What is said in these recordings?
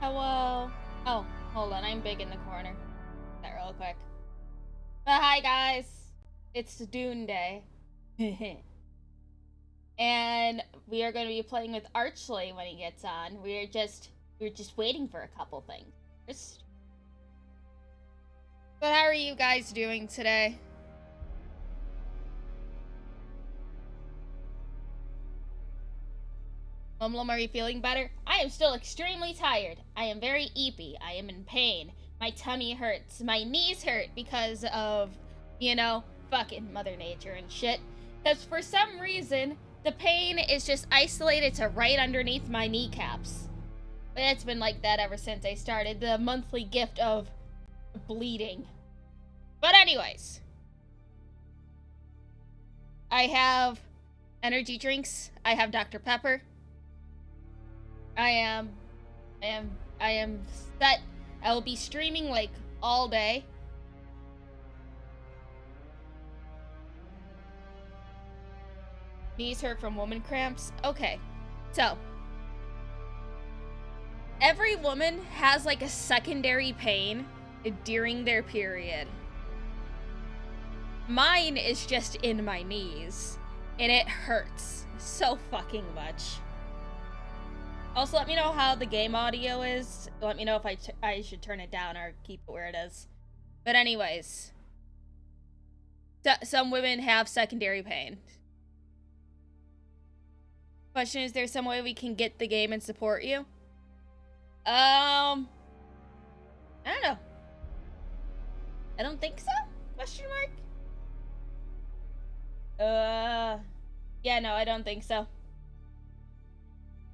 Hello. Oh, hold on. I'm big in the corner. That real quick. But hi, guys. It's Dune Day. And we are going to be playing with Archley when he gets on. We're just waiting for a couple things first. But how are you guys doing today? LumLum, are you feeling better? I am still extremely tired. I am very eepy. I am in pain. My tummy hurts. My knees hurt because of, fucking Mother Nature and shit. Because for some reason, the pain is just isolated to right underneath my kneecaps. It's been like that ever since I started the monthly gift of bleeding. But anyways, I have energy drinks. I have Dr. Pepper. I am set. I will be streaming like all day. Knees hurt from woman cramps. Okay, so every woman has like a secondary pain during their period. Mine is just in my knees, and it hurts so fucking much. Also, let me know how the game audio is. Let me know if I should turn it down or keep it where it is. But anyways, some women have secondary pain. Question, is there some way we can get the game and support you? I don't know. I don't think so? Question mark? Yeah, no, I don't think so.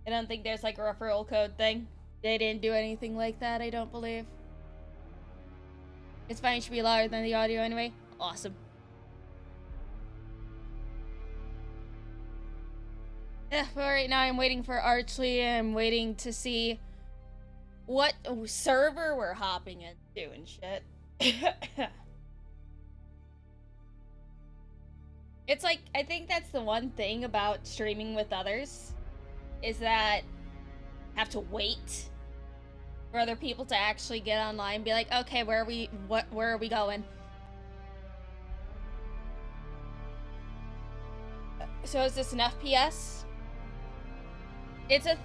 I don't think there's like a referral code thing. They didn't do anything like that, I don't believe. It's fine, it should be louder than the audio anyway. Awesome. Yeah, but right now I'm waiting for Archley. I'm waiting to see what server we're hopping into and shit. It's like, I think that's the one thing about streaming with others, is that you have to wait for other people to actually get online and be like, okay, where are we going? So is this an FPS? It's a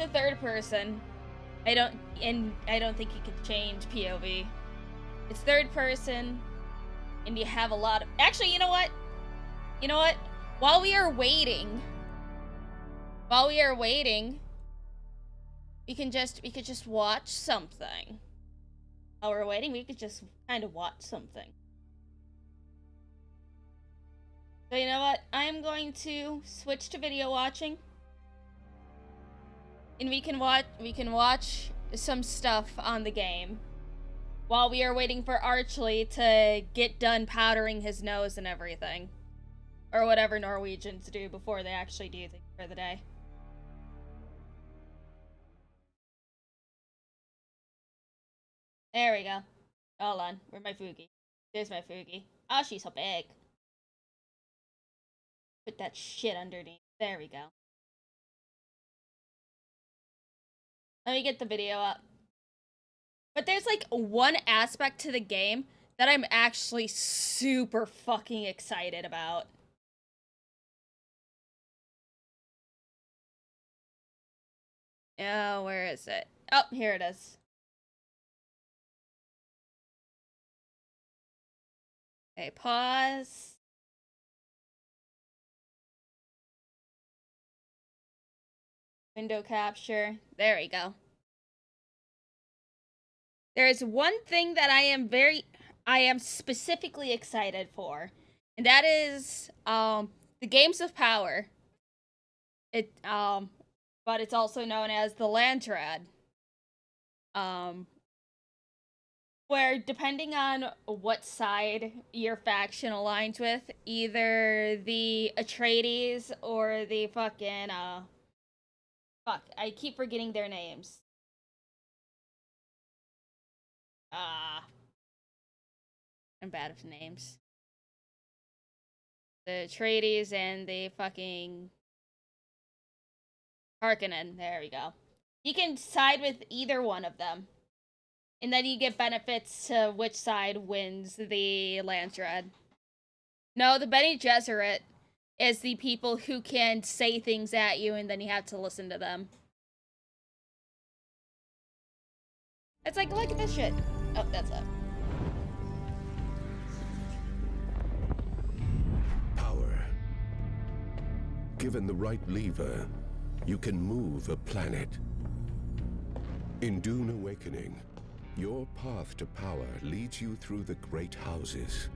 third person. I don't think you can change POV. It's third person, and you have a lot of, actually, you know what? While we are waiting, we could just watch something. While we're waiting, we could just kind of watch something. So you know what? I am going to switch to video watching. And we can watch some stuff on the game while we are waiting for Archley to get done powdering his nose and everything. Or whatever Norwegians do before they actually do things for the day. There we go. Hold on. Where's my Fugi? There's my Fugi. Oh, she's so big. Put that shit underneath. There we go. Let me get the video up. But there's like one aspect to the game that I'm actually super fucking excited about. Oh, where is it? Oh, here it is. Okay, pause. Window capture. There we go. There is one thing that I am specifically excited for, and that is the Games of Power. But it's also known as the Lantrad. Where depending on what side your faction aligns with, either the Atreides or the fucking fuck, I keep forgetting their names. I'm bad with names. The Atreides and the fucking Harkonnen. There we go. You can side with either one of them. And then you get benefits to which side wins the Landsred. No, the Bene Gesserit is the people who can say things at you and then you have to listen to them. It's like, look at this shit. Oh, that's it. Power. Given the right lever, you can move a planet. In Dune Awakening, your path to power leads you through the great houses.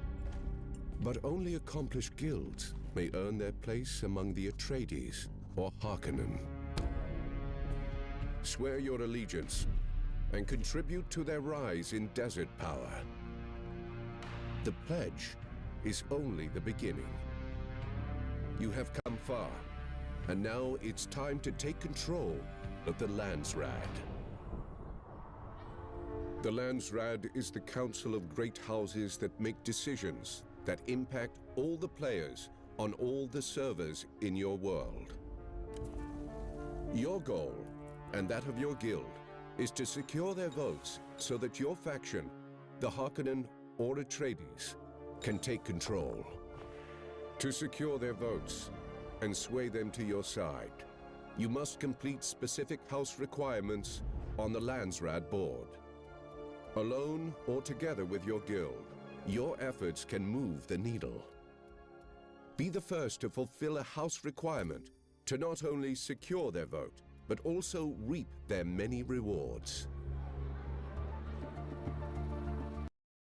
But only accomplished guilds may earn their place among the Atreides or Harkonnen. Swear your allegiance and contribute to their rise in desert power. The pledge is only the beginning. You have come far, and now it's time to take control of the Landsrad. The Landsrad is the council of great houses that make decisions that impact all the players on all the servers in your world. Your goal, and that of your guild, is to secure their votes so that your faction, the Harkonnen or Atreides, can take control. To secure their votes and sway them to your side, you must complete specific house requirements on the Landsrad board. Alone or together with your guild, your efforts can move the needle. Be the first to fulfill a house requirement to not only secure their vote, but also reap their many rewards.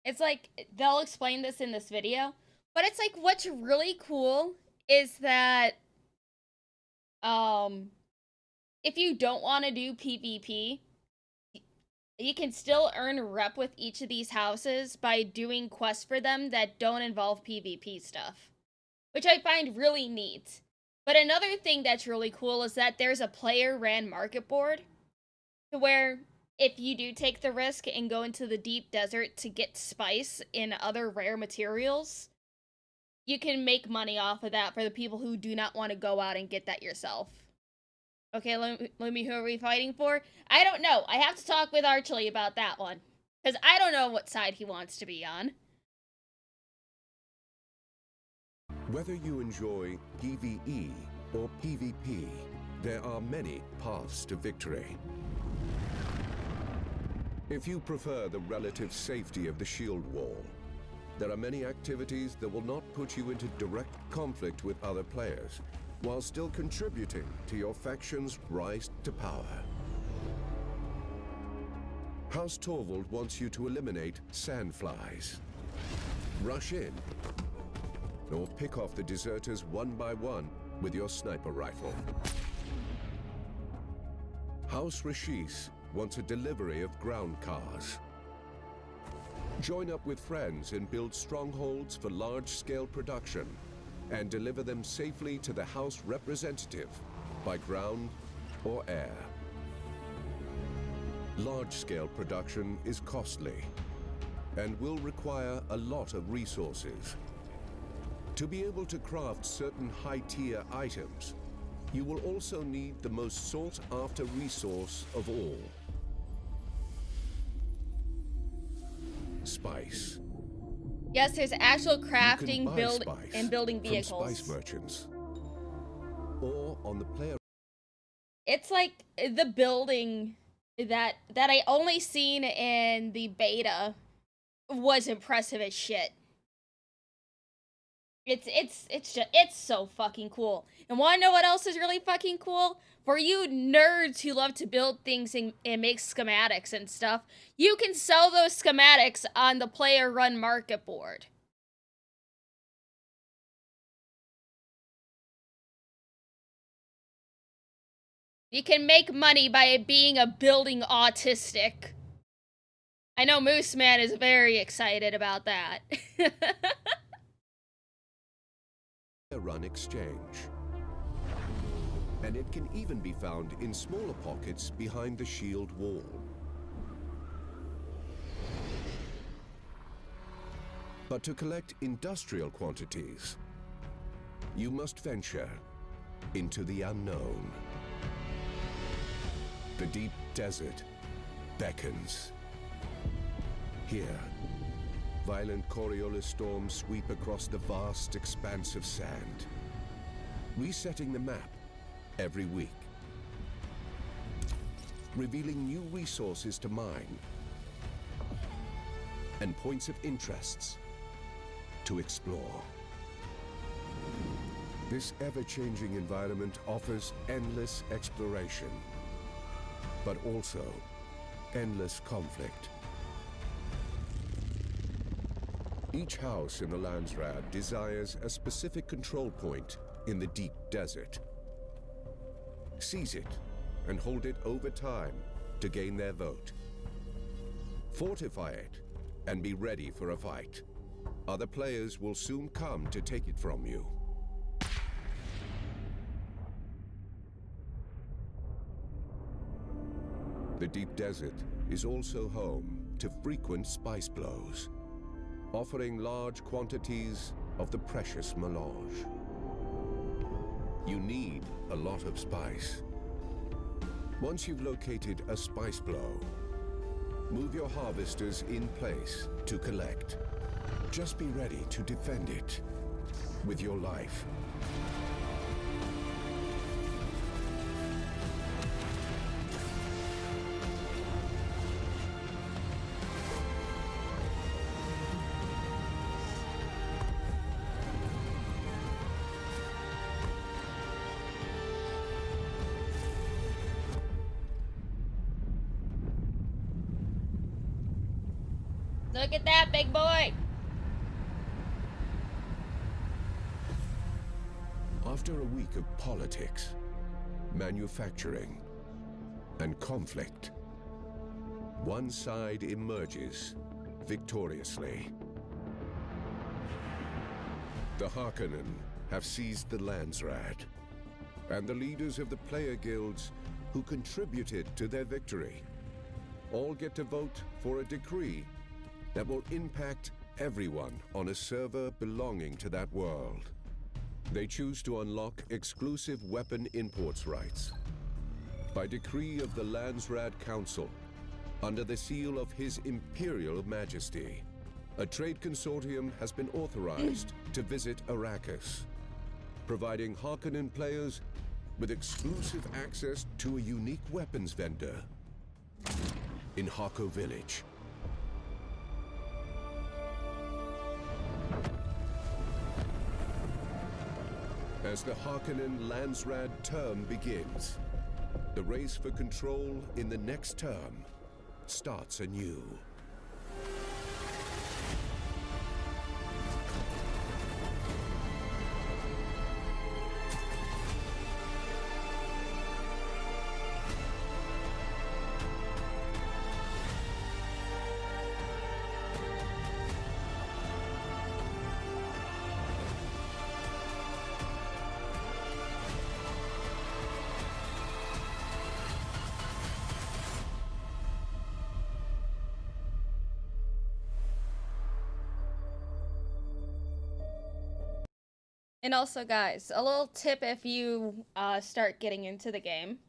It's like, they'll explain this in this video, but it's like, what's really cool is that, if you don't want to do PvP, you can still earn rep with each of these houses by doing quests for them that don't involve PvP stuff, which I find really neat. But another thing that's really cool is that there's a player-ran market board to where if you do take the risk and go into the deep desert to get spice and other rare materials, you can make money off of that for the people who do not want to go out and get that yourself. Okay, Lumi, who are we fighting for? I don't know. I have to talk with Archie about that one, because I don't know what side he wants to be on. Whether you enjoy PvE or PvP, there are many paths to victory. If you prefer the relative safety of the shield wall, there are many activities that will not put you into direct conflict with other players, while still contributing to your faction's rise to power. House Torvald wants you to eliminate sandflies. Rush in, or pick off the deserters one by one with your sniper rifle. House Rashis wants a delivery of ground cars. Join up with friends and build strongholds for large-scale production and deliver them safely to the House representative by ground or air. Large-scale production is costly and will require a lot of resources. To be able to craft certain high-tier items, you will also need the most sought-after resource of all: spice. Yes, there's actual crafting, and building vehicles. From spice merchants, or on the player. It's like the building that I only seen in the beta was impressive as shit. It's so fucking cool. And wanna know what else is really fucking cool? For you nerds who love to build things and make schematics and stuff, you can sell those schematics on the player-run market board. You can make money by being a building autistic. I know Moose Man is very excited about that. Run exchange. And it can even be found in smaller pockets behind the shield wall. But to collect industrial quantities, you must venture into the unknown. The deep desert beckons. Here, violent Coriolis storms sweep across the vast expanse of sand, resetting the map every week, revealing new resources to mine and points of interests to explore. This ever-changing environment offers endless exploration, but also endless conflict. Each house in the Landsrad desires a specific control point in the deep desert. Seize it and hold it over time to gain their vote. Fortify it and be ready for a fight. Other players will soon come to take it from you. The deep desert is also home to frequent spice blows, offering large quantities of the precious melange. You need a lot of spice. Once you've located a spice blow, move your harvesters in place to collect. Just be ready to defend it with your life. Look at that, big boy! After a week of politics, manufacturing, and conflict, one side emerges victoriously. The Harkonnen have seized the Landsrad, and the leaders of the player guilds who contributed to their victory all get to vote for a decree that will impact everyone on a server belonging to that world. They choose to unlock exclusive weapon imports rights. By decree of the Landsrad Council, under the seal of His Imperial Majesty, a trade consortium has been authorized to visit Arrakis, providing Harkonnen players with exclusive access to a unique weapons vendor in Harko Village. As the Harkonnen Landsrad term begins, the race for control in the next term starts anew. And also, guys, a little tip if you start getting into the game.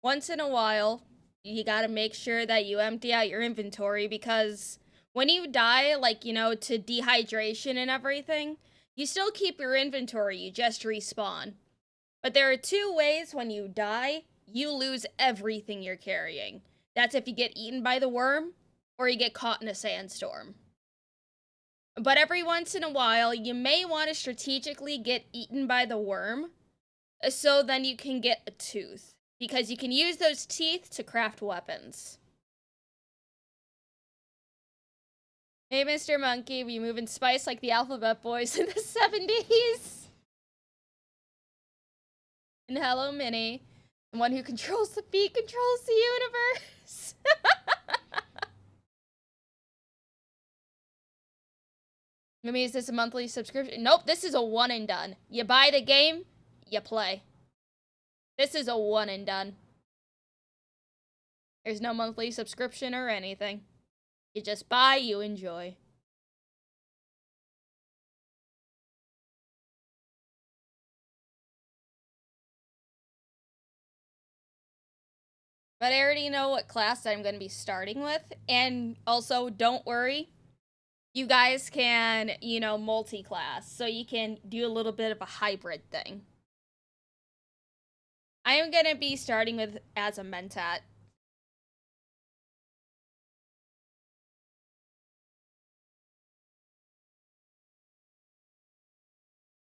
Once in a while, you gotta make sure that you empty out your inventory, because when you die, like, you know, to dehydration and everything, you still keep your inventory, you just respawn. But there are two ways when you die, you lose everything you're carrying. That's if you get eaten by the worm, or you get caught in a sandstorm. But every once in a while, you may want to strategically get eaten by the worm, so then you can get a tooth, because you can use those teeth to craft weapons. Hey, Mr. Monkey, we moving spice like the Alphabet Boys in the 70s? And hello, Minnie. The one who controls the beat controls the universe. Mimi, is this a monthly subscription? Nope, this is a one and done. You buy the game, you play. This is a one and done. There's no monthly subscription or anything. You just buy, you enjoy. But I already know what class I'm going to be starting with. And also, don't worry. You guys can, you know, multi-class. So you can do a little bit of a hybrid thing. I am going to be starting with as a mentat.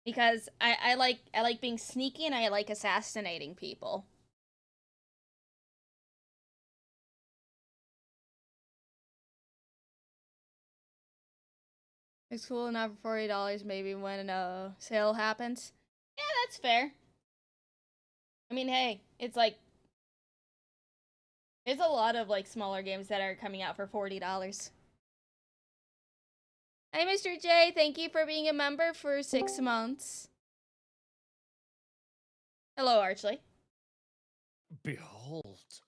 Because I like being sneaky and I like assassinating people. It's cool enough for $40 maybe when a sale happens. Yeah, that's fair. I mean, hey, it's like there's a lot of like smaller games that are coming out for $40. Hey, Mr. J, thank you for being a member for 6 months. Hello, Archly. Behold.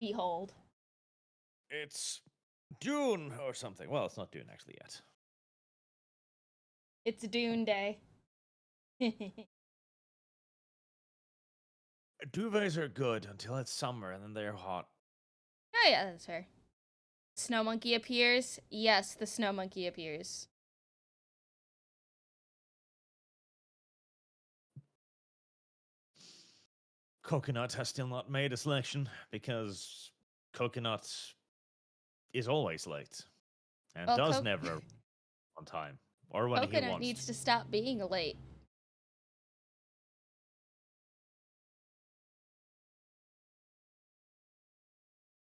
Behold. It's Dune or something. Well, it's not Dune actually yet. It's Dune Day. Duvets are good until it's summer and then they're hot. Oh yeah, that's fair. Snow monkey appears. Yes, the snow monkey appears. Coconut has still not made a selection because Coconut is always late and Well, does never on time or when he Coconut wants. needs to stop being late.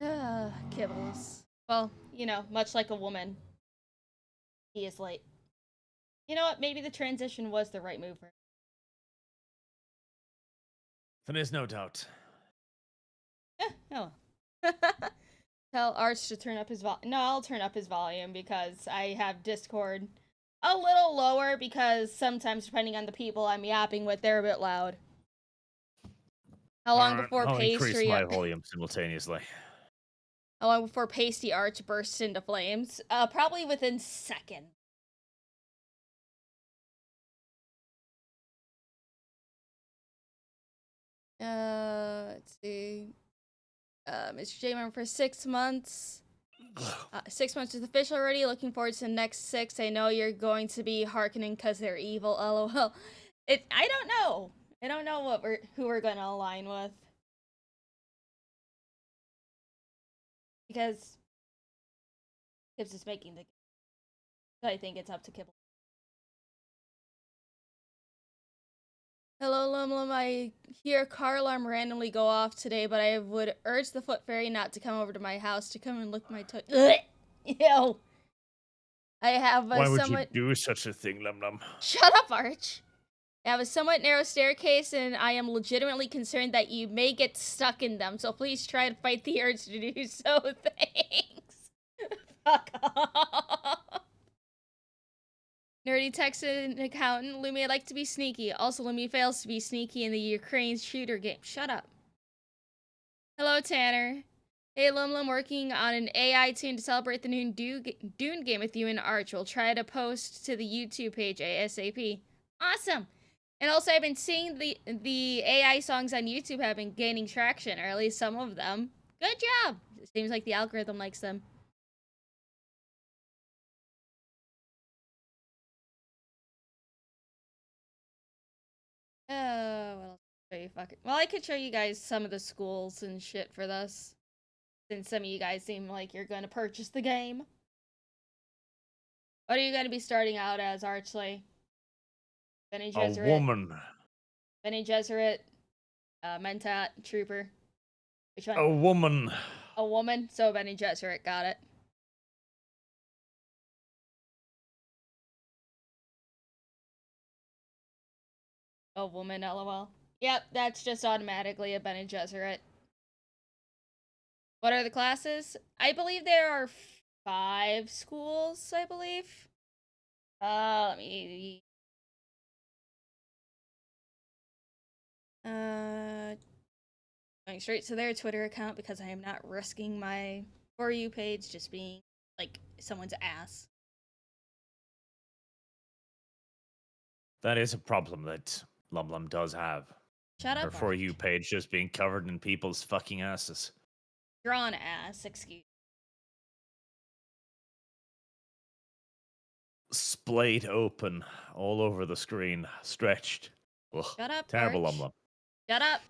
Kibbles. Well, you know, much like a woman, he is late. You know what? Maybe the transition was the right move for him. There is no doubt. Oh. Tell Arch to turn up his volume. No, I'll turn up his volume because I have Discord a little lower because sometimes, depending on the people I'm yapping with, they're a bit loud. How long before I'll increase pastry? my volume simultaneously. How long before Pasty Arch bursts into flames? Probably within seconds. Let's see. Mr. J member for 6 months. 6 months is official already. Looking forward to the next 6. I know you're going to be hearkening because they're evil. LOL. I don't know. I don't know who we're gonna align with. Because Kibbs is making the. So I think it's up to Kibble. Hello, LumLum. I hear a car alarm randomly go off today, but I would urge the foot fairy not to come over to my house to come and lick my toe. Ew. I have a Why would somewhat. you do such a thing, LumLum? Shut up, Arch. I have a somewhat narrow staircase, and I am legitimately concerned that you may get stuck in them, so please try to fight the urge to do so. Thanks. Fuck off. Nerdy Texan accountant. Lumi, I'd like to be sneaky. Also, Lumi fails to be sneaky in the Ukraine shooter game. Shut up. Hello, Tanner. Hey, LumLum, working on an AI tune to celebrate the new Dune game with you and Arch. We'll try to post to the YouTube page ASAP. Awesome. And also, I've been seeing the AI songs on YouTube have been gaining traction, or at least some of them. Good job. It seems like the algorithm likes them. What else show you? Well, I could show you guys some of the schools and shit for this, since some of you guys seem like you're going to purchase the game. What are you going to be starting out as, Archley? Benny Gesserit. A woman. Benny Gesserit, Mentat, Trooper. Which one? A woman. A woman? So Benny Gesserit, got it. A woman, lol. Yep, that's just automatically a Bene Gesserit. What are the classes? I believe there are 5 schools, I believe. Let me... Going straight to their Twitter account because I am not risking my For You page just being, like, someone's ass. That is a problem that LumLum does have. Shut Her up, For Arch. You page just being covered in people's fucking asses. Drawn ass, excuse. Splayed open all over the screen, stretched. Ugh, Shut up, terrible, Arch. LumLum. Shut up.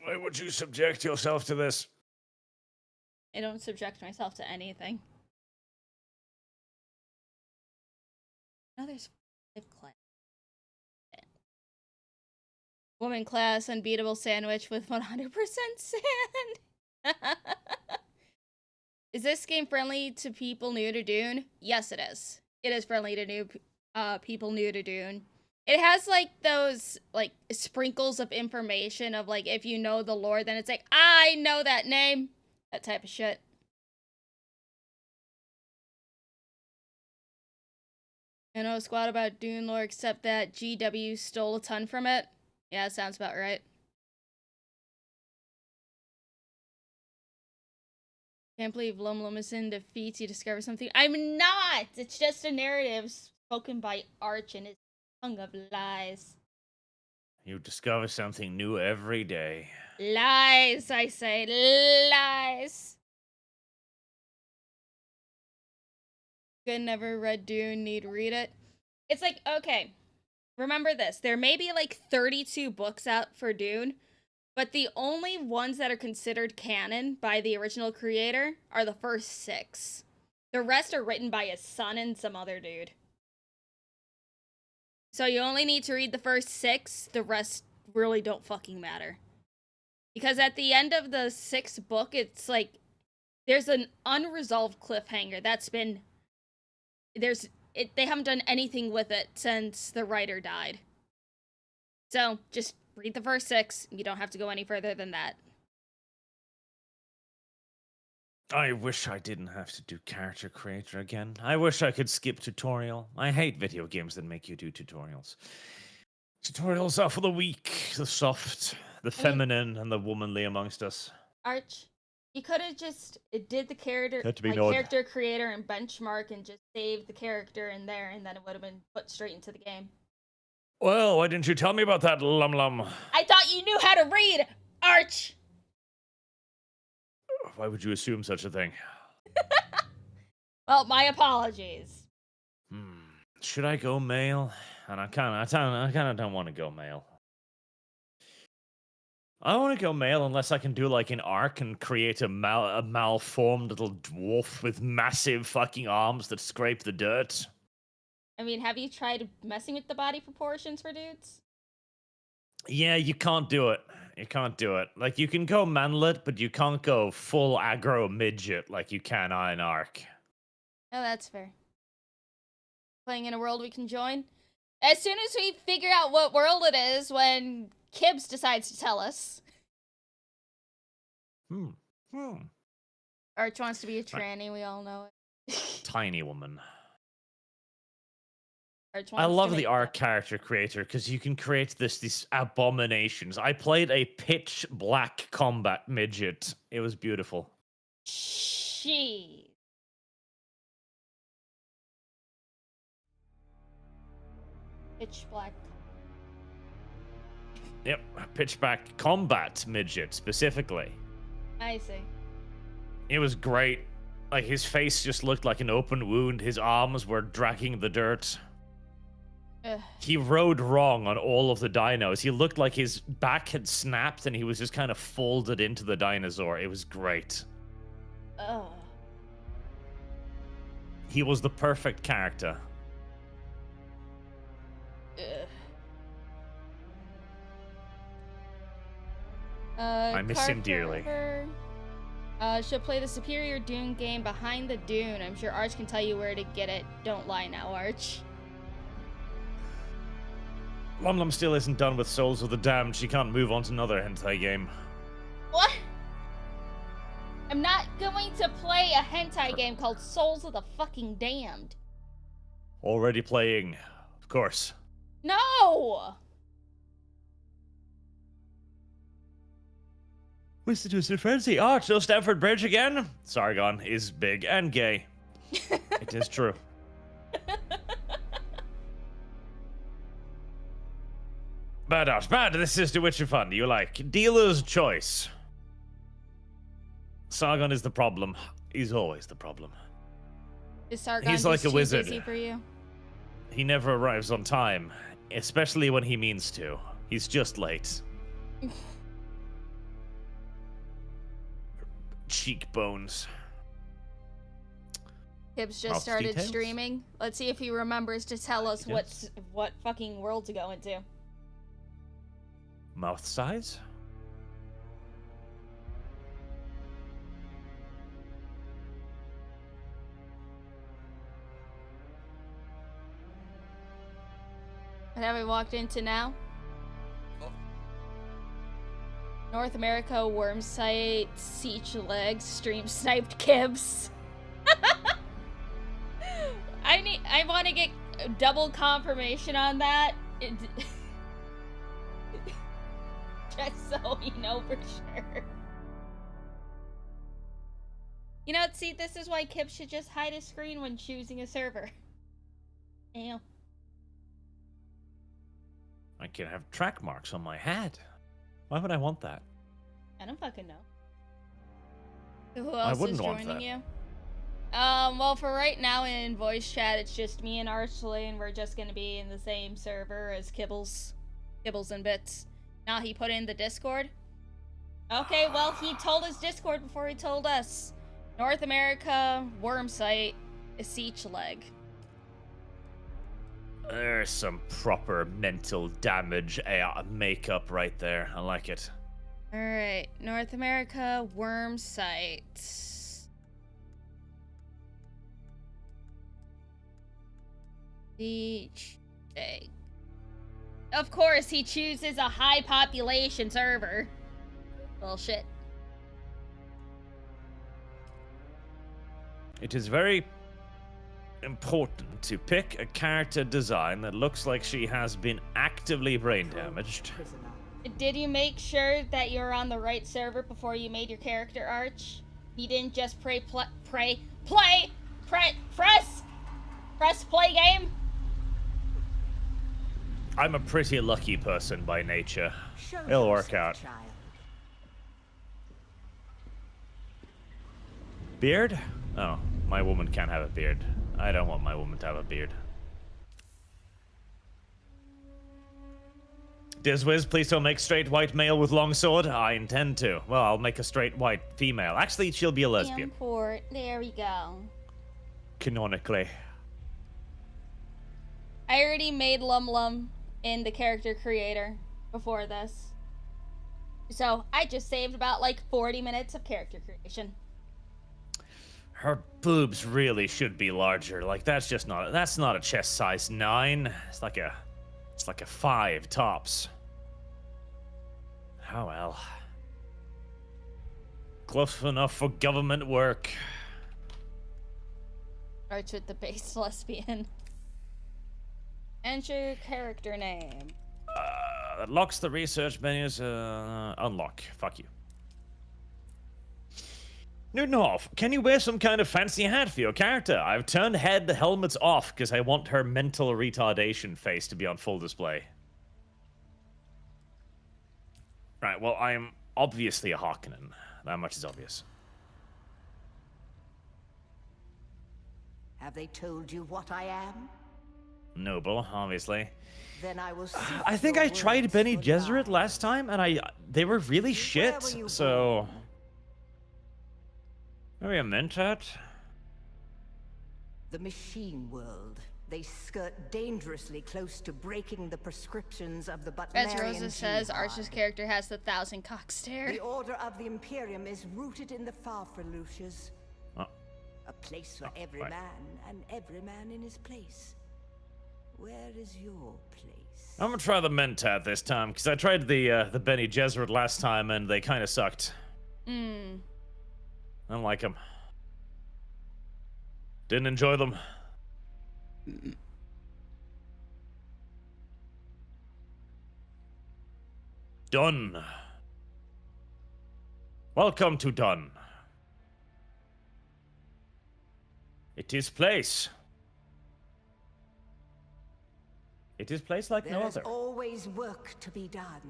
Why would you subject yourself to this? I don't subject myself to anything. No, there's 5 class. Woman class, unbeatable sandwich with 100% sand. Is this game friendly to people new to Dune? Yes, it is. It is friendly to new people new to Dune. It has like those like sprinkles of information of like if you know the lore, then it's like I know that name, that type of shit. I know a squat about Dune lore except that GW stole a ton from it. Yeah, sounds about right. Can't believe LumLum is in defeats. You discover something. I'm not! It's just a narrative spoken by Arch and his tongue of lies. You discover something new every day. Lies, I say. Lies. Good, never read Dune, need to read it. It's like, okay, remember this. There may be like 32 books out for Dune, but the only ones that are considered canon by the original creator are the first 6. The rest are written by his son and some other dude. So you only need to read the first 6. The rest really don't fucking matter. Because at the end of the 6th book, it's like there's an unresolved cliffhanger that's been they haven't done anything with it since the writer died. So just read the first 6. You don't have to go any further than that. I wish I didn't have to do character creator again. I wish I could skip tutorial. I hate video games that make you do tutorials. Tutorials are for the weak, the soft, the feminine, and the womanly amongst us. Arch, you could have just did the character character creator and benchmark and just saved the character in there, and then it would have been put straight into the game. Well, why didn't you tell me about that, LumLum? I thought you knew how to read, Arch! Why would you assume such a thing? Well, my apologies. Should I go male? And I kind of don't want to go male. I don't want to go male unless I can do like an arc and create a malformed little dwarf with massive fucking arms that scrape the dirt. I mean, have you tried messing with the body proportions for dudes? Yeah, you can't do it. You can't do it. Like, you can go manlet, but you can't go full aggro midget like you can on an arc. Oh, that's fair. Playing in a world we can join? As soon as we figure out what world it is, when Kibbs decides to tell us. Arch wants to be a tranny, we all know it. Tiny woman. I love the arc character creator because you can create these abominations. I played a pitch black combat midget. It was beautiful. Jeez. Pitch black. Yep, pitch black combat midget specifically. I see. It was great. Like, his face just looked like an open wound. His arms were dragging the dirt. Ugh. He rode wrong on all of the dinos. He looked like his back had snapped and he was just kind of folded into the dinosaur. It was great. Ugh. He was the perfect character. Ugh. I miss him dearly. Should play the superior Dune game Behind the Dune. I'm sure Arch can tell you where to get it. Don't lie now, Arch. LumLum still isn't done with Souls of the Damned. She can't move on to another hentai game. What? I'm not going to play a hentai game called Souls of the fucking Damned. Already playing, of course. No! Mr. Twisted Frenzy, Arch, no Stamford Bridge again? Sargon is big and gay. It is true. bad out. Bad. This is The Witcher Fun. You like dealer's choice. Sargon is the problem. He's always the problem. Is Sargon He's just like a too wizard. busy for you? He never arrives on time, especially when he means to. He's just late. Cheekbones. Hibbs just Mouth started details? streaming. Let's see if he remembers to tell us what fucking world to go into. Mouth size? What have we walked into now? North America, worm site, siege legs, stream sniped kibs. I want to get double confirmation on that. Just so we know for sure. You know, see, this is why Kib should just hide his screen when choosing a server. Ew. I can have track marks on my hat. Why would I want that? I don't fucking know. So who else wouldn't is want joining that. you? Well, for right now in voice chat, it's just me and Archley, and we're just gonna be in the same server as Kibbles and Bits. Now he put in the Discord. Okay, well, he told us Discord before he told us. North America, worm site, a siege leg. There's some proper mental damage makeup right there. I like it. Alright, North America, worm site. Siege leg. Of course, he chooses a high population server. Bullshit. It is very important to pick a character design that looks like she has been actively brain damaged. Did you make sure that you're on the right server before you made your character, Arch? You didn't just press play game? I'm a pretty lucky person by nature. It'll work out. Beard? Oh, my woman can't have a beard. I don't want my woman to have a beard. Dizwiz, please don't make straight white male with long sword. I intend to. Well, I'll make a straight white female. Actually, she'll be a lesbian. Import. There we go. Canonically. I already made LumLum in the character creator before this. So I just saved about like 40 minutes of character creation. Her boobs really should be larger. Like that's not a chest size 9. It's like a 5 tops. Oh well. Close enough for government work. Arch with the base lesbian. Enter your character name. That locks the research menus. Unlock. Fuck you. Newtonhoff, can you wear some kind of fancy hat for your character? I've turned the helmets off because I want her mental retardation face to be on full display. Right, well, I am obviously a Harkonnen. That much is obvious. Have they told you what I am? Noble, obviously. Then I will. I think I tried Bene Gesserit last time, and they were really shit, so... Maybe I meant that? The machine world. They skirt dangerously close to breaking the prescriptions of the Butlerian As Rosa says, jihad. Arch's character has the 1,000 cock stare. The order of the Imperium is rooted in the Farfreluches. Oh. A place for every right. man, and every man in his place. Where is your place? I'm gonna try the Mentat this time, because I tried the Bene Gesserit last time, and they kind of sucked. I don't like them. Didn't enjoy them. Done. Welcome to Done. It is place. It is placed like no There's other. always work to be done.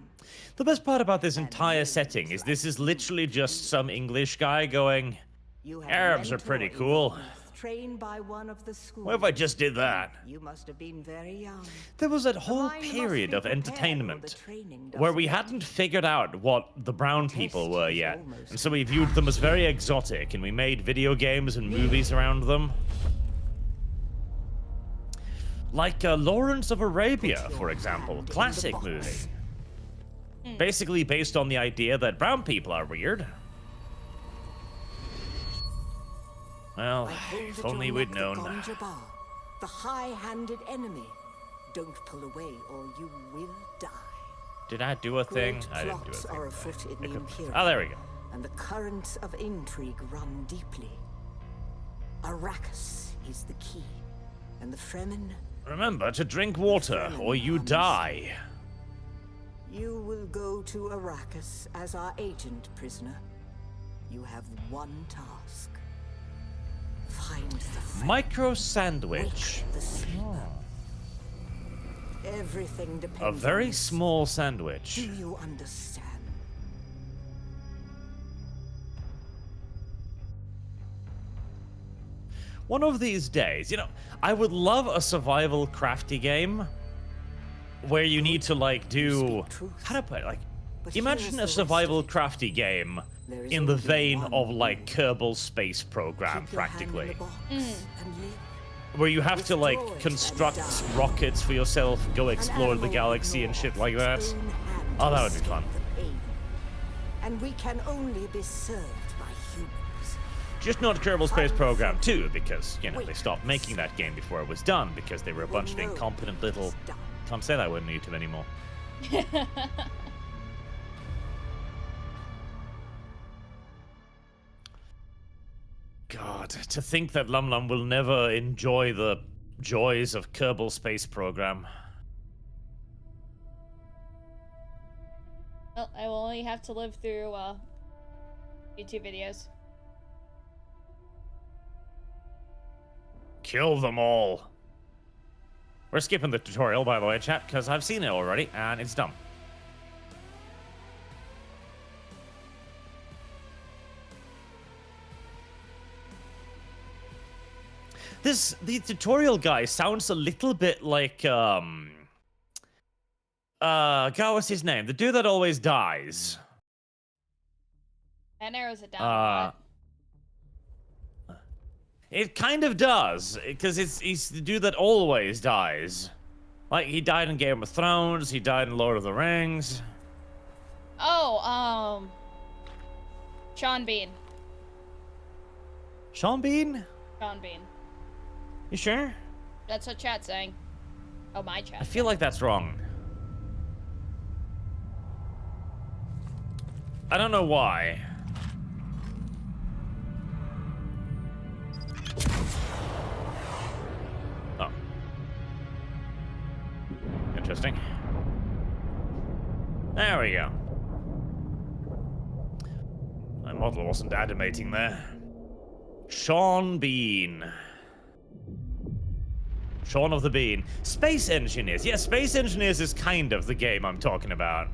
The best part about this entire setting is this is literally just some English guy going, You have Arabs a are pretty mentor in cool. your youth, trained by one of the schools. What if I just did that? You must have been very young. There was that whole mind must period be of prepared, or the entertainment training where we doesn't hadn't figured out what the brown people were is yet. almost And so we viewed them as very exotic, and we made video games and movies around them. Like Lawrence of Arabia, for example. Classic movie. Basically based on the idea that brown people are weird. Well, I hold if at only your we'd neck the known. Gonjabar, the high-handed enemy. Don't pull away or you will die. Did I do a thing? Great I didn't do a plots thing. are afoot in the Imperium. Oh, there we go. And the currents of intrigue run deeply. Arrakis is the key, and the Fremen, Remember to drink water, or you die. you will go to Arrakis as our agent, prisoner. You have one task. Find the Fremen. Micro sandwich. Wake the sleeper. Everything depends A on very this. small Do sandwich. you understand? One of these days, you know, I would love a survival crafty game where you need to, like, do... Speak truth. How to put it? Like, But imagine here's a the rest survival of it. crafty game There is in the only vein one of, like, rule. Kerbal Space Program, Keep your hand in practically. the box and live. Where you have to, like, Destroy construct and die. rockets for yourself, go An explore the animal galaxy and ignores shit like its that. own hand Oh, to that would be escape fun. the pain. And we can only be served by humans. Just not Kerbal Space Program 2, because, you know, they stopped making that game before it was done, because they were a bunch of incompetent little... Can't say that on YouTube anymore. God, to think that LumLum will never enjoy the joys of Kerbal Space Program. Well, I will only have to live through YouTube videos. Kill them all. We're skipping the tutorial, by the way, chat, because I've seen it already, and it's dumb. The tutorial guy sounds a little bit like, God, what's his name? The dude that always dies. That narrows it down a lot. It kind of does, because he's the dude that always dies. Like, he died in Game of Thrones, he died in Lord of the Rings. Oh, Sean Bean. Sean Bean? Sean Bean. You sure? That's what chat's saying. Oh, my chat. I feel like that's wrong. I don't know why. Oh. Interesting. There we go. My model wasn't animating there. Sean Bean. Shaun of the Bean. Space Engineers. Yeah, Space Engineers is kind of the game I'm talking about.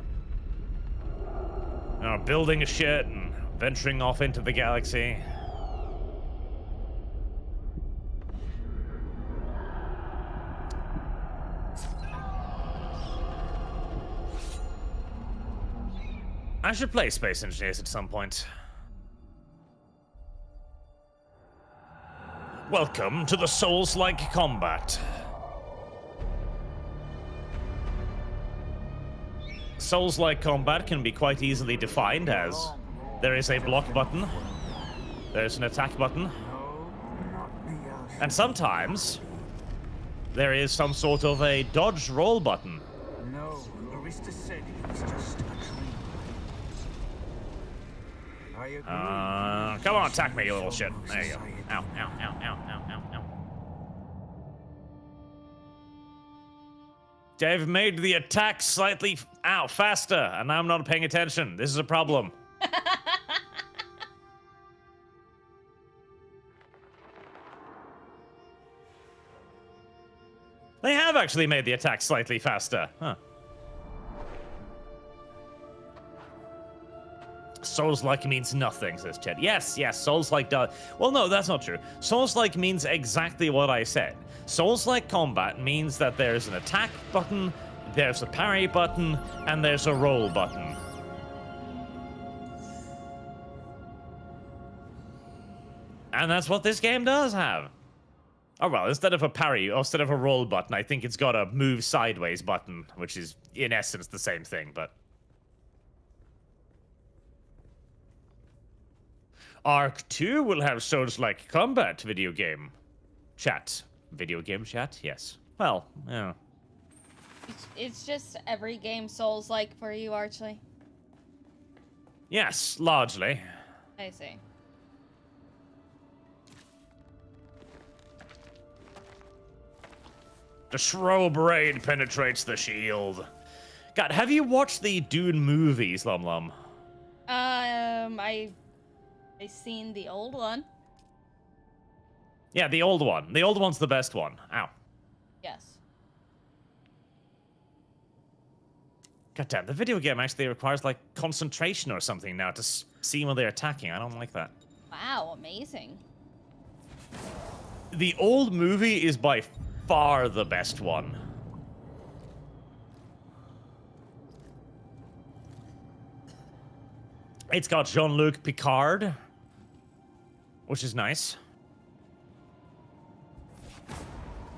You know, building a shit and venturing off into the galaxy. I should play Space Engineers at some point. Welcome to the Souls-like combat. Souls-like combat can be quite easily defined as there is a block button, there's an attack button, and sometimes there is some sort of a dodge roll button. No, Arista said it was just a dream. I agree. Come on, attack me, you little shit. There you go. Ow, ow, ow, ow, ow, ow, ow. They've made the attack slightly, faster, and I'm not paying attention. This is a problem. They have actually made the attack slightly faster. Huh. Souls-like means nothing, says Chet. Yes, Souls-like does. Well, no, that's not true. Souls-like means exactly what I said. Souls-like combat means that there's an attack button, there's a parry button, and there's a roll button. And that's what this game does have. Oh, well, instead of a parry, or instead of a roll button, I think it's got a move sideways button, which is, in essence, the same thing, but... Arc 2 will have Souls-like combat video game chat. Video game chat? Yes. Well, yeah. It's just every game Souls-like for you, Archie. Yes, largely. I see. The Shrobe Raid penetrates the shield. God, have you watched the Dune movies, LumLum? I seen the old one. Yeah, the old one. The old one's the best one. Ow. Yes. Goddamn, the video game actually requires, like, concentration or something now to see when they're attacking. I don't like that. Wow, amazing. The old movie is by far the best one. It's got Jean-Luc Picard, which is nice.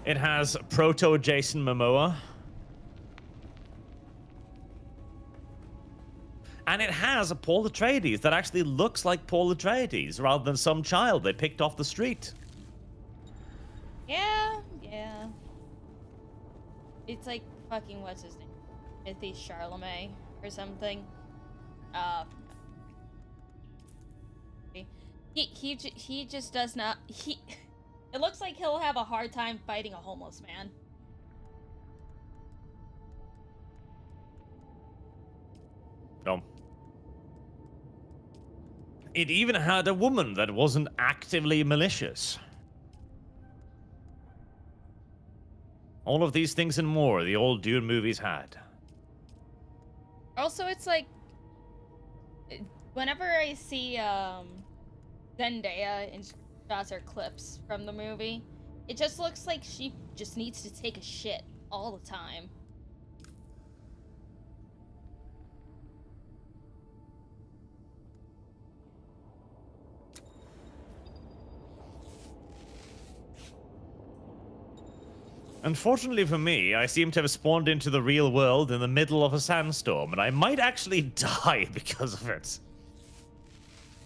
It has proto Jason Momoa. And it has a Paul Atreides that actually looks like Paul Atreides rather than some child they picked off the street. Yeah. It's like fucking what's his name? Timothy Chalamet or something. He just does not. It looks like he'll have a hard time fighting a homeless man. No. It even had a woman that wasn't actively malicious. All of these things and more the old Dune movies had. Also, it's like whenever I see Zendaya in shots or clips from the movie, it just looks like she just needs to take a shit all the time. Unfortunately for me, I seem to have spawned into the real world in the middle of a sandstorm, and I might actually die because of it.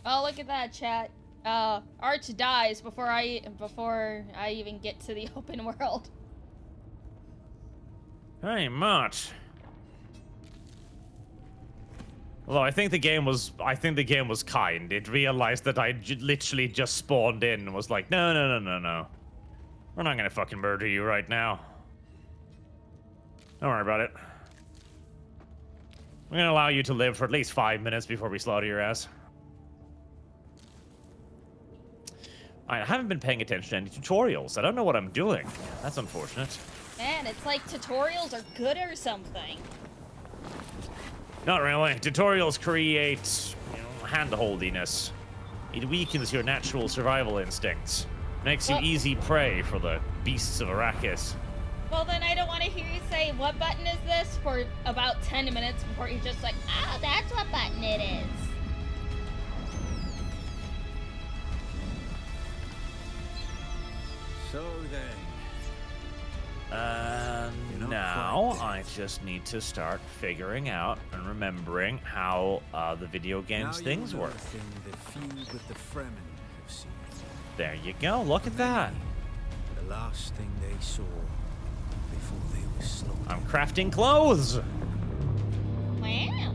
Oh, look at that, chat. Arch dies before I even get to the open world. Very much. Although I think the game was kind. It realized that I literally just spawned in and was like, no. We're not gonna fucking murder you right now. Don't worry about it. We're gonna allow you to live for at least 5 minutes before we slaughter your ass. I haven't been paying attention to any tutorials. I don't know what I'm doing. That's unfortunate. Man, it's like tutorials are good or something. Not really. Tutorials create, hand-holdiness. It weakens your natural survival instincts. Makes you easy prey for the beasts of Arrakis. Well, then I don't want to hear you say, what button is this, for about 10 minutes before you're just like, oh, that's what button it is. So then. Now I just need to start figuring out and remembering how the video games things work. The feud with the Fremen have seen. There you go. Look at that. The last thing they saw before they were slaughtered. I'm crafting clothes. Wow.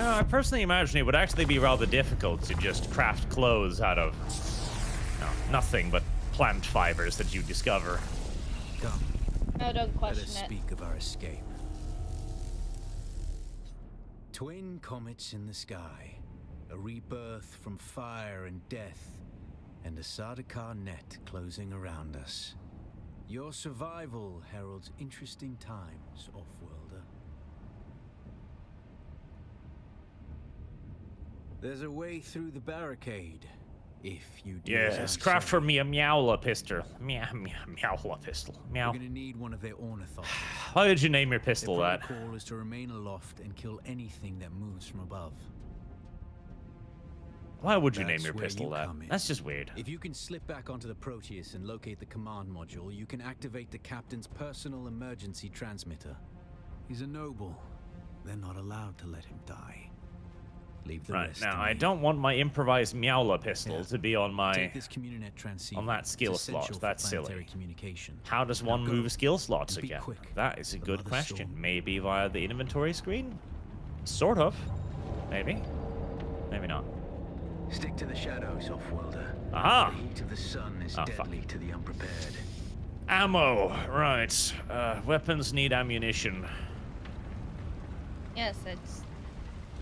I personally imagine it would actually be rather difficult to just craft clothes out of nothing but plant fibers that you discover. Come. No, don't Let question us it. speak of our escape. Twin comets in the sky, a rebirth from fire and death, and a Sardaukar net closing around us. Your survival heralds interesting times, Offworlder. There's a way through the barricade, if you do. Yes, craft for me a Meowla pistol. Meowla pistol. Meow. We're gonna need one of their ornithopters. Why did you name your pistol Their that? protocol is to remain aloft and kill anything that moves from above. Why would you That's name your where pistol you that? come in. That's just weird. If you can slip back onto the Proteus and locate the command module, you can activate the captain's personal emergency transmitter. He's a noble. They're not allowed to let him die. Leave the Right, rest now to I me. don't want my improvised Meowla pistol Yeah. to be on my... Take this communinet transceiver. on that skill It's slot. essential for That's silly. planetary communication. How does Now one go, move skill slots and be again? quick. That is a good Another question. storm. Maybe via the inventory screen? Sort of. Maybe. Maybe not. Stick to the shadows, Offworlder. Aha! The heat of the sun is Oh, fuck. deadly to the unprepared. Ammo! Right. Weapons need ammunition. Yes, that's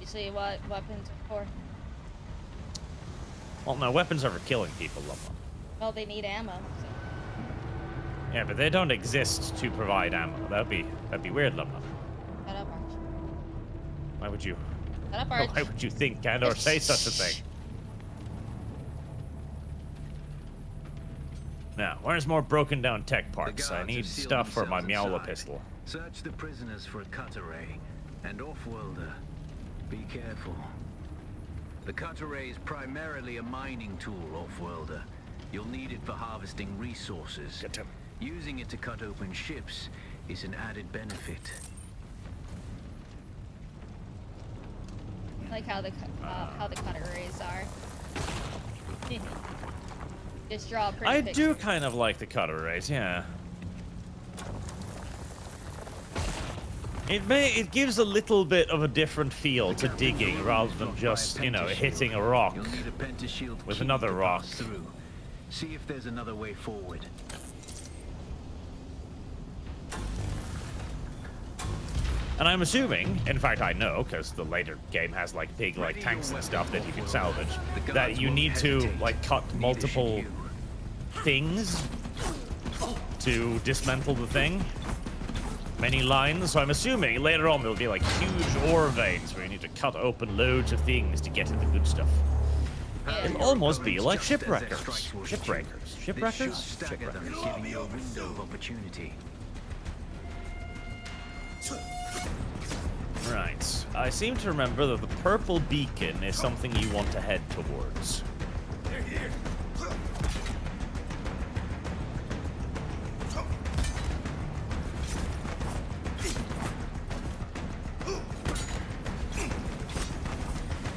usually what weapons are for. Well, no, weapons are for killing people, LumLum. Well, they need ammo. So. Yeah, but they don't exist to provide ammo. That'd be weird, LumLum. Shut up, Arch. Why would you... Shut up, Arch. Why would you think and or say such a thing? Now, where's more broken down tech parts? I need stuff for my Meowla pistol. Search the prisoners for a cut array. And Offworlder, be careful. The cut array is primarily a mining tool, Offworlder. You'll need it for harvesting resources. Get him. Using it to cut open ships is an added benefit. I like how the cutter rays are. Just draw a pretty I picture. do kind of like the cutter rays, yeah. It gives a little bit of a different feel to digging rather than just, you know, hitting a rock You'll need a pentashield with key another to rock. pass through. See if there's another way forward. And I'm assuming, in fact I know, because the later game has like big like tanks and stuff that you can salvage, that you need to like cut multiple things to dismantle the thing. Many lines, so I'm assuming later on there'll be like huge ore veins where you need to cut open loads of things to get to the good stuff. It'll almost be like shipwreckers. Shipwreckers. Shipwreckers? Stagger them, Shipwreckers. giving you a window of opportunity. Right. I seem to remember that the purple beacon is something you want to head towards.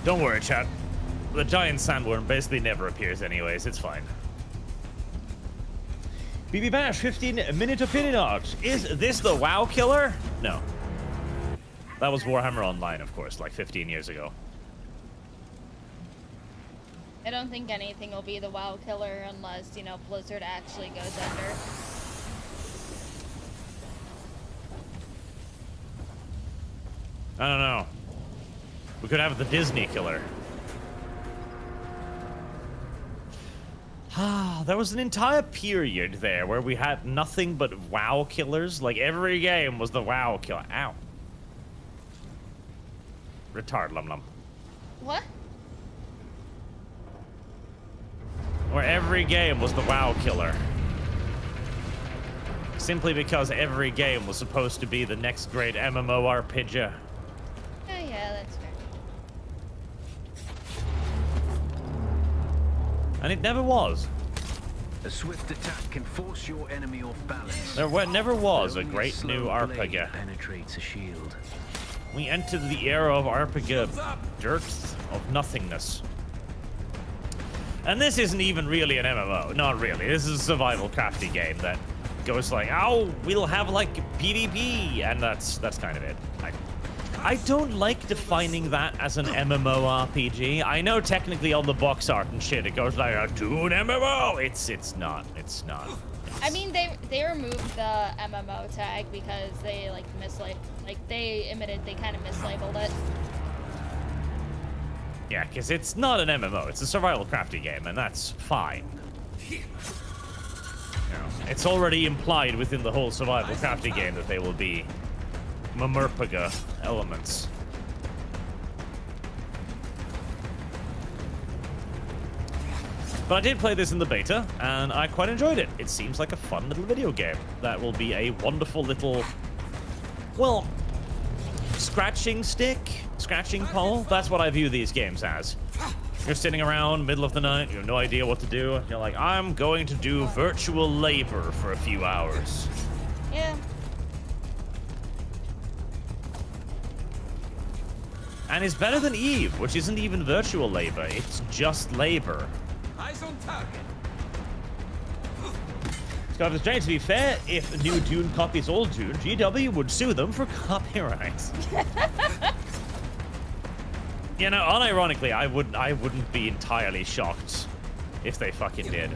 Don't worry, chat. The giant sandworm basically never appears anyways, it's fine. BB Bash, 15-minute opinion art. Is this the WoW killer? No. That was Warhammer Online, of course, like 15 years ago. I don't think anything will be the WoW killer unless, you know, Blizzard actually goes under. I don't know. We could have the Disney killer. Ah, there was an entire period there where we had nothing but WoW killers. Like every game was the WoW killer. Ow. Retard, LumLum. What? Where every game was the WoW killer. Simply because every game was supposed to be the next great MMORPG. Yeah, that's fair. And it never was. A swift attack can force your enemy off balance. There never was a Only great slow new blade RPG. penetrates a shield. We entered the era of RPG, dearth of nothingness. And this isn't even really an MMO. Not really. This is a survival crafty game that goes like, oh, we'll have like PvP, and that's kind of it. I don't like defining that as an MMORPG. I know technically on the box art and shit, it goes like a Dune MMO. It's not. I mean, they removed the MMO tag because they like they admitted they kind of mislabeled it. Yeah, because it's not an MMO. It's a survival crafting game, and that's fine. You know, it's already implied within the whole survival crafting game that they will be Mamurpaga elements. But I did play this in the beta, and I quite enjoyed it. It seems like a fun little video game that will be a wonderful little, well, scratching stick, scratching pole. That's what I view these games as. You're sitting around, middle of the night, you have no idea what to do. You're like, I'm going to do virtual labor for a few hours. Yeah. And it's better than Eve, which isn't even virtual labor. It's just labor. Eyes on target. Scott, it's strange, to be fair, if new Dune copies old Dune, GW would sue them for copyright. You know, unironically, I wouldn't be entirely shocked if they fucking did.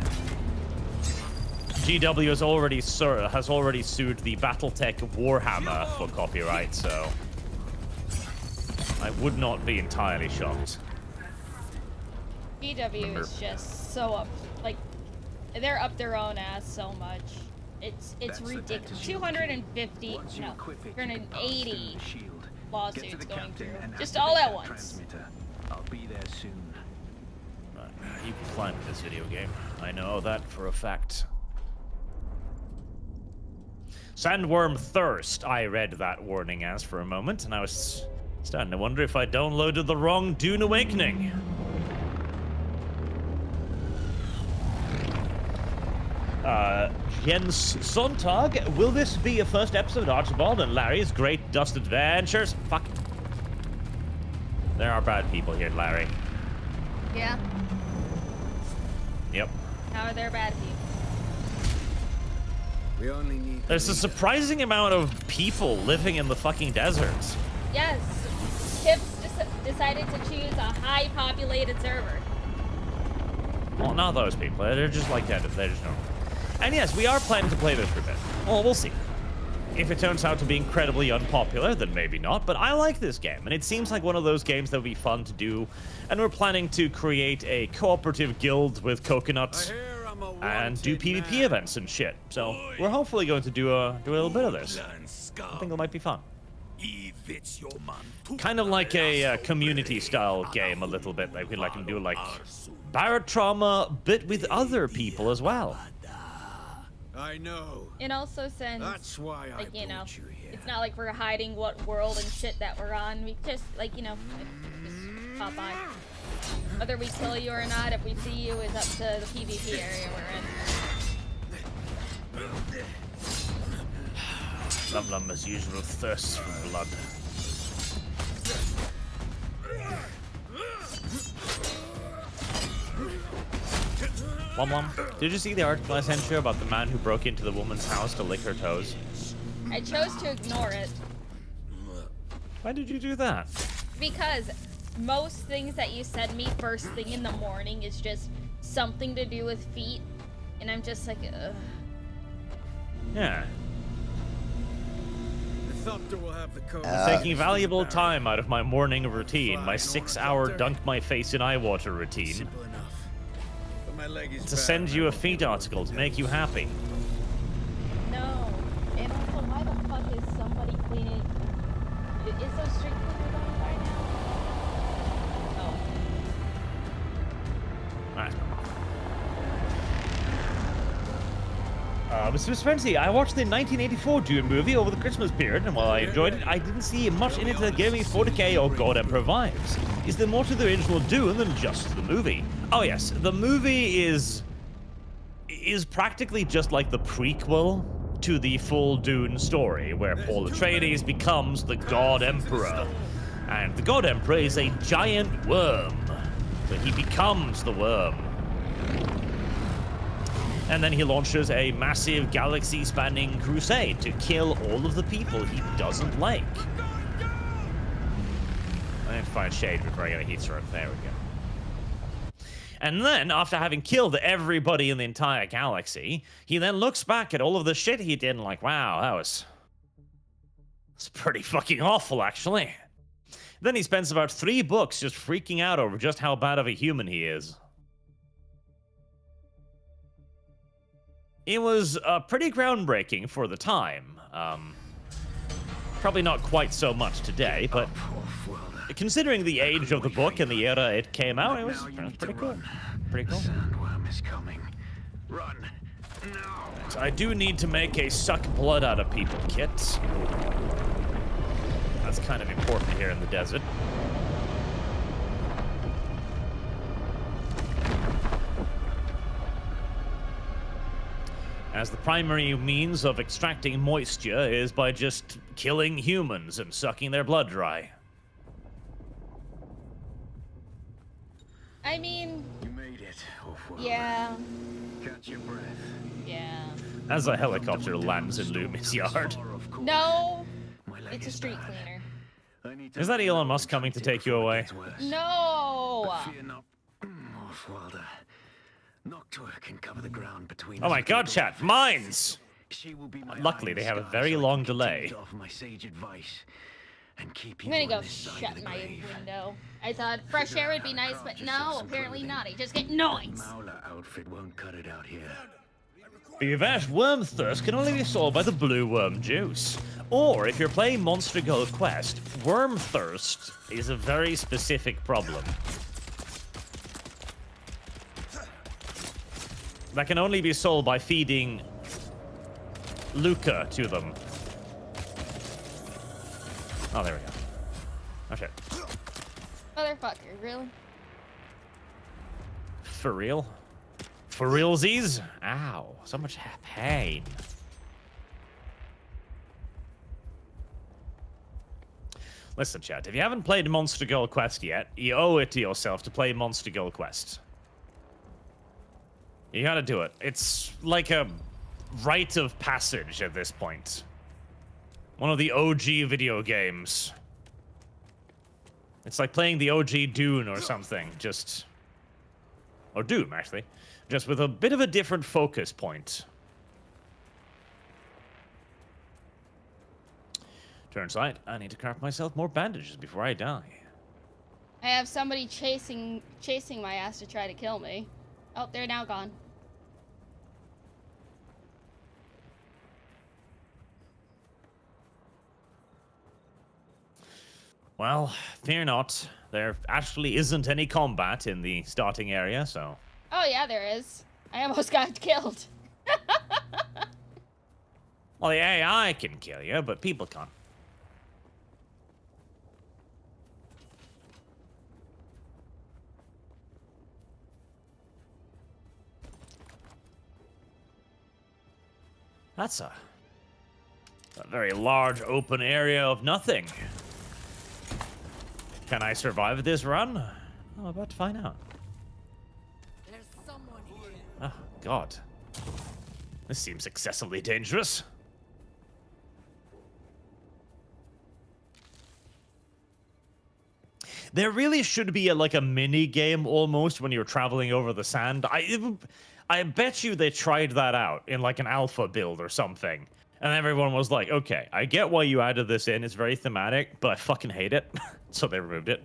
GW has already sued the BattleTech Warhammer for copyright, so I would not be entirely shocked. GW is just so up, like, they're up their own ass so much. It's ridiculous. 250, no, 280 lawsuits going through, just all at once. I'll be there soon. You can climb in this video game. I know that for a fact. Sandworm Thirst. I read that warning as for a moment, and I was starting to wonder if I downloaded the wrong Dune Awakening. Jens Sontag, will this be your first episode of Archibald and Larry's Great Dust Adventures? Fuck. There are bad people here, Larry. Yeah. Yep. How are there bad people? We only need. There's a surprising amount of people living in the fucking deserts. Yes. Chips decided to choose a high populated server. Well, not those people. They're just like that. They're just normal. And yes, we are planning to play this for a bit. Well, we'll see. If it turns out to be incredibly unpopular, then maybe not. But I like this game, and it seems like one of those games that would be fun to do. And we're planning to create a cooperative guild with coconuts and do PvP events and shit. So we're hopefully going to do a little bit of this. I think it might be fun. Kind of like a community-style game a little bit. Like we can do like Barotrauma, but with other people as well. I know. And also since, That's why I like, you know, brought you here. it's not like we're hiding what world and shit that we're on. We just, like, you know, just pop by. Whether we kill you or not, if we see you, is up to the PvP area we're in. LumLum, as usual, thirsts for blood. LumLum, did you see the article I sent you about the man who broke into the woman's house to lick her toes? I chose to ignore it. Why did you do that? Because most things that you send me first thing in the morning is just something to do with feet. And I'm just like, ugh. Yeah. The Thopter will have the code. Taking valuable time out of my morning routine, my 6-hour dunk my face in eye water routine, Simple enough. But my leg is to bad send you now. a feet article to make you happy. No. And also, why the fuck is somebody cleaning? Is those street cleaners on right now? Oh. Nice. Mr. Spency, I watched the 1984 Dune movie over the Christmas period, and while I enjoyed it, I didn't see much in it that gave me 40k or God Emperor vibes. Is there more to the original Dune than just the movie? Oh yes, the movie is practically just like the prequel to the full Dune story, where Paul Atreides becomes the God Emperor. And the God Emperor is a giant worm, so he becomes the worm. And then he launches a massive galaxy-spanning crusade to kill all of the people he doesn't like. I need to find shade before I get a heat stroke. There we go. And then, after having killed everybody in the entire galaxy, he then looks back at all of the shit he did and like, wow, that's pretty fucking awful, actually. Then he spends about 3 books just freaking out over just how bad of a human he is. It was pretty groundbreaking for the time. Probably not quite so much today, but considering the age of the book and the era it came out, it was pretty cool. Pretty cool. Sandworm is coming. Run. No. So I do need to make a suck blood out of people kit. That's kind of important here in the desert. As the primary means of extracting moisture is by just killing humans and sucking their blood dry. I mean, You made it. yeah, Catch your breath. yeah. As a helicopter lands in Lumi's yard. No, it's a street cleaner. Is that Elon Musk coming to take you away? No! Fear not. Offworlder. Noctua can cover the ground between Oh my us. god, chat, mines! She will be my Luckily, iron they have a scar, very so I long can delay. continue to offer my sage advice and keep I'm you gonna go on this side of shut the my grave. window. I thought fresh air would be nice, but no, apparently not. I just get noise. Mauler outfit won't cut it out here. Bevash worm thirst can only be solved by the blue worm juice. Or, if you're playing Monster Girl Quest, worm thirst is a very specific problem. That can only be solved by feeding Luca to them. Oh, there we go. Oh, shit. Motherfucker, really? For real? For realsies? Ow, so much pain. Listen, chat, if you haven't played Monster Girl Quest yet, you owe it to yourself to play Monster Girl Quest. You gotta do it. It's like a rite of passage at this point. One of the OG video games. It's like playing the OG Dune or something, just... Or Doom, actually. Just with a bit of a different focus point. Turns out, I need to craft myself more bandages before I die. I have somebody chasing my ass to try to kill me. Oh, they're now gone. Well, fear not. There actually isn't any combat in the starting area, so... Oh yeah, there is. I almost got killed. Well, the AI can kill you, but people can't. That's a very large open area of nothing. Can I survive this run? I'm about to find out. There's someone here. Oh, God. This seems excessively dangerous. There really should be like a mini game almost when you're traveling over the sand. I bet you they tried that out in like an alpha build or something. And everyone was like, okay, I get why you added this in. It's very thematic, but I fucking hate it. So they removed it.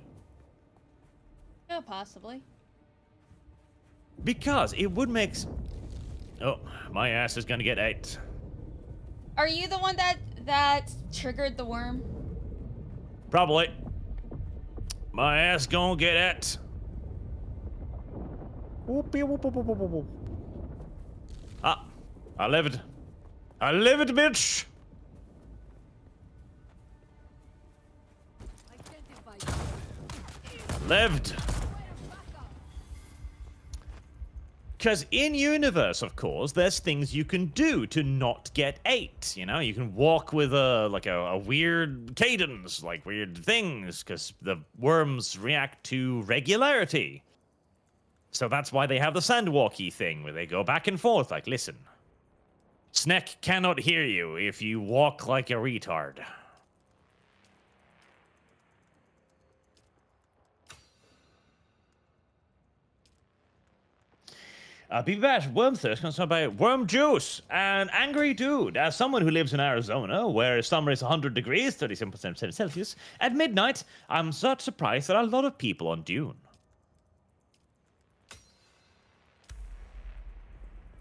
Yeah, possibly. Because it would make... Oh, my ass is gonna get ate. Are you the one that triggered the worm? Probably. My ass gonna get ate. Ah, I lived. I lived, bitch! Lived. Because in universe, of course, there's things you can do to not get ate. You know, you can walk with a weird cadence, like weird things, because the worms react to regularity. So that's why they have the sandwalky thing, where they go back and forth, like, listen. Sneck cannot hear you if you walk like a retard. BB Worm Thirst comes by Worm Juice, an angry dude. As someone who lives in Arizona, where summer is 100 degrees, 37% Celsius, at midnight, I'm such surprised there are a lot of people on Dune.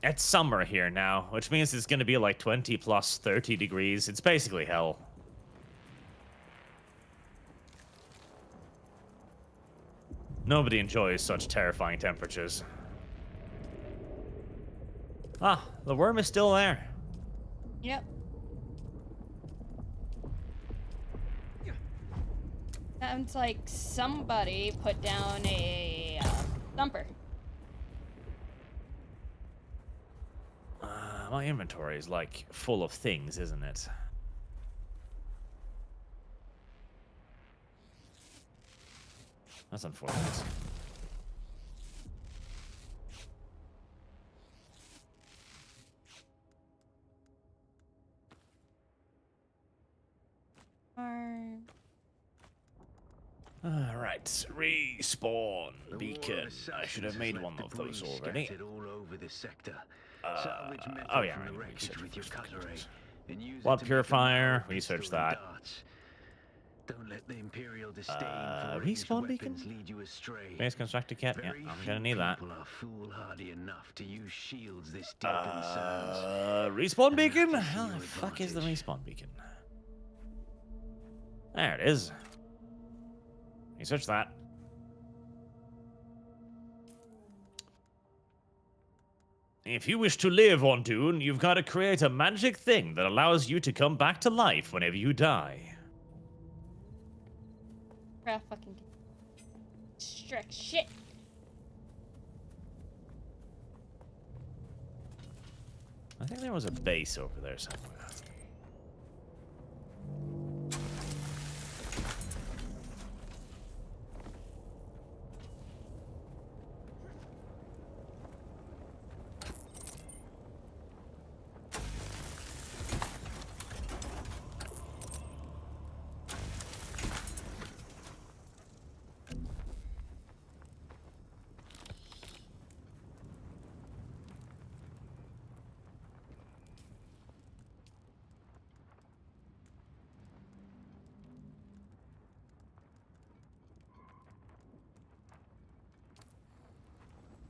It's summer here now, which means it's going to be like 20 plus 30 degrees. It's basically hell. Nobody enjoys such terrifying temperatures. Ah, the worm is still there. Yep. Sounds like somebody put down a thumper. My inventory is like full of things, isn't it? That's unfortunate. Alright, respawn beacon. I should have made one of those already. Oh yeah, blood purifier, research that. Don't let the Imperial disdain for respawn beacon? lead you astray. Base constructor kit, yeah, I'm gonna need that. People are foolhardy enough to use shields this deep in sands. Respawn beacon? How the fuck is the respawn beacon? There it is. Research that. If you wish to live on Dune, you've got to create a magic thing that allows you to come back to life whenever you die. Crap, fucking strict shit. I think there was a base over there somewhere.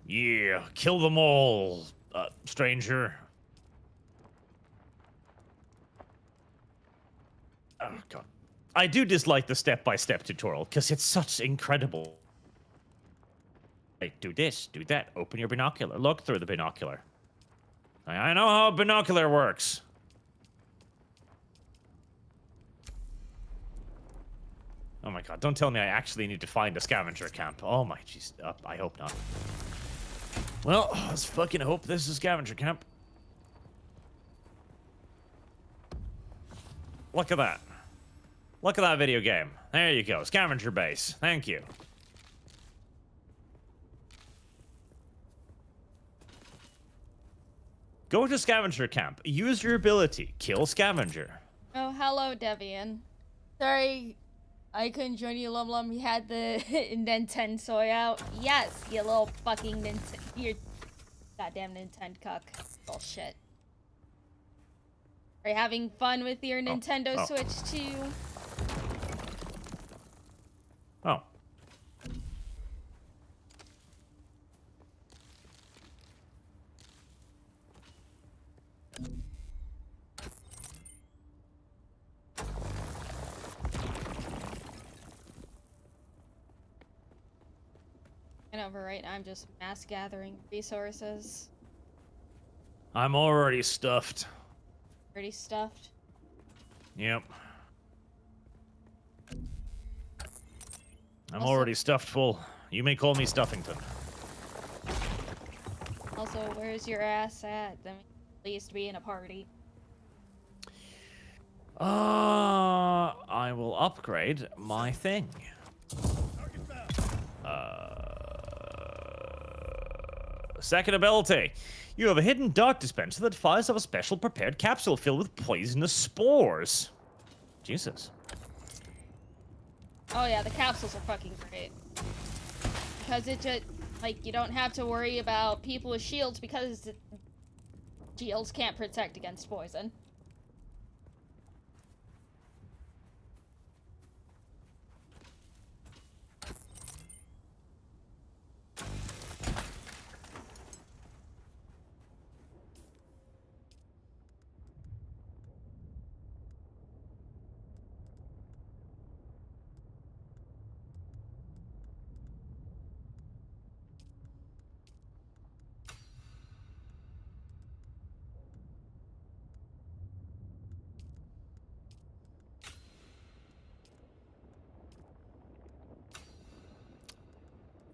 Yeah, kill them all, stranger. Oh, God. I do dislike the step-by-step tutorial, because it's such incredible. Like, do this, do that, open your binocular, look through the binocular. I know how a binocular works. Oh my God, don't tell me I actually need to find a scavenger camp. Oh my jeez, I hope not. Well, let's fucking hope this is a scavenger camp. Look at that. Look at that video game. There you go, scavenger base. Thank you. Go to scavenger camp. Use your ability. Kill scavenger. Oh, hello, Devian. Sorry, I couldn't join you, LumLum. You had the Nintendo out. Yes, you little fucking your goddamn Nintendo cuck. Bullshit. Are you having fun with your Nintendo Switch too? Oh. And over right now, I'm just mass gathering resources. I'm already stuffed. Already stuffed. Yep. I'm already stuffed full. You may call me Stuffington. Also, where's your ass at? At least be in a party. I will upgrade my thing. Second ability. You have a hidden dark dispenser that fires off a special prepared capsule filled with poisonous spores. Jesus. Oh yeah, the capsules are fucking great. Because it just Like, you don't have to worry about people with shields because shields can't protect against poison.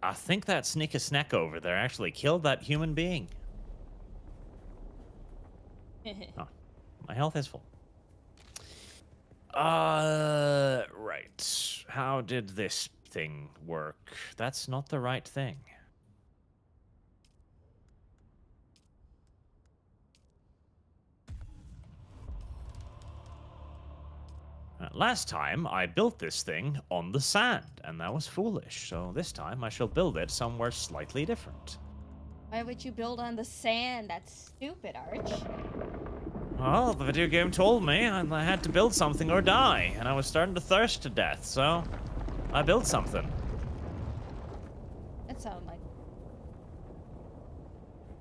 I think that sneak a snack over there actually killed that human being. Oh, my health is full. Right. How did this thing work? That's not the right thing. Last time, I built this thing on the sand, and that was foolish. So this time, I shall build it somewhere slightly different. Why would you build on the sand? That's stupid, Arch. Well, the video game told me I had to build something or die, and I was starting to thirst to death, so I built something. That sounded like...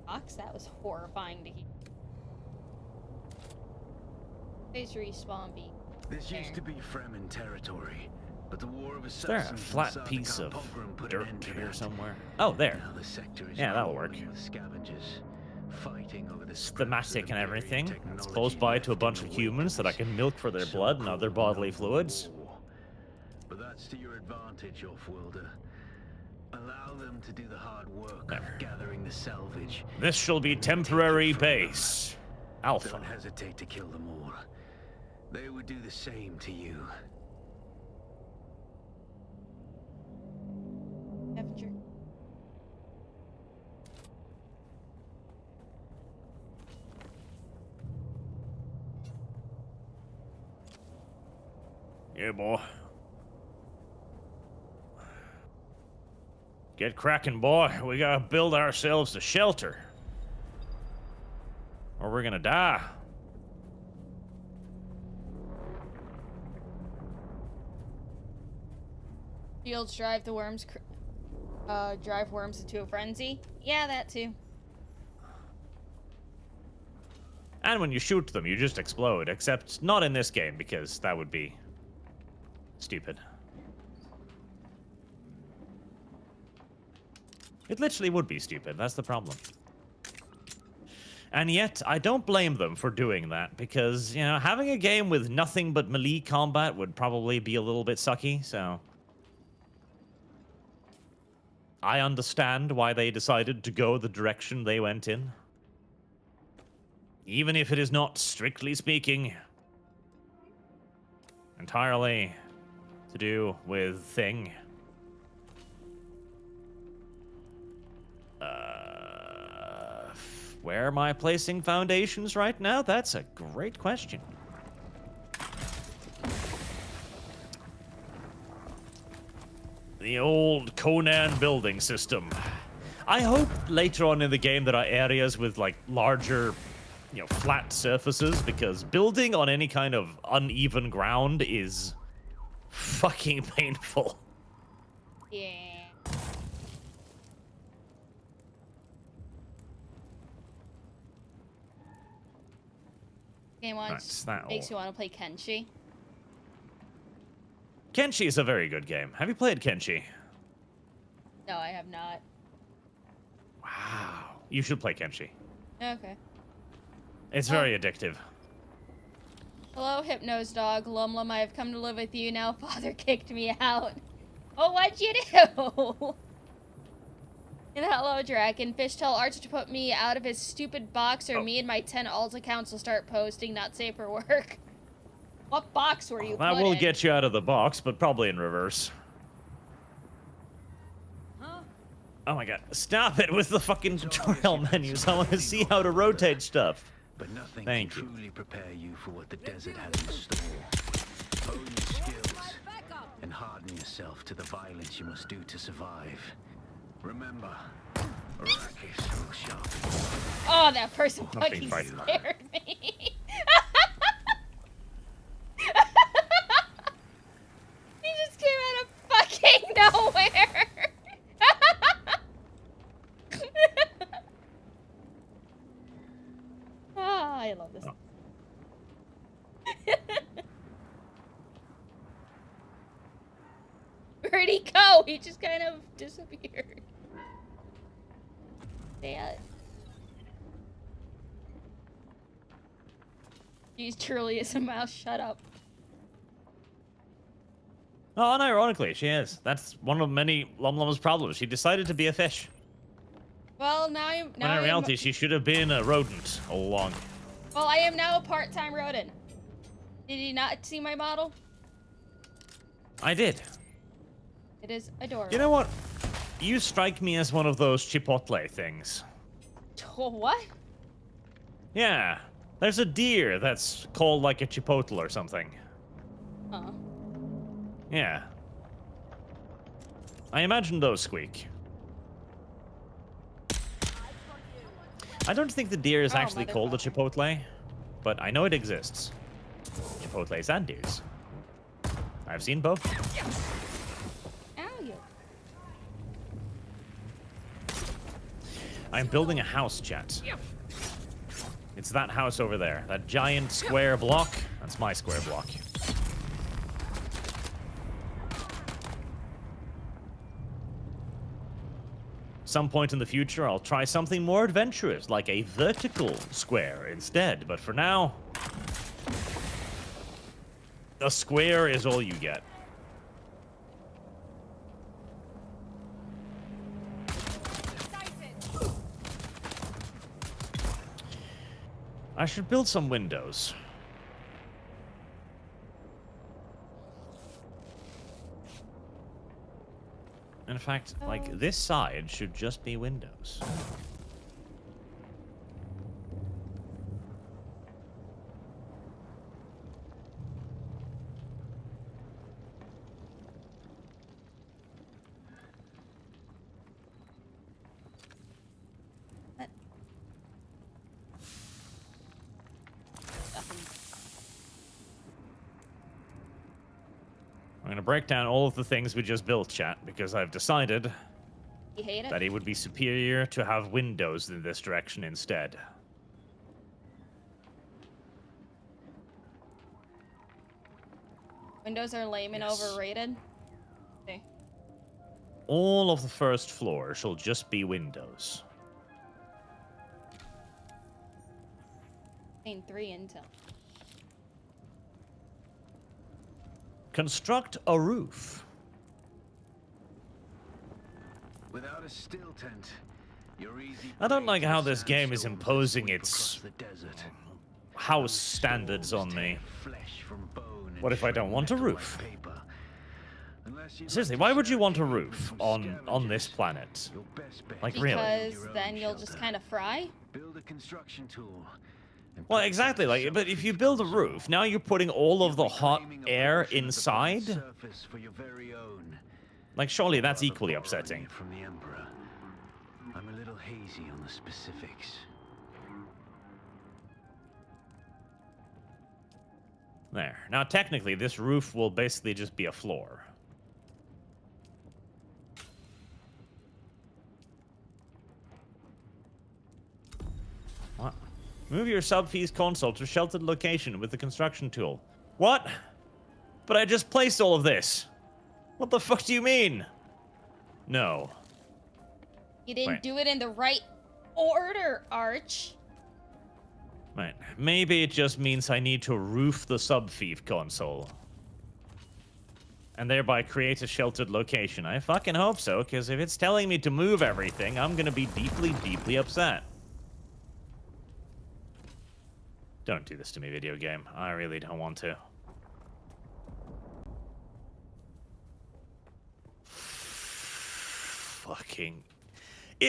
Fox, that was horrifying to hear. Please respawn B. This used to be Fremen territory, but the War of Is there a Assassins flat piece of put an dirt end to here that. somewhere? Oh, there. Now the sector is Yeah, that'll work. crawling with scavengers, fighting over the Schematic and everything. It's It's close by to a bunch of humans that I can milk for their blood and other bodily fluids. But that's to your advantage, off-worlder. Allow them to do the hard work of gathering the salvage. This shall be temporary base. Alpha. Don't hesitate to kill them all. They would do the same to you. Scavenger. Yeah, boy. Get cracking, boy. We gotta build ourselves a shelter. Or we're gonna die. Shields drive the worms, drive worms into a frenzy. Yeah, that too. And when you shoot them, you just explode. Except not in this game, because that would be stupid. It literally would be stupid. That's the problem. And yet, I don't blame them for doing that, because, you know, having a game with nothing but melee combat would probably be a little bit sucky, so... I understand why they decided to go the direction they went in. Even if it is not, strictly speaking, entirely to do with thing. Where am I placing foundations right now? That's a great question. The old Conan building system. I hope later on in the game there are areas with, like, larger, you know, flat surfaces, because building on any kind of uneven ground is fucking painful. Yeah. Game That's one that makes you all. want to play Kenshi. Kenshi is a very good game. Have you played Kenshi? No, I have not. Wow. You should play Kenshi. Okay. It's very addictive. Hello, Hypnose Dog. LumLum, I have come to live with you now. Father kicked me out. Oh, what'd you do? And hello, Dragonfish. Tell Arch to put me out of his stupid box, or me and my 10 alt accounts will start posting not safe for work. What box were you That put will in? get you out of the box, but probably in reverse. Huh? Oh my god. Stop it with the fucking tutorial menus. I want to see how to rotate stuff. But nothing Thank can you. truly prepare you for what the desert has in store. Hone your skills and harden yourself to the violence you must do to survive. Remember, Arrakis will sharpen. Oh, that person Not being fucking frightened. scared me. He just came out of fucking nowhere. Ah, I love this. Where'd he go? He just kind of disappeared. Dad. She's truly is a mouse. Shut up. Oh, unironically, she is. That's one of many LumLum's problems. She decided to be a fish. Well, now I'm. When in reality, she should have been a rodent all along. Well, I am now a part-time rodent. Did you not see my model? I did. It is adorable. You know what? You strike me as one of those Chipotle things. What? Yeah. There's a deer that's called like a Chipotle or something. Huh. Yeah. I imagine those squeak. I don't think the deer is Oh, actually called a Chipotle, but I know it exists. Chipotles and deers. I've seen both. Ow, you. I'm building a house, chat. It's that house over there. That giant square block. That's my square block. Some point in the future, I'll try something more adventurous, like a vertical square instead. But for now, a square is all you get. I should build some windows. In fact, like, this side should just be windows. I'm gonna break down all of the things we just built, chat, because I've decided You hate it? that it would be superior to have windows in this direction instead. Windows are lame and Yes. overrated. Okay. All of the first floor shall just be windows. Gain 3 intel. Construct a roof. Without a still tent, you're easy I don't prey like to how the this game is sandstorms that imposing sweep its across the desert. house standards on me. Flesh from bone and What if I don't want a metal like roof? paper. Unless you'd Seriously, like why to would you share want a haven roof from on this scavengers, planet? your best bet Like, is really? to build Because your own then you'll just shelter. kind of fry. Build a construction tool. and Well, protect exactly, like, yourself but if you from build a console. roof, now you're putting all of the You'll be hot claiming a air portion of the inside? planet's surface for your very own. Like, surely that's Rather equally borrowing upsetting. it from the Emperor. I'm a little hazy on the specifics. There. Now, technically, this roof will basically just be a floor. What? Move your sub-fees console to sheltered location with the construction tool. What? But I just placed all of this. What the fuck do you mean? No. You didn't Wait. do it in the right order, Arch. Right. Maybe it just means I need to roof the sub-thief console. And thereby create a sheltered location. I fucking hope so, because if it's telling me to move everything, I'm gonna be deeply, deeply upset. Don't do this to me, video game. I really don't want to. Fucking...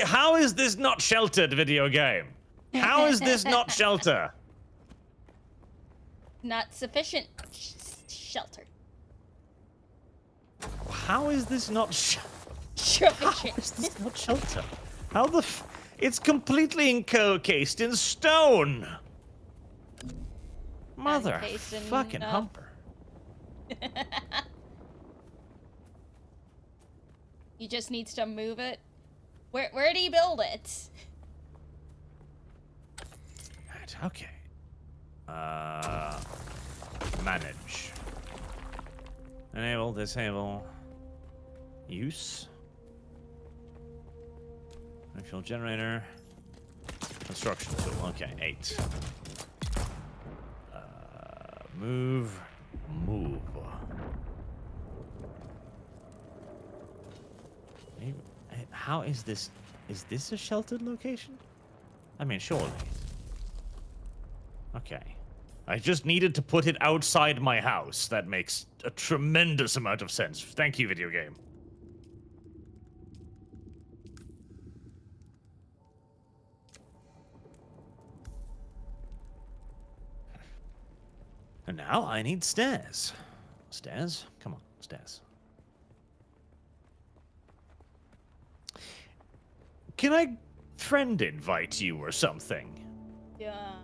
How is this not sheltered, video game? How is this not shelter? Not sufficient shelter. How is this not situation. How is this not shelter? How the it's completely encased in stone! Mother Encased in, fucking humper. He just needs to move it. Where do you build it? Right, okay. Manage. Enable, disable. Use. Fuel generator. Construction tool. Okay, 8. Move. Move. How is this? Is this a sheltered location? I mean, surely. Okay. I just needed to put it outside my house. That makes a tremendous amount of sense. Thank you, video game. And now I need stairs. Stairs? Come on, stairs. Can I friend invite you or something? Yeah.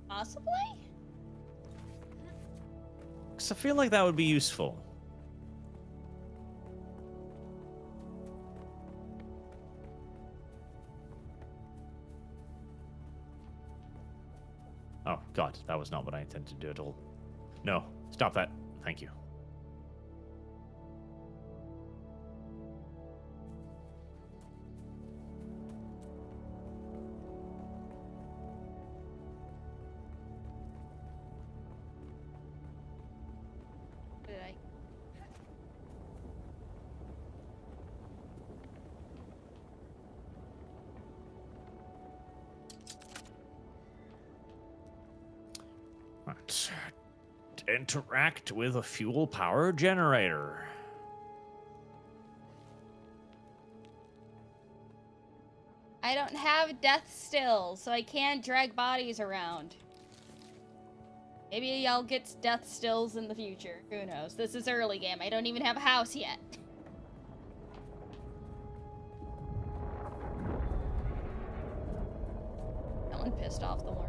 Possibly? Because I feel like that would be useful. Oh, God, that was not what I intended to do at all. No, stop that. Thank you. Did I? Right. Interact with a fuel power generator. I don't have death stills, so I can't drag bodies around. Maybe I'll get death stills in the future. Who knows? This is early game. I don't even have a house yet. Someone pissed off the worm.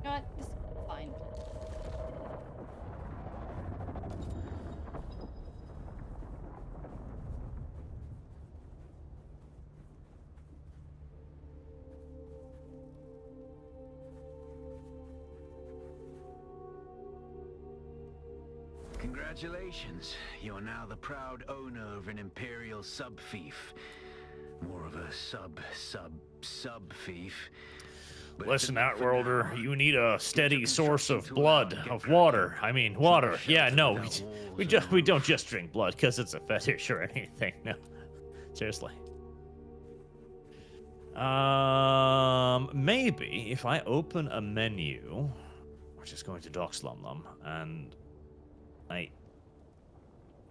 You know what? This is fine. Congratulations. You're now the proud owner of an Imperial sub-fief. More of a sub-fief. But Listen, it's enough for Outworlder, now. you need a steady your source of construction tool blood, out and get of cracking. water. I mean, water. Yeah, no, Without walls we or don't roof. just drink blood because it's a fetish or anything. No, seriously. Maybe if I open a menu, which is going to docs LumLum, and I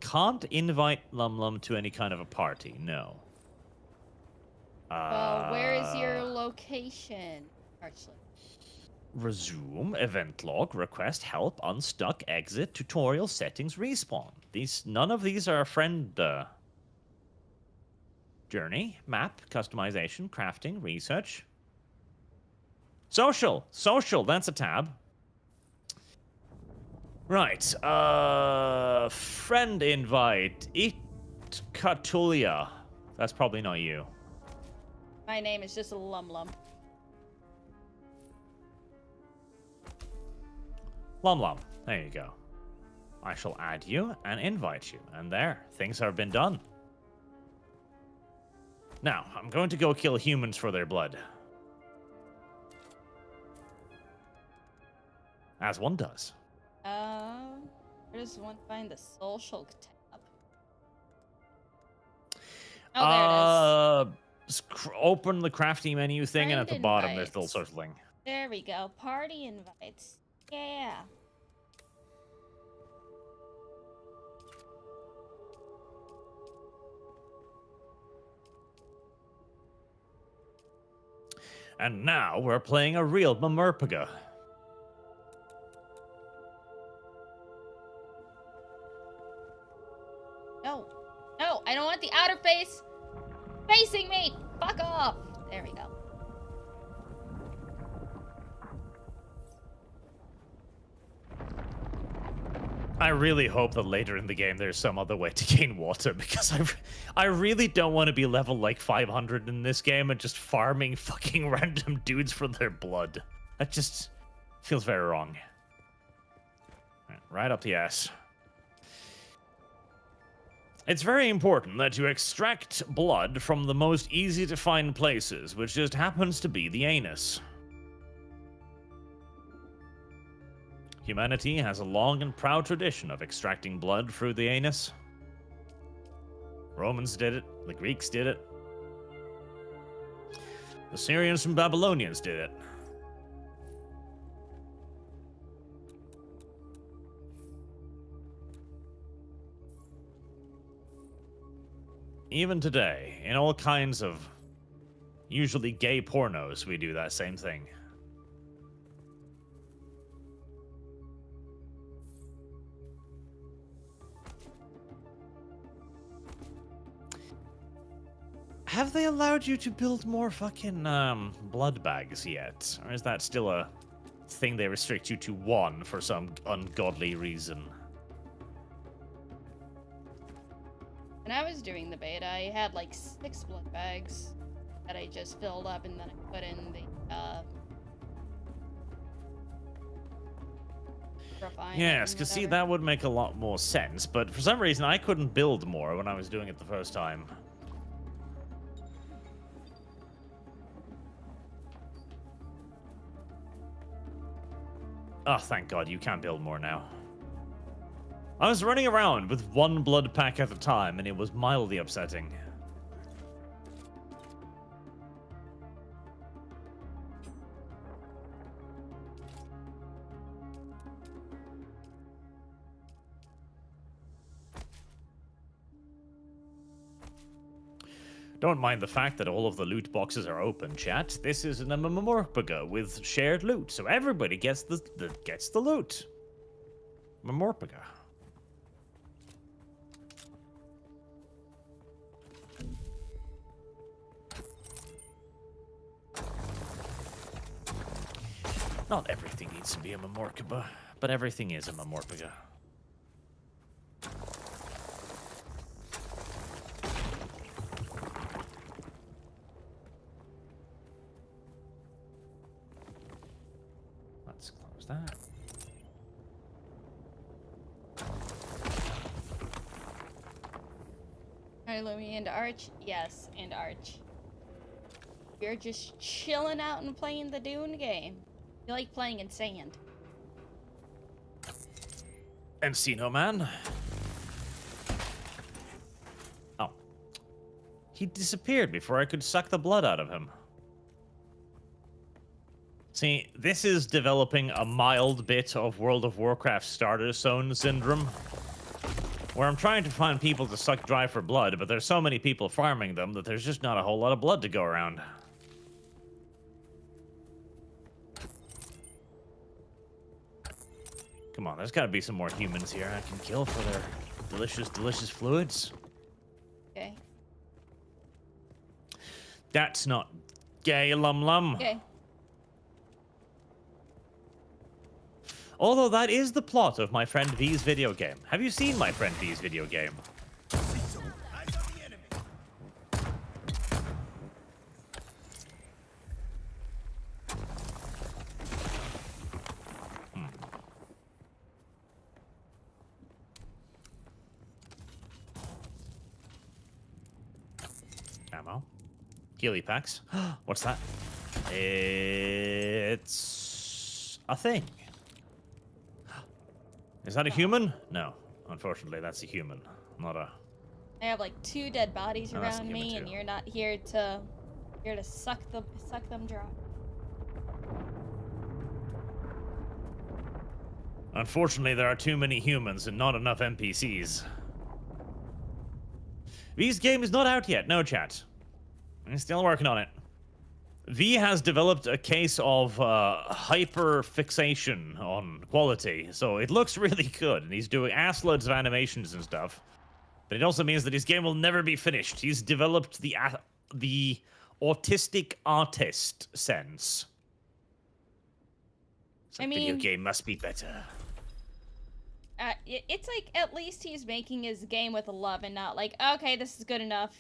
can't invite LumLum to any kind of a party. No. Well, where is your location? Actually. Resume, event log, request help, unstuck, exit, tutorial, settings, respawn. None of these are a friend, journey, map, customization, crafting, research. Social, that's a tab. Right, friend invite, Catulia. That's probably not you. My name is just LumLum. LumLum, there you go. I shall add you and invite you, and there, things have been done. Now, I'm going to go kill humans for their blood. As one does. Where does one find the social tab? Oh, there it is. Open the crafty menu thing, and at the Friend bottom there's invites. the little social thing. There we go. Party invites. Yeah. And now we're playing a real Mamurpaga. There we go. I really hope that later in the game there's some other way to gain water, because I really don't want to be level like 500 in this game and just farming fucking random dudes for their blood. That just feels very wrong. Right up the ass. It's very important that you extract blood from the most easy to find places, which just happens to be the anus. Humanity has a long and proud tradition of extracting blood through the anus. Romans did it, the Greeks did it. The Syrians and Babylonians did it. Even today, in all kinds of usually gay pornos, we do that same thing. Have they allowed you to build more fucking blood bags yet? Or is that still a thing they restrict you to one for some ungodly reason? When I was doing the beta, I had like 6 blood bags that I just filled up and then I put in the refine. Yes, because see, that would make a lot more sense, but for some reason I couldn't build more when I was doing it the first time. Oh, thank God, you can build more now. I was running around with 1 blood pack at a time, and it was mildly upsetting. Don't mind the fact that all of the loot boxes are open, chat. This is an MMORPG with shared loot, so everybody gets the loot. MMORPG. Not everything needs to be a MMORPG, but everything is a MMORPG. Let's close that. Alright, Lumi, and Arch? Yes, and Arch. We're just chilling out and playing the Dune game. You like playing in sand. Encino Man. Oh. He disappeared before I could suck the blood out of him. See, this is developing a mild bit of World of Warcraft Starter Zone syndrome, where I'm trying to find people to suck dry for blood, but there's so many people farming them that there's just not a whole lot of blood to go around. Come on, there's got to be some more humans here I can kill for their delicious, delicious fluids. Okay. That's not gay, LumLum. Okay. Although that is the plot of my friend V's video game. Have you seen my friend V's video game? Ammo. Healy packs. What's that? It's a thing. Is that a human? No. Unfortunately, that's a human. Not a... I have like 2 dead bodies No, that's around human me, too. and you're not here to suck them dry. Unfortunately, there are too many humans and not enough NPCs. V's game is not out yet. No, chat. I'm still working on it. V has developed a case of hyper fixation on quality, so it looks really good, and he's doing assloads of animations and stuff. But it also means that his game will never be finished. He's developed the autistic artist sense. It's like, I video mean, game must be better. it's like at least he's making his game with love and not like, okay, this is good enough.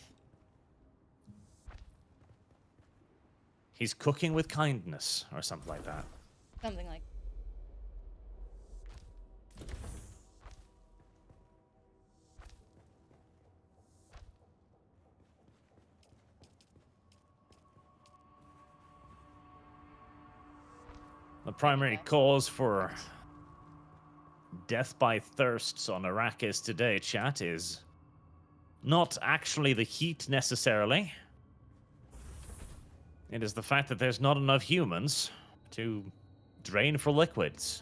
He's cooking with kindness or something like that. Something like. The primary cause for death by thirsts on Arrakis today, chat, is not actually the heat necessarily. It is the fact that there's not enough humans to drain for liquids.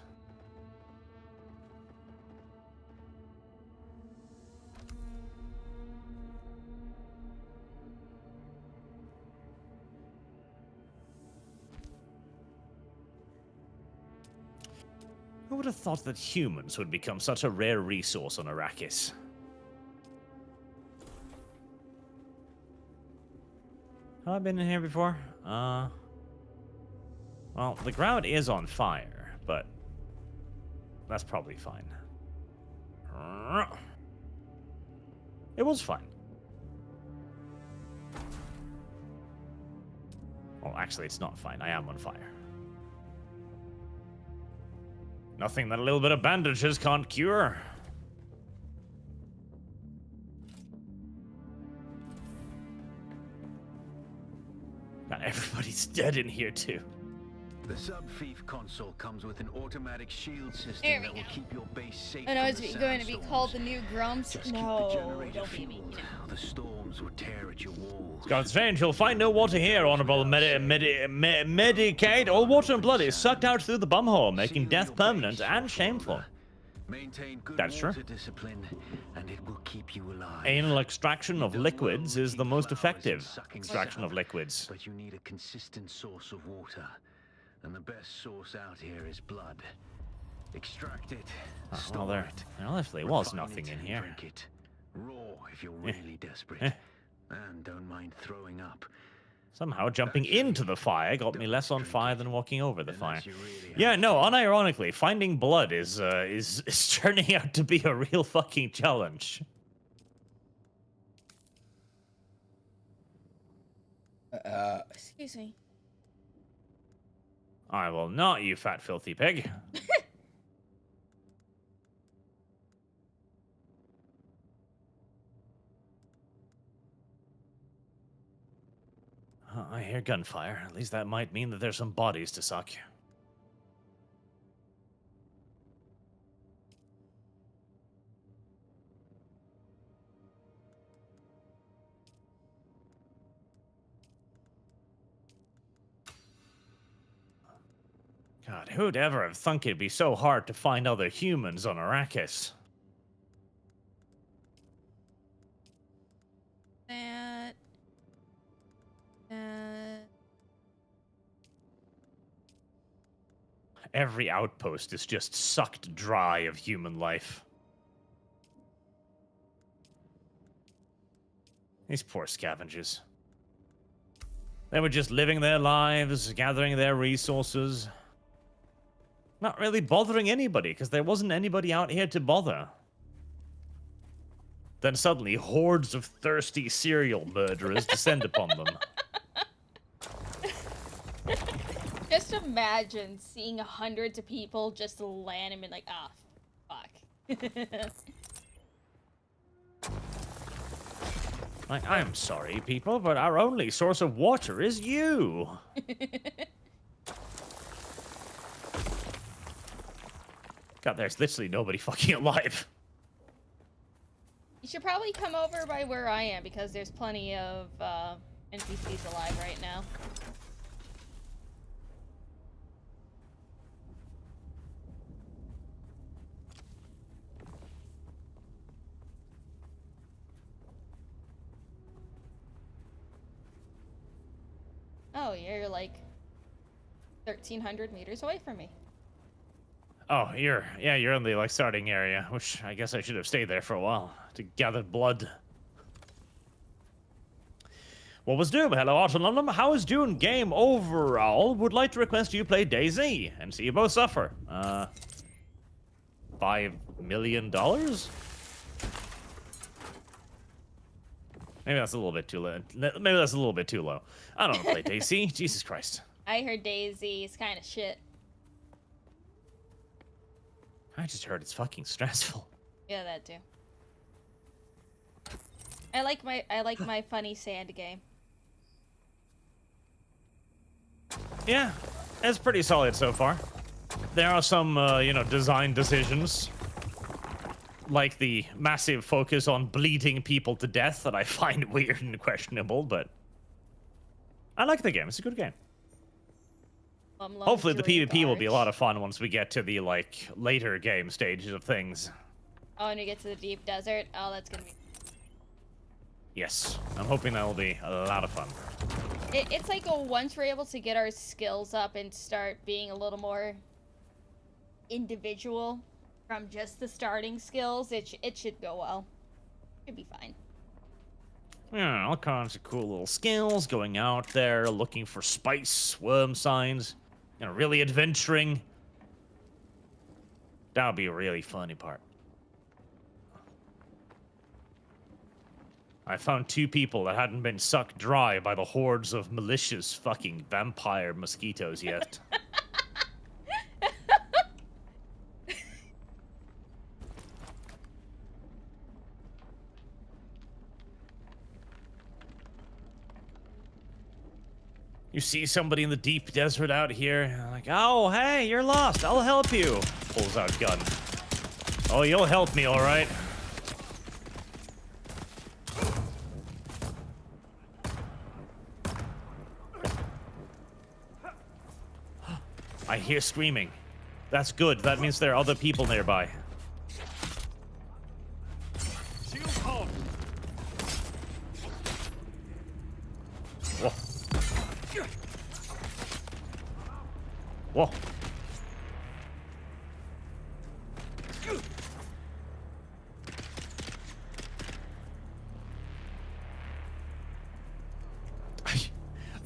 Who would have thought that humans would become such a rare resource on Arrakis? Have I been in here before? Well, the ground is on fire, but that's probably fine. It was fine. Well, actually, it's not fine. I am on fire. Nothing that a little bit of bandages can't cure. God, everybody's dead in here, too. The Sub-Thief console comes with an automatic shield system There we that will go. keep your base safe I know from it's the going to be sandstorms. called the new Grumps. Just keep the No, generator don't be mean. fueled. The storms will tear at your walls. God's strange, you'll find no water here, Honorable Medicate. All water and blood is sucked out through the bumhole, making Seal death your permanent base, and your shameful. father. Maintain good That's true. water discipline, and it will keep you alive. Anal extraction of The liquids world is the will most keep flowers effective and sucking extraction of sap, liquids. But you need a consistent source of water, and the best source out here is blood. Extract it, Well, store there it, honestly was refine nothing it, in and here. drink it. Raw if you're Eh. really desperate. Eh. And don't mind throwing up. Somehow jumping into the fire got me less on fire than walking over the fire. Unless you really Yeah, have no, to. unironically, finding blood is turning out to be a real fucking challenge. Excuse me. I will not, you fat filthy pig. I hear gunfire. At least that might mean that there's some bodies to suck. God, who'd ever have thunk it'd be so hard to find other humans on Arrakis? That. Every outpost is just sucked dry of human life. These poor scavengers. They were just living their lives, gathering their resources. Not really bothering anybody, because there wasn't anybody out here to bother. Then suddenly, hordes of thirsty serial murderers descend upon them. Just imagine seeing hundreds of people just land and be like, ah, fuck. Like, I'm sorry, people, but our only source of water is you. God, there's literally nobody fucking alive. You should probably come over by where I am because there's plenty of NPCs alive right now. Oh, you're like 1,300 meters away from me. Oh, you're in the like starting area, which I guess I should have stayed there for a while to gather blood. What was Dune? Hello, LumLum. How is Dune game overall? Would like to request you play DayZ and see you both suffer. $5 million? Maybe that's a little bit too low. Maybe that's a little bit too low. I don't want to play DayZ. Jesus Christ. I heard DayZ is kind of shit. I just heard it's fucking stressful. Yeah, that too. I like my funny sand game. Yeah, it's pretty solid so far. There are some, you know, design decisions, like the massive focus on bleeding people to death that I find weird and questionable, but I like the game. It's a good game. Hopefully the PvP will be a lot of fun once we get to the, like, later game stages of things. Oh, and we get to the deep desert? Oh, that's gonna be... Yes, I'm hoping that will be a lot of fun. It's like once we're able to get our skills up and start being a little more individual from just the starting skills, it should go well. Should be fine. Yeah, all kinds of cool little skills, going out there, looking for spice, worm signs, you know, really adventuring. That would be a really funny part. I found 2 people that hadn't been sucked dry by the hordes of malicious fucking vampire mosquitoes yet. You see somebody in the deep desert out here, like, oh, hey, you're lost. I'll help you. Pulls out gun. Oh, you'll help me, all right. I hear screaming. That's good. That means there are other people nearby. Whoa. Whoa.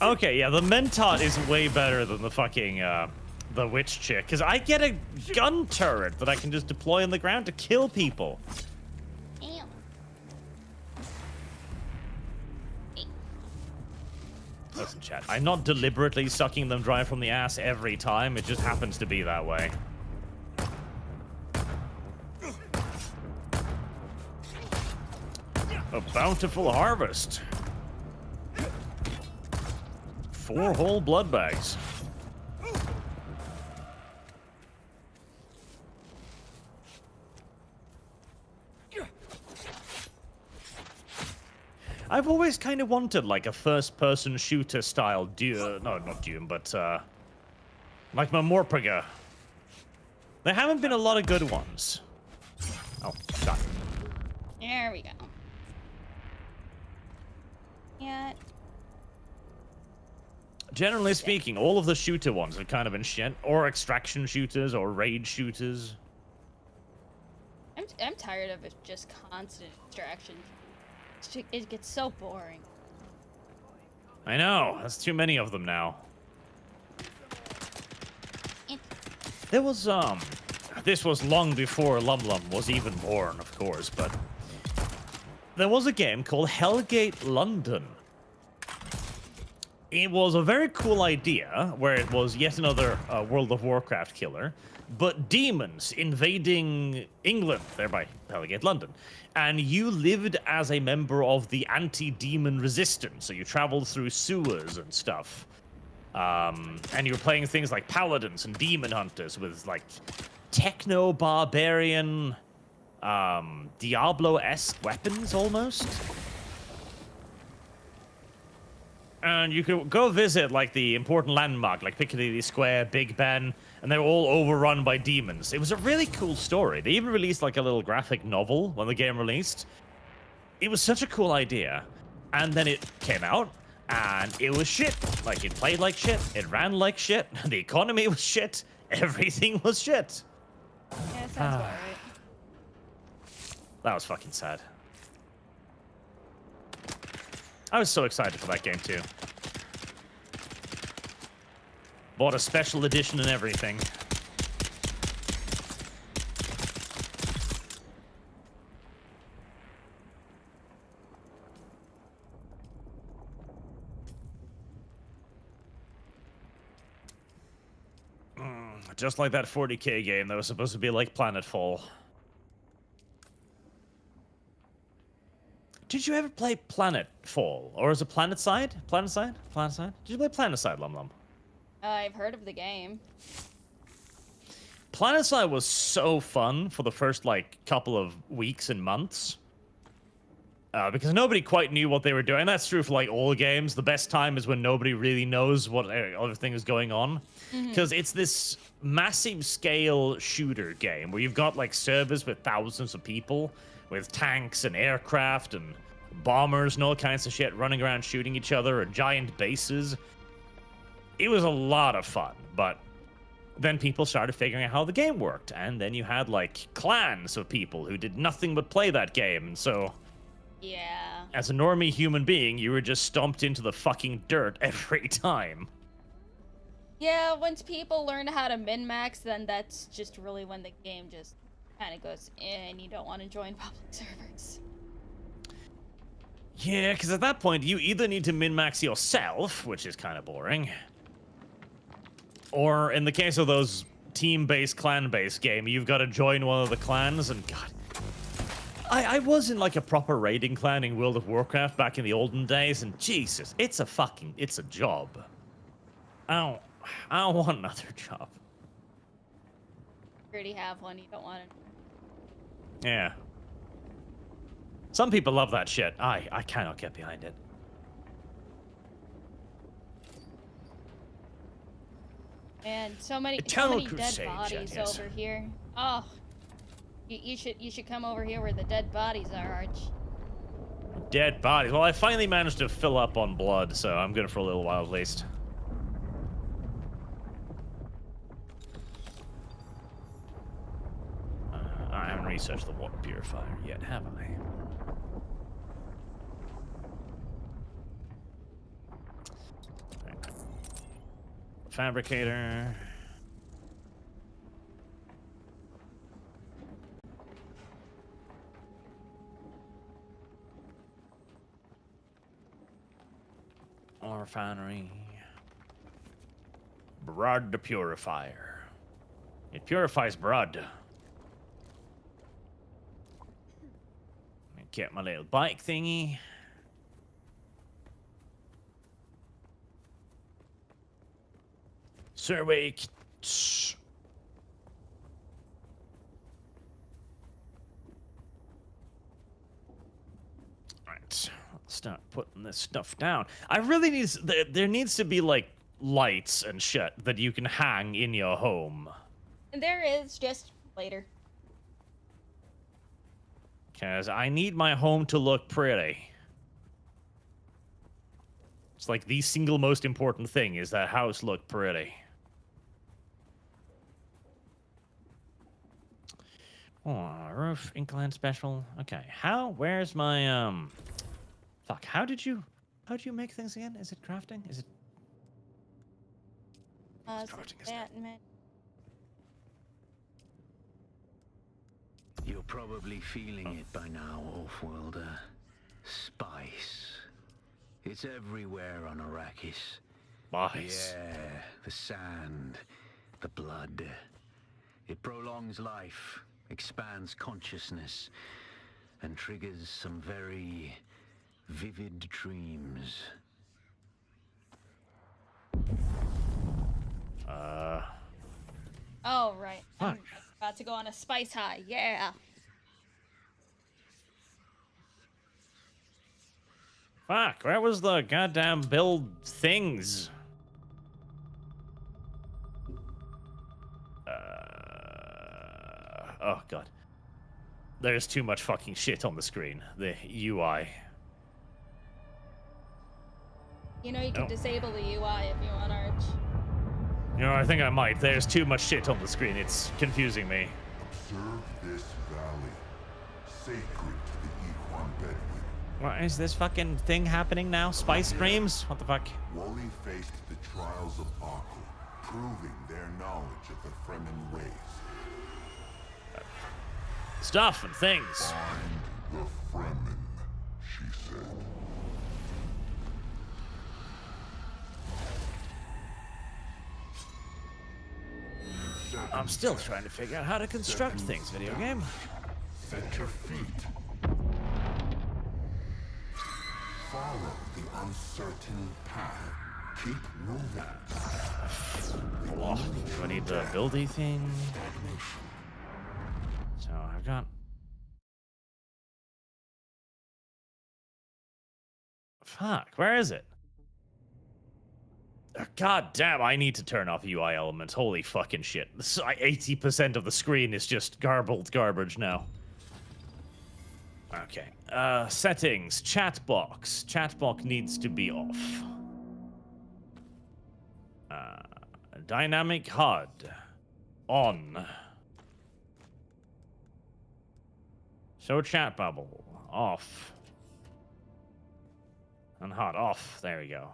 Okay, yeah, the Mentat is way better than the fucking, the witch chick, because I get a gun turret that I can just deploy on the ground to kill people. Damn. Listen, chat, I'm not deliberately sucking them dry from the ass every time, it just happens to be that way. A bountiful harvest. 4 whole blood bags. I've always kind of wanted, like, a first-person shooter style Dune, no, not Dune, but, like Morpurga. There haven't been a lot of good ones. Oh, God. There we go. Yeah. Generally speaking, all of the shooter ones have kind of been shit, or extraction shooters, or raid shooters. I'm tired of it, just constant distraction. It gets so boring. I know, there's too many of them now. There was, this was long before LumLum was even born, of course, but there was a game called Hellgate London. It was a very cool idea, where it was yet another World of Warcraft killer, but demons invading England, thereby Hellgate London. And you lived as a member of the anti-demon resistance, so you traveled through sewers and stuff. And you were playing things like paladins and demon hunters with, like, techno-barbarian, Diablo-esque weapons, almost. And you could go visit, like, the important landmark, like Piccadilly Square, Big Ben, and they were all overrun by demons. It was a really cool story. They even released, like, a little graphic novel when the game released. It was such a cool idea. And then it came out, and it was shit. Like, it played like shit, it ran like shit, the economy was shit, everything was shit. Yeah, sounds about right. That was fucking sad. I was so excited for that game too. Bought a special edition and everything. Just like that 40k game that was supposed to be like Planetfall. Did you ever play Planetfall? Or is it Planetside? Planetside? Planetside? Did you play Planetside, LumLum? I've heard of the game. Planetside was so fun for the first, like, couple of weeks and months. Because nobody quite knew what they were doing. That's true for, like, all games. The best time is when nobody really knows what other thing is going on. Because it's this massive scale shooter game where you've got, like, servers with thousands of people with tanks and aircraft and bombers and all kinds of shit running around shooting each other and giant bases. It was a lot of fun, but then people started figuring out how the game worked. And then you had, like, clans of people who did nothing but play that game. And so... yeah. as a normie human being, you were just stomped into the fucking dirt every time. Yeah, once people learn how to min-max, then that's just really when the game just kind of goes in. You don't want to join public servers. Yeah, because at that point, you either need to min-max yourself, which is kind of boring, or in the case of those team-based, clan-based game, you've got to join one of the clans, and God... I was in, like, a proper raiding clan in World of Warcraft back in the olden days, and Jesus, it's a job. I don't want another job. You already have one, you don't want it. Yeah. Some people love that shit. I cannot get behind it. And so many Eternal dead Crusade, bodies yes. over here. Oh, you should come over here where the dead bodies are, Arch. Dead bodies. Well, I finally managed to fill up on blood, so I'm good for a little while at least. I haven't researched the water purifier yet, have I? Right. Fabricator. Refinery. Blood purifier. It purifies blood. Get my little bike thingy. Survey. Right. Start putting this stuff down. I really need... there needs to be, like, lights and shit that you can hang in your home. And there is, just later. Because I need my home to look pretty. It's like the single most important thing is that house look pretty. Oh, roof, incline special. Okay, where's my, fuck, how did you make things again? Is it crafting? Is it... Crafting is that, man. You're probably feeling it by now, Offworlder. Spice. It's everywhere on Arrakis. Spice. Yeah, the sand, the blood. It prolongs life, expands consciousness, and triggers some very vivid dreams. Oh, right. Fuck. I'm about to go on a spice high. Yeah. Fuck, where was the goddamn build things? Oh, God. There's too much fucking shit on the screen. The UI. You know, you can disable the UI if you want, Arch. You know, I think I might. There's too much shit on the screen. It's confusing me. Observe this valley, sacred to the Ikhwan Bedouin. What is this fucking thing happening now? Spice dreams? What the fuck? Wally faced the trials of Arco, proving their knowledge of the Fremen ways. Stuff and things. Find the Fremen, she said. I'm still trying to figure out how to construct things, video game. Set your feet. Follow the uncertain path. Keep moving. Oh, do I need the buildy thing? Stagnation. So I've got... Fuck, where is it? God damn, I need to turn off UI elements. Holy fucking shit. 80% of the screen is just garbled garbage now. Okay. Settings. Chat box. Chat box needs to be off. Dynamic HUD. On. Show chat bubble. Off. And HUD off. There we go.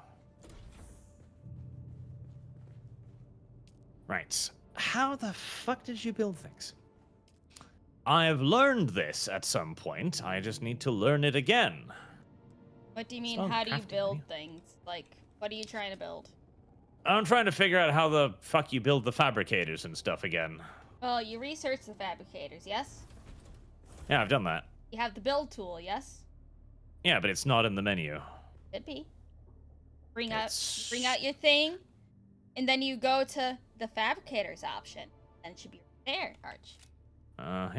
Right. How the fuck did you build things? I've learned this at some point. I just need to learn it again. What do you mean, Oh, how do you crafting, build yeah. things? Like, what are you trying to build? I'm trying to figure out how the fuck you build the fabricators and stuff again. Well, you research the fabricators, yes? Yeah, I've done that. You have the build tool, yes? Yeah, but it's not in the menu. Could be. Bring It's- out your thing, and then you go to the fabricators option. And it should be there, Arch.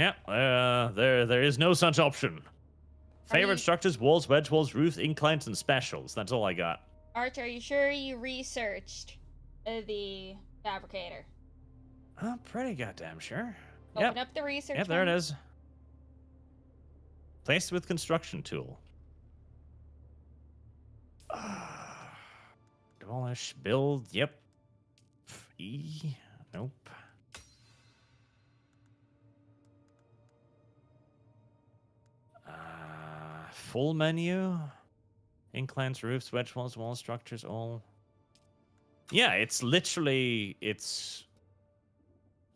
There is no such option. Favorite you- structures, walls, wedge walls, roofs, inclines, and specials. That's all I got. Arch, are you sure you researched the fabricator? I'm pretty goddamn sure. Open up the research. Yep, there it menu. is. Placed with construction tool. Demolish, build, yep. E, nope. Full menu. Inclines, roofs, wedge walls, wall structures, all. Yeah, it's literally, it's...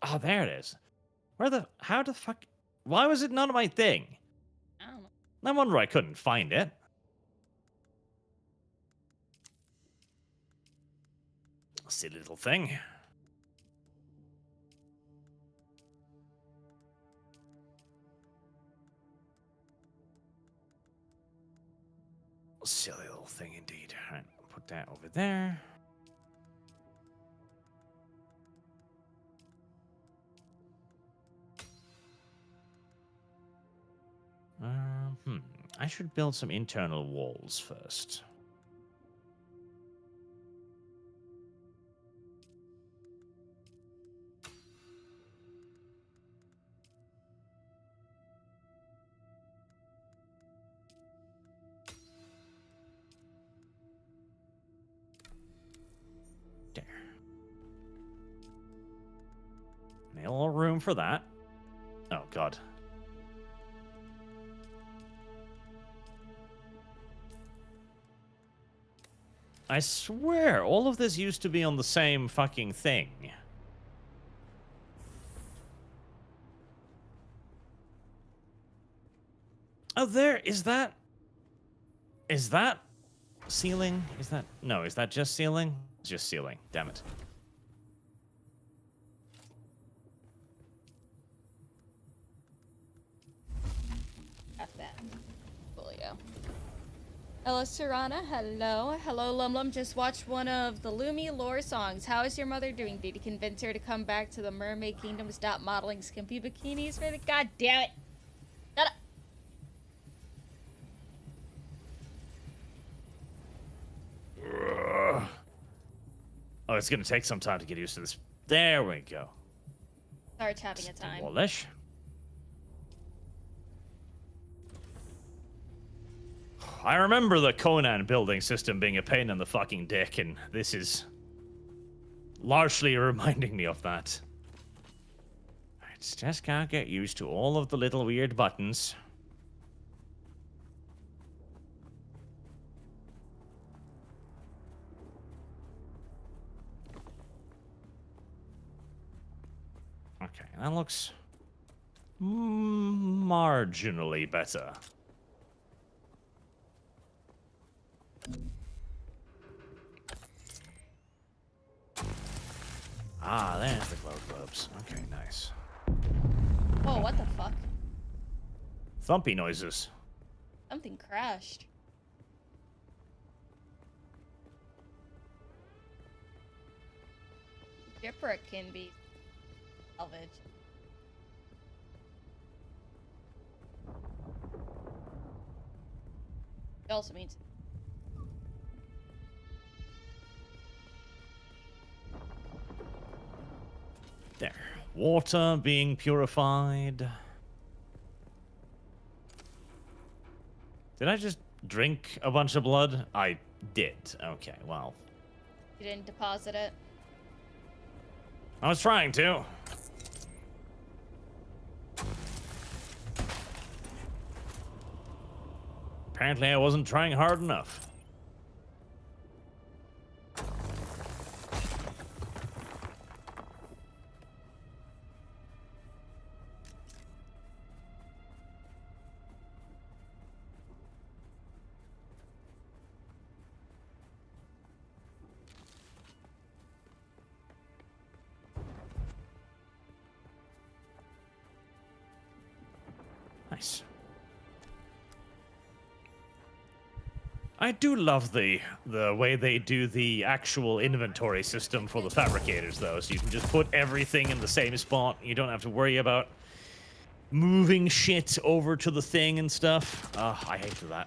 Oh, there it is. How the fuck... Why was it not my thing? I don't know. No wonder I couldn't find it. Silly little thing. Silly little thing indeed. All right, put that over there. I should build some internal walls first. There. Need a little room for that. Oh, God. I swear, all of this used to be on the same fucking thing. Oh, there, is that ceiling? No, is that just ceiling? It's just ceiling, damn it. F that. Coolio. Hello, Serana. Hello. Hello, LumLum. Just watched one of the Lumi lore songs. How is your mother doing? Did you convince her to come back to the Mermaid Kingdom, stop modeling skimpy bikinis for the... God damn it. Shut up. Oh, it's gonna take some time to get used to this. There we go. Starts having a time. Demolish. I remember the Conan building system being a pain in the fucking dick, and this is largely reminding me of that. It's just gotta get used to all of the little weird buttons. Okay, that looks marginally better. Ah, there's the glow globes. Okay, nice. Oh, what the fuck? Thumpy noises. Something crashed. Shipwreck can be salvaged. It also means There. Water being purified. Did I just drink a bunch of blood? I did. Okay, well. you didn't deposit it. I was trying to. Apparently I wasn't trying hard enough. Nice. I do love the way they do the actual inventory system for the fabricators, though. So you can just put everything in the same spot. You don't have to worry about moving shit over to the thing and stuff. I hate that.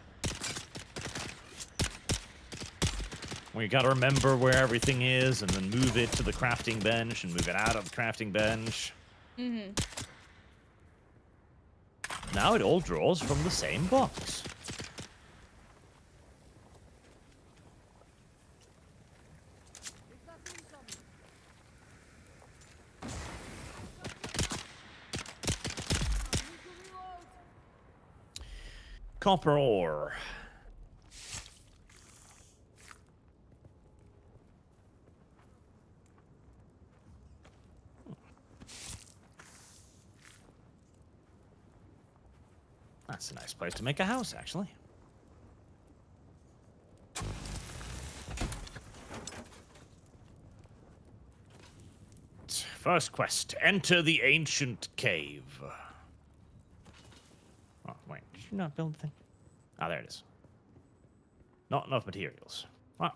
Where you gotta remember where everything is and then move it to the crafting bench and move it out of the crafting bench. Mm-hmm. Now it all draws from the same box. Copper ore. That's a nice place to make a house, actually. First quest, enter the ancient cave. Oh, wait, did you not build the thing? Ah, there it is. Not enough materials. What?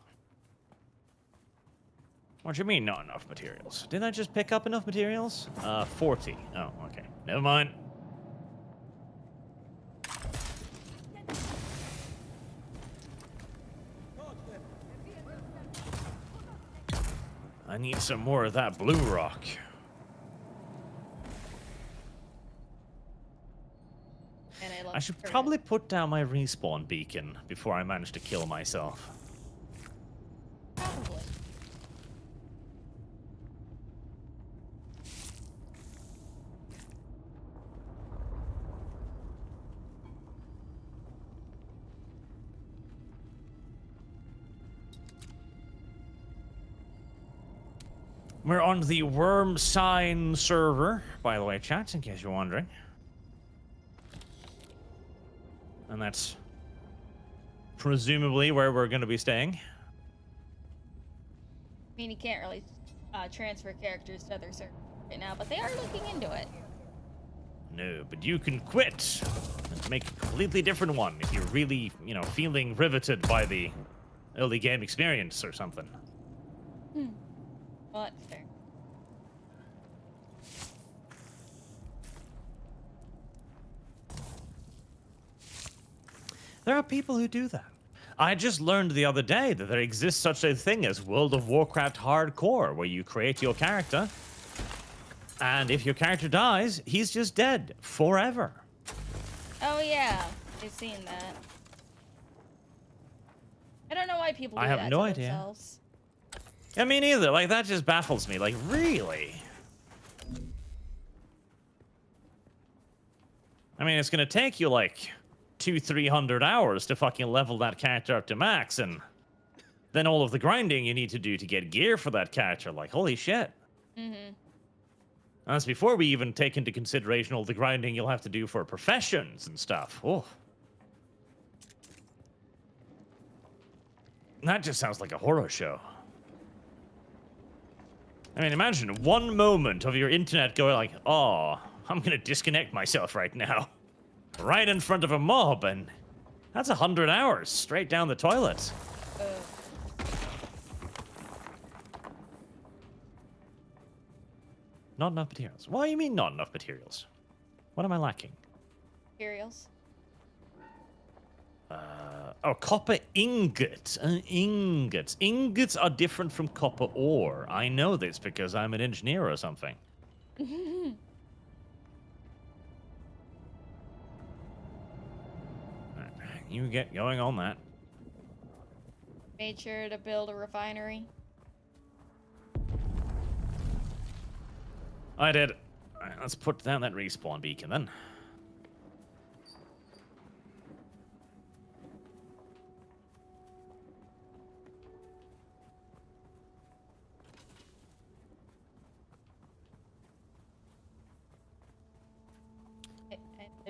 What do you mean, not enough materials? Didn't I just pick up enough materials? 40. Oh, okay. Never mind. I need some more of that blue rock. And I should probably put down my respawn beacon before I manage to kill myself. Probably. We're on the Worm Sign server, by the way, chat, in case you're wondering. And that's presumably where we're going to be staying. I mean, you can't really transfer characters to other servers right now, but they are looking into it. No, but you can quit and make a completely different one if you're really, feeling riveted by the early game experience or something. Well, that's fair. There are people who do that. I just learned the other day that there exists such a thing as World of Warcraft Hardcore, where you create your character, and if your character dies, he's just dead forever. Oh yeah, I've seen that. I don't know why people do I have that no to idea. themselves. I mean, either. Like, that just baffles me. Like, really? I mean, it's gonna take you, like, 200-300 hours to fucking level that character up to max, and then all of the grinding you need to do to get gear for that character. Like, holy shit. Mm-hmm. That's before we even take into consideration all the grinding you'll have to do for professions and stuff. Oh. That just sounds like a horror show. I mean, imagine one moment of your internet going like, oh, I'm gonna disconnect myself right now. Right in front of a mob, and that's 100 hours straight down the toilet. Not enough materials. What do you mean not enough materials? What am I lacking? Materials. Oh, copper ingot. Ingots. Ingots are different from copper ore. I know this because I'm an engineer or something. You get going on that. Made sure to build a refinery. I did. Alright, let's put down that respawn beacon then. I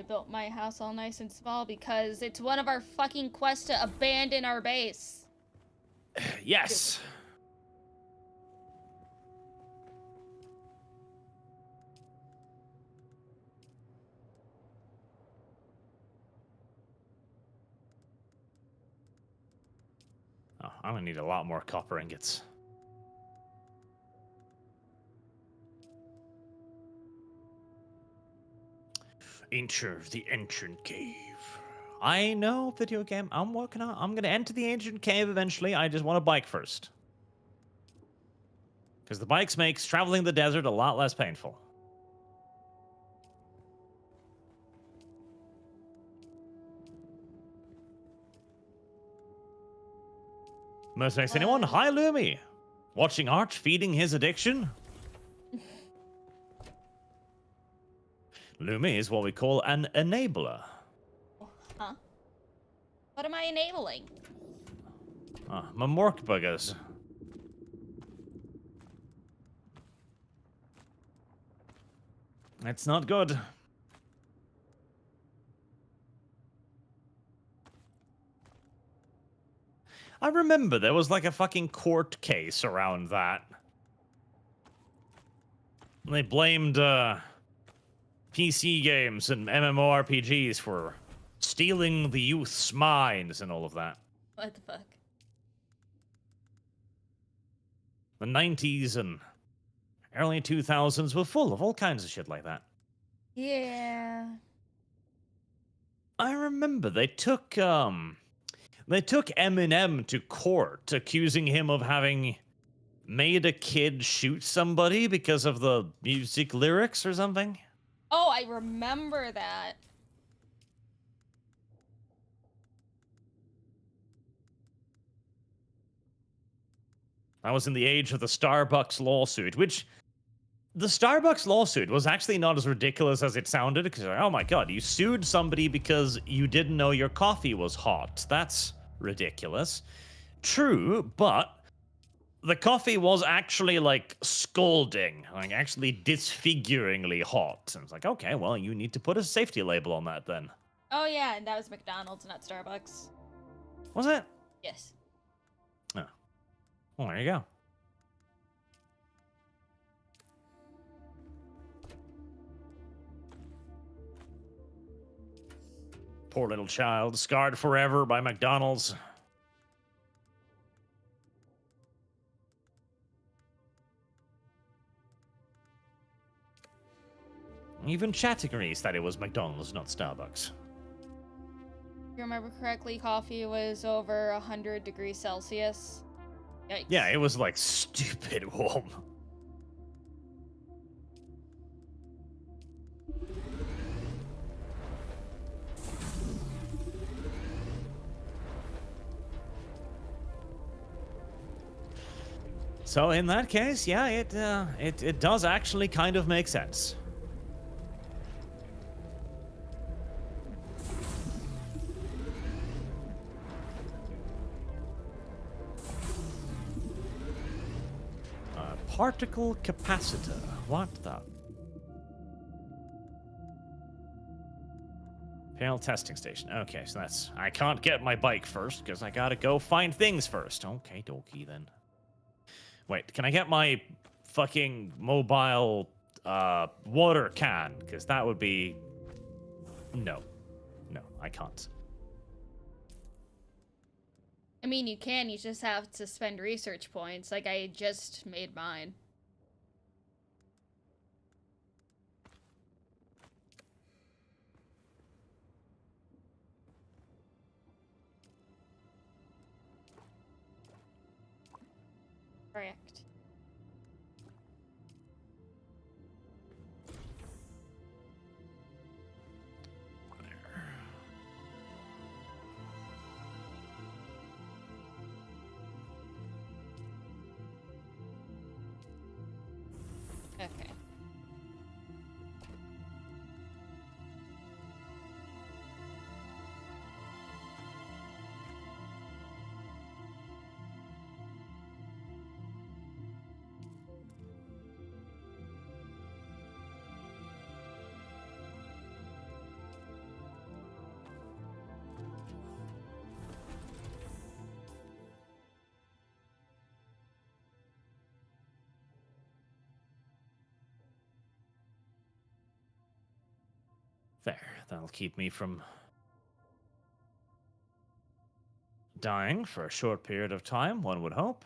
built my house all nice and small because it's one of our fucking quests to abandon our base. Yes. Oh, I'm gonna need a lot more copper ingots. Enter the ancient cave. I know, video game. I'm working on. I'm gonna enter the ancient cave eventually. I just want a bike first, because the bikes makes traveling the desert a lot less painful. Most nice anyone? Hi, Lumi. Watching Arch feeding his addiction? Lumi is what we call an enabler. Huh? What am I enabling? My mork buggers. It's not good. I remember there was like a fucking court case around that. They blamed PC games and MMORPGs for stealing the youth's minds and all of that. What the fuck? The 90s and early 2000s were full of all kinds of shit like that. Yeah. I remember they took Eminem to court, accusing him of having made a kid shoot somebody because of the music lyrics or something. Oh, I remember that. I was in the age of the Starbucks lawsuit, which the Starbucks lawsuit was actually not as ridiculous as it sounded, because, oh my god, you sued somebody because you didn't know your coffee was hot. That's ridiculous. True, but the coffee was actually, like, scalding, like, actually disfiguringly hot. And it's like, okay, well, you need to put a safety label on that then. Oh yeah, and that was McDonald's, not Starbucks. Was it? Yes. Oh. Well, there you go. Poor little child, scarred forever by McDonald's. Even chat agrees that it was McDonald's, not Starbucks. If you remember correctly, coffee was over 100 degrees Celsius. Yikes. Yeah, it was like stupid warm. So in that case, yeah, it does actually kind of make sense. Particle capacitor. What the Imperial testing station. Okay, so that's... I can't get my bike first, because I gotta go find things first. Okay, dokie, then. Wait, can I get my fucking mobile water can? Because that would be... No. No, I can't. I mean, you can, you just have to spend research points. Like, I just made mine. Correct. Okay. There, that'll keep me from dying for a short period of time, one would hope.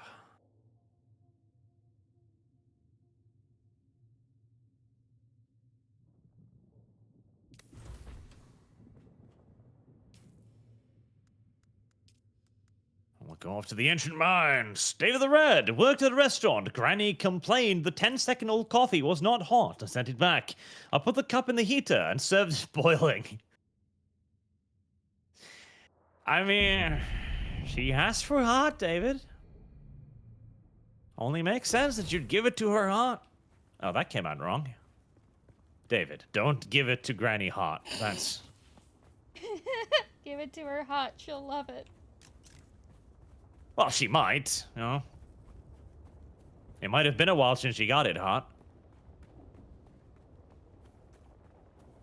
We'll go off to the ancient mines. State of the Red. Worked at a restaurant. Granny complained the 10-second-old coffee was not hot and sent it back. I put the cup in the heater and served it boiling. I mean, she asked for hot, David. Only makes sense that you'd give it to her hot. Oh, that came out wrong. David, don't give it to Granny hot. That's... Give it to her hot, she'll love it. Well, she might, you know. It might have been a while since she got it hot.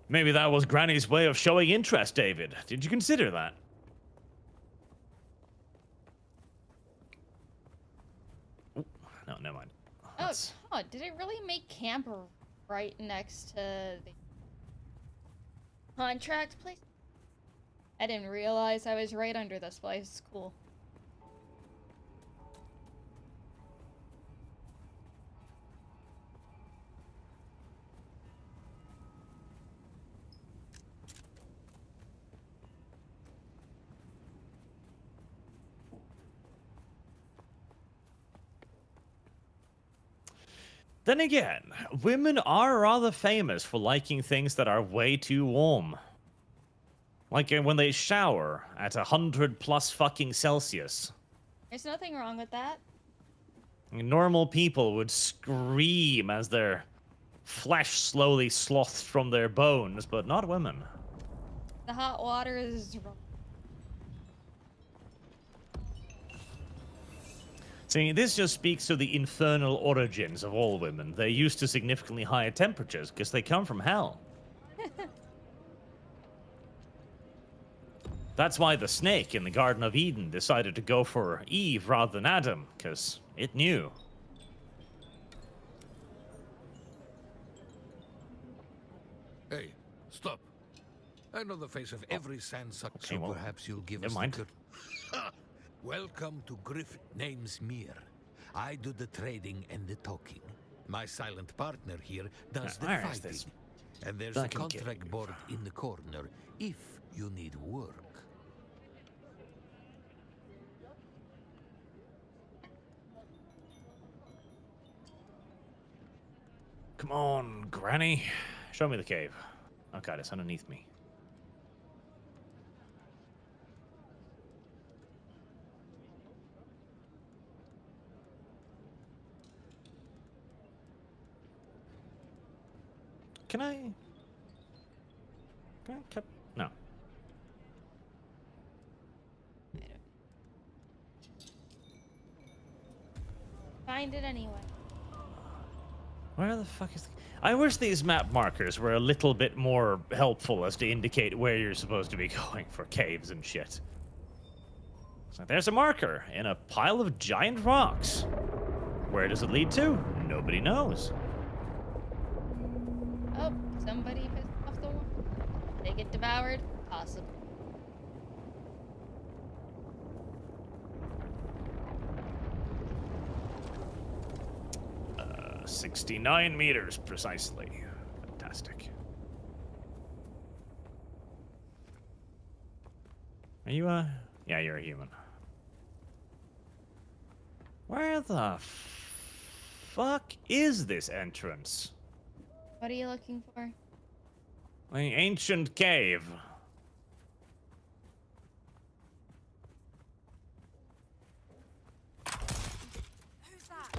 Maybe that was Granny's way of showing interest, David. Did you consider that? Ooh, no, never mind. Oh, God, did it really make camp right next to the contract place? I didn't realize I was right under this place. Cool. Then again, women are rather famous for liking things that are way too warm. Like when they shower at 100+ fucking Celsius. There's nothing wrong with that. Normal people would scream as their flesh slowly slothed from their bones, but not women. The hot water is... See, this just speaks to the infernal origins of all women. They're used to significantly higher temperatures because they come from hell. That's why the snake in the Garden of Eden decided to go for Eve rather than Adam, because it knew. Hey, stop. I know the face of every sandsucker, Okay, so well, perhaps you'll give never us mind. the good... Welcome to Griffin. Name's Mir. I do the trading and the talking. My silent partner here does the where is fighting. this And there's a fucking contract kid? board in the corner if you need work. Come on, Granny. Show me the cave. Oh god, it's underneath me. Can I... No. Find it anyway. Where the fuck is... I wish these map markers were a little bit more helpful as to indicate where you're supposed to be going for caves and shit. So there's a marker in a pile of giant rocks. Where does it lead to? Nobody knows. Oh, somebody pissed off the one. They get devoured? Possible. 69 meters precisely. Fantastic. Are you yeah, you're a human. Where the fuck is this entrance? What are you looking for? The ancient cave. Who's that?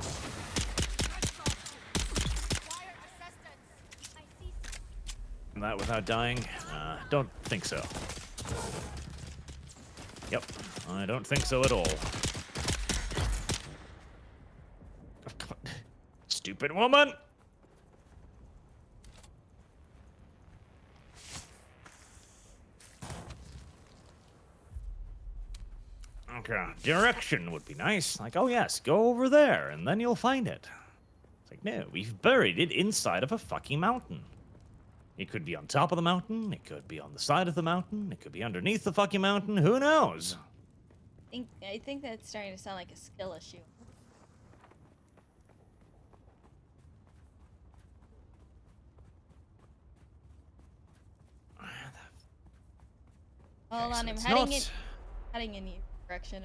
Wire assistance. I see some. That without dying? Don't think so. Yep, I don't think so at all. Stupid woman! Okay, direction would be nice. Like, oh yes, go over there, and then you'll find it. It's like, no, we've buried it inside of a fucking mountain. It could be on top of the mountain, it could be on the side of the mountain, it could be underneath the fucking mountain, who knows? I think that's starting to sound like a skill issue. Hold on, I'm heading in your direction.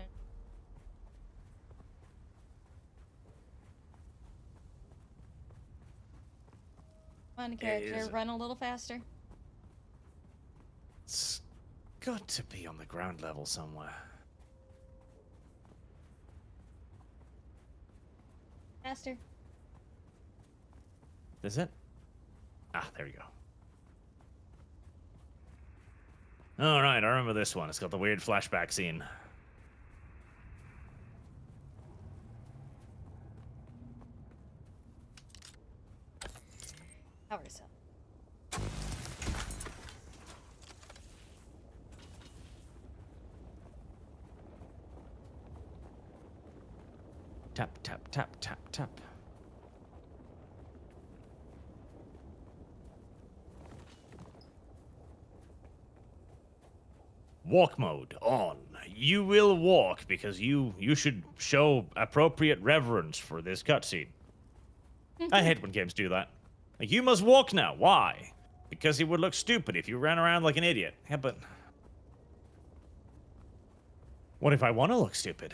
Come on, character, run a little faster. It's got to be on the ground level somewhere. Faster. Is it? Ah, there you go. Alright, I remember this one. It's got the weird flashback scene. Power cell. Tap, tap, tap, tap, tap. Walk mode on. You will walk because you should show appropriate reverence for this cutscene. I hate when games do that. Like, you must walk now. Why? Because it would look stupid if you ran around like an idiot. Yeah, but... what if I want to look stupid?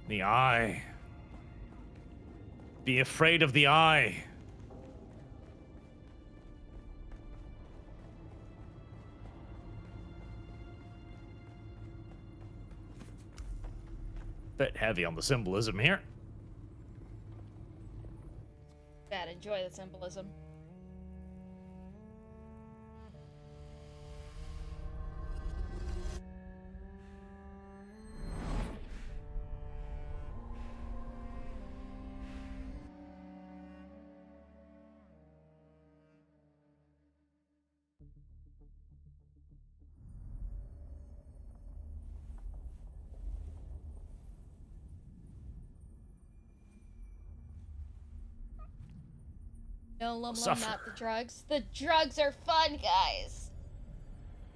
The eye. Be afraid of the eye. Bit heavy on the symbolism here. Bad, enjoy the symbolism. No, LumLum, not the drugs. The drugs are fun, guys.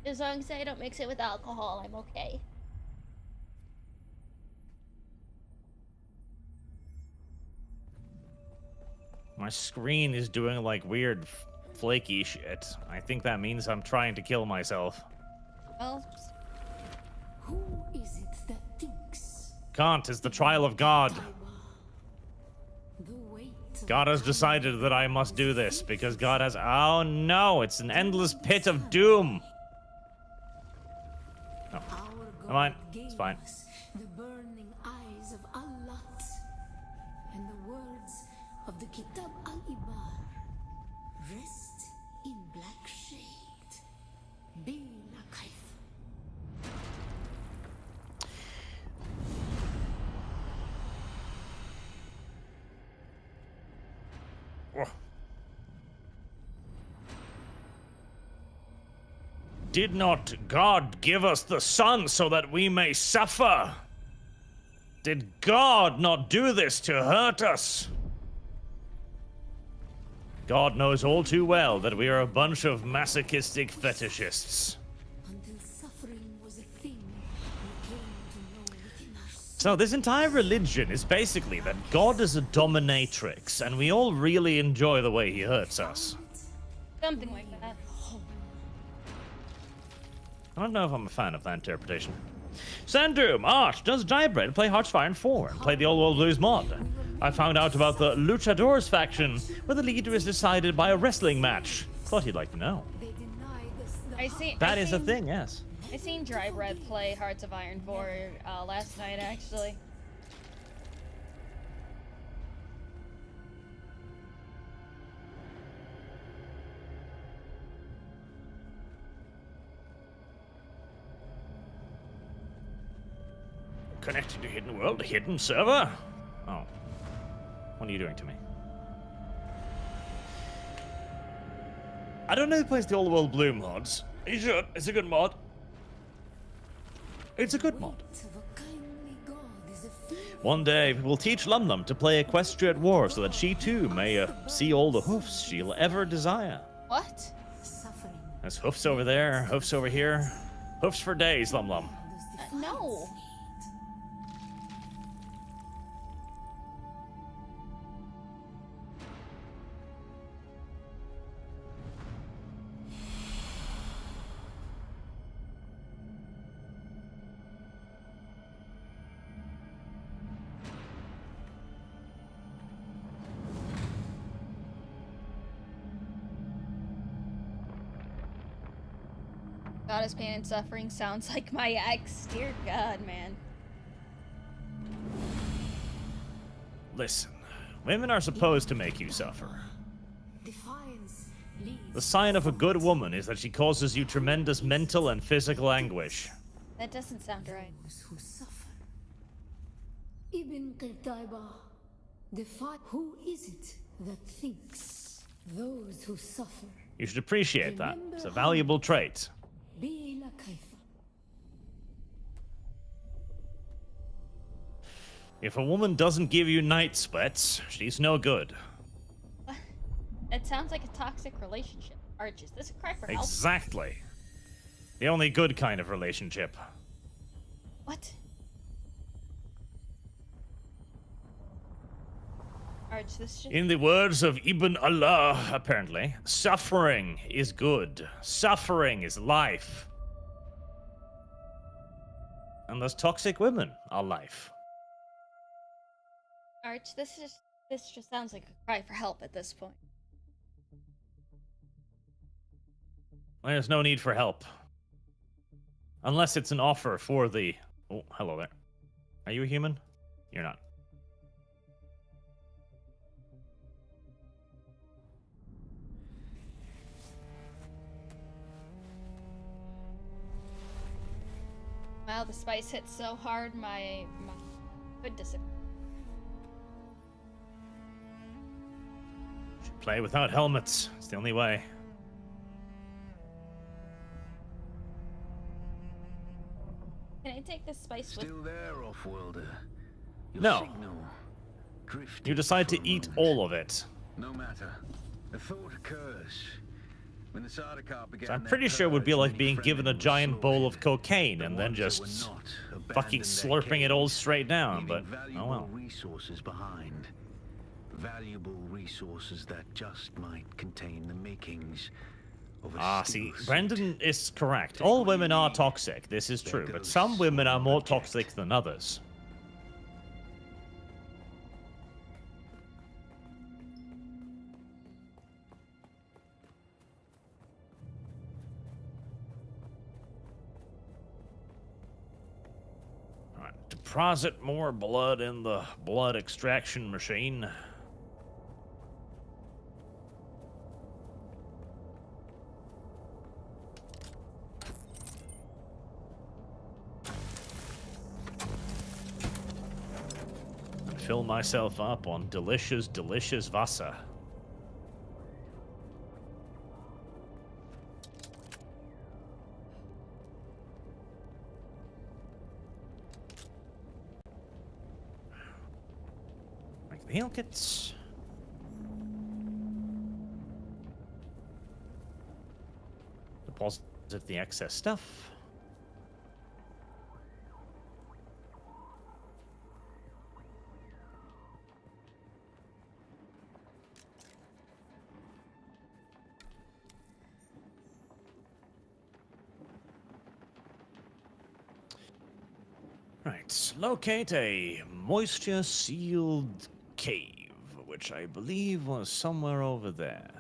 As long as I don't mix it with alcohol, I'm okay. My screen is doing like weird flaky shit. I think that means I'm trying to kill myself. Well, Who is Can't. It's the trial of God. God has decided that I must do this because God has... Oh no, it's an endless pit of doom. No. Come on, it's fine. The burning eyes of Allah and the words of the Kitab al-Ibar rest in black shade. Bila kayf. Oh. Did not God give us the sun so that we may suffer? Did God not do this to hurt us? God knows all too well that we are a bunch of masochistic fetishists. Until suffering was a thing we came to know within ourselves. So this entire religion is basically that God is a dominatrix, and we all really enjoy the way he hurts us. Something like that. I don't know if I'm a fan of that interpretation. Sandroom, Art, does Diabread play Hearts Fire 4 and play the Old World Blues mod? I found out about the Luchadors faction, where the leader is decided by a wrestling match. Thought you'd like to know. They denied us the I see. That is a thing, yes. I seen Dry Bread play Hearts of Iron 4 last night, actually. Connecting to Hidden World, hidden server? Oh. What are you doing to me? I don't know who plays the All World Blue mods. You should. It's a good mod. It's a good mod. of a kindly God is a fear. One day, we will teach LumLum to play Equestrian War so that she too may see all the hoofs she'll ever desire. What? Suffering There's hoofs over there, hoofs over here. Hoofs for days, LumLum. No. Goddess pain and suffering sounds like my ex. Dear God, man. Listen, women are supposed to make you suffer. defiance leads. The sign of a good woman is that she causes you tremendous mental and physical anguish. That doesn't sound right. Those who suffer. Ibn Qutayba, who is it that thinks? Those who suffer. You should appreciate that. It's a valuable trait. Bila kayfa. If a woman doesn't give you night sweats, she's no good. It sounds like a toxic relationship. Arch, is this a cry for help? Exactly. The only good kind of relationship. What? Arch, this should... In the words of Ibn Allah, apparently, suffering is good. Suffering is life. And those toxic women are life. Arch, this just sounds like a cry for help at this point. There's no need for help. Unless it's an offer for the... Oh, hello there. Are you a human? You're not. Wow, the spice hit so hard, my foot disappeared. Should play without helmets. It's the only way. Can I take this spice with... Still there, Offworlder. Your No. signal drifted You decide for to a eat moment. all of it. No matter. A thought occurs. When the Sardaukar began I'm their pretty sure it would be purge, like many being given a Fremen were giant bowl of slaughtered. cocaine The and then ones that just were not fucking abandoned their slurping it all caves, straight down, but leaving oh valuable well. resources behind. Valuable resources that just might contain the makings of a Ah, see, steel Brendan suit. is correct. All women are toxic, this is true, but some women are more toxic than others. deposit more blood in the blood extraction machine. And fill myself up on delicious, delicious Wasser. Meal kits. Deposit the excess stuff. Right, locate a moisture-sealed cave, which I believe was somewhere over there.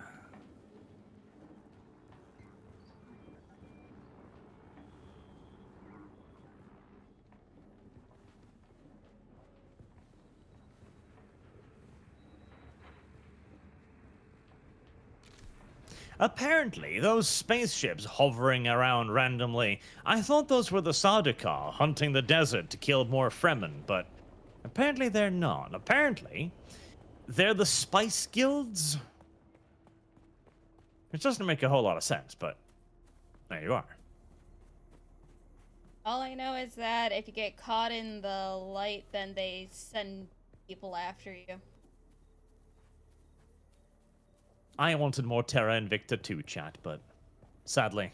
Apparently, those spaceships hovering around randomly, I thought those were the Sardaukar hunting the desert to kill more Fremen, but apparently they're not. Apparently, they're the Spice Guilds? Which doesn't make a whole lot of sense, but there you are. All I know is that if you get caught in the light, then they send people after you. I wanted more Terra Invicta 2 chat, but sadly,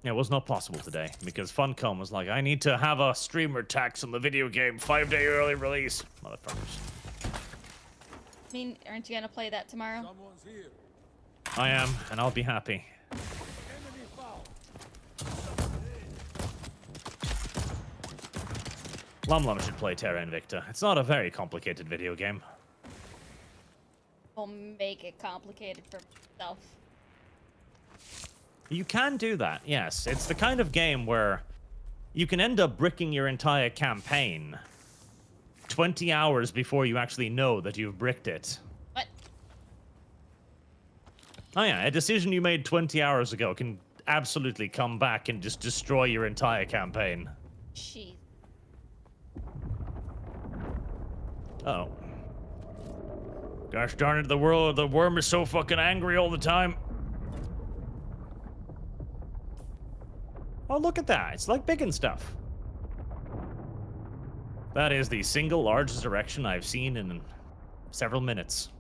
it was not possible today because Funcom was like, I need to have a streamer tax on the video game, 5-day early release. Motherfuckers. I mean, aren't you gonna play that tomorrow? Someone's here. I am, and I'll be happy. Enemy foul. LumLum should play Terra Invicta. It's not a very complicated video game. Will make it complicated for myself. You can do that, yes. It's the kind of game where you can end up bricking your entire campaign 20 hours before you actually know that you've bricked it. What? Oh yeah, a decision you made 20 hours ago can absolutely come back and just destroy your entire campaign. Jeez. Oh. Gosh darn it, the worm is so fucking angry all the time. Oh, look at that. It's like big and stuff. That is the single largest erection I've seen in several minutes.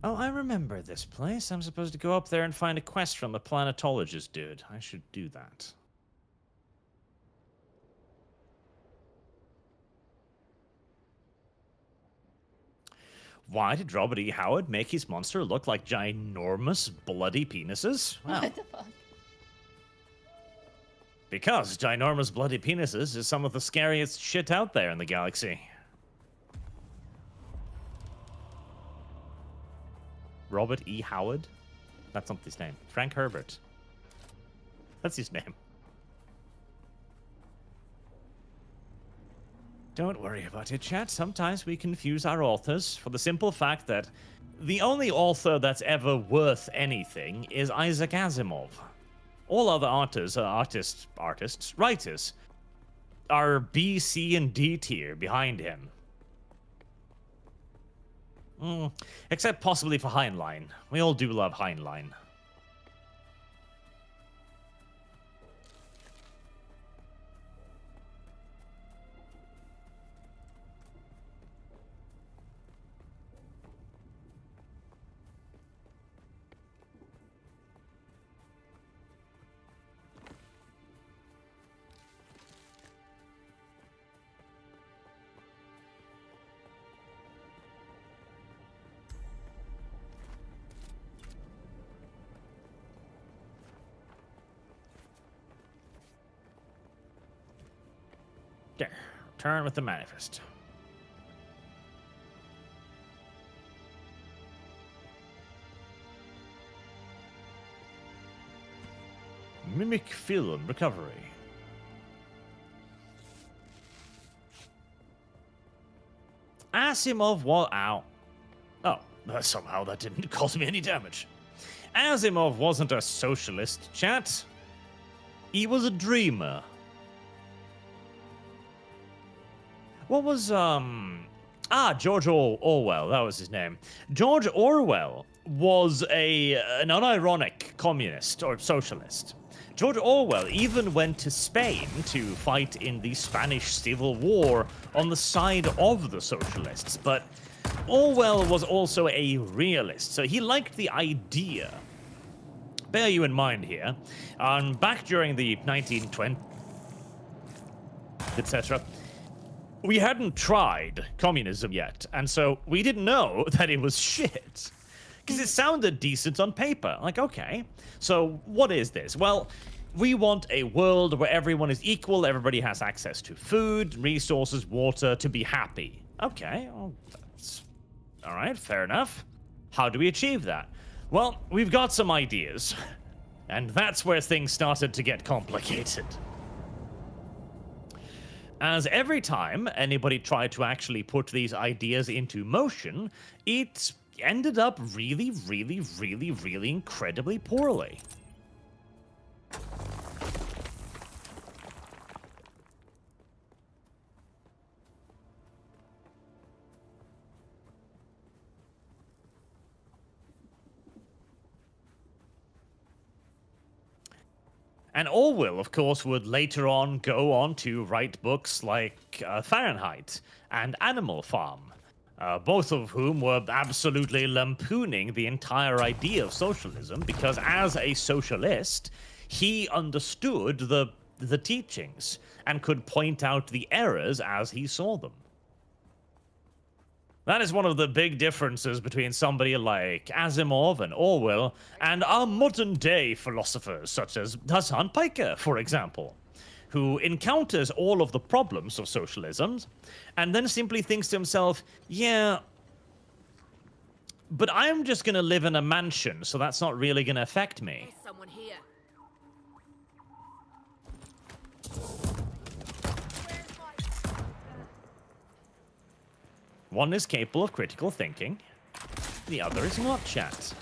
Oh, I remember this place. I'm supposed to go up there and find a quest from the planetologist dude. I should do that. Why did Robert E. Howard make his monster look like ginormous, bloody penises? Wow. What the fuck? Because ginormous, bloody penises is some of the scariest shit out there in the galaxy. Robert E. Howard? That's not his name. Frank Herbert. That's his name. Don't worry about it, chat. Sometimes we confuse our authors for the simple fact that the only author that's ever worth anything is Isaac Asimov. All other writers are B, C, and D tier behind him. Except possibly for Heinlein. We all do love Heinlein. There. Turn with the manifest. Mimic film recovery. Asimov was out. Oh, somehow that didn't cause me any damage. Asimov wasn't a socialist, chat. He was a dreamer. What was, George Orwell, that was his name. George Orwell was an unironic communist or socialist. George Orwell even went to Spain to fight in the Spanish Civil War on the side of the socialists, but Orwell was also a realist, so he liked the idea. Bear you in mind here, back during the 1920s, etc., we hadn't tried communism yet, and so we didn't know that it was shit. Because it sounded decent on paper. Like, okay, so what is this? Well, we want a world where everyone is equal, everybody has access to food, resources, water, to be happy. Okay, well, that's... alright, fair enough. How do we achieve that? Well, we've got some ideas. And that's where things started to get complicated. As every time anybody tried to actually put these ideas into motion, it ended up really, really, really, really incredibly poorly. And Orwell, of course, would later on go on to write books like Fahrenheit and Animal Farm, both of whom were absolutely lampooning the entire idea of socialism, because as a socialist, he understood the teachings and could point out the errors as he saw them. That is one of the big differences between somebody like Asimov and Orwell and our modern-day philosophers, such as Hassan Piker, for example, who encounters all of the problems of socialism and then simply thinks to himself, yeah, but I'm just going to live in a mansion, so that's not really going to affect me. There's someone here. One is capable of critical thinking, the other is not, chat.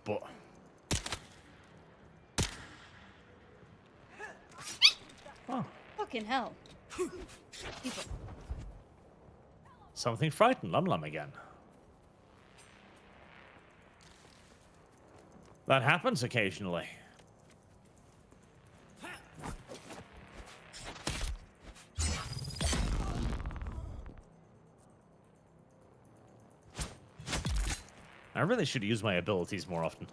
But... oh. Fucking hell. People. Something frightened LumLum again. That happens occasionally. I really should use my abilities more often.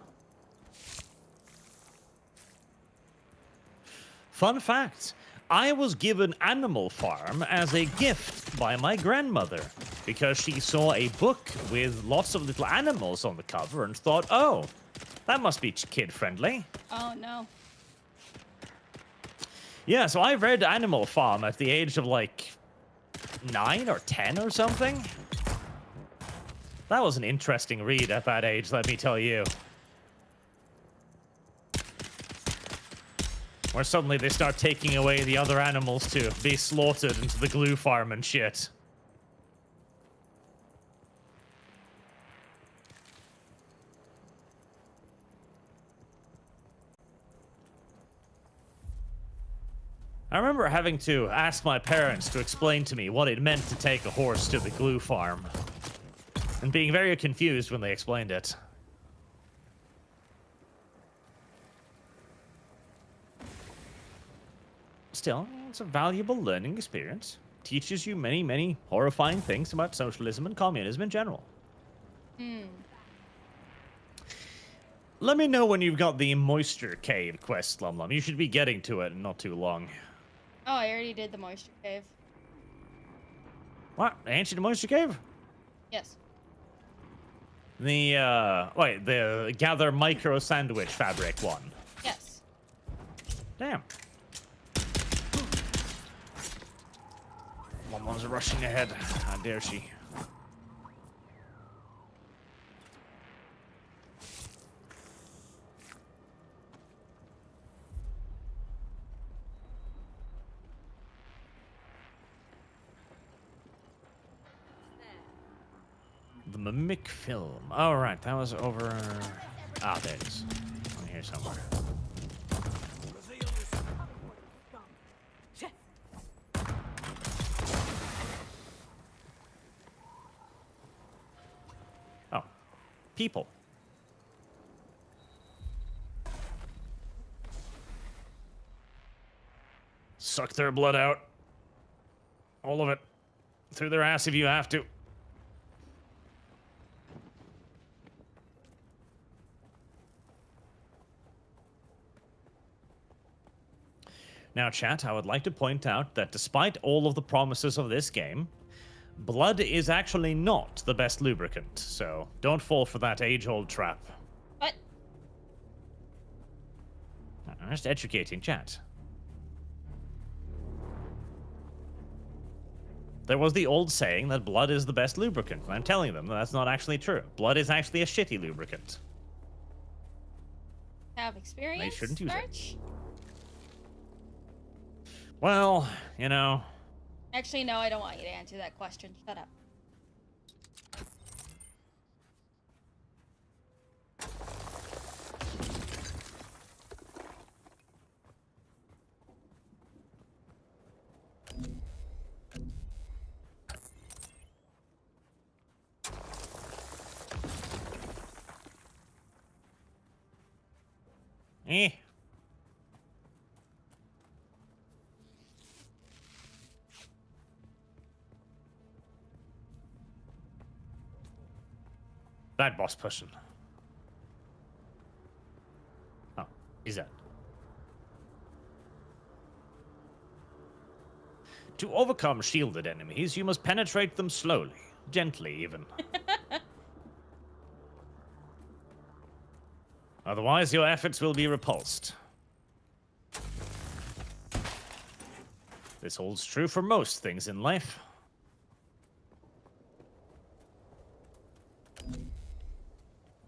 Fun fact, I was given Animal Farm as a gift by my grandmother because she saw a book with lots of little animals on the cover and thought, oh, that must be kid-friendly. Oh, no. Yeah, so I read Animal Farm at the age of like 9 or 10 or something. That was an interesting read at that age, let me tell you. Where suddenly they start taking away the other animals to be slaughtered into the glue farm and shit. I remember having to ask my parents to explain to me what it meant to take a horse to the glue farm. And being very confused when they explained it. Still, it's a valuable learning experience. Teaches you many, many horrifying things about socialism and communism in general. Let me know when you've got the Moisture Cave quest, LumLum. You should be getting to it in not too long. Oh, I already did the Moisture Cave. What? Ancient Moisture Cave? Yes. The gather micro sandwich fabric one. Yes. Damn. Someone's rushing ahead. How dare she? The mimic film. Oh, right. That was over... Ah, there it is. On here somewhere. Oh. People. Suck their blood out. All of it. Through their ass if you have to. Now, chat, I would like to point out that despite all of the promises of this game, blood is actually not the best lubricant, so don't fall for that age-old trap. What? I'm just educating chat. There was the old saying that blood is the best lubricant, and I'm telling them that's not actually true. Blood is actually a shitty lubricant. Have experience? They shouldn't use Arch? it. Well, you know... Actually, no, I don't want you to answer that question. Shut up. Eh. That boss person. Oh, is that? To overcome shielded enemies, you must penetrate them slowly, gently even. Otherwise, your efforts will be repulsed. This holds true for most things in life.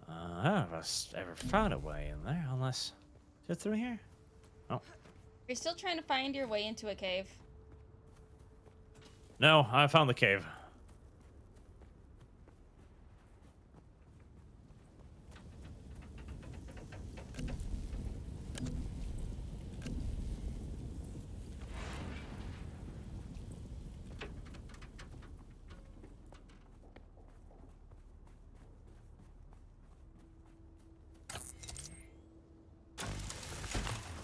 I don't know if I've ever found a way in there, unless... Is it through here? Oh. You're still trying to find your way into a cave. No, I found the cave.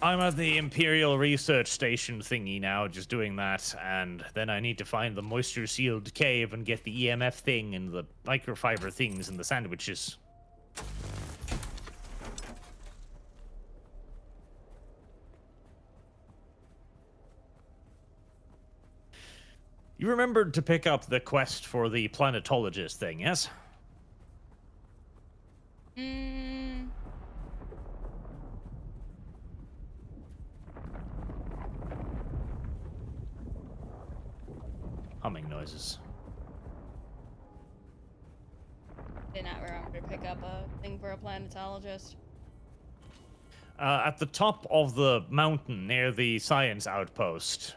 I'm at the Imperial Research Station thingy now, just doing that, and then I need to find the moisture-sealed cave and get the EMF thing and the microfiber things and the sandwiches. You remembered to pick up the quest for the planetologist thing, yes? Humming noises. Did not remember to pick up a thing for a planetologist. At the top of the mountain near the science outpost,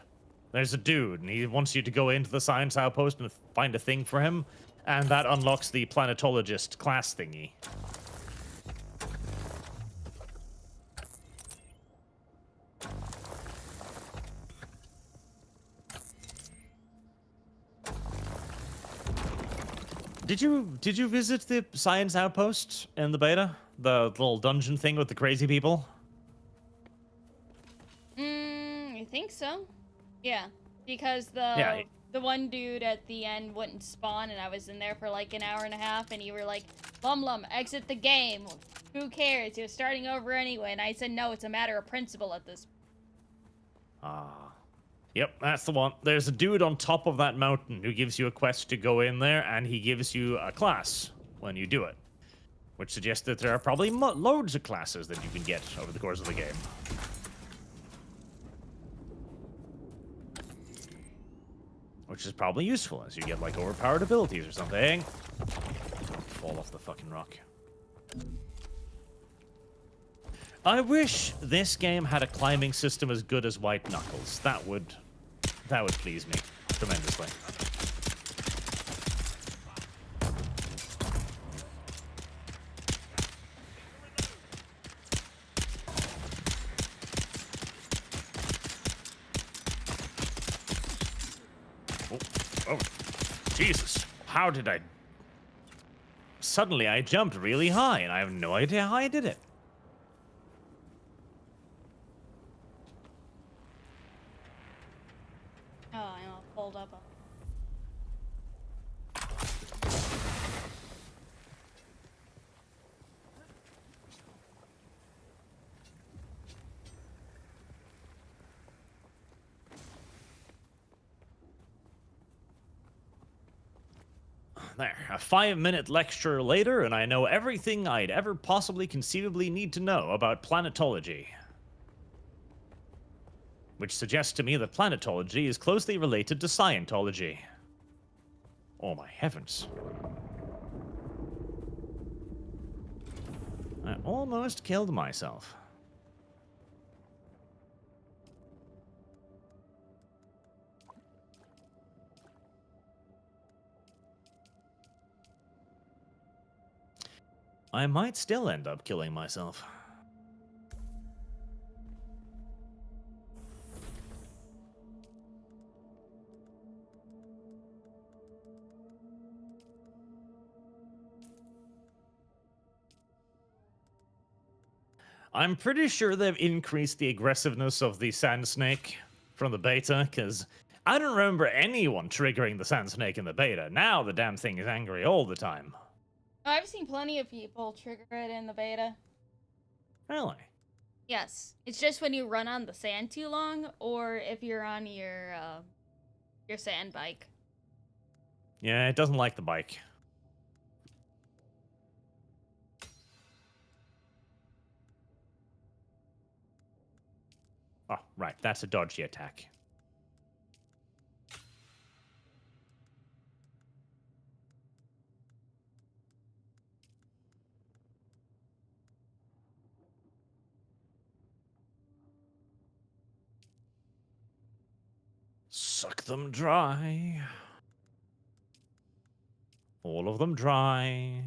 there's a dude, and he wants you to go into the science outpost and find a thing for him, and that unlocks the planetologist class thingy. Did you visit the science outpost in the beta? The little dungeon thing with the crazy people? I think so. Yeah, because the one dude at the end wouldn't spawn, and I was in there for like an hour and a half, and you were like, "LumLum, exit the game. Who cares? You're starting over anyway." And I said, "No, it's a matter of principle at this." Yep, that's the one. There's a dude on top of that mountain who gives you a quest to go in there, and he gives you a class when you do it. which suggests that there are probably loads of classes that you can get over the course of the game. Which is probably useful as you get like overpowered abilities or something. Don't fall off the fucking rock. I wish this game had a climbing system as good as White Knuckles. That would please me tremendously. Oh, Jesus. How did I... Suddenly I jumped really high, and I have no idea how I did it. Oh, I'm all pulled up. There, a 5-minute lecture later, and I know everything I'd ever possibly conceivably need to know about planetology. Which suggests to me that planetology is closely related to Scientology. Oh my heavens. I almost killed myself. I might still end up killing myself. I'm pretty sure they've increased the aggressiveness of the sand snake from the beta, because I don't remember anyone triggering the sand snake in the beta. Now the damn thing is angry all the time. Oh, I've seen plenty of people trigger it in the beta. Really? Yes. It's just when you run on the sand too long, or if you're on your sand bike. Yeah, it doesn't like the bike. Oh, right. That's a dodgy attack. Suck them dry. All of them dry.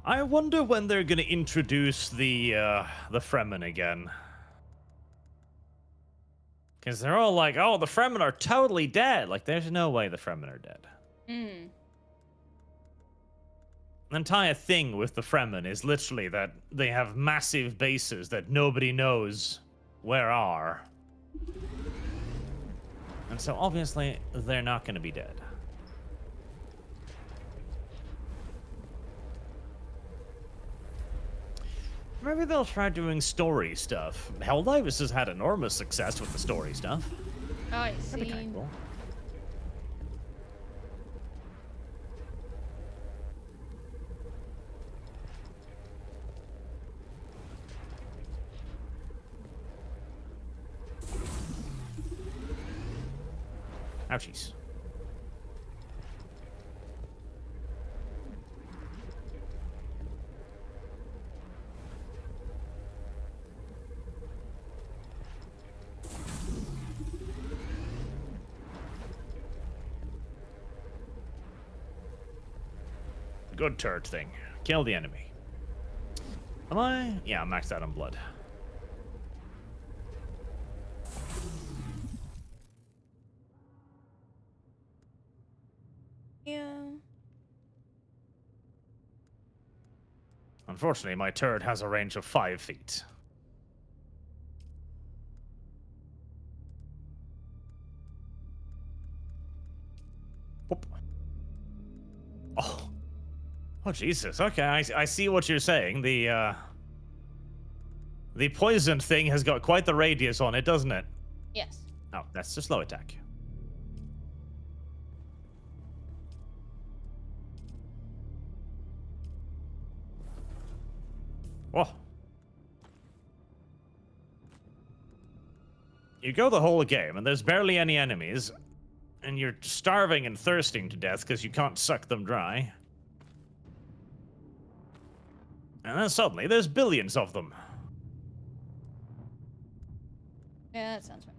I wonder when they're gonna introduce the Fremen again. Because they're all like, oh, the Fremen are totally dead. Like, there's no way the Fremen are dead. Hmm. The entire thing with the Fremen is literally that they have massive bases that nobody knows where are. And so obviously they're not going to be dead. Maybe they'll try doing story stuff. Helldivers has had enormous success with the story stuff. Oh, I That'd be see. kinda cool. Ouchies. Good turret thing. Kill the enemy. Am I? Yeah, I'm maxed out on blood. Yeah. Unfortunately, my turret has a range of 5 feet. Whoop. Oh. Oh, Jesus. Okay, I see what you're saying. The poison thing has got quite the radius on it, doesn't it? Yes. Oh, that's the slow attack. Whoa. You go the whole game, and there's barely any enemies, and you're starving and thirsting to death because you can't suck them dry. And then suddenly, there's billions of them. Yeah, that sounds right.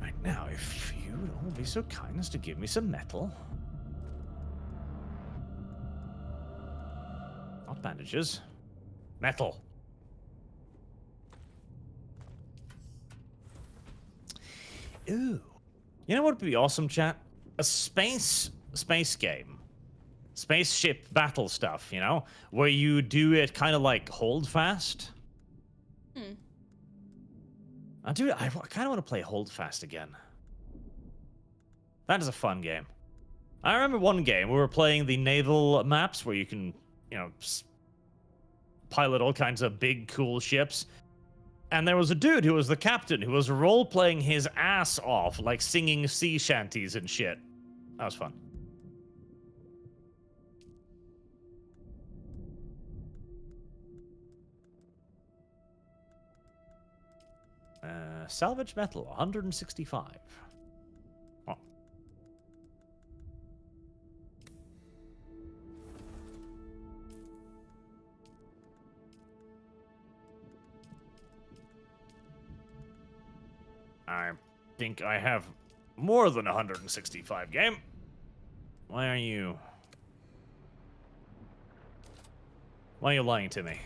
Right now, if you would all be so kind as to give me some metal. Not bandages. Metal. Ooh. You know what would be awesome, chat? A space game. Spaceship battle stuff, you know? Where you do it kind of like hold fast. I kind of want to play hold fast again. That is a fun game. I remember one game we were playing the naval maps where you can, you know, pilot all kinds of big cool ships. And there was a dude who was the captain who was role-playing his ass off, like singing sea shanties and shit. That was fun. Salvage metal, 165. Oh. I think I have more than 165 game. Why are you lying to me?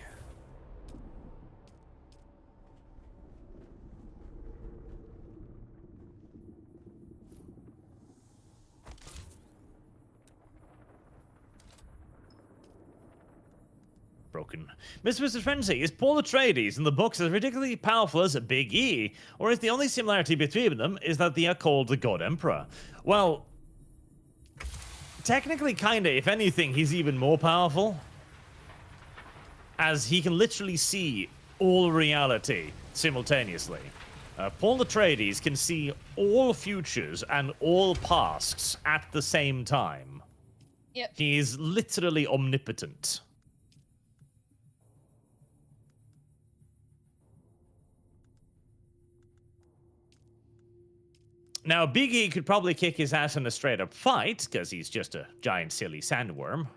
Broken. Mr. Frenzy, is Paul Atreides in the books as ridiculously powerful as Big E, or is the only similarity between them is that they are called the God Emperor? Well, technically, kinda. If anything, he's even more powerful, as he can literally see all reality simultaneously. Paul Atreides can see all futures and all pasts at the same time. Yep. He is literally omnipotent. Now, Big E could probably kick his ass in a straight-up fight, because he's just a giant, silly sandworm.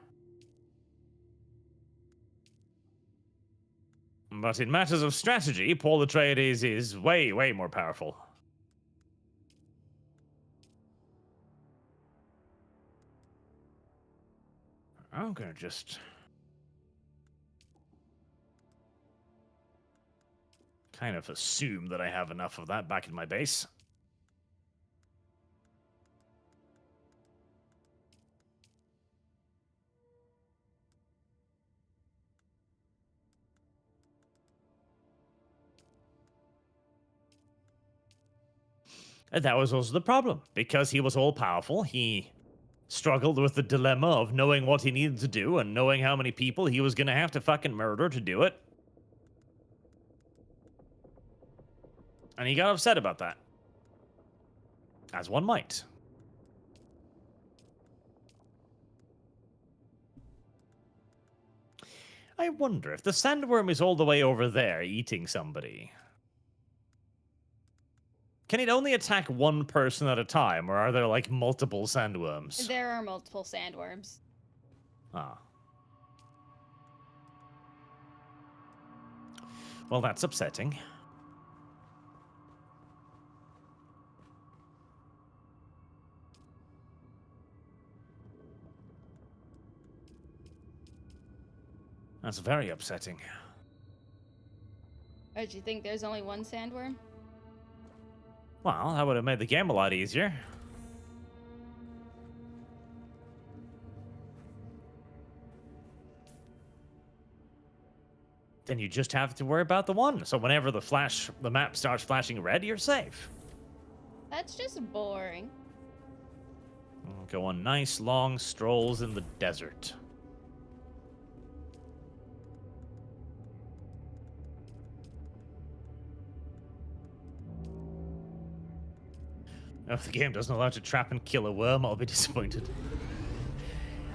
But in matters of strategy, Paul Atreides is way, way more powerful. I'm gonna just kind of assume that I have enough of that back in my base. And that was also the problem. Because he was all-powerful, he struggled with the dilemma of knowing what he needed to do and knowing how many people he was going to have to fucking murder to do it. And he got upset about that. As one might. I wonder if the sandworm is all the way over there eating somebody. Can it only attack one person at a time, or are there, like, multiple sandworms? There are multiple sandworms. Ah. Well, that's upsetting. That's very upsetting. Oh, do you think there's only one sandworm? Well, that would have made the game a lot easier. Then you just have to worry about the one. So whenever the map starts flashing red, you're safe. That's just boring. go on nice long strolls in the desert. If the game doesn't allow you to trap and kill a worm, I'll be disappointed.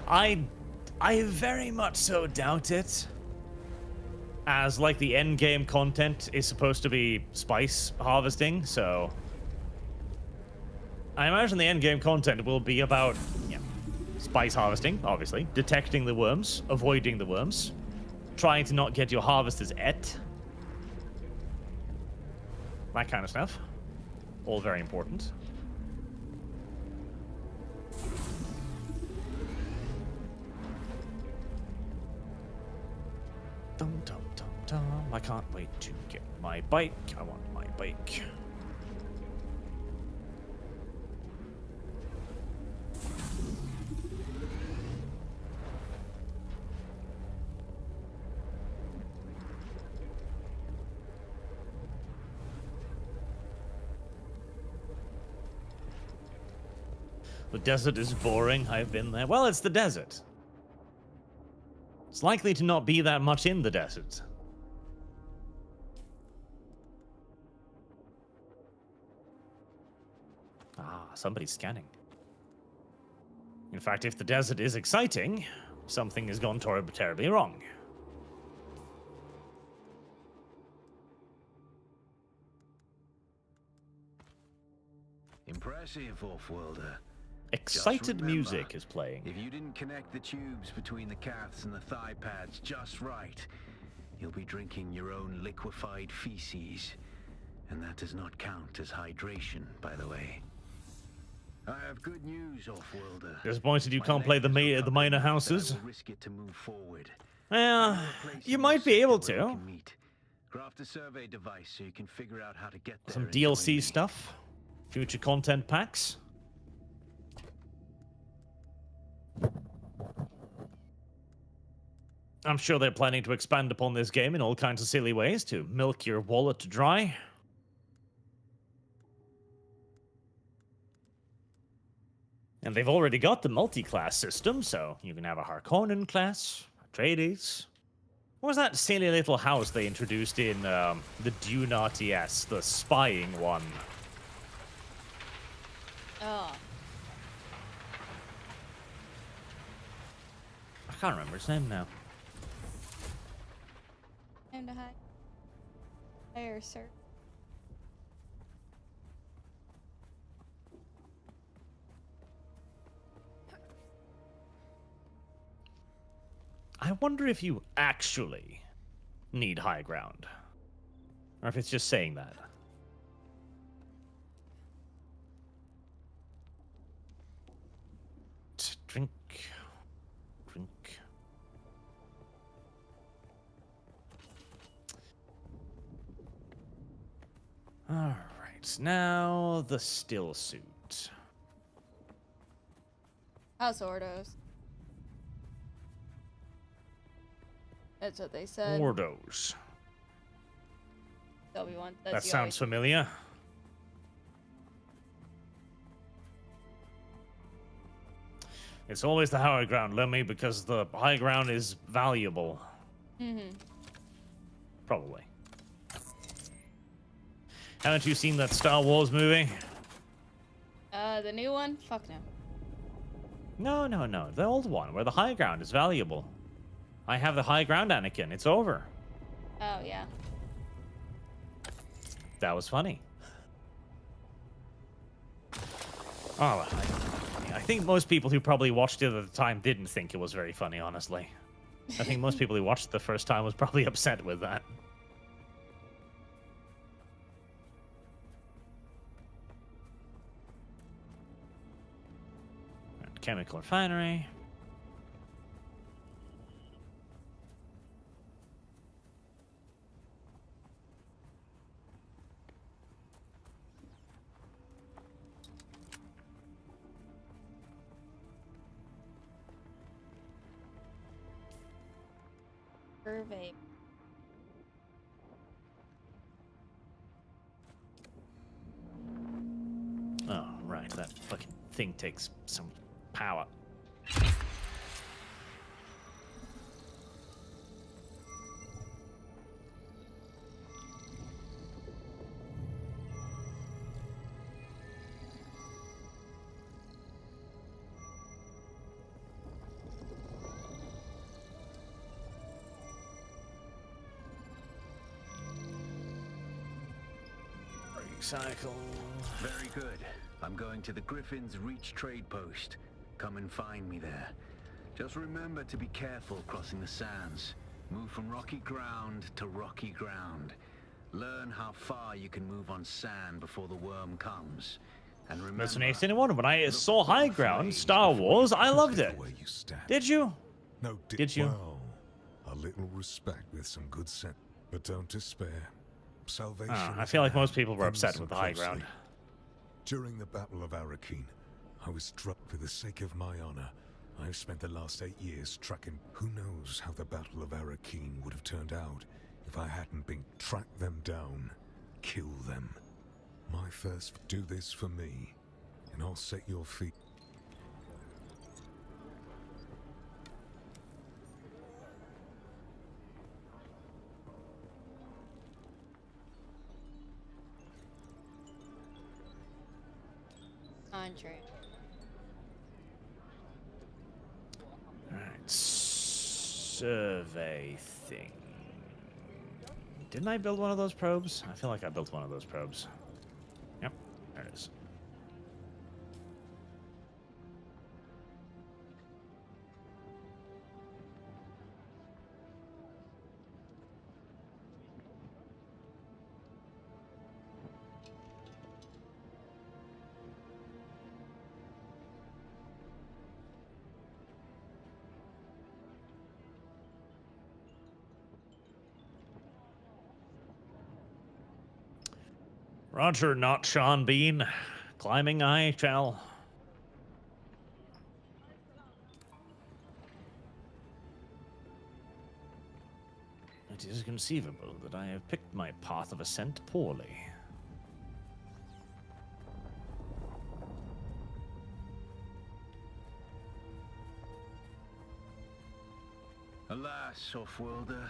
I very much so doubt it. As, like, the end game content is supposed to be spice harvesting, so... I imagine the end game content will be about, yeah, spice harvesting, obviously, detecting the worms, avoiding the worms, trying to not get your harvesters et. That kind of stuff. All very important. Dum dum dum dum. I can't wait to get my bike. I want my bike. The desert is boring. I've been there. Well, it's the desert. It's likely to not be that much in the desert. Ah, somebody's scanning. In fact, if the desert is exciting, something has gone terribly wrong. Impressive, off-worlder. Excited music is playing. If you didn't connect the tubes between the calves and the thigh pads just right, you'll be drinking your own liquefied feces. And that does not count as hydration, by the way. I have good news, off-worlder. Disappointed you can't play the minor houses. Risk it to move forward. Well, you might be able to. Craft a survey device so you can figure out how to get there. Some DLC stuff. Future content packs. I'm sure they're planning to expand upon this game in all kinds of silly ways to milk your wallet dry. And they've already got the multi-class system, so you can have a Harkonnen class, Atreides. What was that silly little house they introduced in the Dune RTS, the spying one? Oh. I can't remember its name now. Time to hire, sir. I wonder if you actually need high ground. Or if it's just saying that. Drink. Drink. Alright, now the still suit. House Ordos. That's what they said. Ordos. Obi-Wan. That sounds familiar. It's always the higher ground, Lumi, because the high ground is valuable. Mm-hmm. Probably. Haven't you seen that Star Wars movie? The new one? Fuck no. No. The old one, where the high ground is valuable. I have the high ground, Anakin. It's over. Oh, yeah. That was funny. Oh, I think most people who probably watched it at the time didn't think it was very funny, honestly. I think most people who watched it the first time was probably upset with that. Chemical refinery. Survey. Oh, right. That fucking thing takes some Power. Cycle. Very good. I'm going to the Griffin's Reach trade post. Come and find me there. Just remember to be careful crossing the sands. Move from rocky ground to rocky ground. Learn how far you can move on sand before the worm comes. And remember, Listen, anyone, when I saw High Ground, Star Wars, I loved it. Where you stand. Did you? No, Did you? Well, a little respect with some good sense, but don't despair. Salvation. I is feel at like most hand. people were upset Listen with the High closely. Ground. During the Battle of Arrakis, I was struck for the sake of my honor. I've spent the last 8 years tracking. Who knows how the Battle of Arrakis would have turned out if I hadn't been track them down, kill them. My first, do this for me, and I'll set your feet. Andre. Alright, survey thing. Didn't I build one of those probes? I feel like I built one of those probes. Yep, there it is. Roger, not Sean Bean. Climbing IHL. It is conceivable that I have picked my path of ascent poorly. Alas, Offworlder,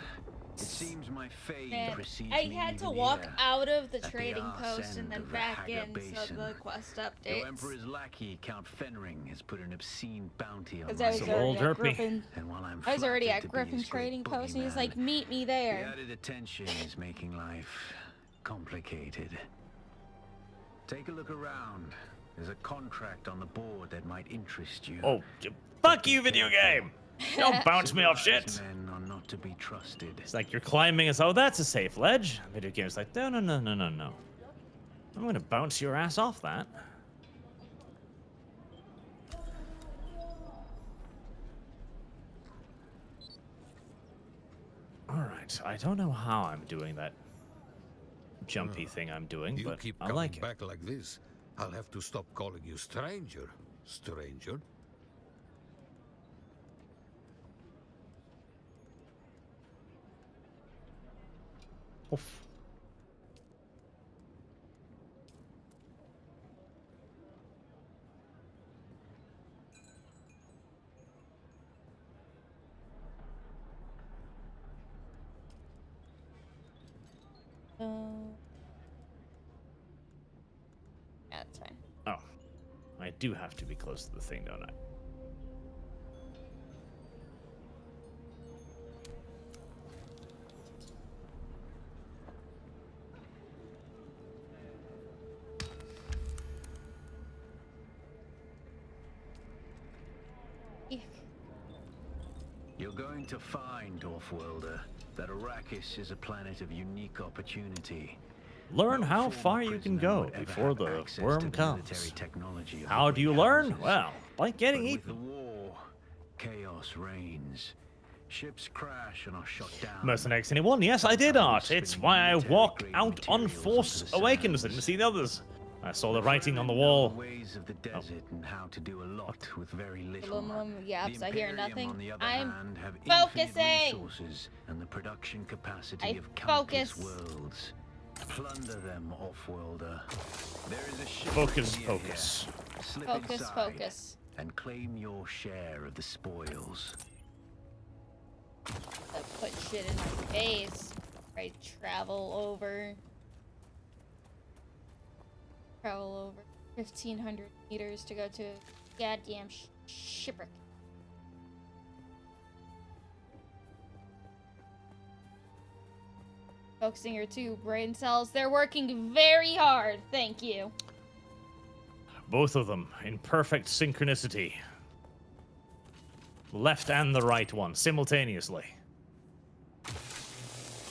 it seems my fate Man, precedes I me had to even walk here, out of the at the trading arse post and end then of the back Haga in so Basin. the quest Your updates. Emperor's lackey, Count Fenring, has put an obscene bounty on Because my I was Some head. already old at herpy. Griffin. And while I'm I was already flattered at to be Griffin's his great trading post, and he's boogeyman, like, "Meet me the there." added attention is making life complicated. Take a look around. There's a contract on the board that might interest you. Oh, fuck you, video game! Don't bounce me off shit! Civilized men are not to be trusted. It's like you're climbing as, oh, that's a safe ledge. Video game's like, no, no, no, no, no, no. I'm gonna bounce your ass off that. Alright, I don't know how I'm doing that jumpy thing I'm doing, You but keep I coming like it. back like this, I'll have to stop calling you stranger. Stranger? Oof. Yeah, that's fine. Oh, I do have to be close to the thing, don't I? Eek. You're going to find, Offworlder, that Arrakis is a planet of unique opportunity. Learn No how former far you can prisoner go would ever before have the access to worm the comes. military technology of How the do you great learn? houses. Well, by getting But eaten. with the war, chaos reigns. Ships crash and are shut down. Mercenaries anyone? Yes, I did, Art. It's why I walk out on Force Awakens and see the others. I saw the writing on the wall. Ways of the desert and how to do a lot with very little. LumLum yaps, The I hear Imperium, nothing. on the other I'm hand, have focusing. infinite resources and the production capacity I of countless focus. worlds. Plunder them, Offworlder. There is a ship Focus, near focus. here. Slip Focus, inside. focus. and claim your share of the spoils. That put shit in my face. I travel over 1,500 meters to go to a goddamn shipwreck. Focusing your two brain cells. They're working very hard. Thank you. Both of them in perfect synchronicity. Left and the right one simultaneously.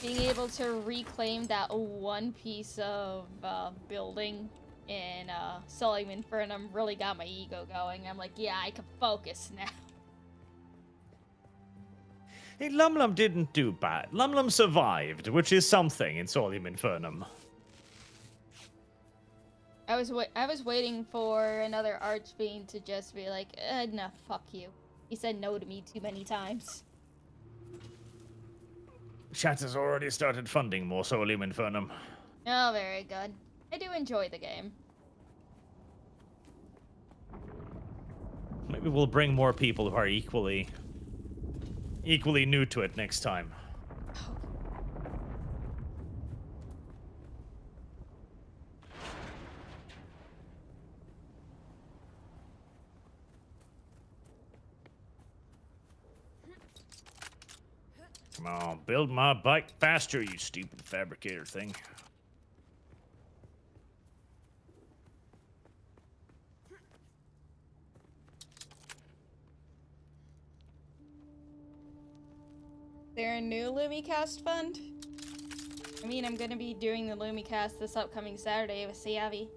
Being able to reclaim that one piece of building in Sullivan Infernum really got my ego going. I'm like, yeah, I can focus now. Hey, LumLum didn't do bad. LumLum survived, which is something in Solium Infernum. I was waiting for another Archfiend to just be like, nah, fuck you. He said no to me too many times. Chat has already started funding more Solium Infernum. Oh, very good. I do enjoy the game. Maybe we'll bring more people who are equally new to it next time. Come on, build my bike faster, you stupid fabricator thing. Is there a new LumiCast fund? I mean, I'm gonna be doing the LumiCast this upcoming Saturday with Siavi.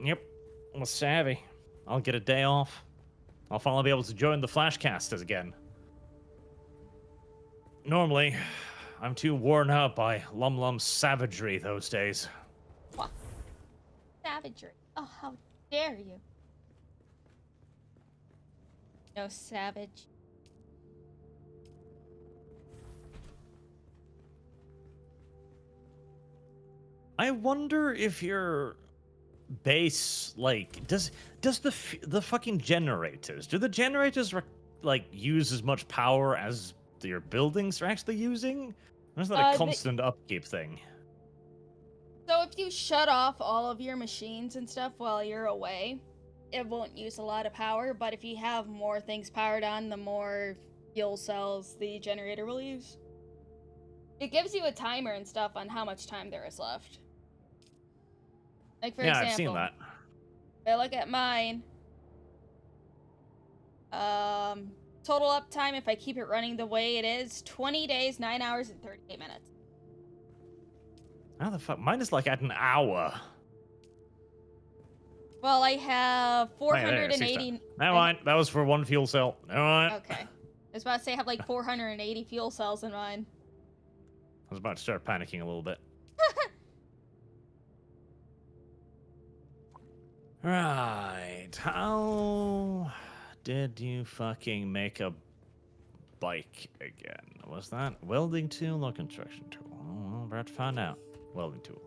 Yep, well, savvy. I'll get a day off. I'll finally be able to join the Flashcasters again. Normally, I'm too worn out by LumLum's savagery those days. What? Savagery. Oh, how dare you. No savage. I wonder if your base, like, does the fucking generators, do the generators like use as much power as your buildings are actually using? Or is that a constant upkeep thing? So if you shut off all of your machines and stuff while you're away, it won't use a lot of power, but if you have more things powered on, the more fuel cells the generator will use. It gives you a timer and stuff on how much time there is left. Like, for example, I've seen that. If I look at mine, total uptime, if I keep it running the way it is, 20 days, 9 hours, and 38 minutes. How the fuck? Mine is like at an hour. Well, I have 480... Never mind, that was for one fuel cell. Never mind. Okay. I was about to say I have like 480 fuel cells in mine. I was about to start panicking a little bit. Right. How did you fucking make a bike again? Was that welding tool or construction tool? Oh, we're about to find out. Welding tool.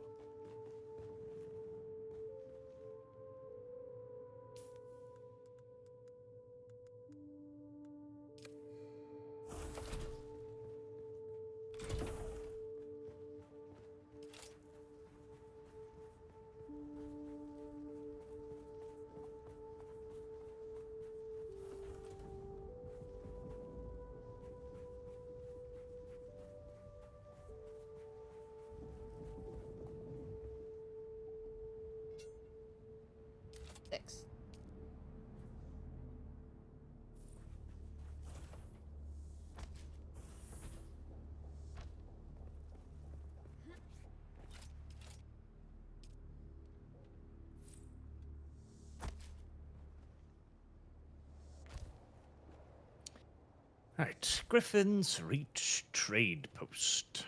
Right, Griffin's Reach Trade Post.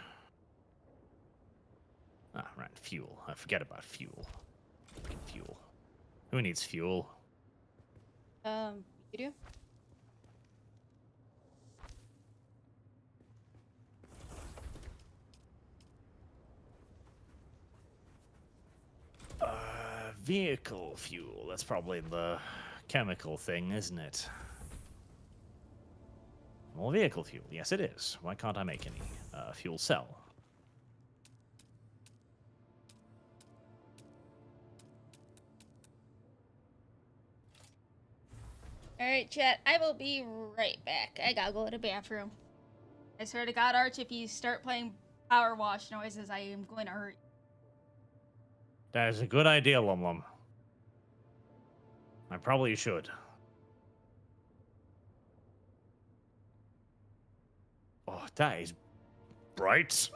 Ah, right, fuel. I forget about fuel. Fuel. Who needs fuel? You do? Vehicle fuel. That's probably in the chemical thing, isn't it? More vehicle fuel. Yes, it is. Why can't I make any? Fuel cell. Alright, chat, I will be right back. I gotta go to the bathroom. I swear to God, Arch, if you start playing power wash noises, I am going to hurt you. That is a good idea, LumLum. I probably should. Oh, that is bright.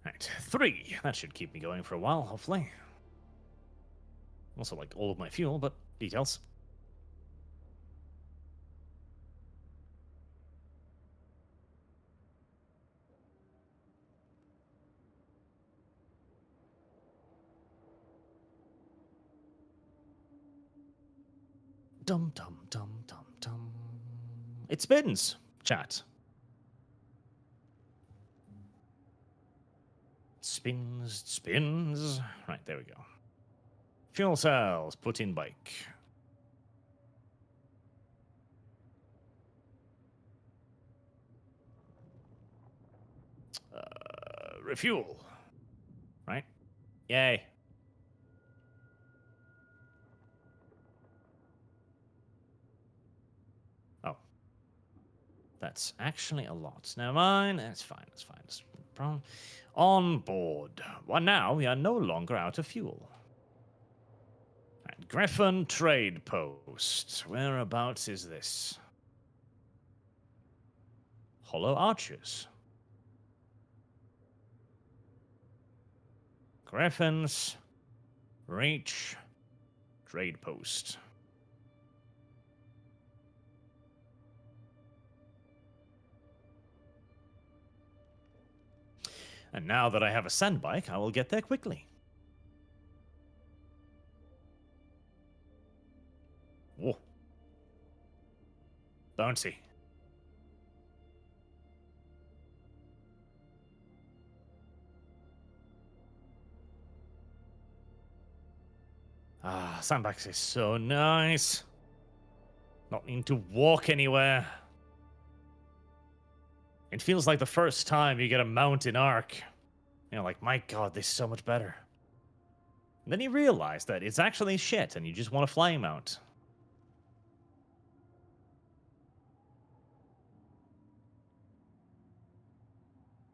Right, 3. That should keep me going for a while, hopefully. Also, like all of my fuel, but details. Dum dum dum dum dum. It spins, chat. Spins, spins. Right, there we go. Fuel cells, put in bike. Refuel. Right? Yay. Oh. That's actually a lot. Never mind. That's fine. That's fine. That's no problem. On board. Well, now we are no longer out of fuel. Right, Griffin Trade Post. Whereabouts is this? Hollow Arches. Griffin's Reach Trade Post. And now that I have a sand bike, I will get there quickly. Whoa. Bouncy. Ah, sandbags is so nice. Not needing to walk anywhere. It feels like the first time you get a mount in Ark. You know, like, my god, this is so much better. And then you realize that it's actually shit and you just want a flying mount.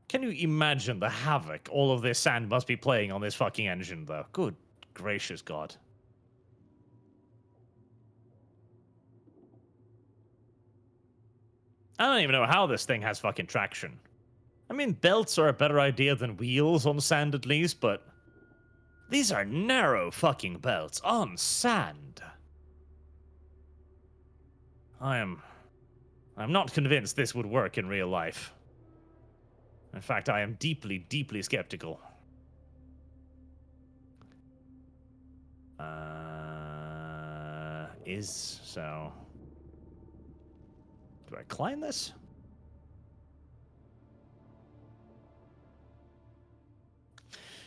Can you imagine the havoc all of this sand must be playing on this fucking engine, though? Good gracious god. I don't even know how this thing has fucking traction. I mean, belts are a better idea than wheels on sand at least, but these are narrow fucking belts on sand. I'm not convinced this would work in real life. In fact, I am deeply, deeply skeptical. So... Do I climb this?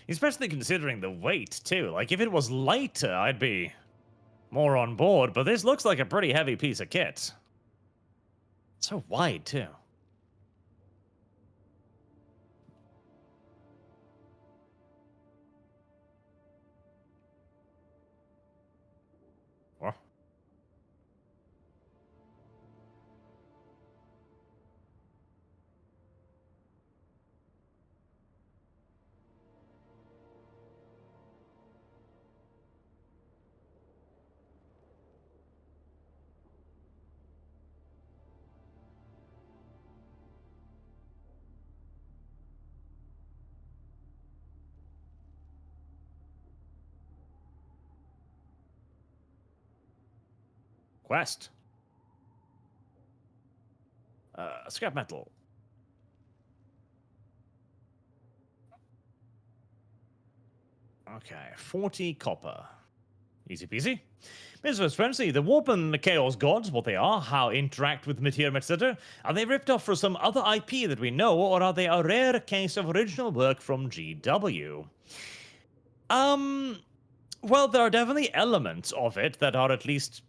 Especially considering the weight, too. Like, if it was lighter, I'd be more on board, but this looks like a pretty heavy piece of kit. It's so wide, too. What? Quest. Scrap metal. Okay, 40 copper. Easy peasy. Business friendly, the Warp and the Chaos Gods, what they are, how interact with material, etc. Are they ripped off for some other IP that we know, or are they a rare case of original work from GW? Well, there are definitely elements of it that are at least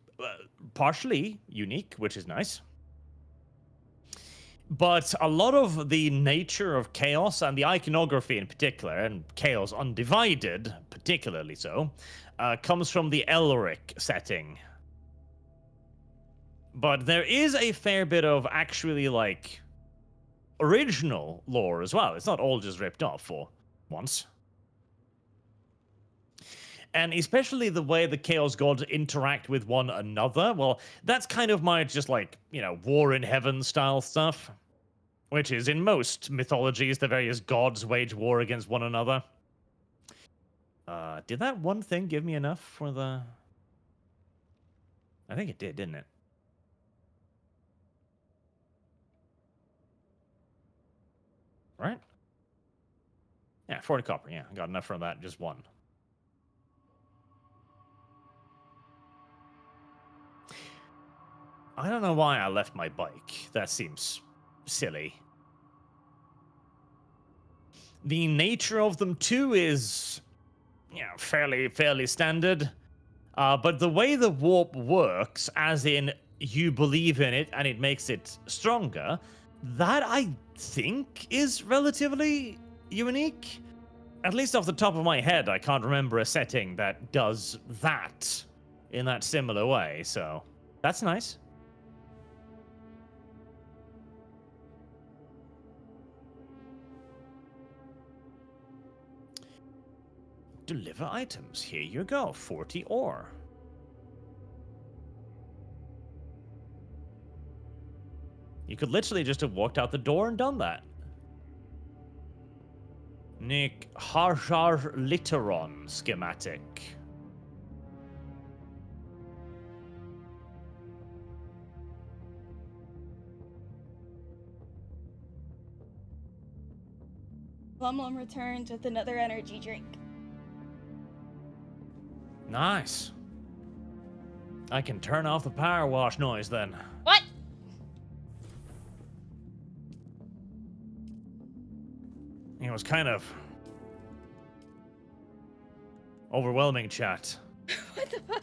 partially unique, which is nice. But a lot of the nature of Chaos and the iconography in particular, and Chaos Undivided particularly so, comes from the Elric setting. But there is a fair bit of actually, like, original lore as well. It's not all just ripped off for once. And especially the way the Chaos Gods interact with one another, well, that's kind of my just, like, you know, War in Heaven style stuff. Which is, in most mythologies, the various gods wage war against one another. Did that one thing give me enough for the... I think it did, didn't it? Right? Yeah, 40 copper, yeah. I got enough for that, just one. I don't know why I left my bike. That seems silly. The nature of them, too, is... yeah, fairly standard. But the way the warp works, as in you believe in it and it makes it stronger, that I think is relatively unique. At least off the top of my head, I can't remember a setting that does that in that similar way, so that's nice. Deliver items. Here you go. 40 ore. You could literally just have walked out the door and done that. Nick Harjar Literon schematic. LumLum returns with another energy drink. Nice. I can turn off the power wash noise then. What? It was kind of overwhelming, chat. What the fuck?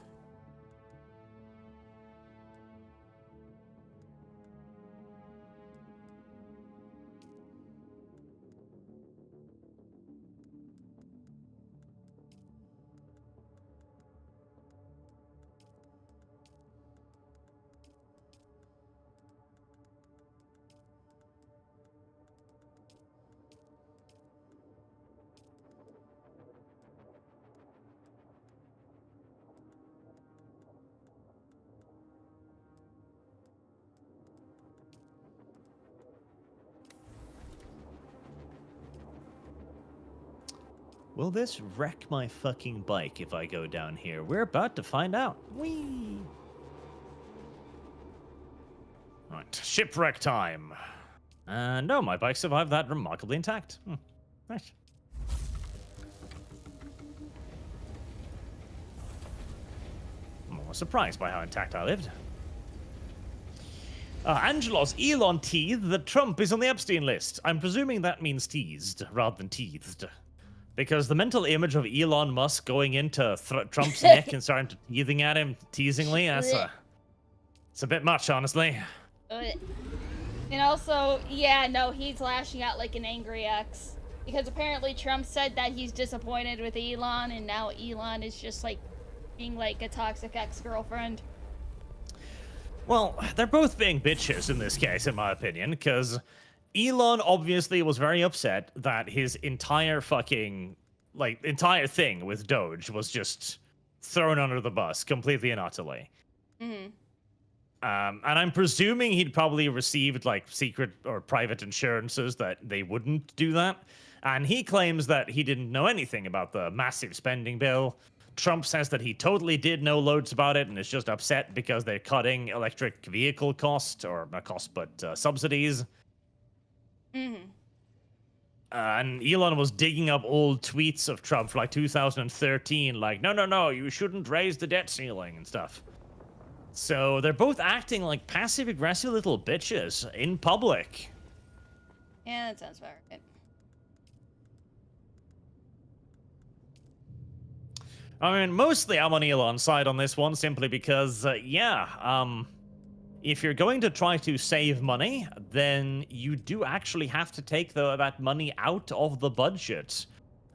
Will this wreck my fucking bike if I go down here? We're about to find out. Whee! Right, shipwreck time. No, my bike survived that remarkably intact. Right. I'm almost surprised by how intact I lived. Angelos, Elon teased that Trump is on the Epstein list. I'm presuming that means teased rather than teethed. Because the mental image of Elon Musk going into Trump's neck and starting to teething at him teasingly, it's a bit much, honestly. And also, yeah, no, he's lashing out like an angry ex. Because apparently Trump said that he's disappointed with Elon, and now Elon is just like being like a toxic ex-girlfriend. Well, they're both being bitches in this case, in my opinion, because Elon obviously was very upset that his entire fucking, like, entire thing with Doge was just thrown under the bus completely and utterly. Mm-hmm. And I'm presuming he'd probably received, like, secret or private assurances that they wouldn't do that. And he claims that he didn't know anything about the massive spending bill. Trump says that he totally did know loads about it and is just upset because they're cutting electric vehicle cost, or not cost, but subsidies. Mm-hmm. And Elon was digging up old tweets of Trump for like 2013, like, no, you shouldn't raise the debt ceiling and stuff. So they're both acting like passive-aggressive little bitches in public. Yeah, that sounds about right. I mean, mostly I'm on Elon's side on this one, simply because, if you're going to try to save money, then you do actually have to take that money out of the budget.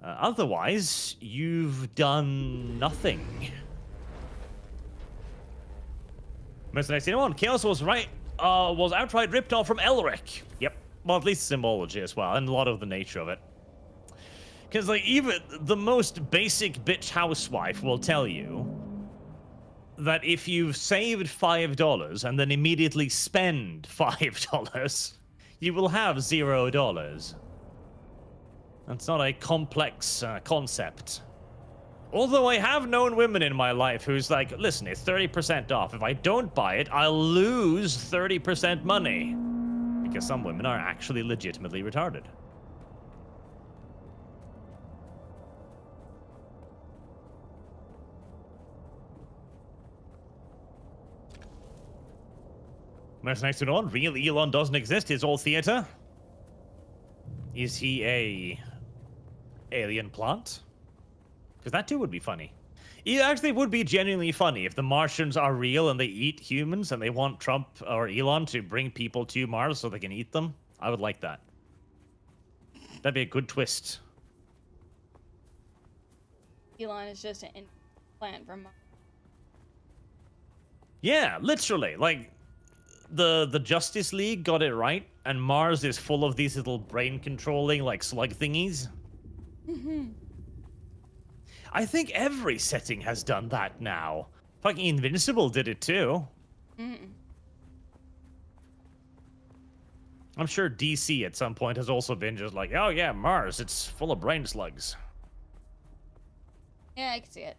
Otherwise, you've done nothing. Mr. Next, Chaos was was outright ripped off from Elric. Yep. Well, at least symbology as well, and a lot of the nature of it. Because, like, even the most basic bitch housewife will tell you that if you've saved $5 and then immediately spend $5, you will have $0. That's not a complex concept. Although I have known women in my life who's like, listen, it's 30% off. If I don't buy it, I'll lose 30% money. Because some women are actually legitimately retarded. That's next to know. Real Elon doesn't exist. It's all theater. Is he a alien plant? Because that too would be funny. It actually would be genuinely funny if the Martians are real and they eat humans and they want Trump or Elon to bring people to Mars so they can eat them. I would like that. That'd be a good twist. Elon is just an implant from Mars. Yeah, literally. Like, the Justice League got it right, and Mars is full of these little brain-controlling, like, slug thingies. I think every setting has done that now. Fucking Invincible did it too. I'm sure DC at some point has also been just like, oh yeah, Mars, it's full of brain slugs. Yeah, I can see it.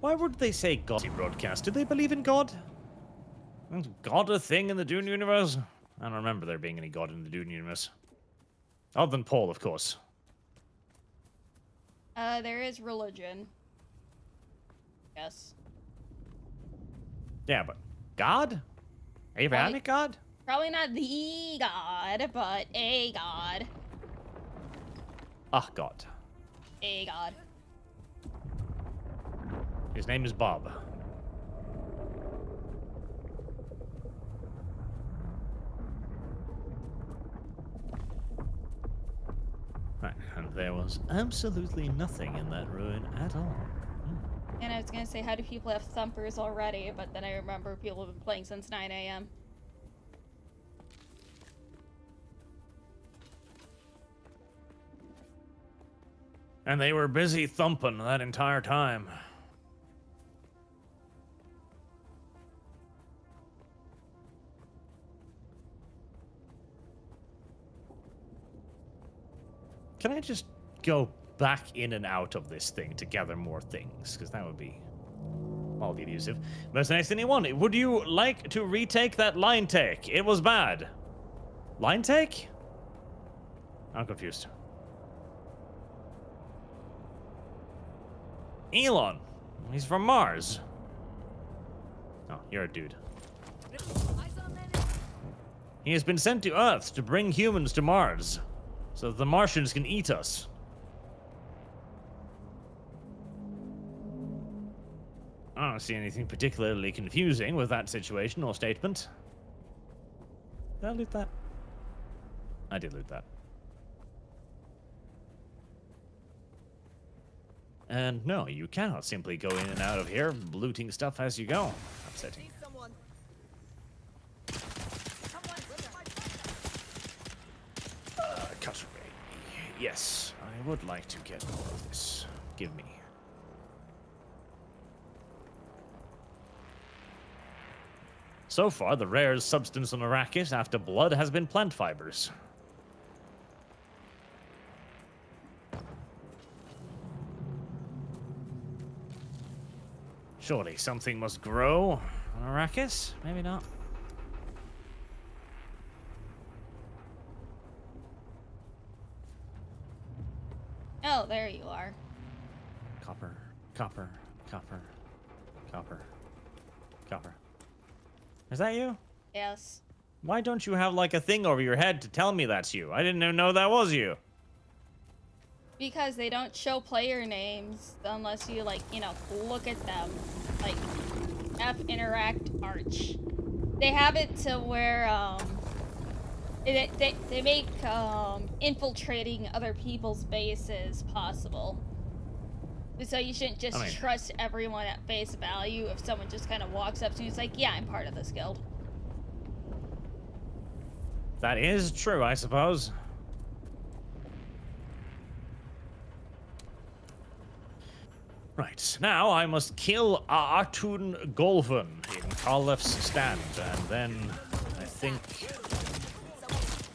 Why would they say God broadcast? Do they believe in God? Is God a thing in the Dune universe? I don't remember there being any God in the Dune universe. Other than Paul, of course. There is religion. Yes. Yeah, but God? Abrahamic God? Probably not the God, but a God. Ah, God. A God. His name is Bob. Right, and there was absolutely nothing in that ruin at all. And I was gonna say, how do people have thumpers already? But then I remember people have been playing since 9 a.m. And they were busy thumping that entire time. Can I just go back in and out of this thing to gather more things? Because that would be mildly abusive. But that's the next thing you want. Would you like to retake that line take? It was bad. Line take? I'm confused. Elon. He's from Mars. Oh, you're a dude. He has been sent to Earth to bring humans to Mars, so that the Martians can eat us. I don't see anything particularly confusing with that situation or statement. Did I loot that? I did loot that. And no, you cannot simply go in and out of here looting stuff as you go. Upsetting. cutlery. Yes, I would like to get all of this. Give me. So far, the rarest substance on Arrakis after blood has been plant fibers. Surely something must grow on Arrakis? Maybe not. Oh, there you are. Copper, copper, copper, copper, copper. Is that you? Yes. Why don't you have like a thing over your head to tell me that's you? I didn't even know that was you. Because they don't show player names unless you, like, you know, look at them. Like, F interact arch. They have it to where, they make, infiltrating other people's bases possible. So you shouldn't just trust everyone at face value if someone just kind of walks up to you and is like, yeah, I'm part of this guild. That is true, I suppose. Right, now I must kill Artun Golvan in Karlef's stand, and then I think...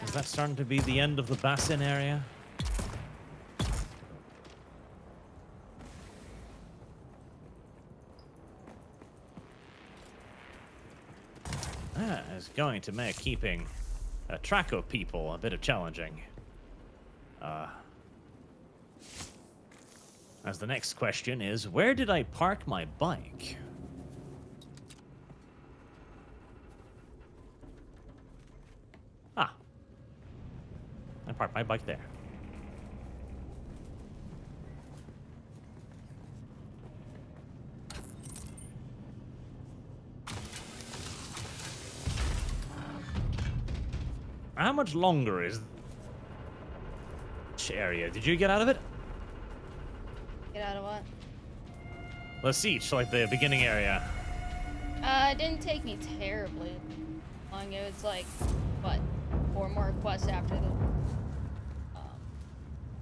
Is that starting to be the end of the Bassin area? That is going to make keeping a track of people a bit of challenging. As the next question is, where did I park my bike? Ah. I parked my bike there. How much longer is this area? Did you get out of it? Get out of what? The siege, like the beginning area. It didn't take me terribly long. It was like, what, 4 more quests after the...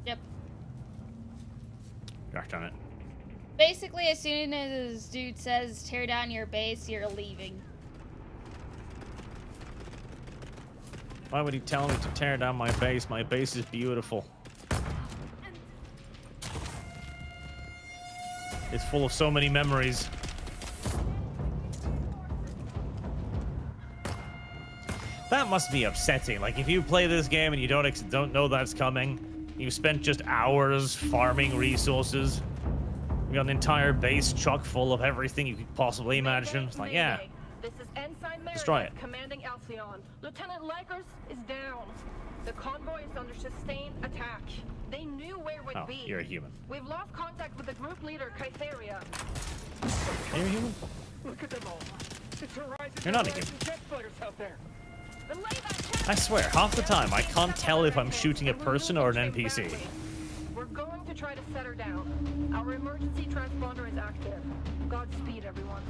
Yep. Gosh darn it. Basically, as soon as dude says, tear down your base, you're leaving. Why would he tell me to tear down my base? My base is beautiful. It's full of so many memories. That must be upsetting. Like, if you play this game and you don't know that's coming, you spent just hours farming resources. You got an entire base chock full of everything you could possibly imagine. It's like, yeah. This is Ensign Destroy it. Commanding Alcyon. Lieutenant Lakers is down. The convoy is under sustained attack. They knew where we'd be. You're a human. We've lost contact with the group leader, Kytheria. Are you a human? Look at them all. You're not a human. Jet fighters out there. I swear, half the time I can't tell if I'm shooting a person or an NPC. We're going to try to set her down. Our emergency transponder is active. Godspeed, everyone.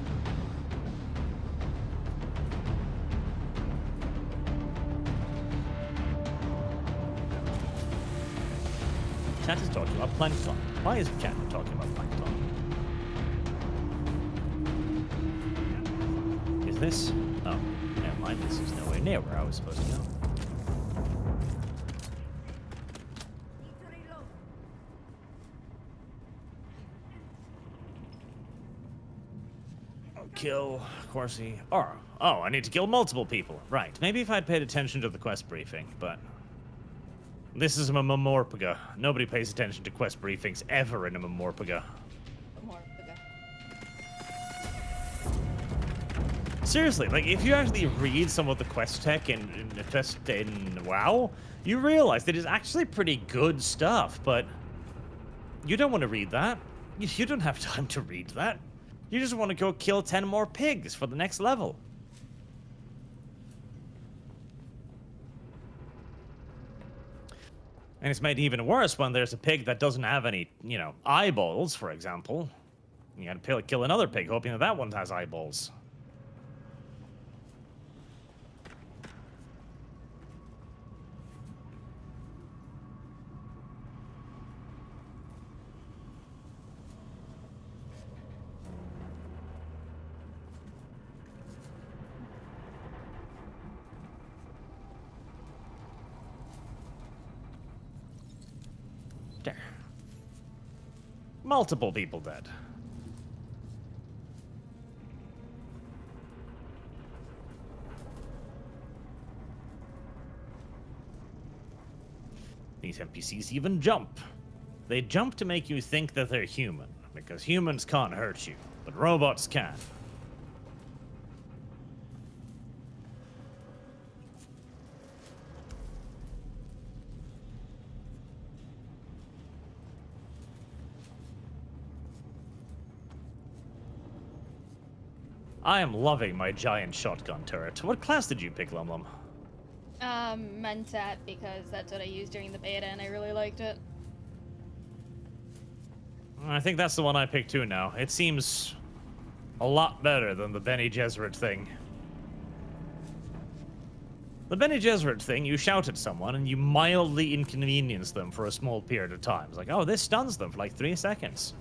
Chat is talking about plankton. Why is chat talking about plankton? Is this? Oh, never mind. This is nowhere near where I was supposed to go. Kill Corsi. Oh, I need to kill multiple people. Right. Maybe if I'd paid attention to the quest briefing, but this is a Memorpaga. Nobody pays attention to quest briefings ever in a Memorpaga. Seriously, like, if you actually read some of the quest tech in WoW, you realize that it's actually pretty good stuff, but you don't want to read that. You don't have time to read that. You just want to go kill 10 more pigs for the next level. And it's made even worse when there's a pig that doesn't have any, eyeballs, for example. You gotta kill another pig, hoping that one has eyeballs. There. Multiple people dead. These NPCs even jump. They jump to make you think that they're human, because humans can't hurt you, but robots can. I am loving my giant shotgun turret. What class did you pick, LumLum? Mentat, because that's what I used during the beta and I really liked it. I think that's the one I picked too now. It seems a lot better than the Bene Gesserit thing. The Bene Gesserit thing, you shout at someone and you mildly inconvenience them for a small period of time. It's like, oh, this stuns them for like 3 seconds.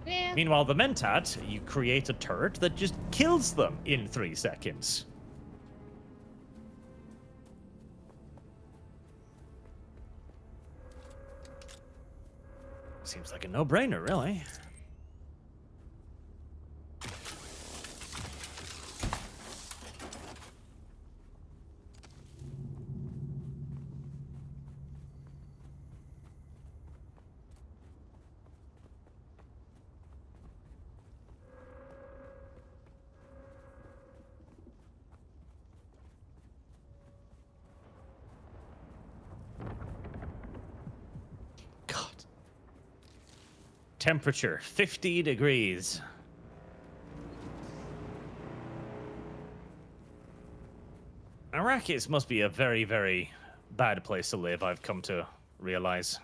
Yeah. Meanwhile, the Mentat, you create a turret that just kills them in 3 seconds. Seems like a no-brainer, really. Temperature, 50 degrees. Arrakis must be a very, very bad place to live, I've come to realize.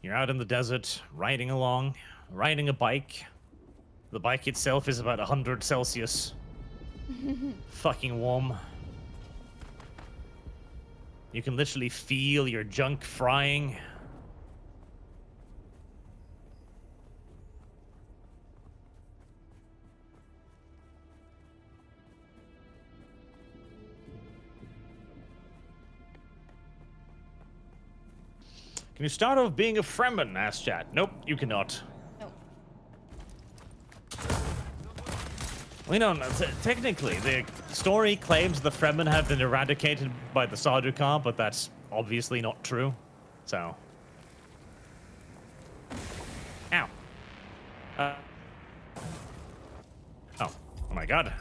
You're out in the desert, riding along, riding a bike. The bike itself is about 100 Celsius. Fucking warm. You can literally feel your junk frying. Can you start off being a Fremen? Asked chat. Nope, you cannot. We don't know. Technically, the story claims the Fremen have been eradicated by the Sardaukar, but that's obviously not true. So. Ow. Oh my god.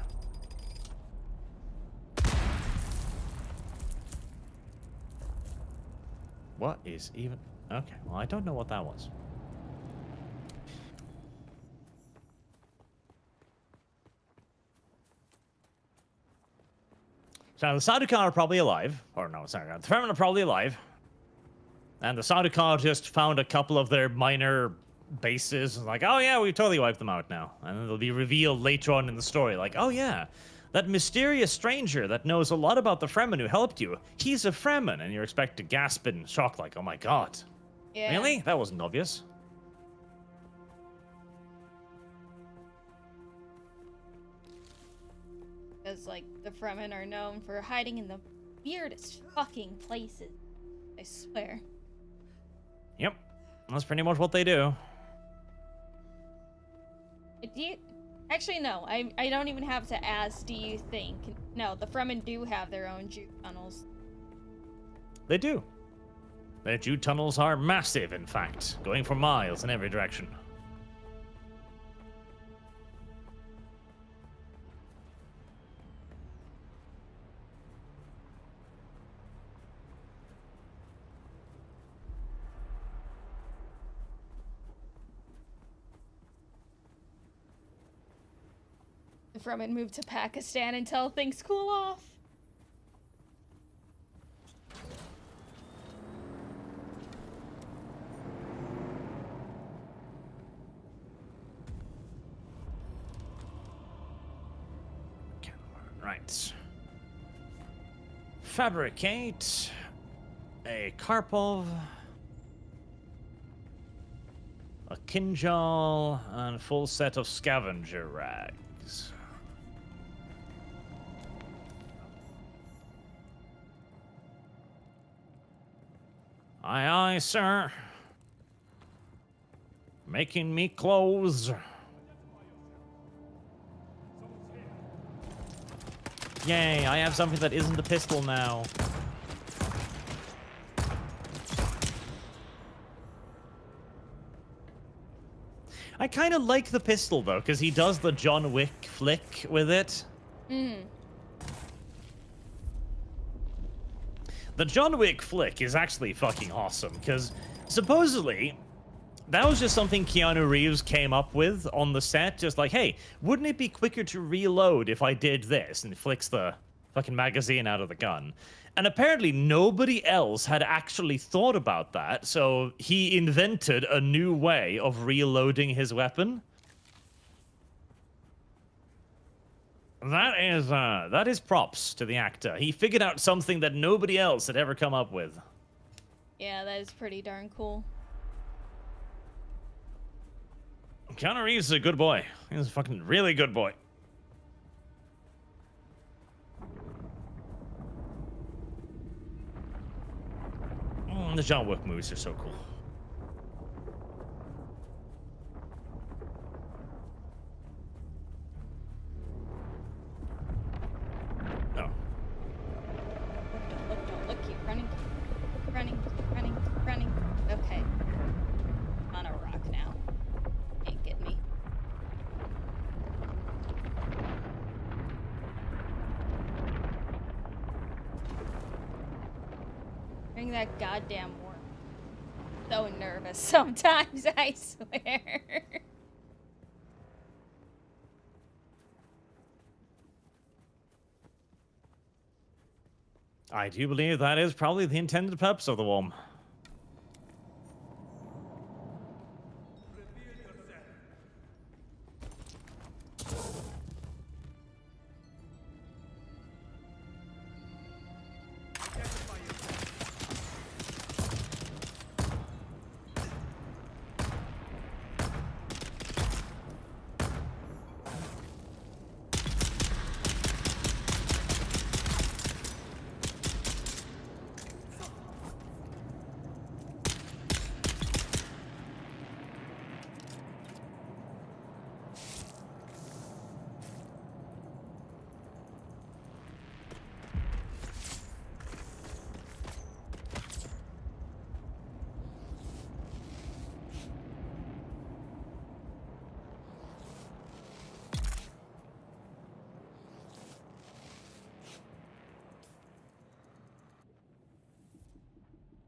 What is even... Okay, well, I don't know what that was. So the Sardaukar are probably alive. Or no, sorry, the Fremen are probably alive. And the Sardaukar just found a couple of their minor bases. And like, oh yeah, we totally wiped them out now. And then it'll be revealed later on in the story. Like, oh yeah, that mysterious stranger that knows a lot about the Fremen who helped you. He's a Fremen. And you're expected to gasp in shock like, oh my god. Yeah. Really? That wasn't obvious. Because, like, the Fremen are known for hiding in the weirdest fucking places. I swear. Yep. That's pretty much what they do. Do you... Actually, no. I don't even have to ask, do you think? No, the Fremen do have their own juke tunnels. They do. Their juke tunnels are massive, in fact, going for miles in every direction. The Fremen moved to Pakistan until things cool off. Right. Fabricate a Karpov. A Kinjal and full set of scavenger rags. Aye, aye, sir. Making me clothes. Yay, I have something that isn't a pistol now. I kind of like the pistol, though, because he does the John Wick flick with it. The John Wick flick is actually fucking awesome, because supposedly that was just something Keanu Reeves came up with on the set, just like, hey, wouldn't it be quicker to reload if I did this? And he flicks the fucking magazine out of the gun. And apparently nobody else had actually thought about that, so he invented a new way of reloading his weapon. That is props to the actor. He figured out something that nobody else had ever come up with. Yeah, that is pretty darn cool. Keanu Reeves is a good boy. He's a fucking really good boy. The John Wick movies are so cool. Oh. Don't look, keep running. Running. Okay. On a rock now. Can't get me. Bring that goddamn worm. So nervous sometimes, I swear. I do believe that is probably the intended purpose of the worm.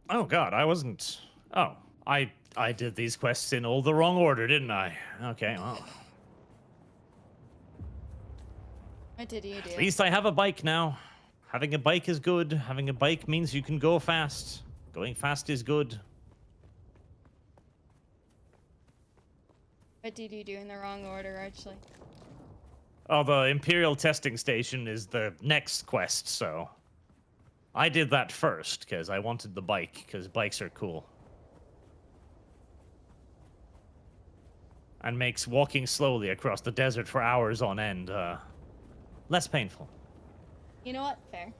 Oh god, I wasn't... Oh, I did these quests in all the wrong order, didn't I? Okay, well... What did you do? At least I have a bike now. Having a bike is good. Having a bike means you can go fast. Going fast is good. What did you do in the wrong order, actually? Oh, the Imperial Testing Station is the next quest, so... I did that first, because I wanted the bike, because bikes are cool. And makes walking slowly across the desert for hours on end, less painful. You know what? Fair.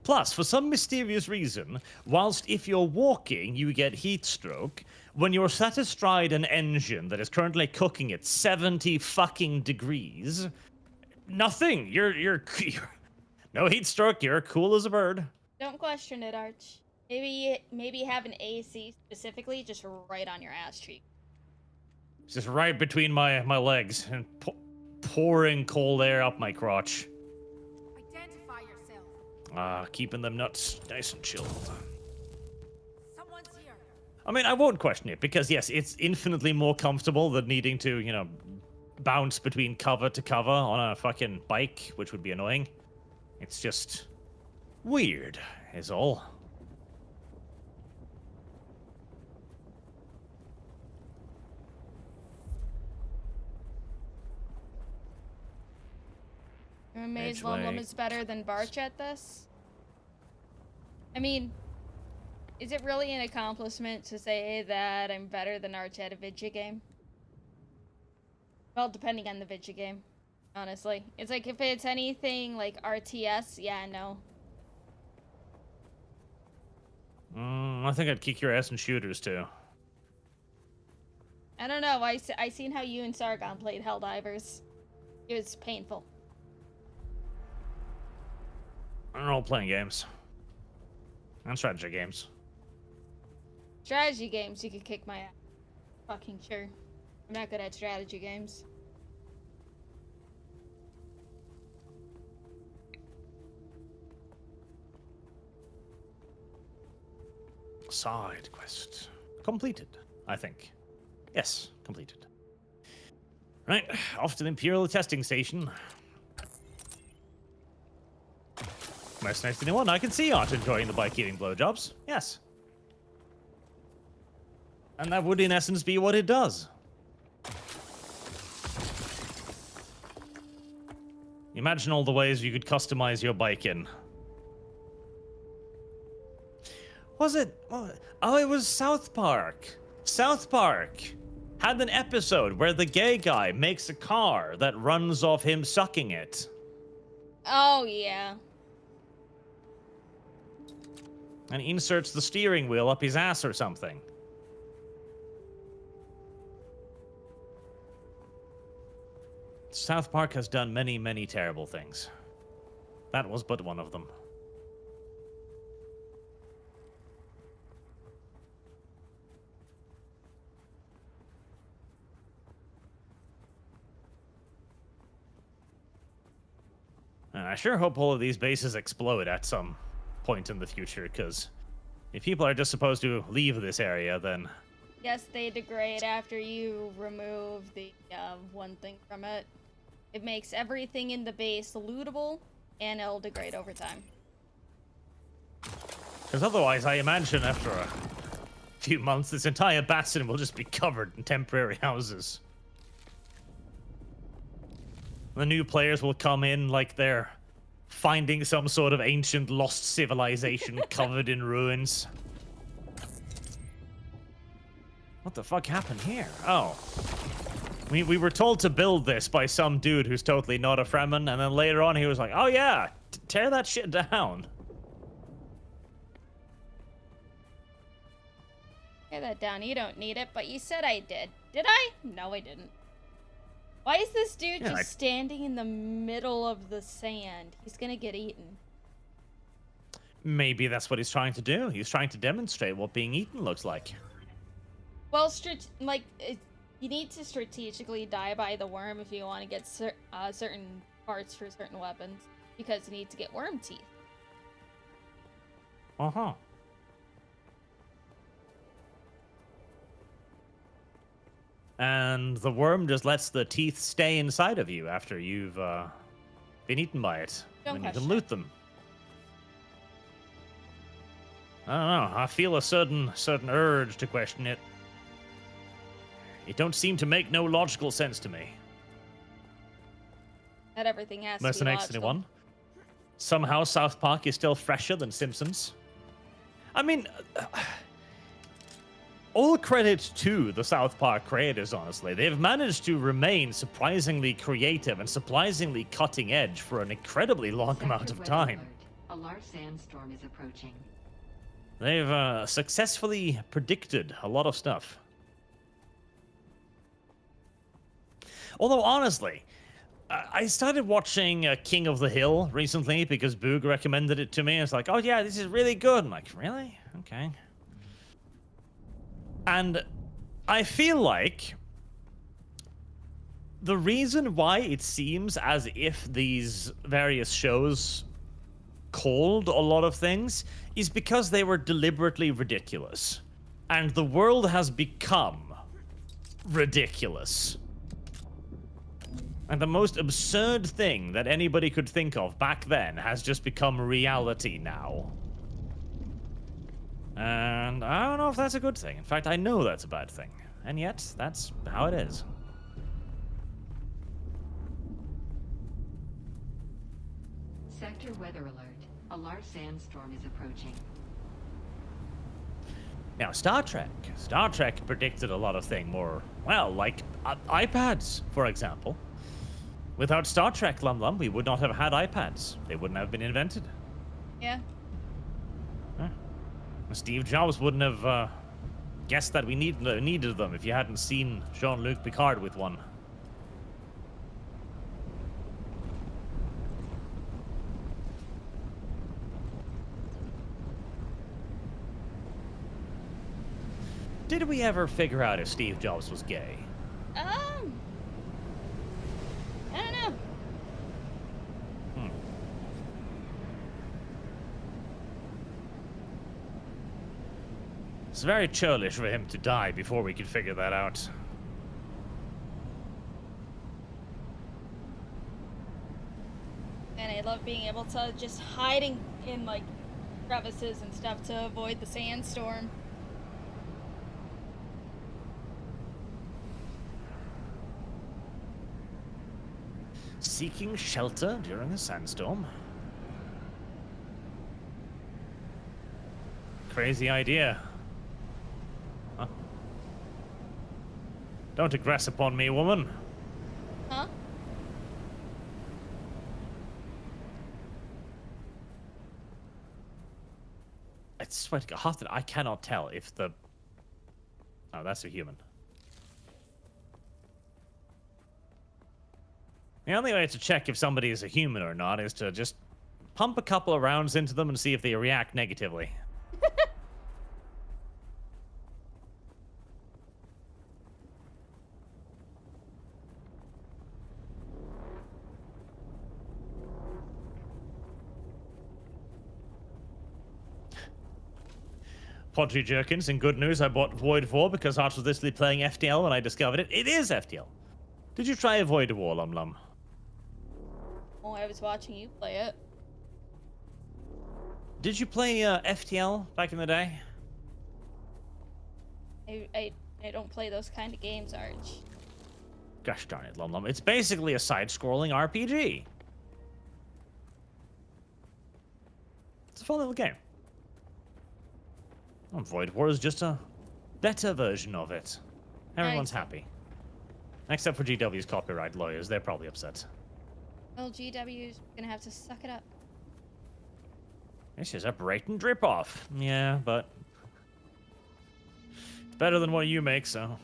Plus, for some mysterious reason, whilst if you're walking, you get heat stroke, when you're sat astride an engine that is currently cooking at 70 fucking degrees, nothing. You're no heat stroke. You're cool as a bird. Don't question it, Arch. Maybe have an AC specifically just right on your ass cheek. It's just right between my legs and pouring cold air up my crotch. Identify yourself. Keeping them nuts nice and chilled. Someone's here. I mean, I won't question it, because yes, it's infinitely more comfortable than needing to, you know, bounce between cover to cover on a fucking bike, which would be annoying. It's just weird, is all. You're amazed LumLum is better than Barch at this? I mean, Is it really an accomplishment to say that I'm better than Arch at a video game? Well, depending on the video game, honestly. It's like, if it's anything like RTS, yeah, no. I think I'd kick your ass in shooters, too. I don't know, I seen how you and Sargon played Helldivers. It was painful. I'm role-playing games. And strategy games. Strategy games, you could kick my ass. Fucking sure. I'm not good at strategy games. Side quest. Completed, I think. Yes, completed. Right, off to the Imperial testing station. Mercenaries to anyone, I can see aren't enjoying the bike-eating blowjobs. Yes. And that would, in essence, be what it does. Imagine all the ways you could customize your bike in. Was it? Oh, it was South Park. South Park had an episode where the gay guy makes a car that runs off him sucking it. Oh, yeah. And inserts the steering wheel up his ass or something. South Park has done many, many terrible things. That was but one of them. And I sure hope all of these bases explode at some point in the future, because if people are just supposed to leave this area, then... Yes, they degrade after you remove the one thing from it. It makes everything in the base lootable, and it'll degrade over time. Because otherwise, I imagine after a few months, this entire basin will just be covered in temporary houses. The new players will come in like they're finding some sort of ancient lost civilization covered in ruins. What the fuck happened here? Oh. We were told to build this by some dude who's totally not a Fremen, and then later on he was like, oh yeah, tear that shit down. Tear that down, you don't need it, but you said I did. Did I? No, I didn't. Why is this dude just standing in the middle of the sand? He's gonna get eaten. Maybe that's what he's trying to do. He's trying to demonstrate what being eaten looks like. Well, you need to strategically die by the worm if you want to get certain parts for certain weapons, because you need to get worm teeth. Uh-huh. And the worm just lets the teeth stay inside of you after you've been eaten by it. Don't you can loot them. I don't know. I feel a certain urge to question it. It don't seem to make no logical sense to me. Not everything has to be Mercenaries logical. anyone? Somehow South Park is still fresher than Simpsons. I mean, all credit to the South Park creators, honestly. They've managed to remain surprisingly creative and surprisingly cutting edge for an incredibly long amount of time. A large sandstorm is approaching. They've successfully predicted a lot of stuff. Although, honestly, I started watching King of the Hill recently because Boog recommended it to me. It's like, oh yeah, this is really good. I'm like, really? Okay. And I feel like the reason why it seems as if these various shows called a lot of things is because they were deliberately ridiculous. And the world has become ridiculous. And the most absurd thing that anybody could think of back then has just become reality now. And I don't know if that's a good thing. In fact, I know that's a bad thing. And yet, that's how it is. Sector weather alert. A large sandstorm is approaching. Now, Star Trek. Star Trek predicted a lot of things more, well, like iPads, for example. Without Star Trek, LumLum, we would not have had iPads. They wouldn't have been invented. Yeah. Steve Jobs wouldn't have guessed that we needed them if you hadn't seen Jean-Luc Picard with one. Did we ever figure out if Steve Jobs was gay? I don't know. It's very churlish for him to die before we could figure that out. And I love being able to just hiding in like crevices and stuff to avoid the sandstorm. Seeking shelter during a sandstorm. Crazy idea. Huh? Don't aggress upon me, woman. Huh? I swear to God, half that I cannot tell if the... Oh, that's a human. The only way to check if somebody is a human or not is to just pump a couple of rounds into them and see if they react negatively. Podry Jerkins, in good news, I bought Void War because I was literally playing FTL when I discovered it. It is FTL. Did you try Void War, LumLum? Oh, I was watching you play it. Did you play FTL back in the day? I don't play those kind of games, Arch. Gosh darn it, LumLum. It's basically a side-scrolling RPG. It's a fun little game. And Void War is just a better version of it. Everyone's happy. Except for GW's copyright lawyers. They're probably upset. Well, GW's gonna have to suck it up. This is a blatant rip-off. Yeah, but... it's better than what you make, so...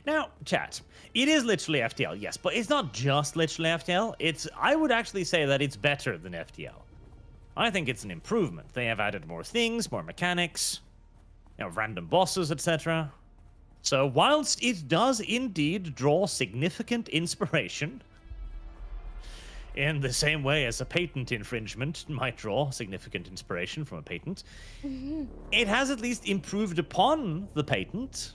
Now, chat, it is literally FTL, yes, but it's not just literally FTL. I would actually say that it's better than FTL. I think it's an improvement. They have added more things, more mechanics, random bosses, etc. So whilst it does indeed draw significant inspiration, in the same way as a patent infringement might draw significant inspiration from a patent, it has at least improved upon the patent,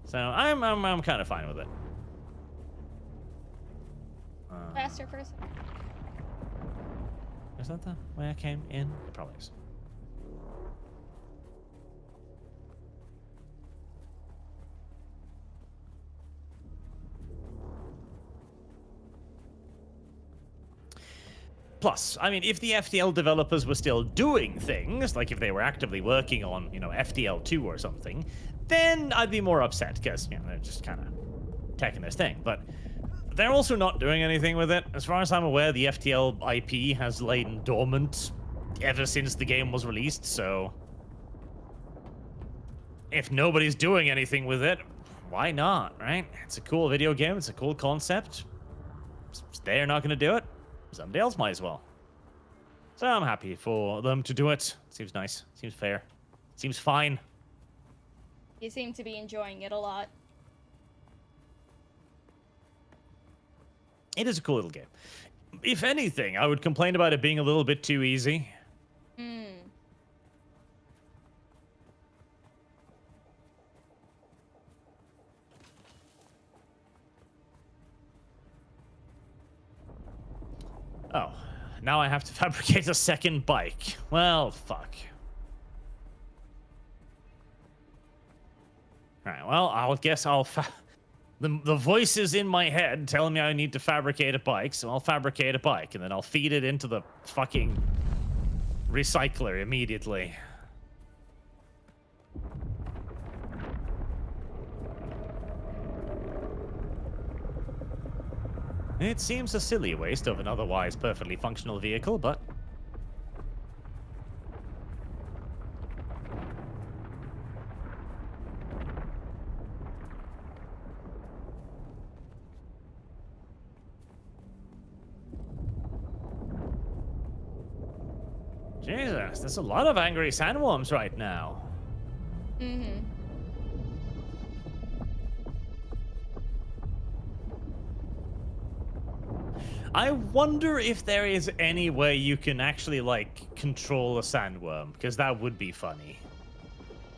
So I'm kind of fine with it. Faster person. Is that the way I came in? It probably is. Plus, I mean, if the FTL developers were still doing things, like if they were actively working on, FTL 2 or something, then I'd be more upset, because, they're just kind of taking this thing. But they're also not doing anything with it. As far as I'm aware, the FTL IP has lain dormant ever since the game was released, so... if nobody's doing anything with it, why not, right? It's a cool video game, it's a cool concept. If they're not going to do it, somebody else might as well. So I'm happy for them to do it. Seems nice, seems fair, seems fine. You seem to be enjoying it a lot. It is a cool little game. If anything, I would complain about it being a little bit too easy. Oh, now I have to fabricate a second bike. Well, fuck. Alright, well, I guess I'll The voice is in my head telling me I need to fabricate a bike, so I'll fabricate a bike, and then I'll feed it into the fucking recycler immediately. It seems a silly waste of an otherwise perfectly functional vehicle, but... Jesus, there's a lot of angry sandworms right now. Mm-hmm. I wonder if there is any way you can actually, like, control a sandworm, because that would be funny.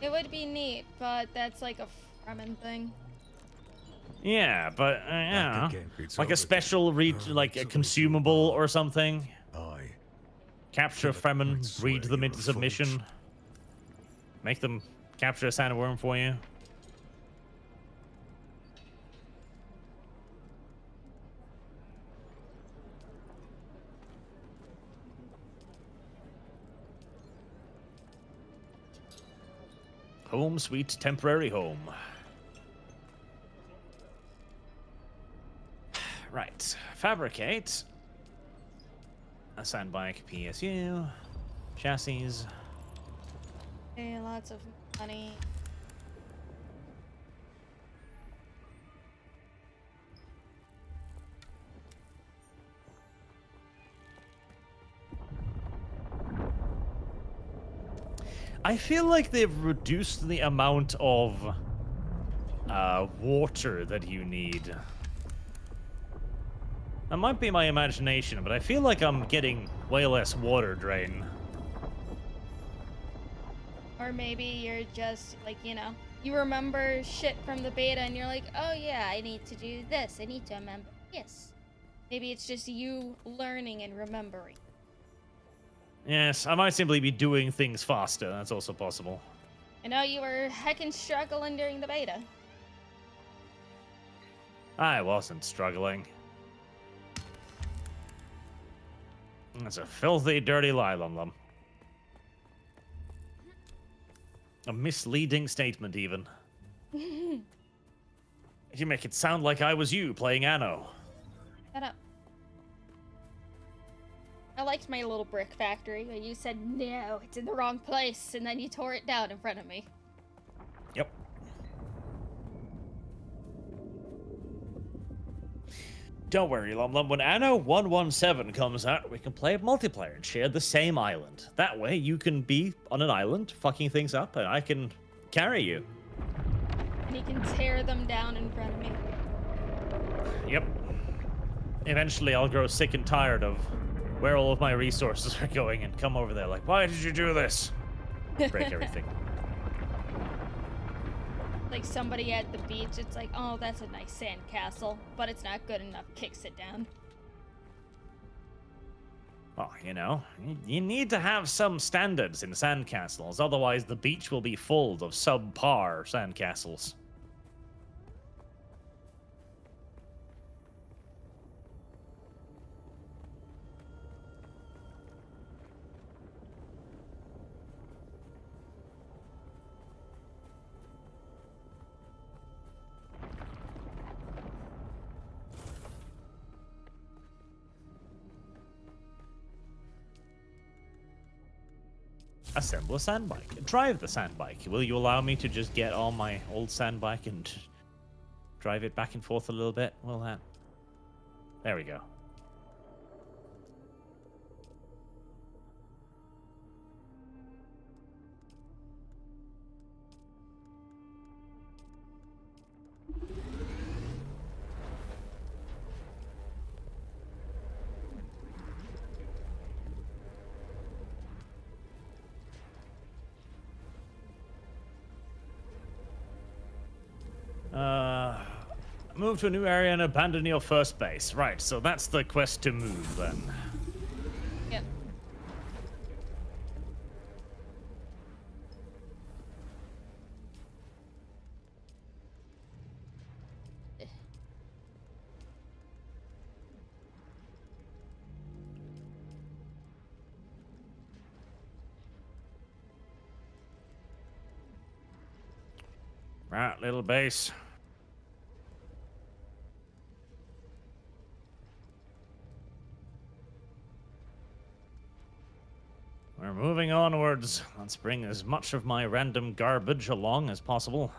It would be neat, but that's like a Fremen thing. Yeah, but, yeah. Like a special, like a consumable or something. Capture Fremen, breed them into submission. Make them capture a sandworm for you. Home sweet temporary home. Right. Fabricate. A sandbike PSU. Chassis. Okay, lots of money. I feel like they've reduced the amount of water that you need. That might be my imagination, but I feel like I'm getting way less water drain. Or maybe you're just, like, you know, you remember shit from the beta and you're like, oh yeah, I need to do this, I need to remember this. Maybe it's just you learning and remembering. Yes, I might simply be doing things faster, that's also possible. I know you were heckin' struggling during the beta. I wasn't struggling. That's a filthy, dirty lie, LumLum. A misleading statement, even. You make it sound like I was you playing Anno. Shut up. I liked my little brick factory, but you said, no, it's in the wrong place, and then you tore it down in front of me. Yep. Don't worry, LumLum. When Anno 117 comes out, we can play multiplayer and share the same island. That way, you can be on an island, fucking things up, and I can carry you. And you can tear them down in front of me. Yep. Eventually, I'll grow sick and tired of where all of my resources are going and come over there like, why did you do this? Break everything. Like somebody at the beach, it's like, oh, that's a nice sand castle, but it's not good enough. Kicks it down. Oh, you know, you need to have some standards in sandcastles, otherwise the beach will be full of subpar sandcastles. Assemble a sandbike. Drive the sandbike. Will you allow me to just get on my old sandbike and drive it back and forth a little bit? Will that? There we go. Move to a new area and abandon your first base. Right, so that's the quest to move, then. Yep. Right, little base. We're moving onwards. Let's bring as much of my random garbage along as possible.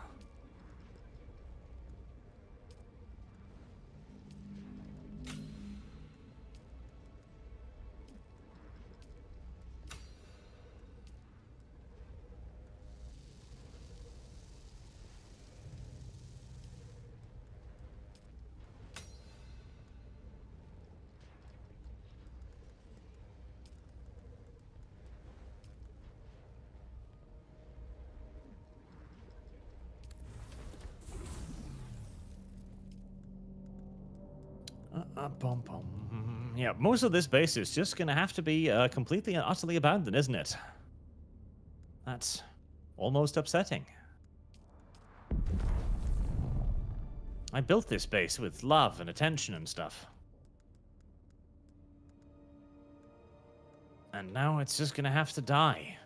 Bum, bum. Yeah, most of this base is just gonna have to be completely and utterly abandoned, isn't it? That's almost upsetting. I built this base with love and attention and stuff. And now it's just gonna have to die.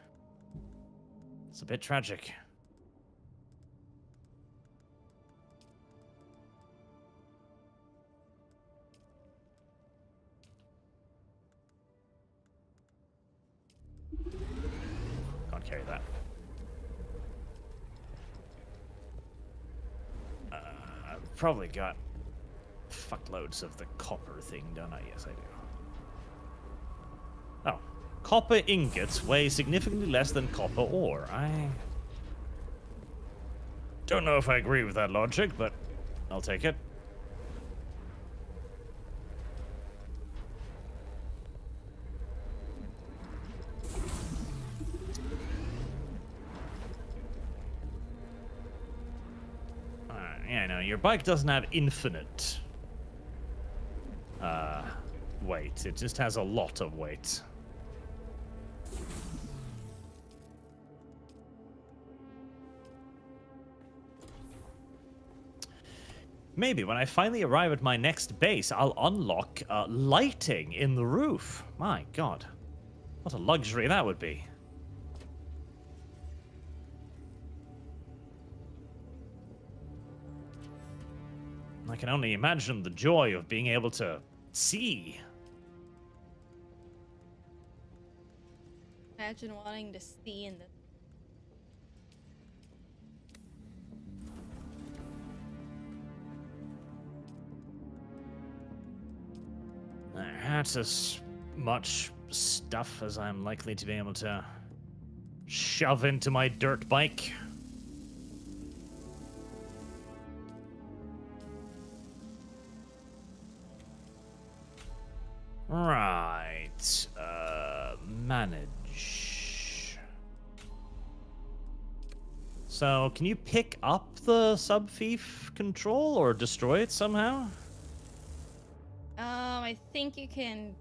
It's a bit tragic. Can't carry that. I've probably got fuckloads of the copper thing, don't I? Yes, I do. Oh. Copper ingots weigh significantly less than copper ore. I don't know if I agree with that logic, but I'll take it. Yeah, no, your bike doesn't have infinite weight. It just has a lot of weight. Maybe when I finally arrive at my next base, I'll unlock lighting in the roof. My god. What a luxury that would be. I can only imagine the joy of being able to see. Imagine wanting to see in the... That's as much stuff as I'm likely to be able to shove into my dirt bike. Right. Manage. So, can you pick up the sub-thief control or destroy it somehow? I think you can...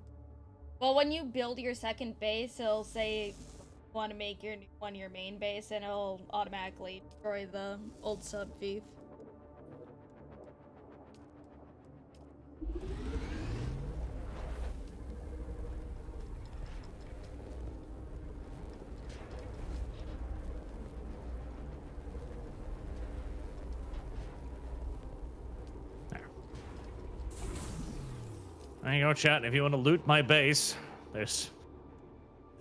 Well, when you build your second base, it'll say you want to make your new one your main base, and it'll automatically destroy the old sub-thief. There you go, chat. If you want to loot my base, there's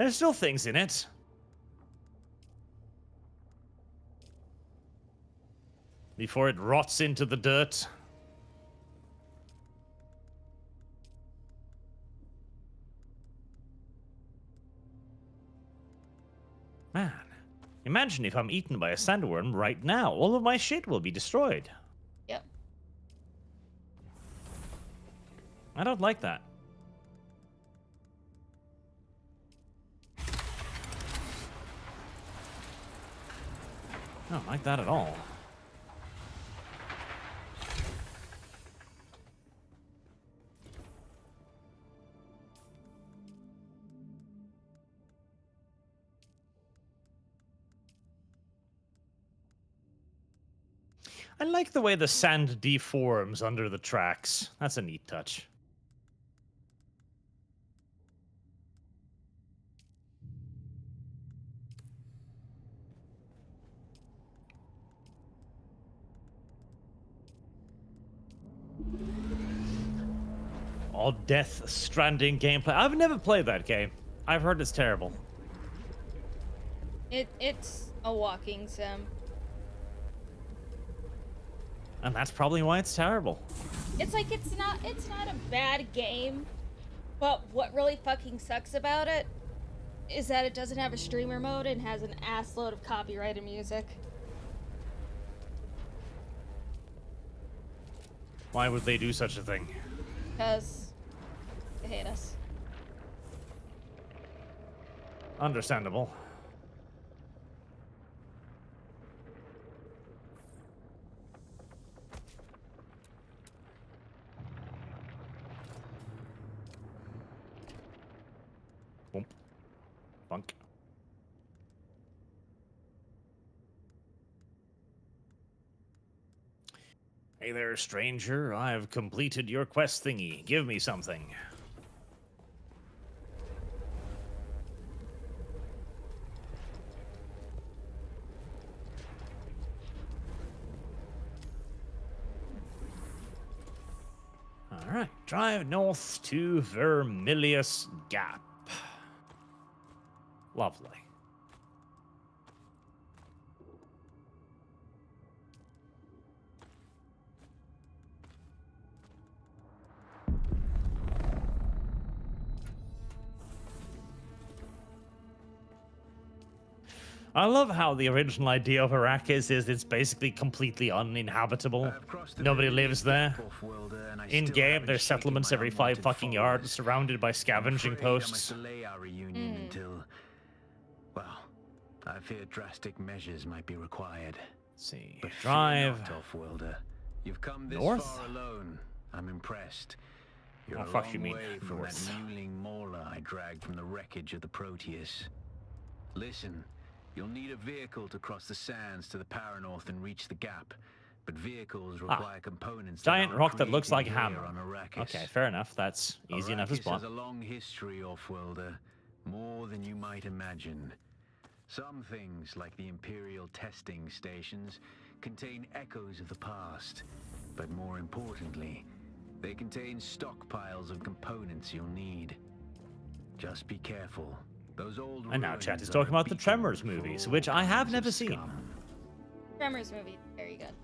still things in it. Before it rots into the dirt. Man, imagine if I'm eaten by a sandworm right now. All of my shit will be destroyed. Yep. I don't like that. I don't like that at all. I like the way the sand deforms under the tracks. That's a neat touch. all Death Stranding gameplay. I've never played that game. I've heard it's terrible. It's a walking sim. And that's probably why it's terrible. It's like it's not a bad game, but what really fucking sucks about it is that it doesn't have a streamer mode and has an assload of copyrighted music. Why would they do such a thing? Because they hate us. Understandable. Boom. Bunk. Hey there, stranger. I've completed your quest thingy. Give me something. Alright, drive north to Vermilius Gap. Lovely. I love how the original idea of Arrakis is it's basically completely uninhabitable. Nobody lives there. In-game, there's settlements every 5 fucking yards, surrounded by scavenging posts. Well, I fear drastic measures might be required. Let's see. But Drive You've come this north. far alone. I'm impressed. You're Oh, a fuck, long you mean way from north. that mewling mauler I dragged from the wreckage of the Proteus. Listen, you'll need a vehicle to cross the sands to the Paranorth and reach the gap. But vehicles require components. Giant that rock that looks like created hammer. here on Arrakis. Okay, fair enough. That's easy enough to Arrakis spot. has a long history, Offworlder. More than you might imagine. Some things, like the Imperial testing stations, contain echoes of the past. But more importantly, they contain stockpiles of components you'll need. Just be careful. Those old And now chat is ruins talking are a about the beacon Tremors for movies, all which I have kinds never of seen. scum. Tremors movie, very good.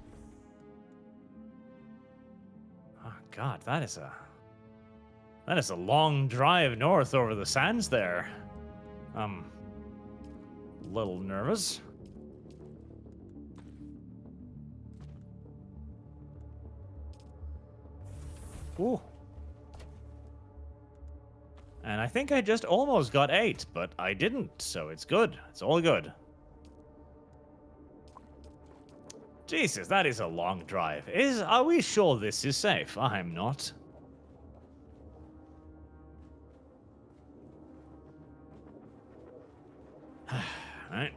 Oh god, that is a long drive north over the sands there. A little nervous. Ooh. And I think I just almost got 8, but I didn't, so it's good. It's all good. Jesus, that is a long drive. Are we sure this is safe? I'm not. Right.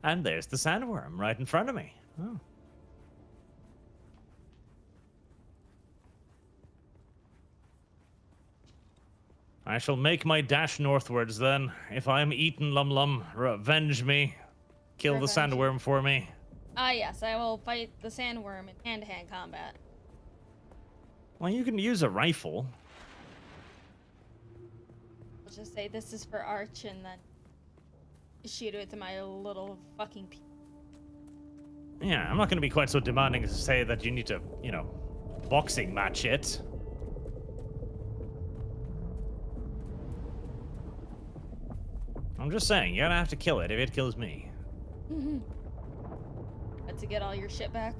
And there's the sandworm right in front of me. Oh. I shall make my dash northwards then. If I am eaten, LumLum, revenge me. Kill the sandworm for me. Ah, yes, I will fight the sandworm in hand-to-hand combat. Well, you can use a rifle. I'll just say this is for Arch and then shoot it to my little fucking Yeah, I'm not going to be quite so demanding as to say that you need to, boxing match it. I'm just saying, you're gonna have to kill it if it kills me. But to get all your shit back.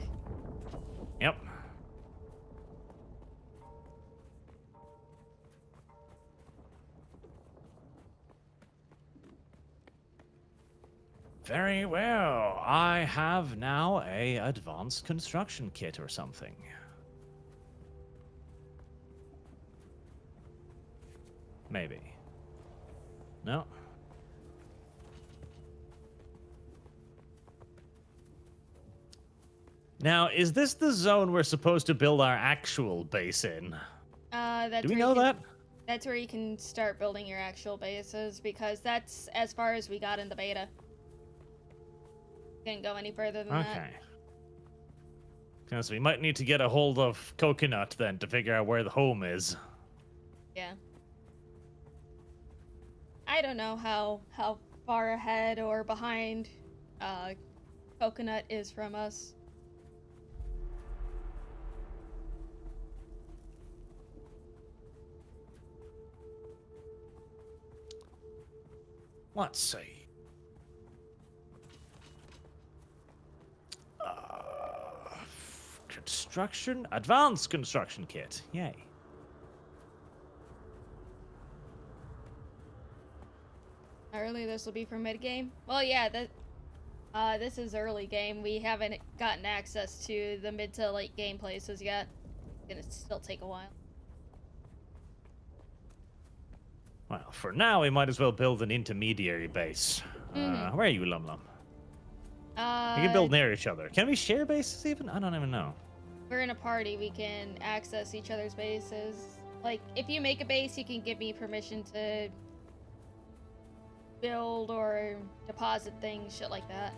Yep. Very well. I have now a advanced construction kit or something. Maybe. No. Now, is this the zone we're supposed to build our actual base in? That's Do we where know that? That's where you can start building your actual bases, because that's as far as we got in the beta. Didn't go any further than that. Okay. Because we might need to get a hold of Coconut then to figure out where the home is. Yeah. I don't know how far ahead or behind Coconut is from us. Let's see. Construction? Advanced construction kit. Yay. Early this will be for mid game. Well, yeah, this is early game. We haven't gotten access to the mid to late game places yet. It's gonna still take a while. Well, for now, we might as well build an intermediary base. Where are you, LumLum? We can build near each other. Can we share bases even? I don't even know. We're in a party. We can access each other's bases. Like, if you make a base, you can give me permission to build or deposit things, shit like that.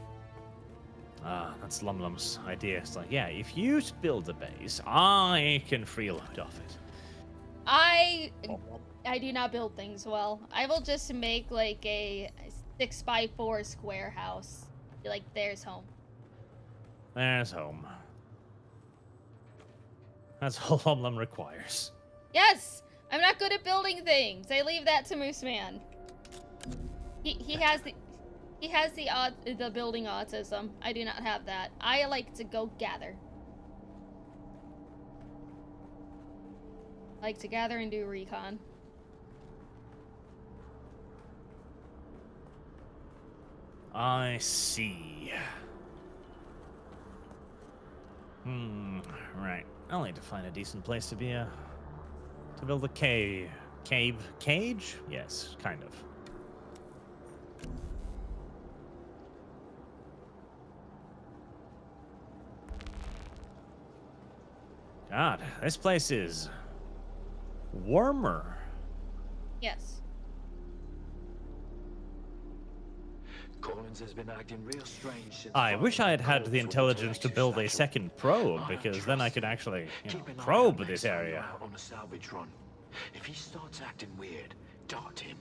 That's LumLum's idea. It's like, yeah, if you build a base, I can freeload off it. I do not build things well. I will just make like a 6x4 square house. Be like, there's home. There's home. That's all LumLum requires. Yes! I'm not good at building things. I leave that to Moose Man. He has the building autism. I do not have that. I like to go gather. I like to gather and do recon. I see. Right. I'll need to find a decent place to build a cage? Yes, kind of. God, this place is warmer. Yes. Collins has been acting real strange since I wish I had had the intelligence to build a second probe, because then I could actually, probe this area. On the salvage run. If he starts acting weird, dart him.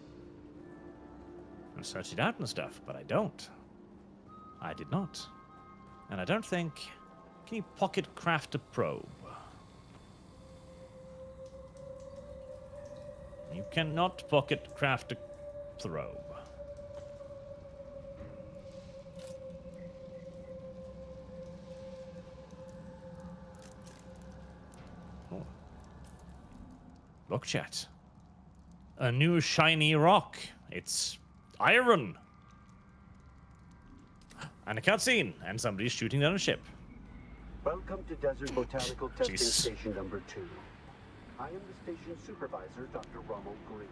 And search it out and stuff, but I don't. I did not. And I don't think... Can you pocket craft a probe? You cannot pocket craft a probe. Oh. Look, chat. A new shiny rock. It's iron. And a cutscene, and somebody's shooting down a ship. Welcome to Desert Botanical Testing Jesus. Station number 2. I am the station supervisor, Dr. Rommel Greer.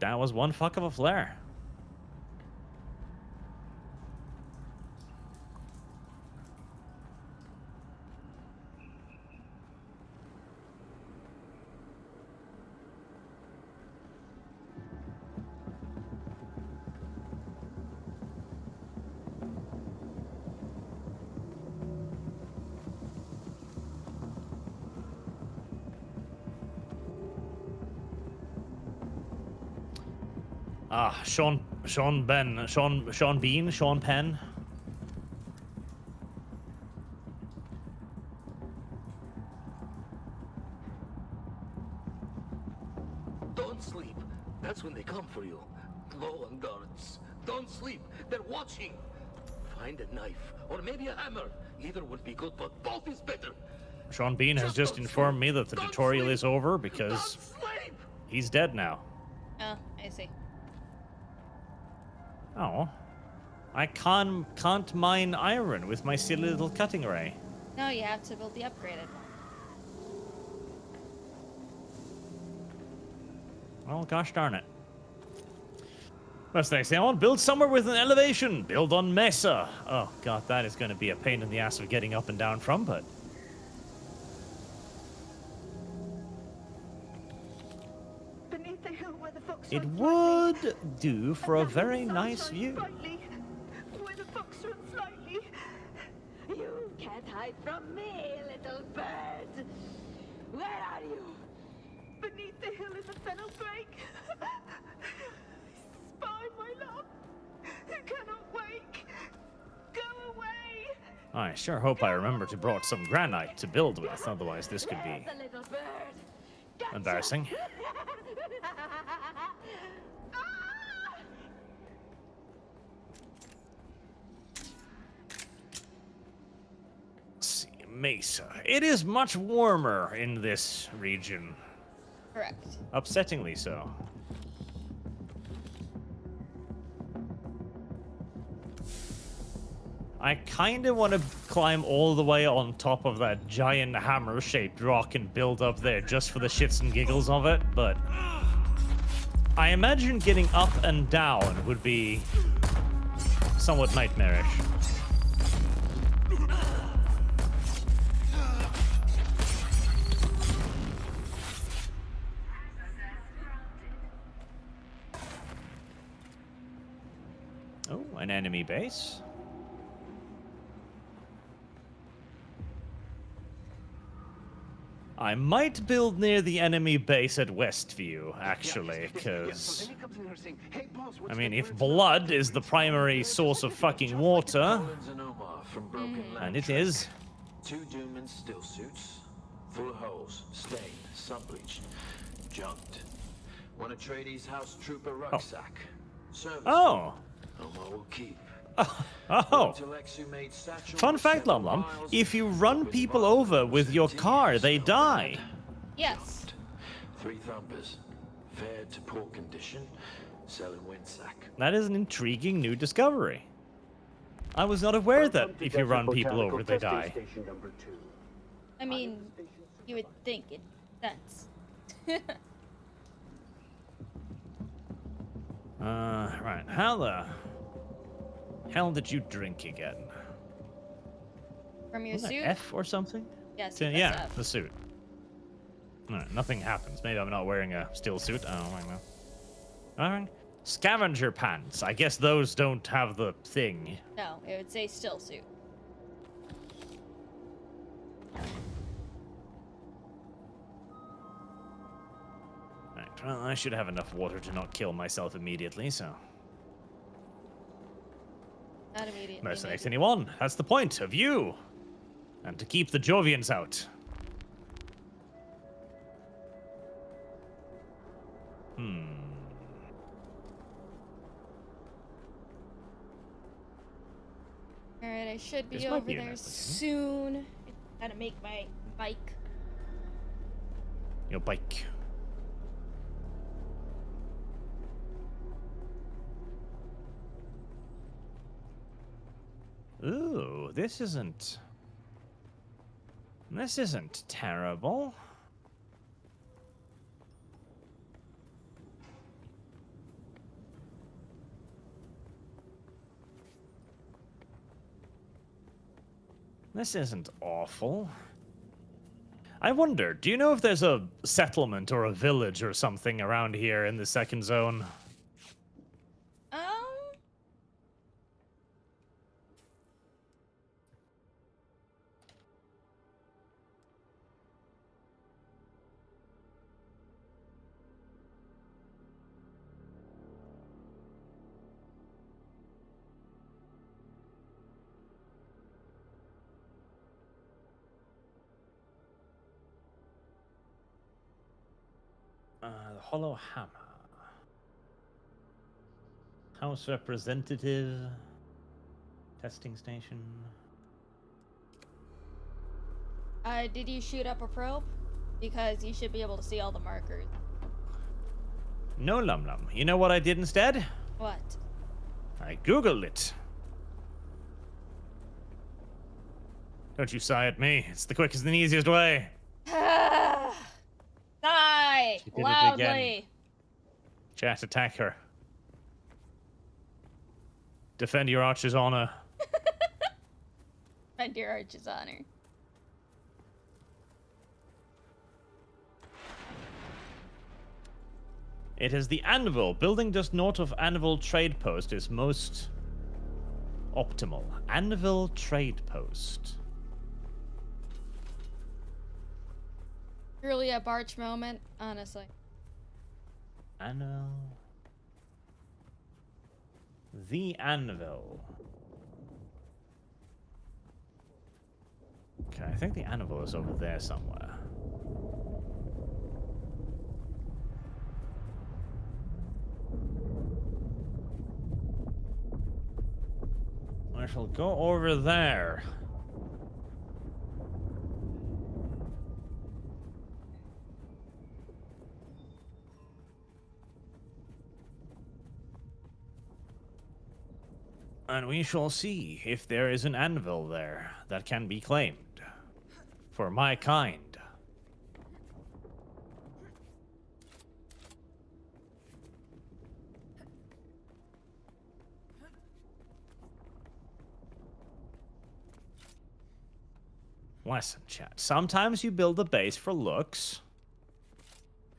That was one fuck of a flare. Sean Bean, Sean Penn. Don't sleep. That's when they come for you. Low on guards. Don't sleep. They're watching. Find a knife or maybe a hammer. Either would be good, but both is better. Sean Bean has just informed me that the tutorial is over because he's dead now. Oh, I see. Oh. I can't mine iron with my silly little cutting ray. No, you have to build the upgraded one. Well, gosh darn it. What's next thing on? Build somewhere with an elevation. Build on Mesa. Oh, God, that is going to be a pain in the ass of getting up and down from, but... It would do for a very nice view. Where the fox runs slightly. You can't hide from me, little bird. Where are you? Beneath the hill in the fennel brake. Spy, my love. Cannot wake. Go away. I sure hope I remember to brought some granite to build with, otherwise this could be The little bird. embarrassing. Let's see, Mesa. It is much warmer in this region. Correct. Upsettingly so. I kind of want to climb all the way on top of that giant hammer-shaped rock and build up there just for the shits and giggles of it, but I imagine getting up and down would be somewhat nightmarish. Oh, an enemy base. I might build near the enemy base at Westview, actually, because... I mean, if blood is the primary source of fucking water, and it is... 2 Doomans still suits, full of holes, stained, sun-bleached, junked. 1 Atreides House Trooper rucksack. Service. Oh! Omar will keep. Oh! Fun fact, LumLum, if you run people over with your car, they die. Yes. 3 Thumpers. Fair to poor condition. Selling windsack. That is an intriguing new discovery. I was not aware that if you run people over, they die. I mean, you would think it. That's. Right. How the hell did you drink again? From your Wasn't suit? that F or something? Yes. Yeah, the suit. Alright, nothing happens. Maybe I'm not wearing a steel suit. I don't know. Alright. Scavenger pants. I guess those don't have the thing. No, it would say still suit. Right, well, I should have enough water to not kill myself immediately, so... Not immediately. Mercenaries anyone. That's the point of you. And to keep the Jovians out. Alright, I should be over there soon. Gotta make my bike. Your bike. Ooh, this isn't terrible. This isn't awful. I wonder, do you know if there's a settlement or a village or something around here in the second zone? The Hollow Hammer. House Representative. Testing station. Did you shoot up a probe? Because you should be able to see all the markers. No, LumLum. You know what I did instead? What? I Googled it. Don't you sigh at me. It's the quickest and easiest way. Sigh loudly. Chat, attack her. Defend your archer's honor. Defend your archer's honor. It is the anvil. Building just north of Anvil Trade Post is most optimal. Anvil Trade Post. Truly a Barch moment, honestly. Anvil. The Anvil. Okay, I think the Anvil is over there somewhere. I shall go over there. And we shall see if there is an anvil there that can be claimed for my kind. Listen, chat. Sometimes you build a base for looks.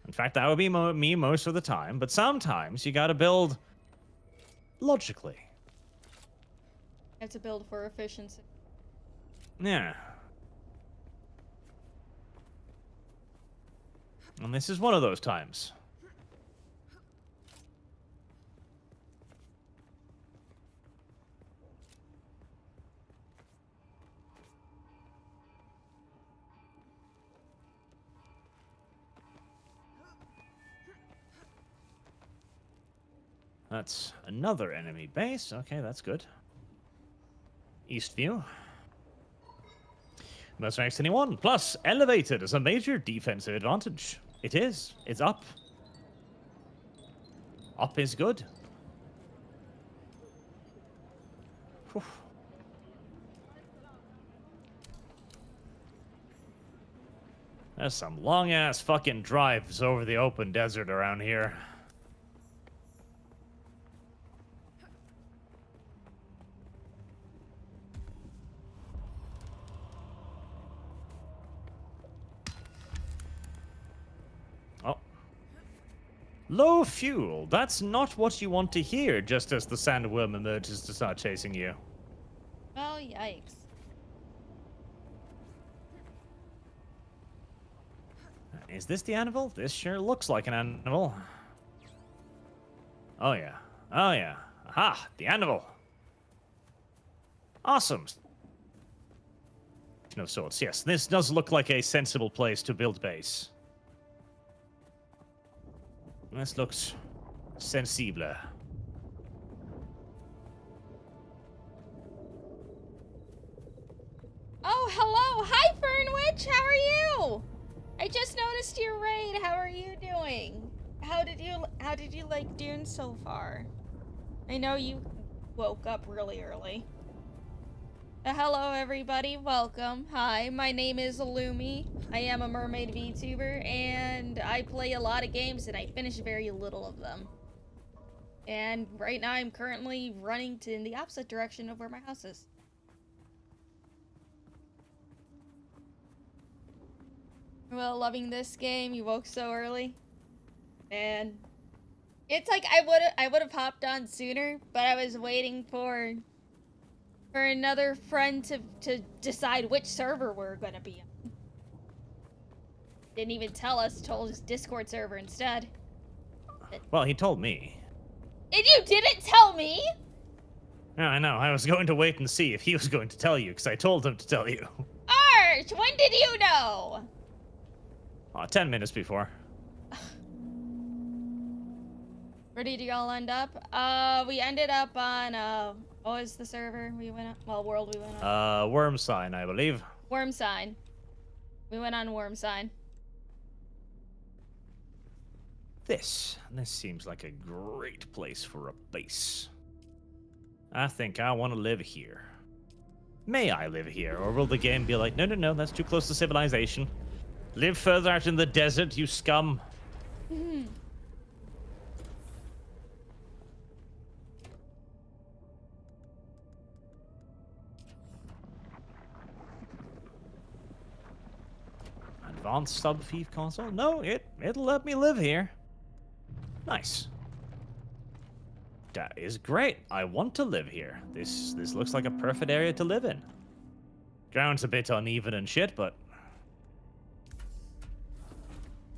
In fact, that would be me most of the time. But sometimes you gotta build logically. I have to build for efficiency. Yeah. And this is one of those times. That's another enemy base. Okay, that's good. East view. Most ranks anyone. Plus, elevated is a major defensive advantage. It is. It's up. Up is good. Whew. There's some long-ass fucking drives over the open desert around here. Low fuel. That's not what you want to hear just as the sandworm emerges to start chasing you. Oh, yikes. Is this the anvil? This sure looks like an anvil. Oh, yeah. Oh, yeah. Aha! The anvil! Awesome! No sorts. Yes, this does look like a sensible place to build base. This looks sensible. Oh, hello! Hi, Fernwitch! How are you? I just noticed your raid. How are you doing? How did you like Dune so far? I know you woke up really early. Hello, everybody. Welcome. Hi, my name is Lumi. I am a mermaid VTuber, and I play a lot of games, and I finish very little of them. And right now, I'm currently running in the opposite direction of where my house is. Well, loving this game. You woke so early, and it's like I would have hopped on sooner, but I was waiting for another friend to decide which server we're gonna be on. Didn't even tell us, told us Discord server instead. Well, he told me. And you didn't tell me? Yeah, I know. I was going to wait and see if he was going to tell you, because I told him to tell you. Arch, when did you know? 10 minutes before. Where did you all end up? We ended up on, what was the server we went on? Well, world we went on. Worm Sign, I believe. Worm Sign. We went on Worm Sign. This seems like a great place for a base. I think I want to live here. May I live here, or will the game be like, no, that's too close to civilization. Live further out in the desert, you scum. Advanced sub-thief console? No, it'll let me live here. Nice. That is great. I want to live here. This looks like a perfect area to live in. Ground's a bit uneven and shit, but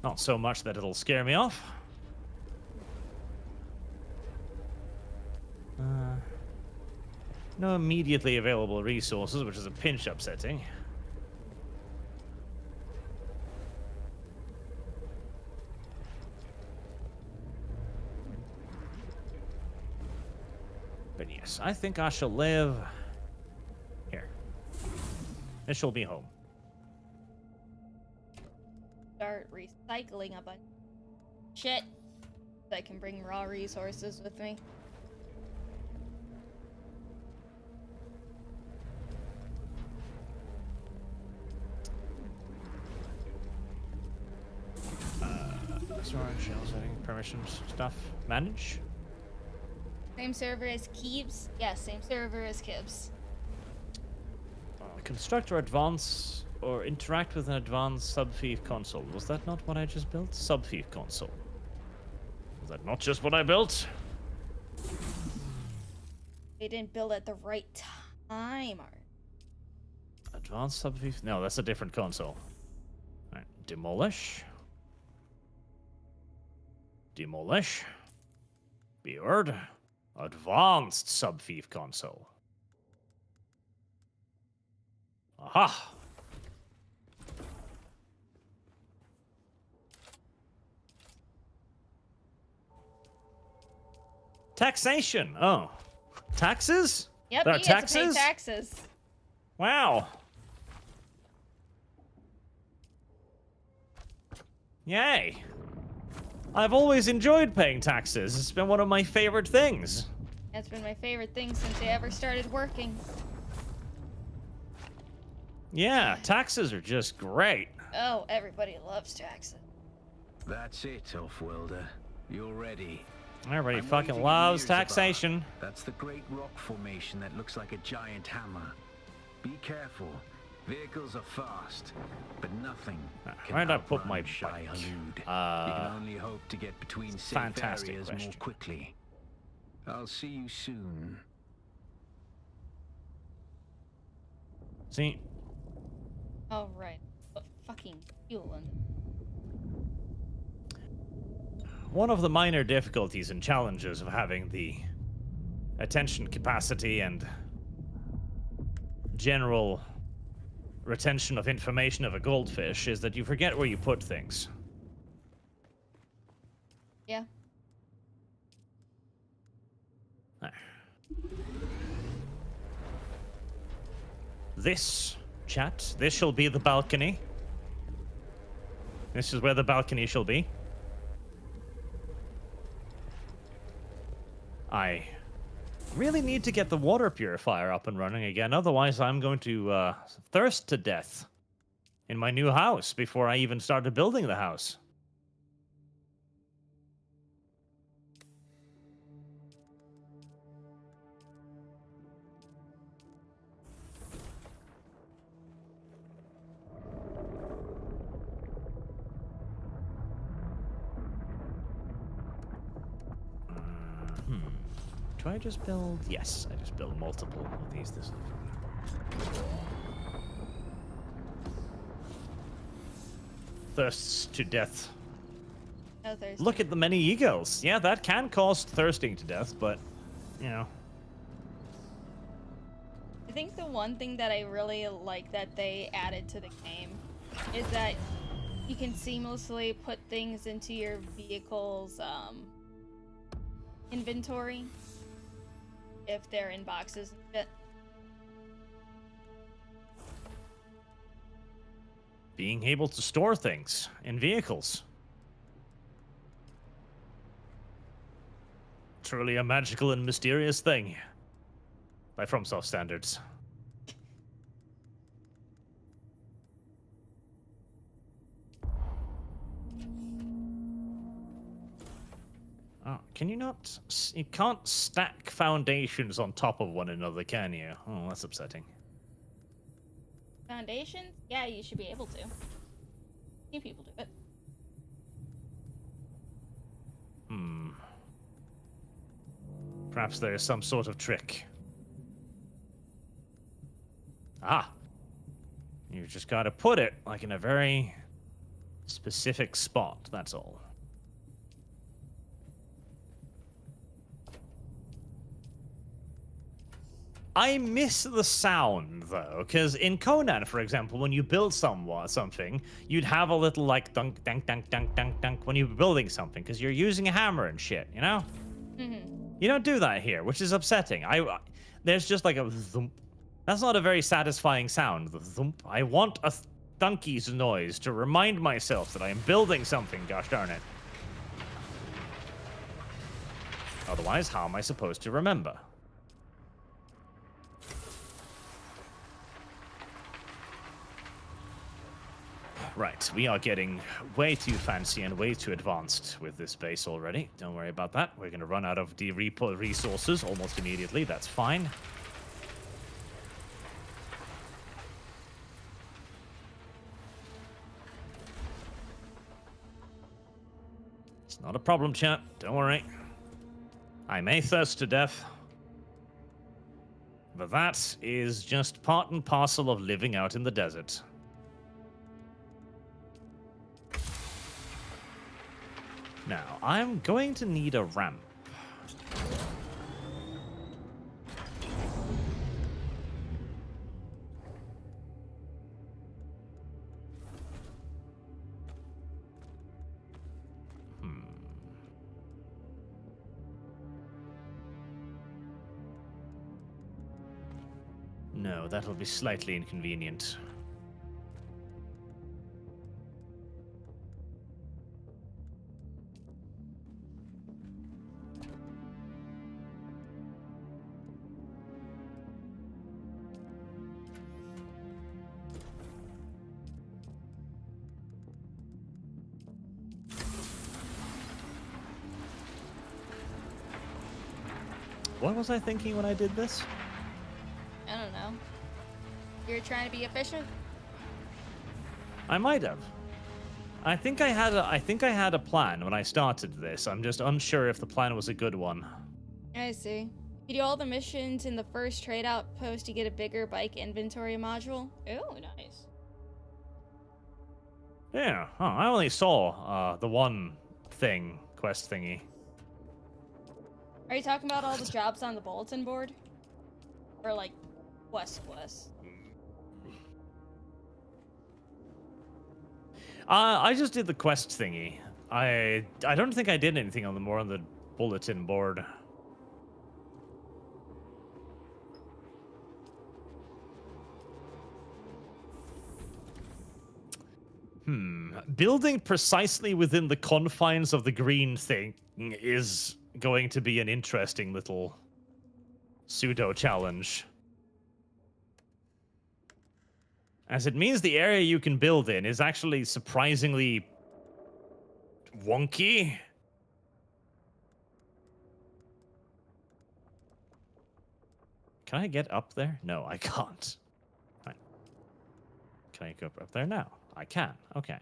not so much that it'll scare me off. No immediately available resources, which is a pinch upsetting. But yes, I think I shall live here. This shall be home. Start recycling a bunch of shit so I can bring raw resources with me. Storage, shell setting, permissions, stuff. Manage. Same server as Keebs? Yes, same server as Kibs. Construct or advance or interact with an advanced subfief console. Was that not what I just built? Subfief console. Was that not just what I built? They didn't build at the right time, Art. Advanced subfief? No, that's a different console. Alright, demolish. Demolish. Beard. Advanced subfief console. Aha! Taxation. Oh. Taxes? Yep, there you are get taxes? to pay taxes. Wow. Yay. I've always enjoyed paying taxes. It's been one of my favorite things. That's been my favorite thing since I ever started working. Yeah, taxes are just great. Oh, everybody loves taxes. That's it, Offworlder. You're ready. Everybody I'm fucking waiting loves in Mirzabar. taxation. That's the great rock formation that looks like a giant hammer. Be careful. Vehicles are fast, but nothing can Where'd I put outrun my Shai bike? Halud. You can only hope to get between safe fantastic areas question. more quickly. I'll see you soon. See, Oh, right. But fucking fueling. one of the minor difficulties and challenges of having the attention capacity and general retention of information of a goldfish is that you forget where you put things. Yeah. This, chat, this shall be the balcony. This is where the balcony shall be. I really need to get the water purifier up and running again, otherwise I'm going to thirst to death in my new house before I even started building the house. Do I just build? Yes, I just build multiple of these. This thirsts to death. No thirsty. Look at the many eagles. Yeah, that can cause thirsting to death, but you know. I think the one thing that I really like that they added to the game is that you can seamlessly put things into your vehicle's inventory if they're in boxes and shit. Being able to store things in vehicles. Truly a magical and mysterious thing. By FromSoft standards. Oh, can you not... You can't stack foundations on top of one another, can you? Oh, that's upsetting. Foundations? Yeah, you should be able to. Few people do it. Hmm. Perhaps there is some sort of trick. Ah. You just gotta put it, like, in a very specific spot, that's all. I miss the sound, though, because in Conan, for example, when you build something, you'd have a little, like, dunk, dunk, dunk, dunk, dunk, dunk when you're building something, because you're using a hammer and shit, you know? Mm-hmm. You don't do that here, which is upsetting. There's just like a thump. That's not a very satisfying sound, the thump. I want a donkey's noise to remind myself that I am building something, gosh darn it. Otherwise, how am I supposed to remember? Right, we are getting way too fancy and way too advanced with this base already. Don't worry about that. We're going to run out of the resources almost immediately. That's fine. It's not a problem, chat. Don't worry. I may thirst to death. But that is just part and parcel of living out in the desert. Now, I'm going to need a ramp. No, that'll be slightly inconvenient. What was I thinking when I did this? I don't know. You're trying to be efficient? I might have. I think I had a plan when I started this. I'm just unsure if the plan was a good one. I see. You do all the missions in the first trade outpost, you get a bigger bike inventory module. Oh, nice. Yeah, huh, I only saw the one quest thingy. Are you talking about all the jobs on the bulletin board? Or like quest? I just did the quest thingy. I don't think I did anything on the bulletin board. Building precisely within the confines of the green thing is going to be an interesting little pseudo challenge. As it means the area you can build in is actually surprisingly wonky. Can I get up there? No, I can't. Right. Can I go up there now? I can. Okay.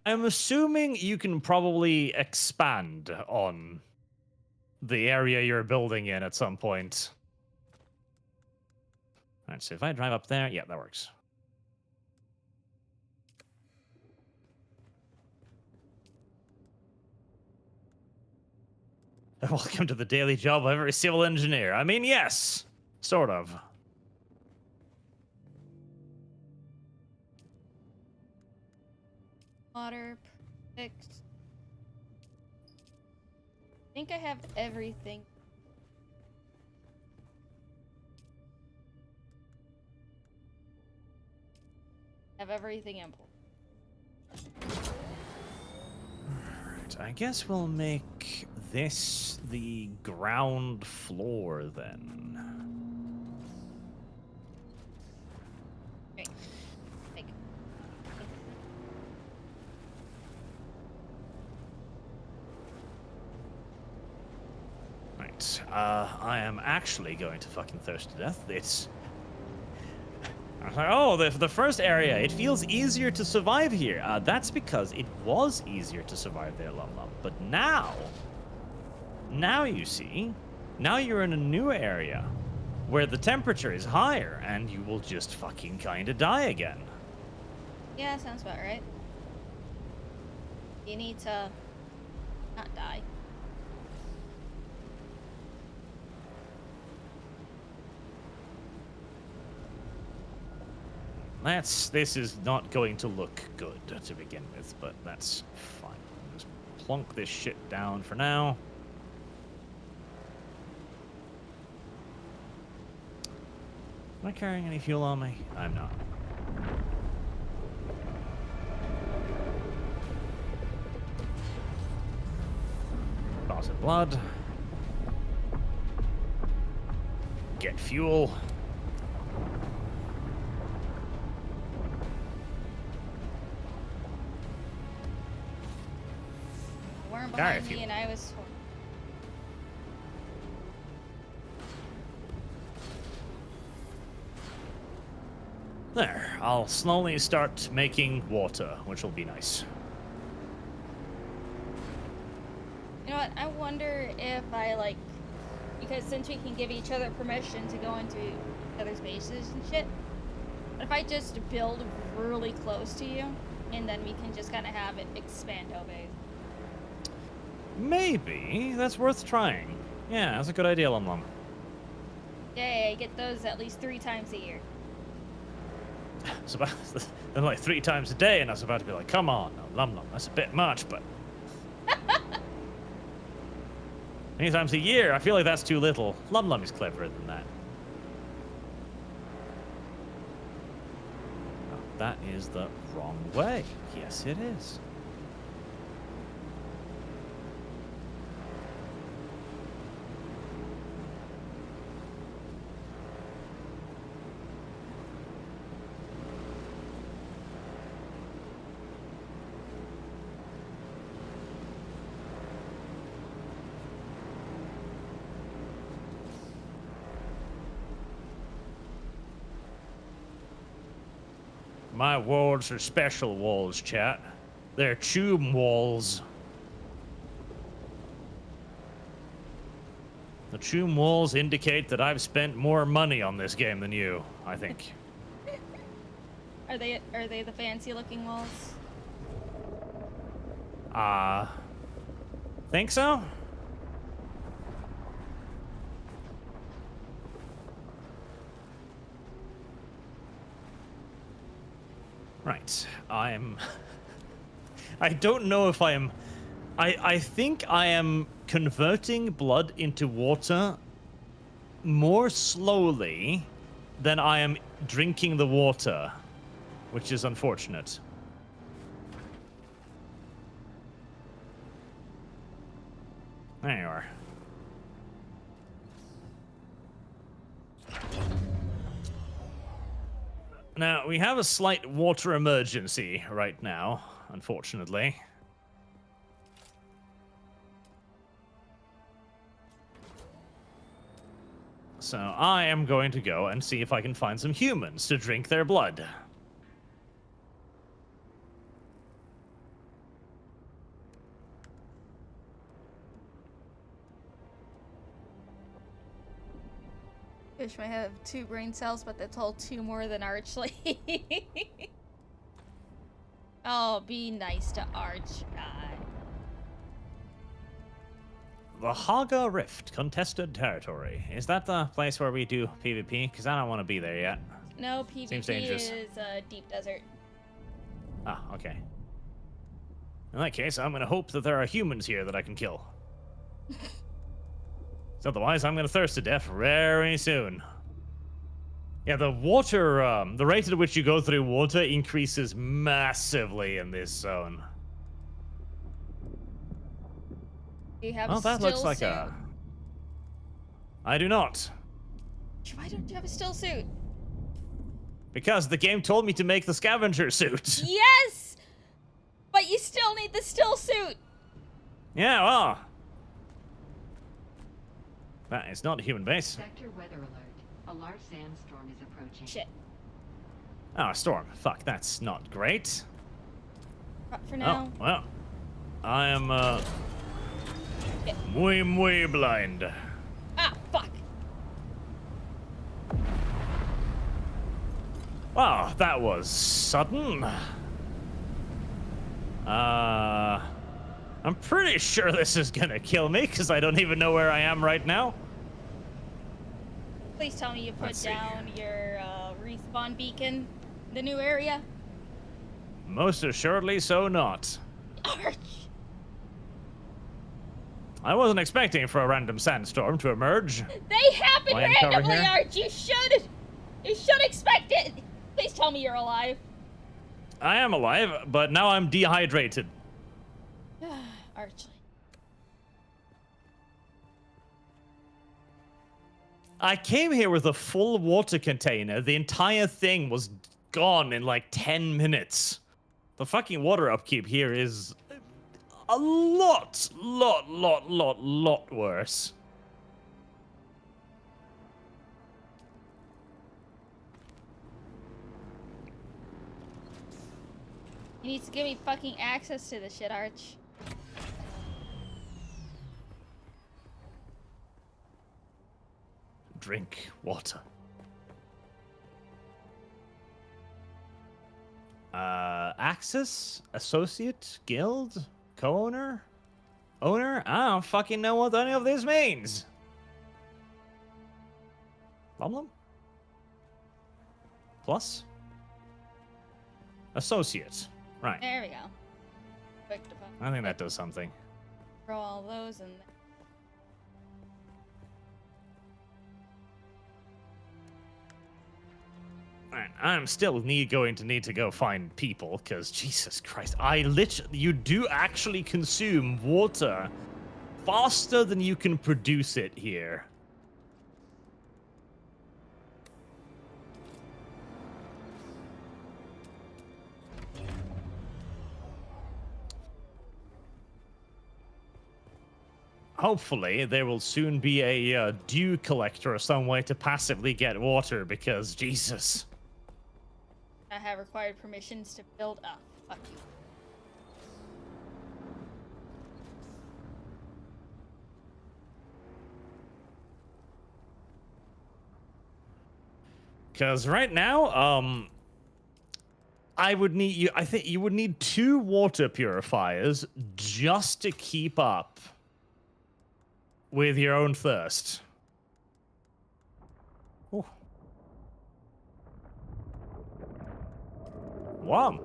I'm assuming you can probably expand on the area you're building in at some point. All right, so if I drive up there, yeah, that works. Welcome to the daily job of every civil engineer. I mean, yes, sort of. Water, perfect. I think I have everything. Have everything import. Alright, I guess we'll make this the ground floor then. Okay. Take it. Right, I am actually going to fucking thirst to death. I was like, oh, the first area, it feels easier to survive here. That's because it was easier to survive there, LumLum. But now you see, now you're in a new area where the temperature is higher and you will just fucking kind of die again. Yeah, sounds about right. You need to not die. This is not going to look good to begin with, but that's fine. Just plunk this shit down for now. Am I carrying any fuel on me? I'm not. Toss in blood. Get fuel. Weren't behind me and I was... There, I'll slowly start making water, which will be nice. You know what, I wonder if I, like... Because since we can give each other permission to go into each other's bases and shit, what if I just build really close to you, and then we can just kind of have it expand over? Maybe. That's worth trying. Yeah, that's a good idea, LumLum. Yay, get those at least 3 times a year. It's about they're like 3 times a day, and I was about to be like, come on, LumLum, that's a bit much, but 3 times a year, I feel like that's too little. LumLum is cleverer than that. Oh, that is the wrong way. Yes, it is. My walls are special walls, chat. They're tomb walls. The tomb walls indicate that I've spent more money on this game than you, I think. Are they the fancy looking walls? Think so? Right, I don't know if I think I am converting blood into water more slowly than I am drinking the water, which is unfortunate. There you are. Now, we have a slight water emergency right now, unfortunately. So I am going to go and see if I can find some humans to drink their blood. Fish might have 2 brain cells, but that's all 2 more than Archly. Oh, be nice to Arch. The Haga Rift, contested territory. Is that the place where we do PvP? Because I don't want to be there yet. No, PvP Seems dangerous. is deep desert. Ah, okay. In that case, I'm going to hope that there are humans here that I can kill. Otherwise, I'm going to thirst to death very soon. Yeah, the water, the rate at which you go through water increases massively in this zone. Do you have oh, a that still looks like suit? I do not. Why don't you have a still suit? Because the game told me to make the scavenger suit. Yes! But you still need the still suit! Yeah, well. That is not a human base. Sector weather alert. A large sandstorm is approaching. Shit. Oh, a storm. Fuck, that's not great. For now. Oh, well. I am, muy blind. Ah, fuck. Wow, that was sudden. I'm pretty sure this is gonna kill me, because I don't even know where I am right now. Please tell me you put down your respawn beacon, the new area. Most assuredly so not. Arch! I wasn't expecting for a random sandstorm to emerge. They happen Lion cover randomly, here? Arch! You should expect it! Please tell me you're alive. I am alive, but now I'm dehydrated. Arch. I came here with a full water container. The entire thing was gone in like 10 minutes. The fucking water upkeep here is a lot worse. You need to give me fucking access to this shit, Arch. Drink water. Axis? Associate? Guild? Co-owner? Owner? I don't fucking know what any of this means. LumLum? Plus? Associate. Right. There we go. Quick deposit. I think that does something. Throw all those in there. Alright, I'm still going to need to go find people, because Jesus Christ, you do actually consume water faster than you can produce it here. Hopefully, there will soon be a dew collector or some way to passively get water, because Jesus. I have required permissions to build up. Fuck you. Because right now, I think you would need 2 water purifiers just to keep up with your own thirst. Ooh. Wow.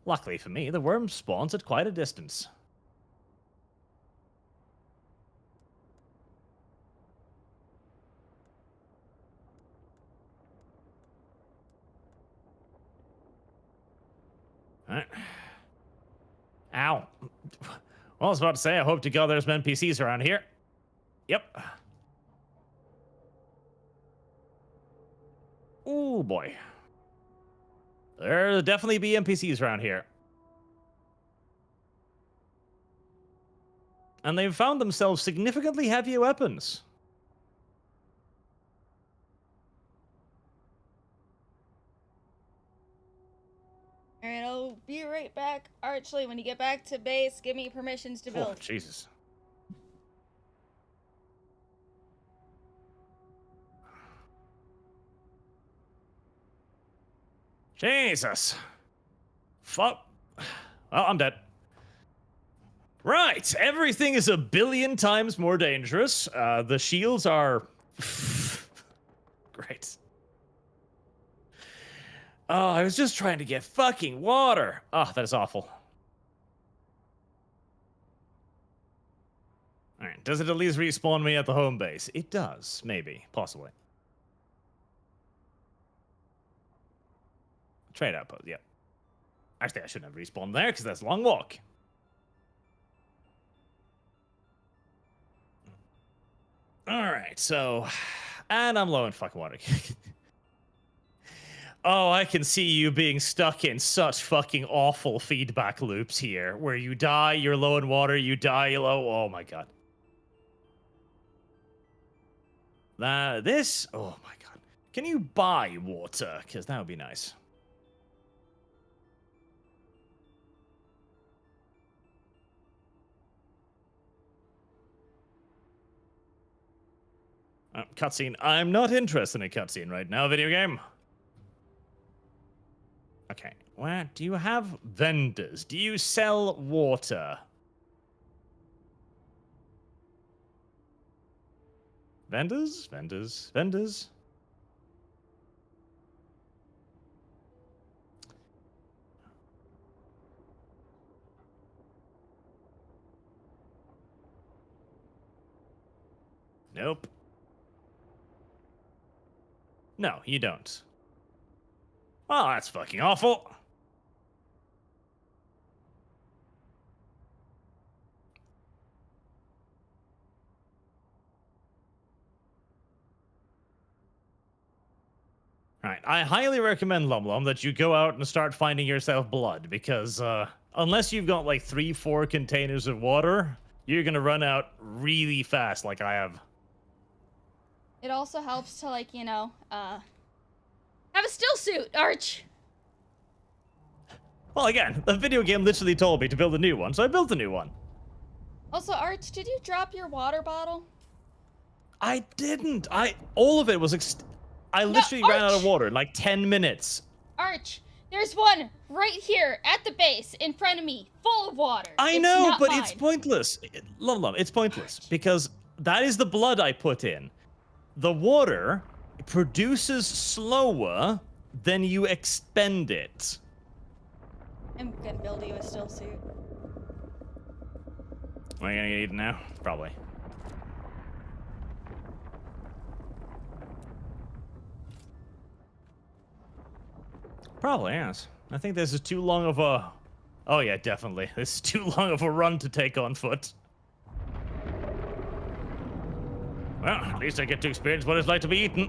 Luckily for me, the worm spawns at quite a distance. Alright. Ow. Well, I was about to say, I hope to God there's some NPCs around here. Yep. Ooh, boy. There'll definitely be NPCs around here. And they've found themselves significantly heavier weapons. Alright, I'll be right back. Archly, when you get back to base, give me permissions to build. Oh, Jesus. Jesus. Fuck. Well, I'm dead. Right, everything is a billion times more dangerous. The shields are... Great. Oh, I was just trying to get fucking water. Oh, that is awful. Alright, does it at least respawn me at the home base? It does, maybe, possibly. Trade outpost, yep. Actually, I shouldn't have respawned there, because that's a long walk. Alright, so... And I'm low in fucking water. Oh, I can see you being stuck in such fucking awful feedback loops here, where you die, you're low in water, you die, you're low. Oh my god. This. Oh my god. Can you buy water? Because that would be nice. Cutscene. I'm not interested in a cutscene right now, video game. Okay. Where do you have vendors? Do you sell water? Vendors? Vendors? Vendors? Nope. No, you don't. Well, that's fucking awful. Alright, I highly recommend LumLum that you go out and start finding yourself blood, because unless you've got like 3-4 containers of water, you're gonna run out really fast like I have. It also helps to, like, you know, have a still suit, Arch! Well, again, the video game literally told me to build a new one, so I built a new one. Also, Arch, did you drop your water bottle? I didn't. All of it was I literally ran out of water in like 10 minutes. Arch, there's one right here at the base in front of me, full of water. I know, but it's pointless. LumLum, it's pointless because that is the blood I put in. The water produces slower than you expend it. I'm gonna build you a still suit. Am I gonna get eaten now? Probably. Probably, yes. I think this is too long of a... Oh yeah, definitely. This is too long of a run to take on foot. Well, at least I get to experience what it's like to be eaten.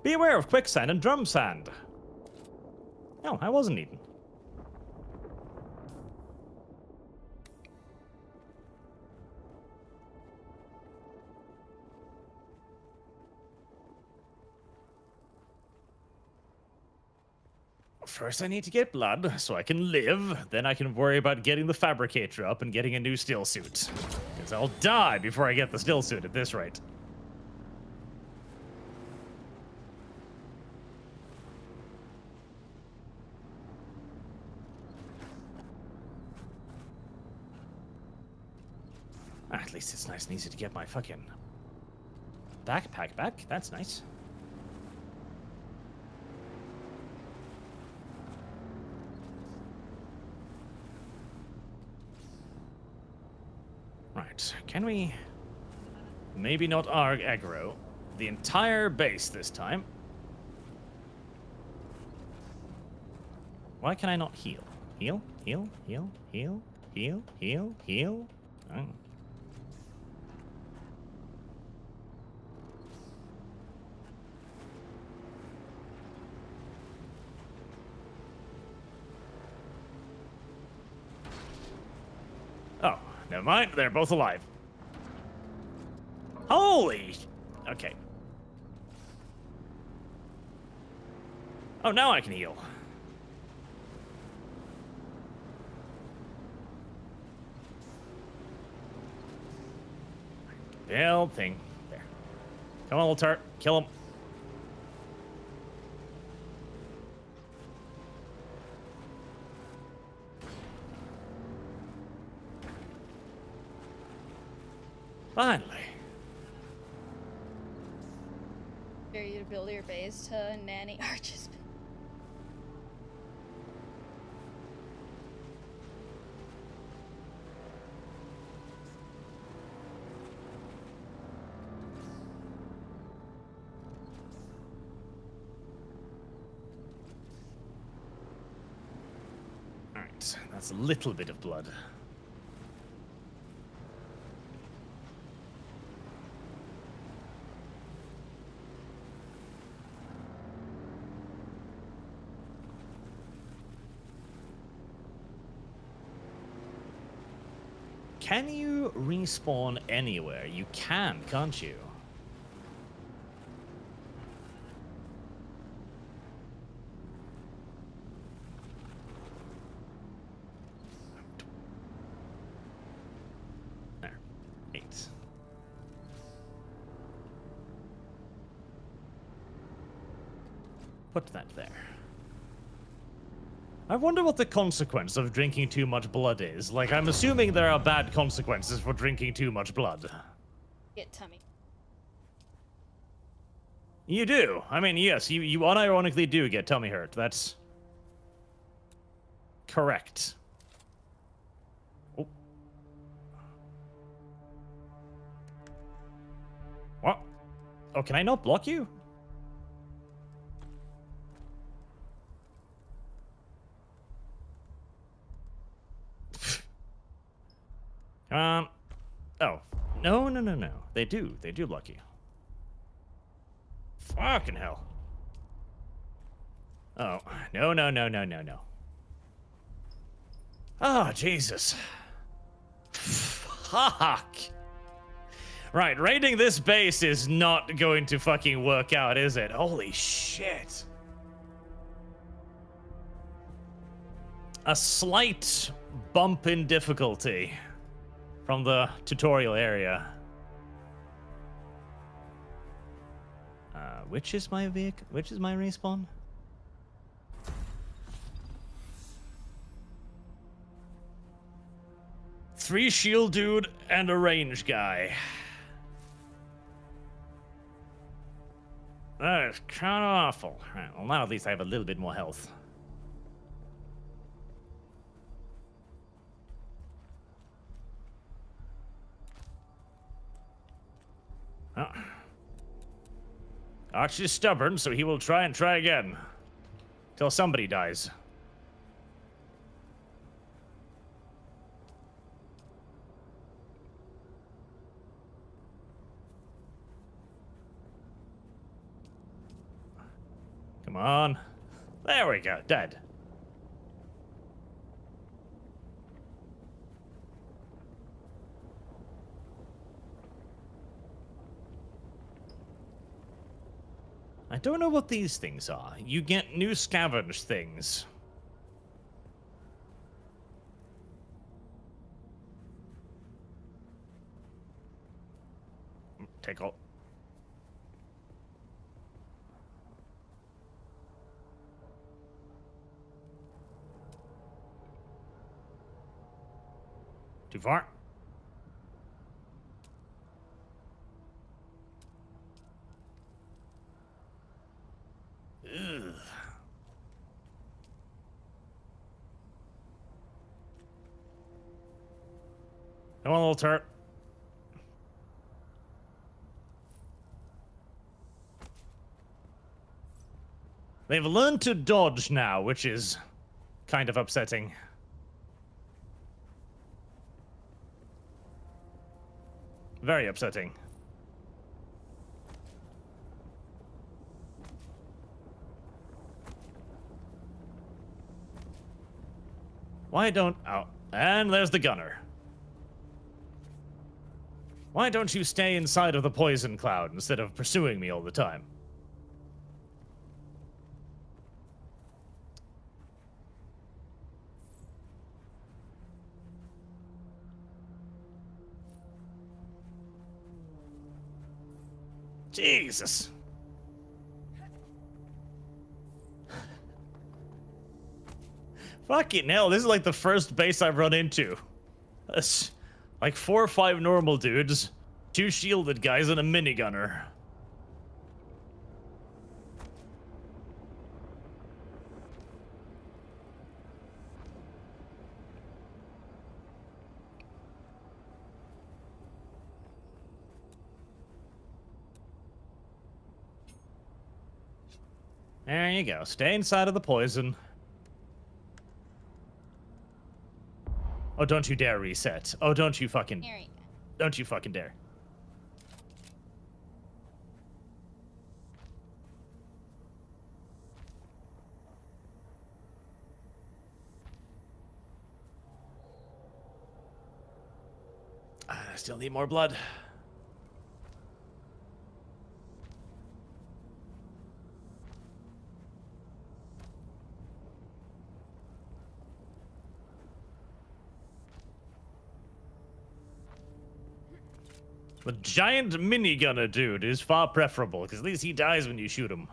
Be aware of quicksand and drum sand. No, I wasn't eaten. First, I need to get blood so I can live. Then I can worry about getting the fabricator up and getting a new still suit. Because I'll die before I get the still suit at this rate. At least it's nice and easy to get my fucking backpack back. That's nice. Right, can we maybe not aggro the entire base this time? Why can I not heal? Heal, heal, heal, heal, heal, heal, heal. Oh. Oh, never mind. They're both alive. Holy... Okay. Oh, now I can heal. Build thing. There. Come on, little tart. Kill him. Finally. Dare you to build your base to nanny Arch's. Alright, that's a little bit of blood. Can you respawn anywhere? You can, can't you? There. 8. Put that there. I wonder what the consequence of drinking too much blood is. Like, I'm assuming there are bad consequences for drinking too much blood. Get tummy. You do. I mean, yes, you unironically do get tummy hurt. That's correct. Oh. What? Oh, can I not block you? Oh. No. They do block you. Fucking hell. Oh. No. Oh, Jesus. Fuck. Right, raiding this base is not going to fucking work out, is it? Holy shit. A slight bump in difficulty from the tutorial area. Which is my vehicle? Which is my respawn? Three shield dude and a range guy. That is kind of awful. Right, well, now at least I have a little bit more health. Oh. Archie's stubborn, so he will try again. Till somebody dies. Come on. There we go, dead. I don't know what these things are. You get new scavenge things. Take all. Too far? Ugh. Come on, little turret. They've learned to dodge now, which is kind of upsetting. Very upsetting. Why don't... Oh, and there's the gunner. Why don't you stay inside of the poison cloud instead of pursuing me all the time? Jesus. Fucking hell, this is like the first base I've run into. That's like 4 or 5 normal dudes, 2 shielded guys, and a minigunner. There you go. Stay inside of the poison. Oh, don't you dare reset. Oh, don't you fucking... Don't you fucking dare. I still need more blood. The giant minigunner dude is far preferable, because at least he dies when you shoot him.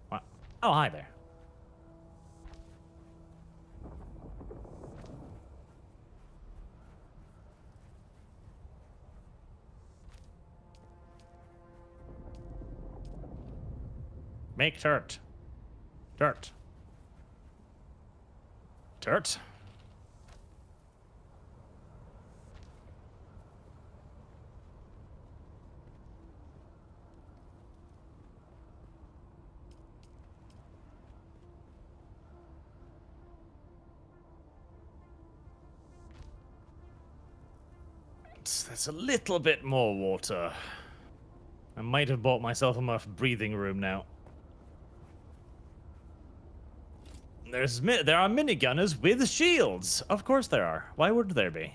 What? Oh, hi there. Make dirt. Dirt. Dirt. That's a little bit more water. I might have bought myself enough breathing room now. There are minigunners with shields. Of course there are. Why wouldn't there be?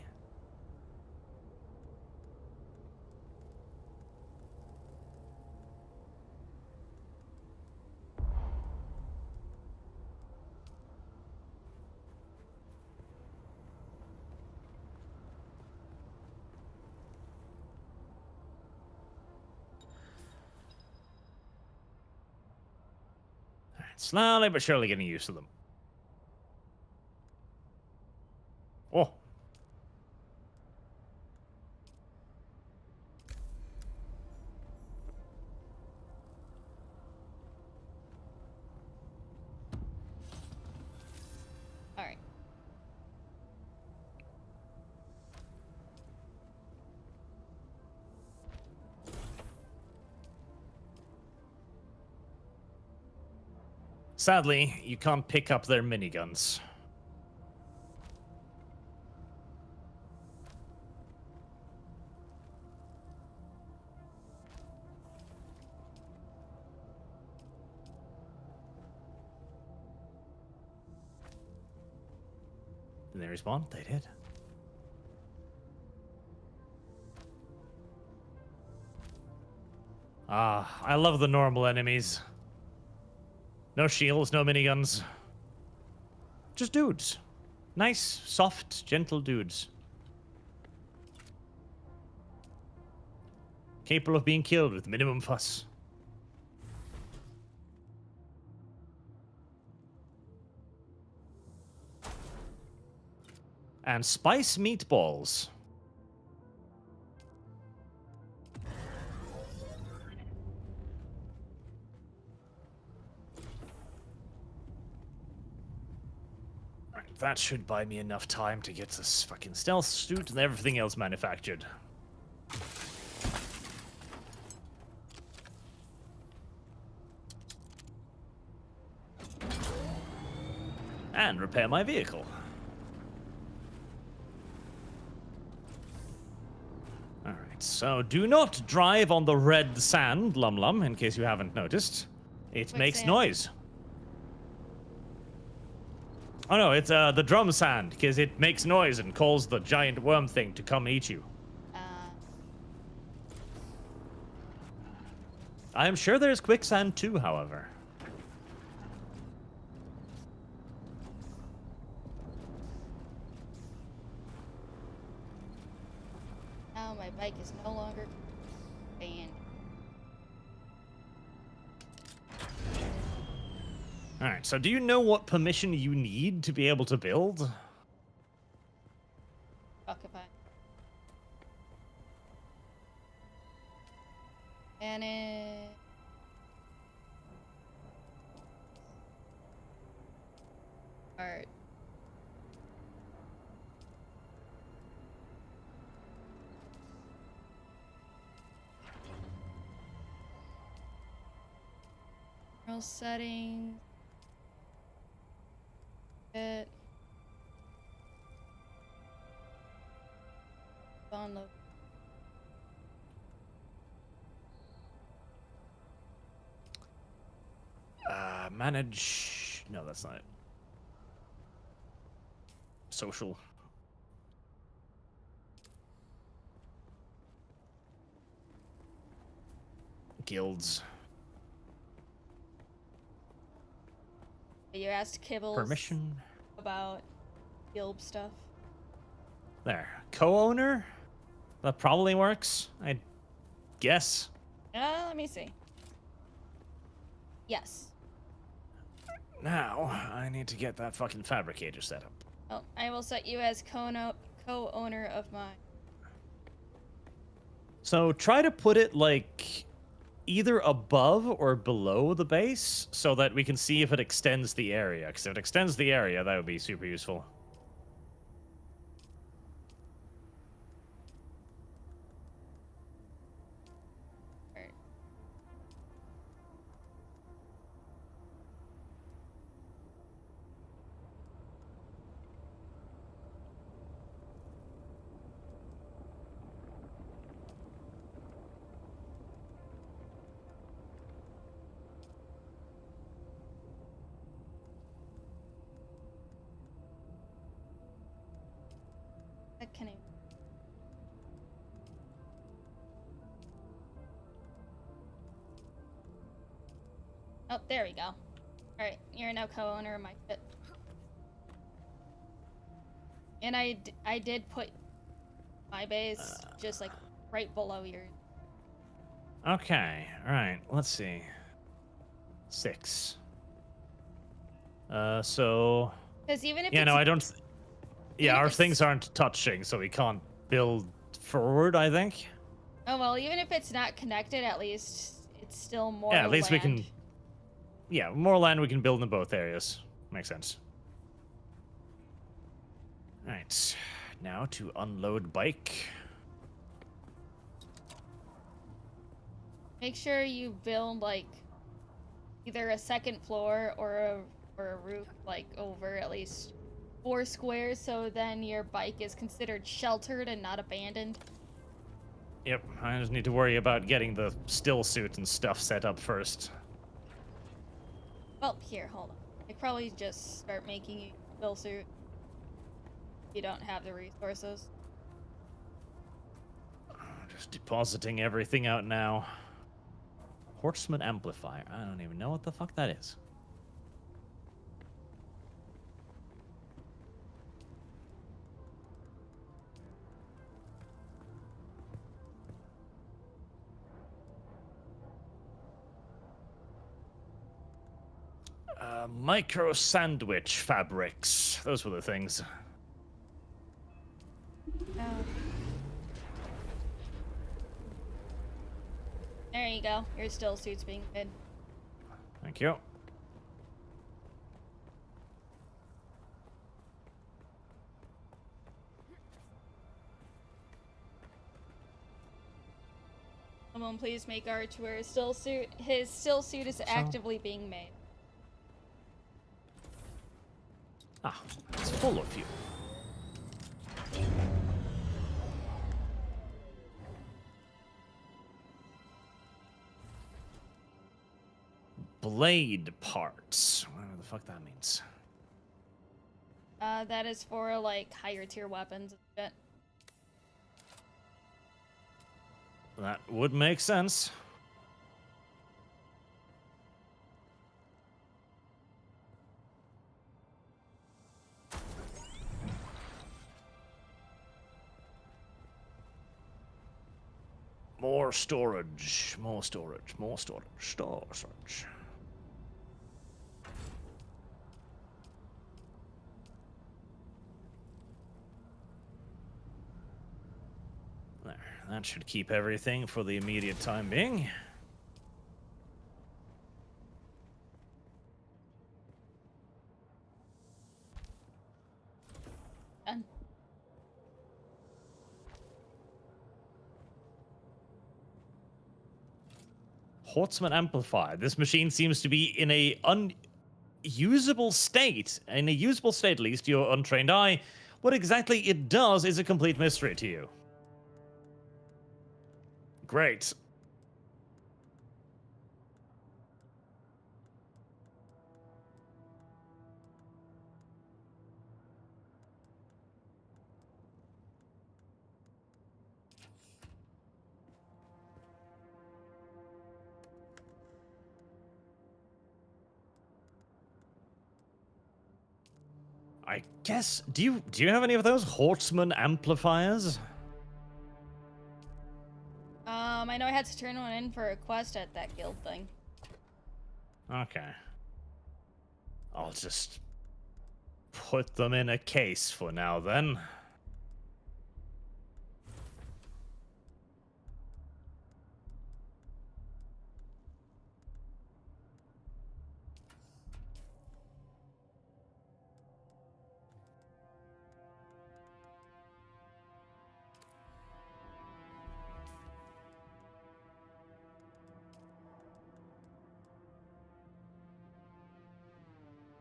Slowly but surely getting used to them. Oh. All right. Sadly, you can't pick up their miniguns. Did they respawn? They did. Ah, I love the normal enemies. No shields, no miniguns. Just dudes. Nice, soft, gentle dudes. Capable of being killed with minimum fuss. And spice meatballs. That should buy me enough time to get this fucking stealth suit and everything else manufactured. And repair my vehicle. Alright, so do not drive on the red sand, LumLum, in case you haven't noticed. It makes noise. Oh no, it's the drum sand, because it makes noise and calls the giant worm thing to come eat you. I am sure there's quicksand too, however. Now my bike is no longer banned. Alright, so do you know what permission you need to be able to build? Fuck if I... And it... Alright. General settings. It. On the. Manage. No, that's not it. Social. guilds. You asked Kibbles Permission. about guild stuff. There. Co-owner? That probably works, I guess. Let me see. Yes. Now, I need to get that fucking fabricator set up. Oh, I will set you as co-owner of mine. So try to put it, like, either above or below the base so that we can see if it extends the area. Because if it extends the area, that would be super useful. Can I? Oh, there we go. Alright, you're now co-owner of my kit. And I did put my base just like right below yours. Okay, alright, let's see. 6. So... Because even if yeah, it's... no, I don't... Yeah, our things aren't touching, so we can't build forward, I think. Oh, well, even if it's not connected, at least it's still more Yeah, at least land. we can... Yeah, more land we can build in both areas. Makes sense. Alright, now to unload bike. Make sure you build, like, either a second floor or a roof, like, over at least 4 squares, so then your bike is considered sheltered and not abandoned. Yep, I just need to worry about getting the still suit and stuff set up first. Well, here, hold on. I probably just start making you a still suit. You don't have the resources. Just depositing everything out now. Horseman amplifier. I don't even know what the fuck that is. Micro sandwich fabrics. Those were the things. Oh. There you go. Your still suit's being made. Thank you. Someone please make Arch wear a still suit. His still suit is actively being made. Ah, it's full of fuel. Blade parts. Whatever the fuck that means. That is for, like, higher tier weapons and shit. That would make sense. More storage, more storage, more storage, storage. There, that should keep everything for the immediate time being. Done. Horseman amplifier. This machine seems to be in a unusable state. In a usable state, at least, to your untrained eye. What exactly it does is a complete mystery to you. Great. I guess. Do you have any of those Horseman amplifiers? I know I had to turn one in for a quest at that guild thing. Okay. I'll just put them in a case for now then.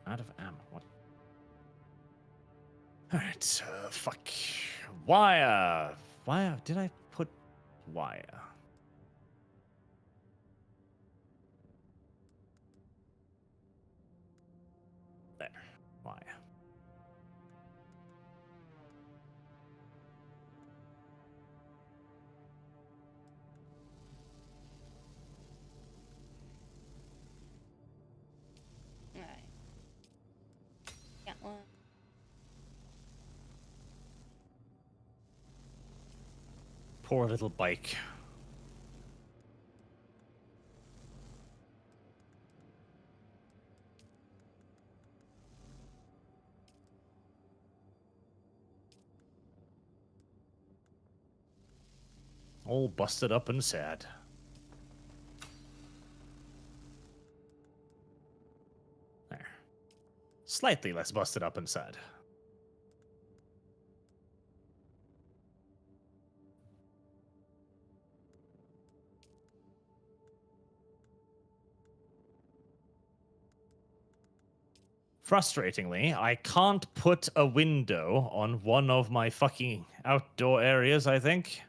Out of ammo. What? Alright, fuck. Wire. Wire. Did I put wire? There. Wire. Alright. Got one. Poor little bike. All busted up and sad. There. Slightly less busted up and sad. Frustratingly, I can't put a window on one of my fucking outdoor areas, I think.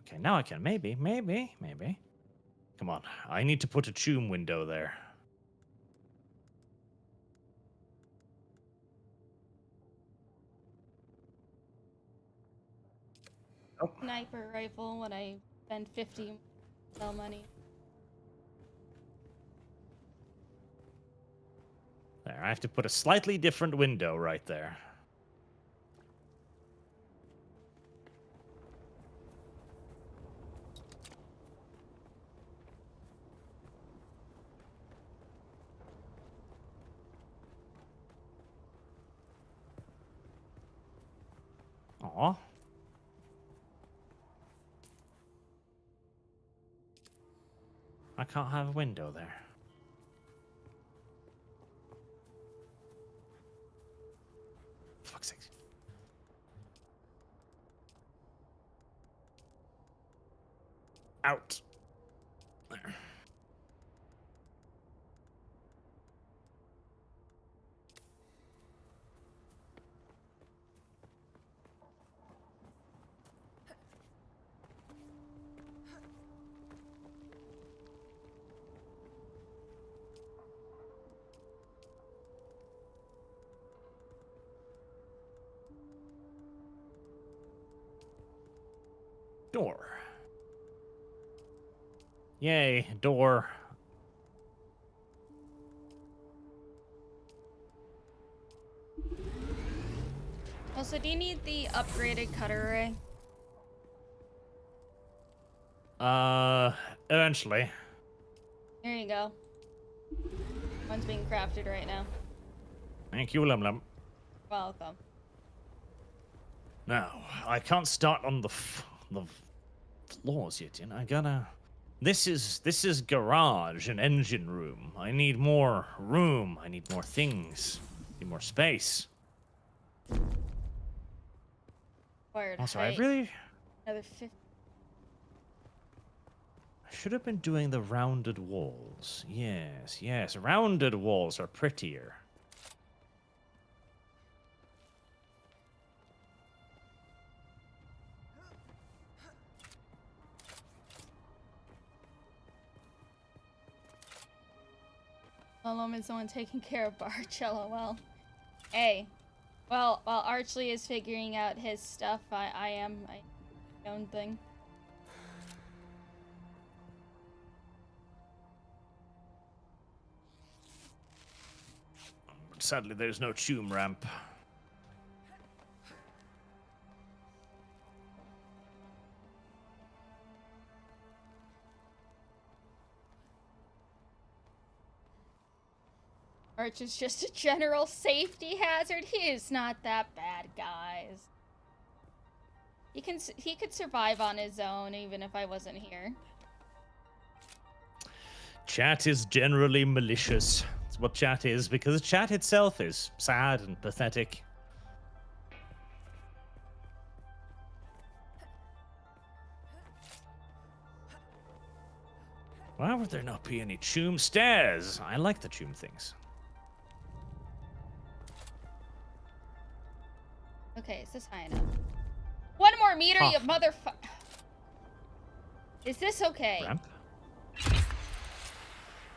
Okay, now I can. Maybe. Come on. I need to put a tomb window there. Oh. Sniper rifle when I spend 50 sell money. There, I have to put a slightly different window right there. Aw. I can't have a window there. Fuck's sake. Out. There. Door. Yay, door. Also, do you need the upgraded cutter array? Eventually. There you go. One's being crafted right now. Thank you, LumLum. Welcome. Now, I can't start on the floors yet, I gotta... This is garage and engine room. I need more room. I need more things. I need more space. Wired Also, height. I really... Another 50. I should have been doing the rounded walls. Yes. Rounded walls are prettier. LumLum is the one taking care of Barcello. Well, hey. Well, while Archley is figuring out his stuff, I am my own thing. Sadly, there's no tomb ramp. Arch is just a general safety hazard. He is not that bad, guys. He could survive on his own even if I wasn't here. Chat is generally malicious. That's what chat is, because chat itself is sad and pathetic. Why would there not be any tomb stairs? I like the tomb things. Okay, is this high enough? One more meter, you motherfucker. Is this okay? Ramp?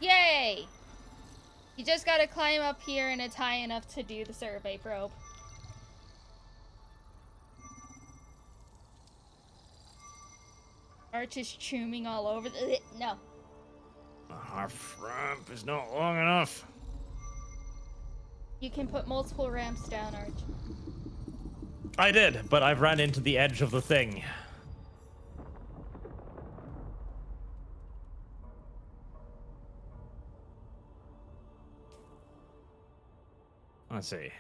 Yay! You just gotta climb up here and it's high enough to do the survey probe. Arch is chewing all over the... No. Our ramp is not long enough. You can put multiple ramps down, Arch. I did, but I've ran into the edge of the thing. Let's see.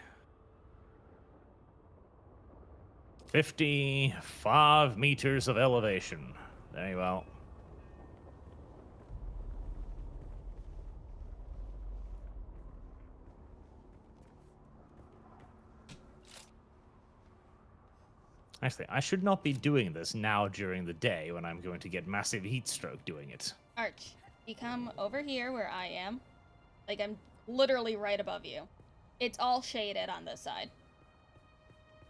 55 meters of elevation. Very well. Actually, I should not be doing this now during the day when I'm going to get massive heat stroke doing it. Arch, you come over here where I am. Like, I'm literally right above you. It's all shaded on this side.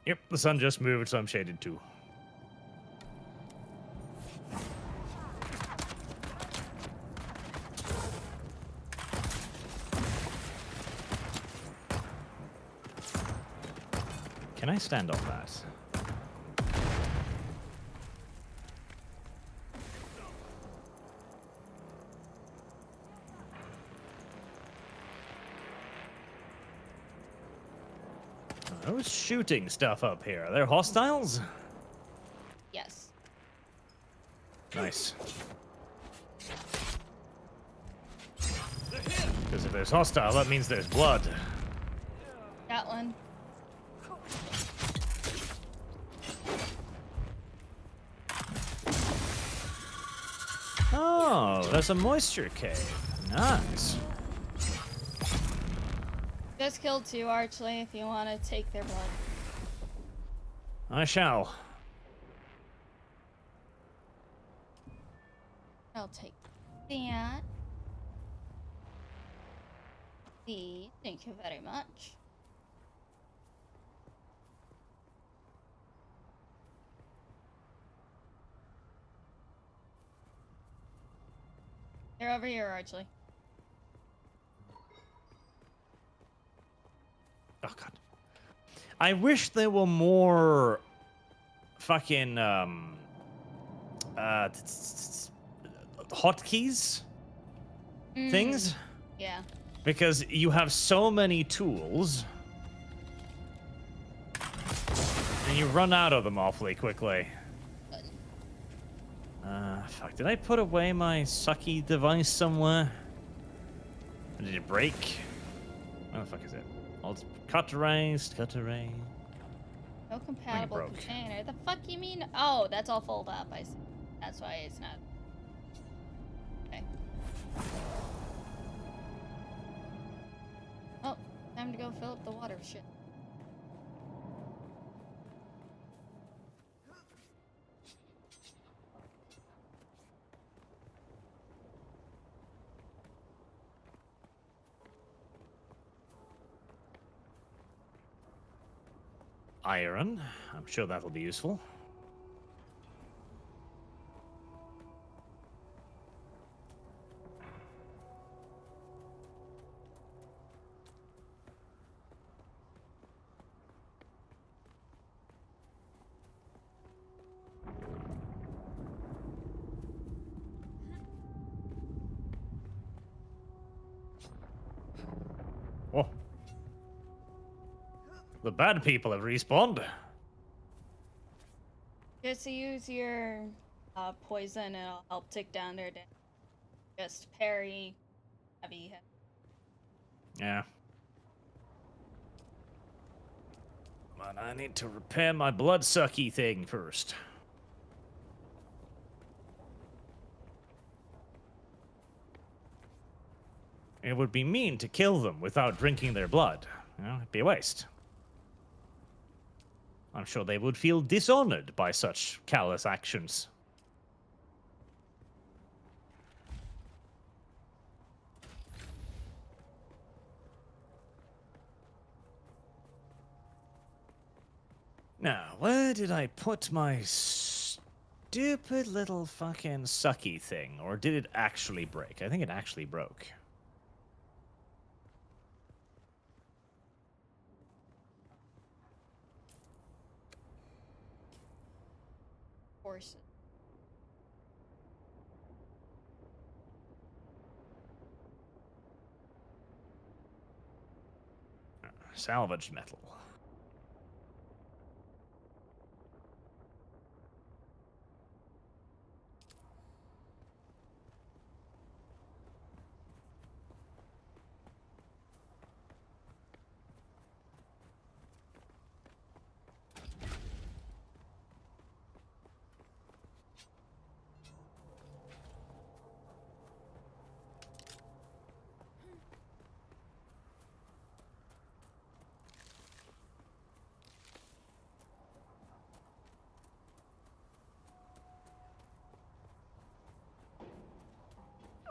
Yep, the sun just moved, so I'm shaded too. Can I stand on that? Who's shooting stuff up here? Are there hostiles? Yes. Nice. Because if there's hostile, that means there's blood. Got one. Oh, there's a moisture cave. Nice. Just killed two, Archly, if you want to take their blood. I shall. I'll take that. Thank you very much. They're over here, Archly. Oh god. I wish there were more fucking hotkeys things. Yeah. Because you have so many tools and you run out of them awfully quickly. Fuck, did I put away my sucky device somewhere? Or did it break? Where the fuck is it? Cut erased. No compatible container. The fuck you mean? Oh, that's all folded up. I see. That's why it's not. Okay. Oh, time to go fill up the water. Shit. Iron. I'm sure that'll be useful. Oh. The bad people have respawned. Just use your poison and it'll help take down their damage. Just parry heavy hit. Yeah. But I need to repair my bloodsucky thing first. It would be mean to kill them without drinking their blood. You know, it'd be a waste. I'm sure they would feel dishonored by such callous actions. Now, where did I put my stupid little fucking sucky thing? Or did it actually break? I think it actually broke. Horses. Salvaged metal.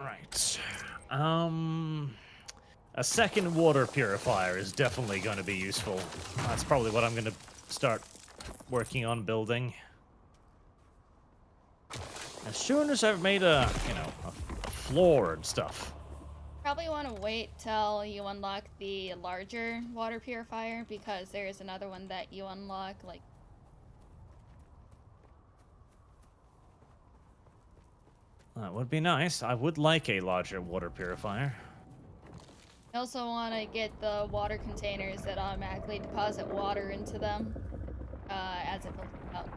Right. A second water purifier is definitely going to be useful. That's probably what I'm going to start working on building. As soon as I've made a floor and stuff. Probably want to wait till you unlock the larger water purifier, because there is another one that you unlock, like... That would be nice. I would like a larger water purifier. You also want to get the water containers that automatically deposit water into them as it fills out.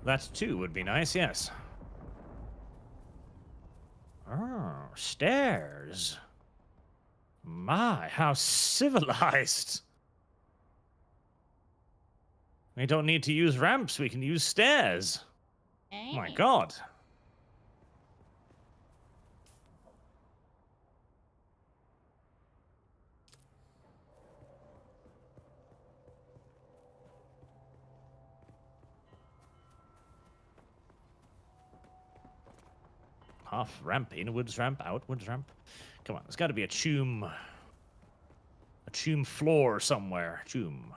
That too would be nice, yes. Oh, stairs. My, how civilized. We don't need to use ramps, we can use stairs. Hey. Oh my god. Half ramp, inwards ramp, outwards ramp. Come on, there's got to be a tomb floor somewhere. Tomb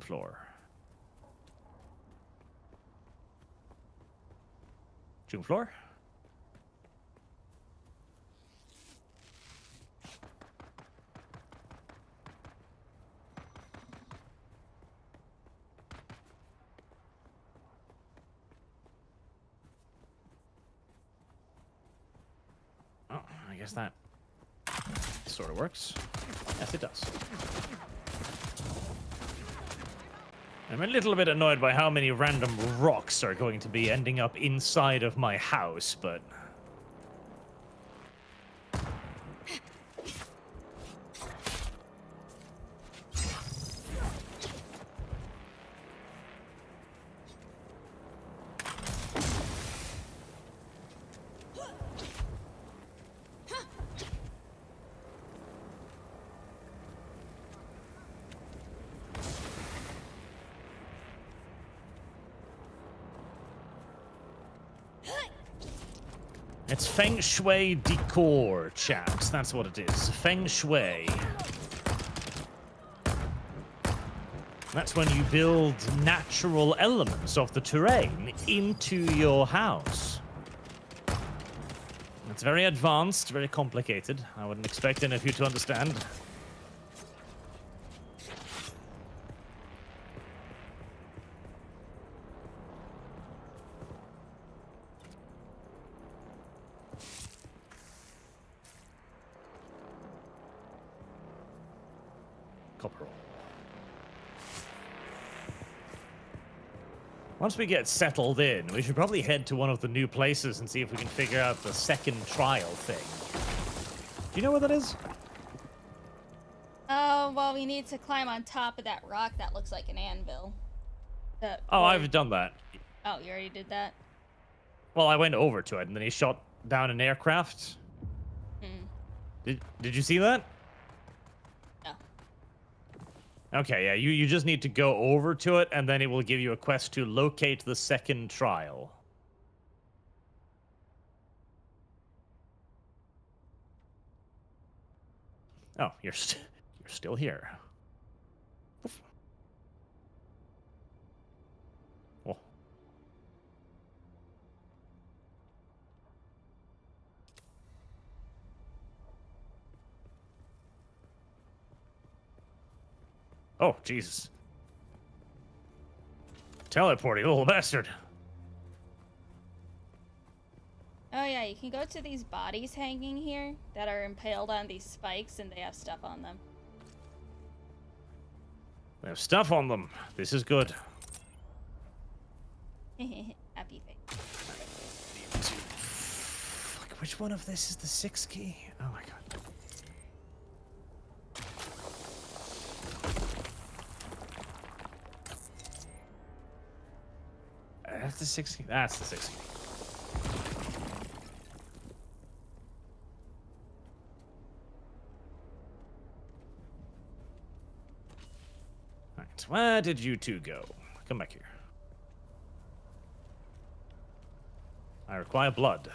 floor. Tomb floor? Oh, I guess that sort of works. Yes, it does. I'm a little bit annoyed by how many random rocks are going to be ending up inside of my house, but... It's Feng Shui decor, chaps. That's what it is. Feng Shui. That's when you build natural elements of the terrain into your house. It's very advanced, very complicated. I wouldn't expect any of you to understand. Corporal. Once we get settled in, we should probably head to one of the new places and see if we can figure out the second trial thing. Do you know what that is? Oh, well, we need to climb on top of that rock that looks like an anvil. Oh, I've done that. Oh, you already did that? Well, I went over to it, and then he shot down an aircraft. Did you see that? No. Okay, yeah, you just need to go over to it, and then it will give you a quest to locate the second trial. Oh, you're still here. Oh. Oh, Jesus. Teleporting, little bastard. Oh yeah, you can go to these bodies hanging here that are impaled on these spikes and they have stuff on them. They have stuff on them. This is good. Happy face. Fuck, which one of this is the 6 key? Oh my god. That's the 6 key. That's the 6 key. Alright, where did you two go? Come back here. I require blood.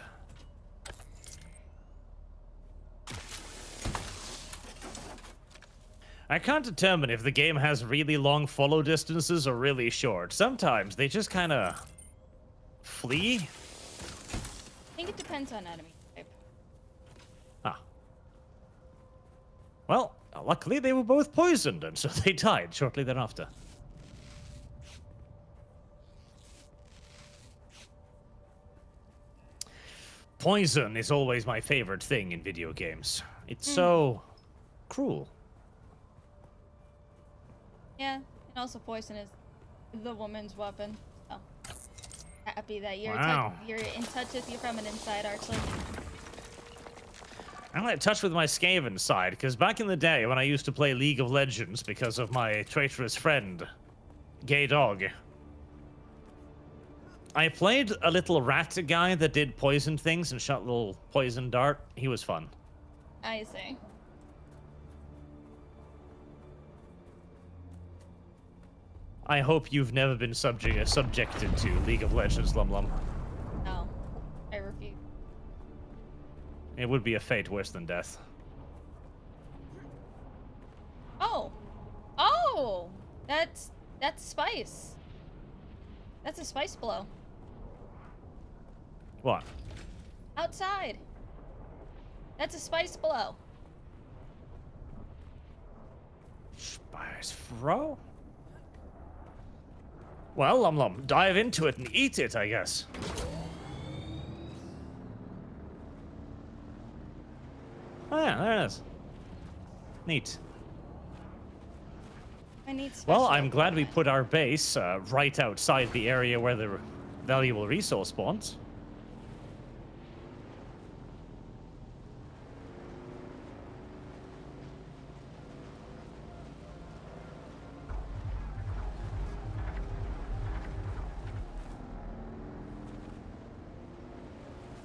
I can't determine if the game has really long follow distances or really short. Sometimes they just kind of flee. I think it depends on enemy type. Ah. Well, luckily they were both poisoned, and so they died shortly thereafter. Poison is always my favorite thing in video games. It's so cruel. Yeah, and also poison is the woman's weapon. So happy that you're you're in touch with you from an inside, Archie. I'm in touch with my Skaven side, because back in the day when I used to play League of Legends because of my traitorous friend, Gay Dog, I played a little rat guy that did poison things and shot a little poison dart. He was fun. I see. I hope you've never been subjected to League of Legends, LumLum. No, I refuse. It would be a fate worse than death. Oh! Oh! That's spice. That's a spice blow. What? Outside. That's a spice blow. Spice throw? Well, LumLum, dive into it and eat it, I guess. Oh yeah, there it is. Neat. I need well, I'm glad we put our base right outside the area where the valuable resource spawns.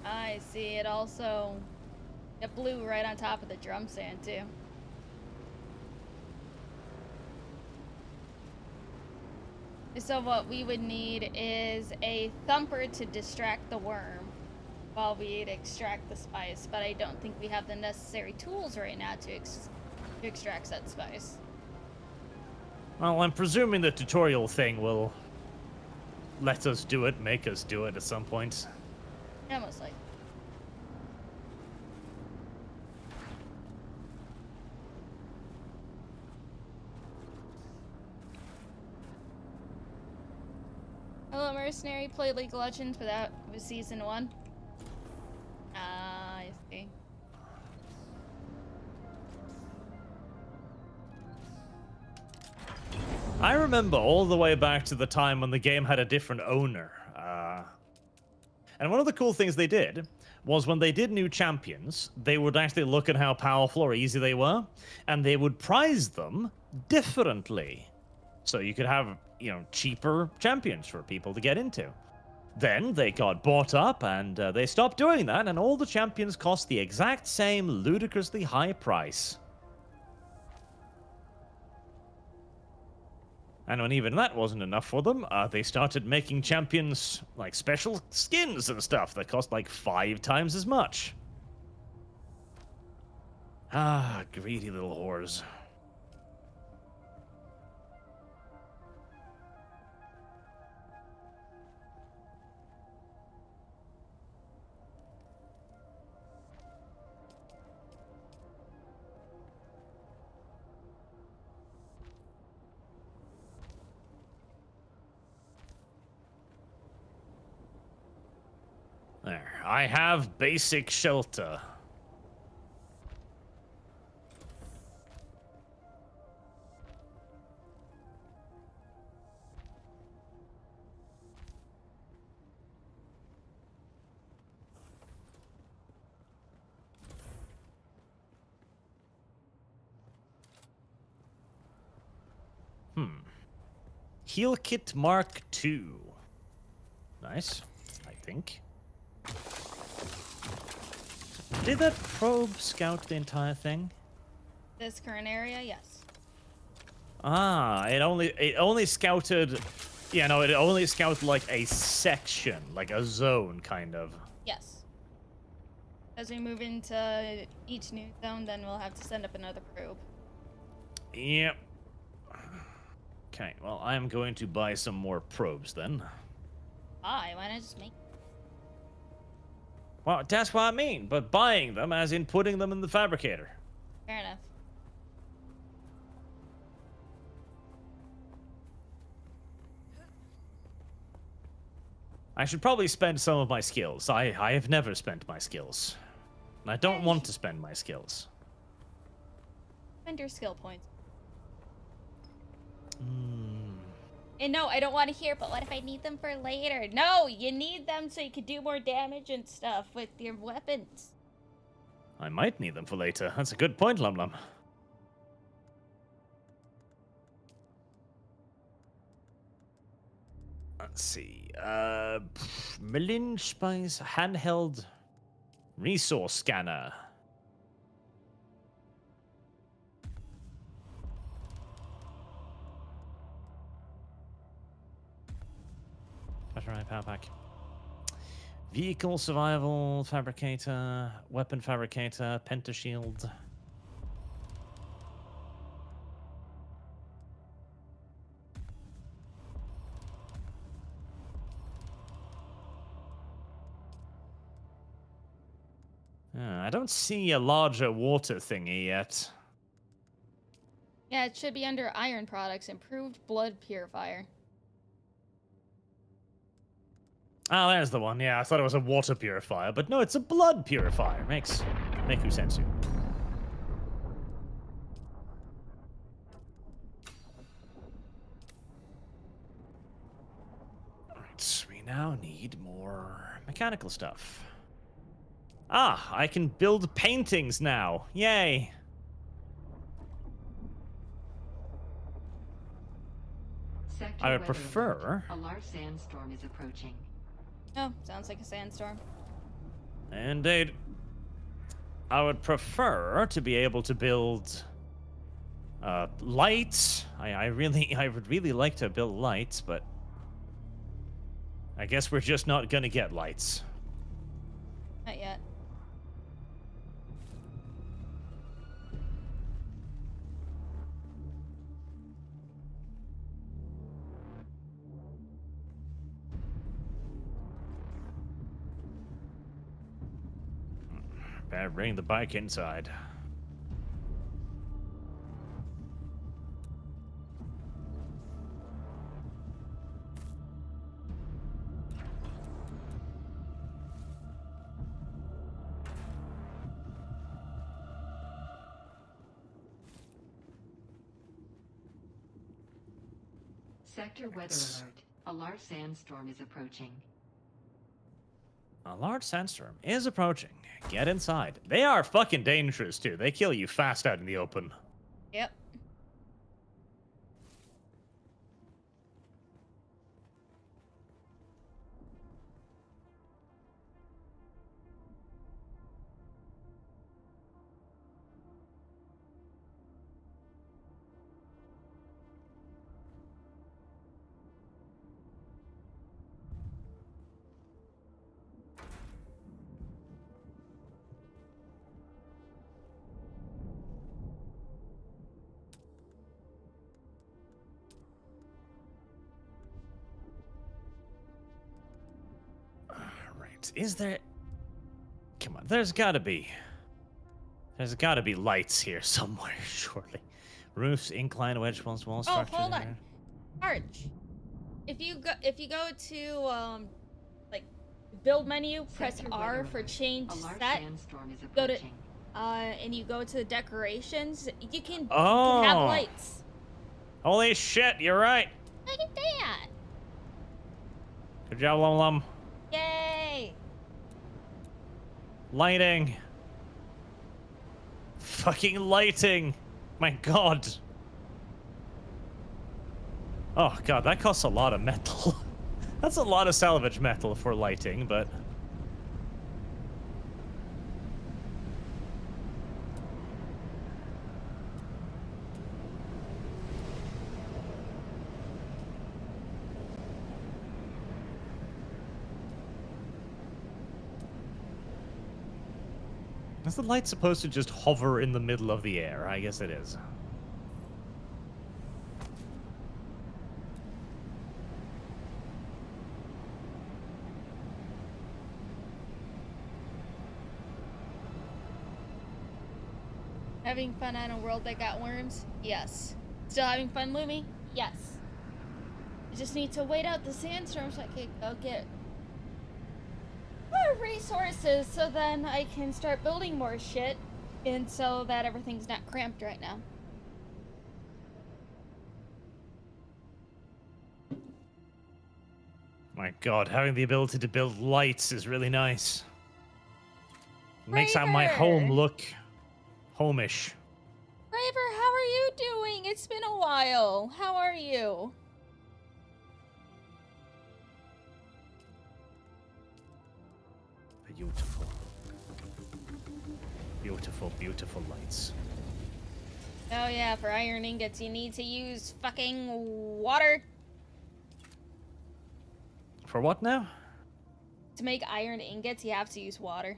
I see. It also it blew right on top of the drum stand too. So what we would need is a thumper to distract the worm while we extract the spice, but I don't think we have the necessary tools right now to extract that spice. Well, I'm presuming the tutorial thing will let us do it, make us do it at some point. Yeah, most likely. Hello, Mercenary. Played League of Legends, but that was Season 1. Ah, I see. I remember all the way back to the time when the game had a different owner. And one of the cool things they did was when they did new champions, they would actually look at how powerful or easy they were, and they would prize them differently. So you could have, you know, cheaper champions for people to get into. Then they got bought up, and they stopped doing that, and all the champions cost the exact same ludicrously high price. And when even that wasn't enough for them, they started making champions, like, special skins and stuff that cost, like, 5 times as much. Ah, greedy little whores. There, I have basic shelter. Heal Kit Mark II. Nice, I think. Did that probe scout the entire thing? This current area, yes. Ah, it only scouted, yeah, no, it only scouted like a section, like a zone, kind of. Yes. As we move into each new zone, then we'll have to send up another probe. Yep. Okay, well, I'm going to buy some more probes then. Why not just make... Well, that's what I mean, but buying them as in putting them in the fabricator. Fair enough. I should probably spend some of my skills. I have never spent my skills. And I don't want to spend my skills. Spend your skill points. And no, I don't want to hear, but what if I need them for later? No, you need them so you can do more damage and stuff with your weapons. I might need them for later. That's a good point, LumLum. Let's see. Milling Spice handheld resource scanner. Battery power pack. Vehicle survival fabricator, weapon fabricator, pentashield. I don't see a larger water thingy yet. Yeah, it should be under iron products, improved blood purifier. Oh, there's the one. Yeah, I thought it was a water purifier, but no, it's a blood purifier. Makes sense. Right, we now need more mechanical stuff. Ah, I can build paintings now. Yay. I would prefer... A large sandstorm is approaching. Oh, sounds like a sandstorm. Indeed. I would prefer to be able to build lights. I would really like to build lights, but I guess we're just not gonna get lights. Not yet. Better bring the bike inside. Sector weather alert. A large sandstorm is approaching. A large sandstorm is approaching. Get inside. They are fucking dangerous, too. They kill you fast out in the open. Yep. Is there... Come on, there's gotta be lights here somewhere, surely. Roofs, incline, wedge walls, wall structure. Oh, hold on. Arch. If you go to like build menu, press R for change set. Go to and you go to the decorations, you can have lights. Holy shit, you're right. Look at that. Good job, LumLum. Yay! Lighting. Fucking lighting. My god. Oh god, that costs a lot of metal. That's a lot of salvage metal for lighting, but... Is the light supposed to just hover in the middle of the air? I guess it is. Having fun on a world that got worms? Yes. Still having fun, Lumi? Yes. I just need to wait out the sandstorm so I can go get more resources so then I can start building more shit and so that everything's not cramped right now. My god, having the ability to build lights is really nice. It makes out my home look homish. Raver, how are you doing? It's been a while. How are you? Beautiful. Beautiful, beautiful lights. Oh yeah, for iron ingots you need to use fucking water. For what now? To make iron ingots you have to use water.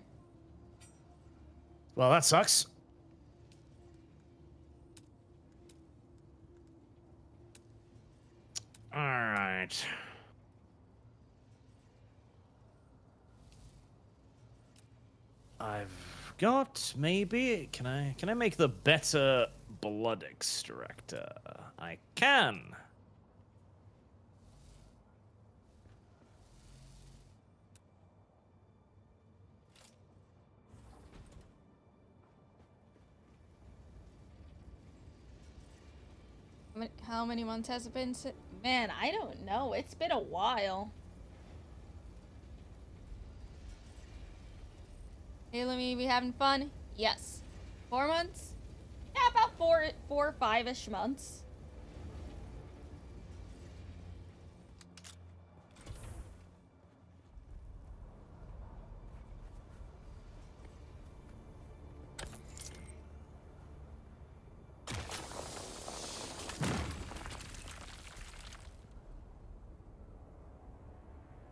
Well, that sucks. Alright. I've got maybe can I make the better blood extractor? I can. How many months has it been? Man, I don't know. It's been a while. Hey, let me be having fun. Yes. 4 months? Yeah, about four or five-ish months.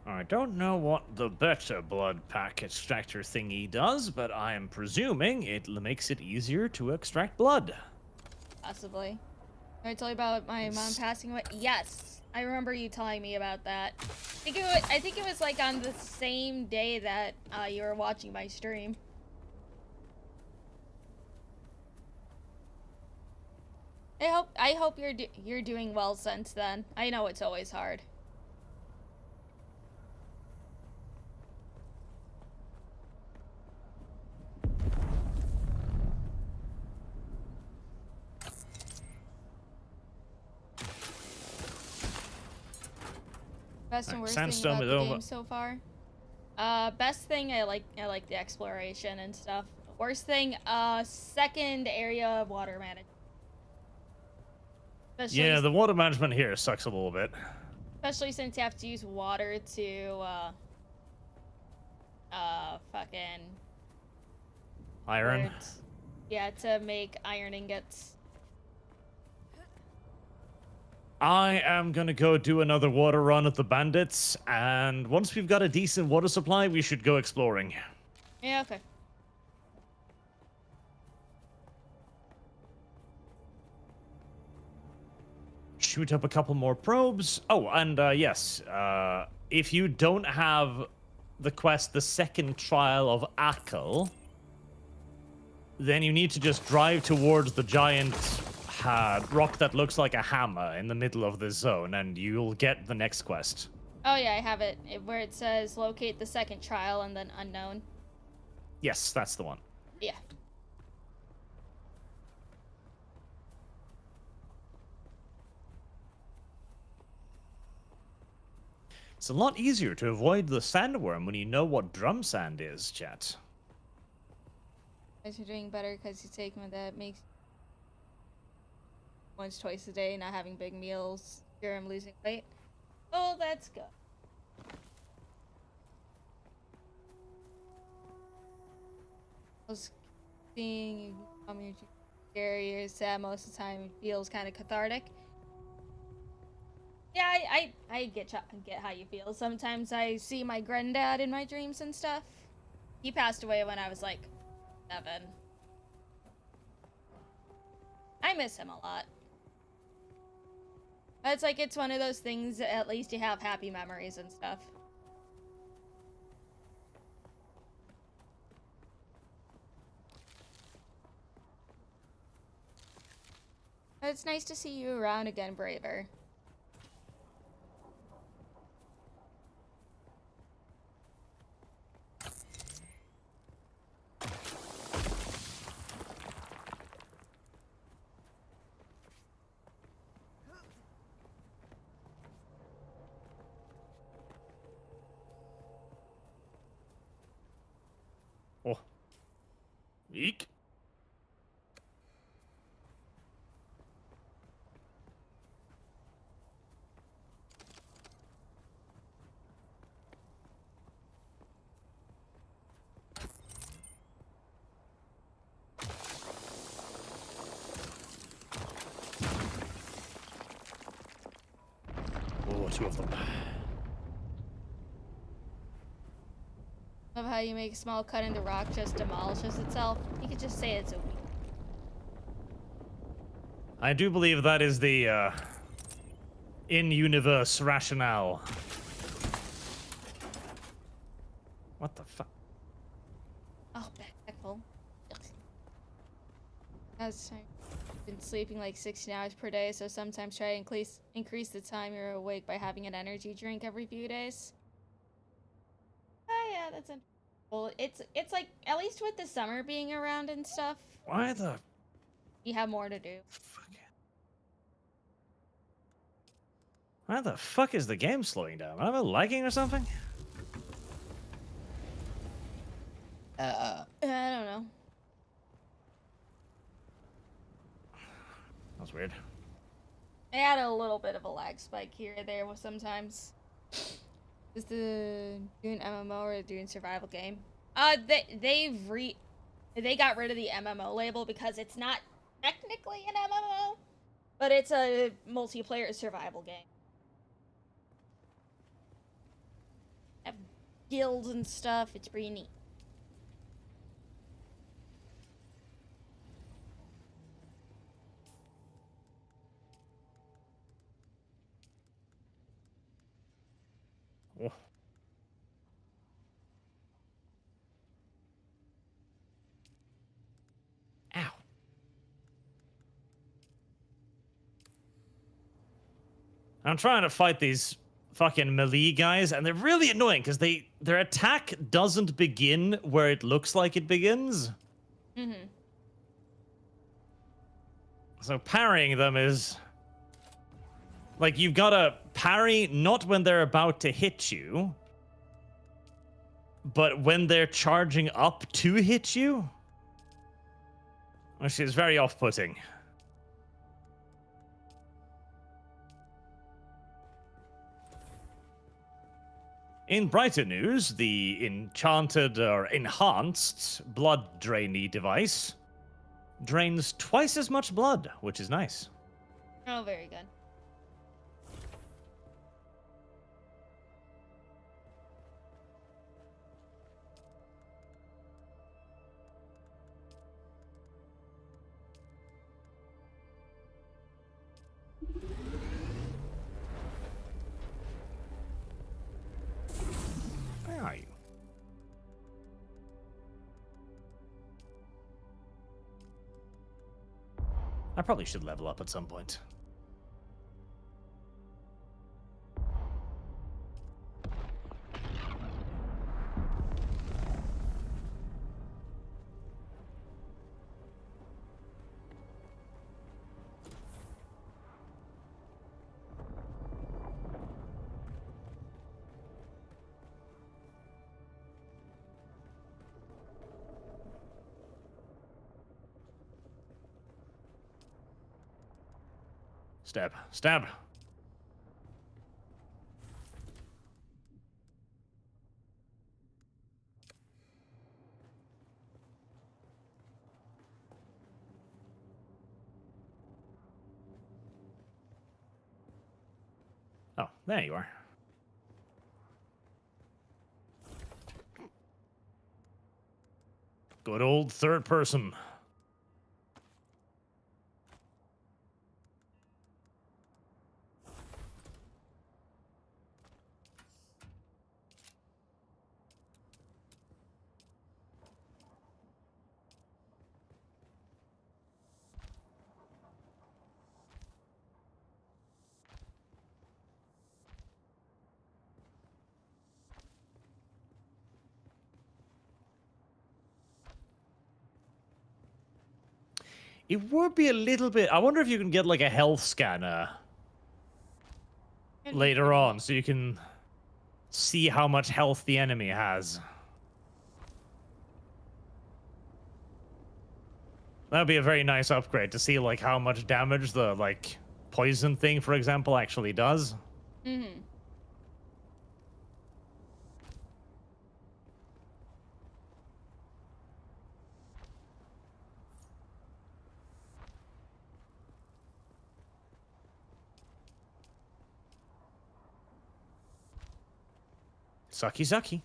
I don't know what the better blood pack extractor thingy does, but I am presuming it makes it easier to extract blood. Possibly. Did I tell you about my mom passing away? Yes. I remember you telling me about that. I think it was like on the same day that you were watching my stream. I hope you're doing well since then. I know it's always hard. Best and worst Sandstone thing is about the over. game so far. Best thing, I like the exploration and stuff. Worst thing, second area of water management. Yeah, the water management here sucks a little bit. Especially since you have to use water to, fucking... Iron? Yeah, to make iron ingots. I am gonna go do another water run at the bandits, and once we've got a decent water supply, we should go exploring. Yeah, okay. Shoot up a couple more probes. Oh, and yes, if you don't have the quest, the second trial of Akal, then you need to just drive towards the giant rock that looks like a hammer in the middle of the zone, and you'll get the next quest. Oh yeah, I have it. Where it says locate the second trial and then unknown. Yes, that's the one. Yeah. It's a lot easier to avoid the sandworm when you know what drum sand is, chat. Guys are doing better because you take one that makes once, twice a day, not having big meals. Sure, I'm losing weight. Oh, that's good. I was seeing you come here scary or sad most of the time. It feels kind of cathartic. Yeah, I get how you feel. Sometimes I see my granddad in my dreams and stuff. He passed away when I was like 7. I miss him a lot. But it's like, it's one of those things that at least you have happy memories and stuff. But it's nice to see you around again, Braver. Oh. Eek. Oh, 2 of them. Love how you make a small cut in the rock just demolishes itself. You could just say it's a weak. I do believe that is the in-universe rationale. What the fuck? Oh, back full. I've been sleeping like 16 hours per day, so sometimes try to increase the time you're awake by having an energy drink every few days. Oh yeah, that's well. It's like, at least with the summer being around and stuff. Why the? You have more to do. Why the fuck is the game slowing down? Am I lagging or something? I don't know. That's weird. I had a little bit of a lag spike here or there sometimes. Is the Dune MMO or a Dune survival game? They got rid of the MMO label because it's not technically an MMO, but it's a multiplayer survival game. Have guilds and stuff. It's pretty neat. Oh. Ow. I'm trying to fight these fucking melee guys, and they're really annoying because their attack doesn't begin where it looks like it begins. Mm-hmm. So parrying them is Like, you've got to parry not when they're about to hit you, but when they're charging up to hit you. Which is very off-putting. In brighter news, the enchanted or enhanced blood drainy device drains twice as much blood, which is nice. Oh, very good. Where are you? I probably should level up at some point. Stab. Stab. Oh, there you are. Good old third person. It would be a little bit... I wonder if you can get, like, a health scanner later on, so you can see how much health the enemy has. That would be a very nice upgrade, to see, like, how much damage the, like, poison thing, for example, actually does. Mm-hmm. Sucky, sucky.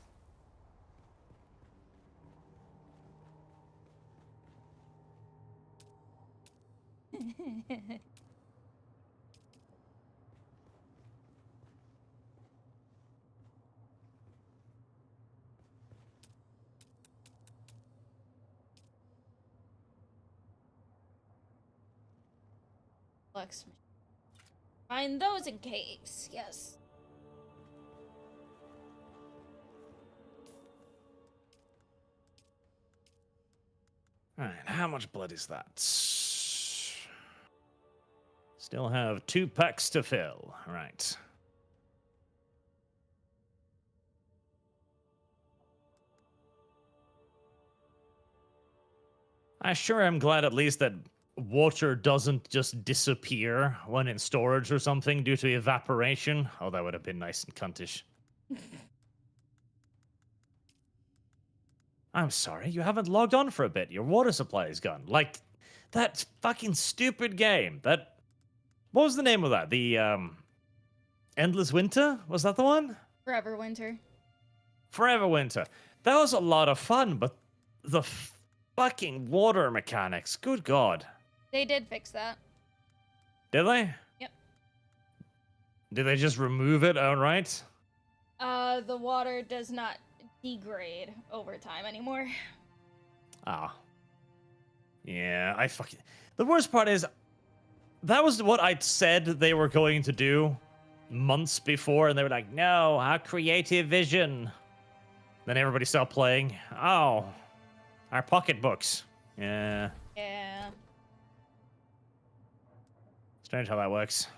Blacksmith. Find those in caves, yes. Alright, how much blood is that? Still have 2 packs to fill. Right. I sure am glad at least that water doesn't just disappear when in storage or something due to evaporation. Oh, that would have been nice and cuntish. I'm sorry, you haven't logged on for a bit. Your water supply is gone. Like, that fucking stupid game. That... What was the name of that? The, Endless Winter? Was that the one? Forever Winter. Forever Winter. That was a lot of fun, but the fucking water mechanics, good God. They did fix that. Did they? Yep. Did they just remove it outright? The water does not degrade over time anymore. Ah. Yeah, I fucking... The worst part is, that was what I'd said they were going to do months before, and they were like, no, our creative vision. Then everybody stopped playing. Oh, our pocketbooks. Yeah. Yeah. Strange how that works.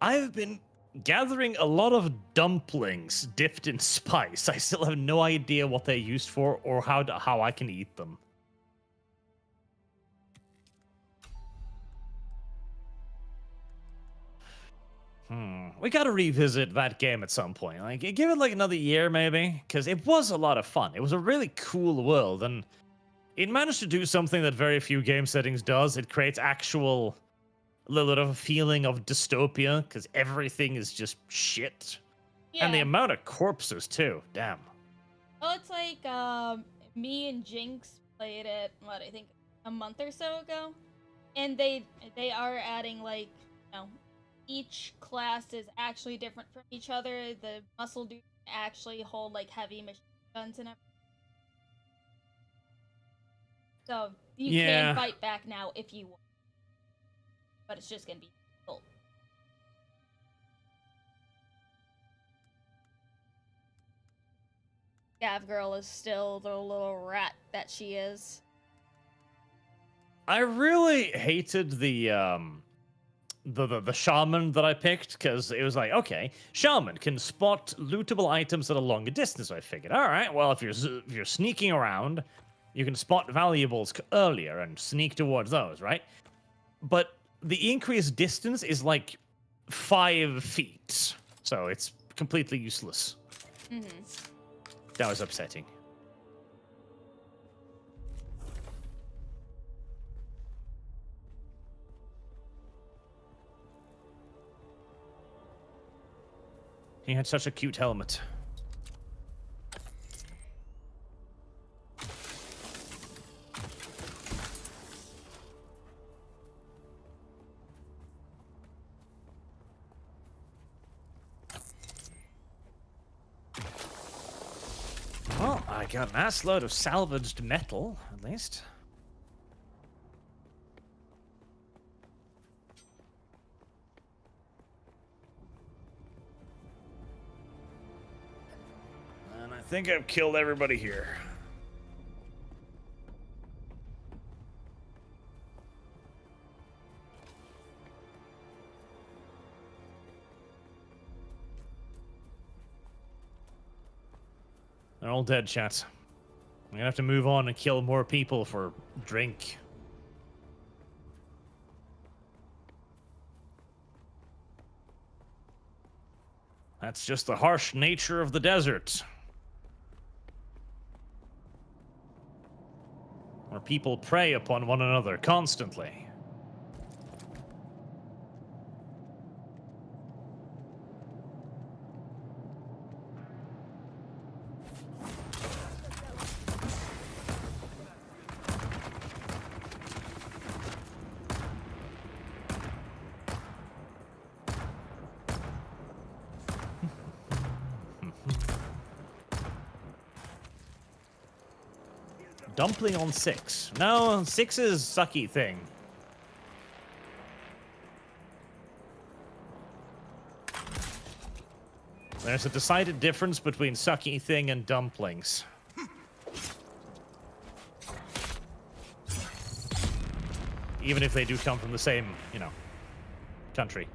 I've been gathering a lot of dumplings dipped in spice. I still have no idea what they're used for or how I can eat them. We gotta revisit that game at some point. Like, give it like another year, maybe, because it was a lot of fun. It was a really cool world, and it managed to do something that very few game settings does. It creates actual little bit of a feeling of dystopia, because everything is just shit. Yeah. And the amount of corpses too. Damn. Oh, it's like me and Jinx played it. What, I think a month or so ago, and they are adding like, you know, each class is actually different from each other. The muscle dudes actually hold like heavy machine guns and everything. So you can fight back now if you want. But it's just gonna be cool. Gav Girl is still the little rat that she is. I really hated the shaman that I picked, because it was like, okay, shaman can spot lootable items at a longer distance. So I figured, all right, well, if you're sneaking around, you can spot valuables earlier and sneak towards those, right? But the increased distance is like 5 feet, so it's completely useless. That was upsetting. He had such a cute helmet. Well, I got an ass load of salvaged metal, at least. And I think I've killed everybody here. They're all dead, chat. I'm gonna have to move on and kill more people for drink. That's just the harsh nature of the desert. Where people prey upon one another constantly. Dumpling on 6. No, 6 is sucky thing. There's a decided difference between sucky thing and dumplings. Even if they do come from the same, you know, country.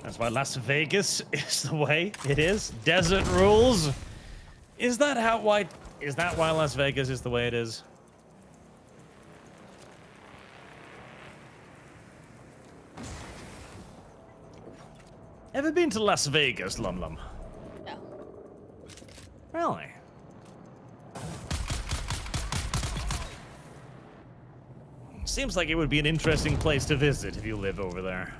That's why Las Vegas is the way it is. Desert rules. Is that why Las Vegas is the way it is? Ever been to Las Vegas, LumLum? No. Really? Seems like it would be an interesting place to visit if you live over there.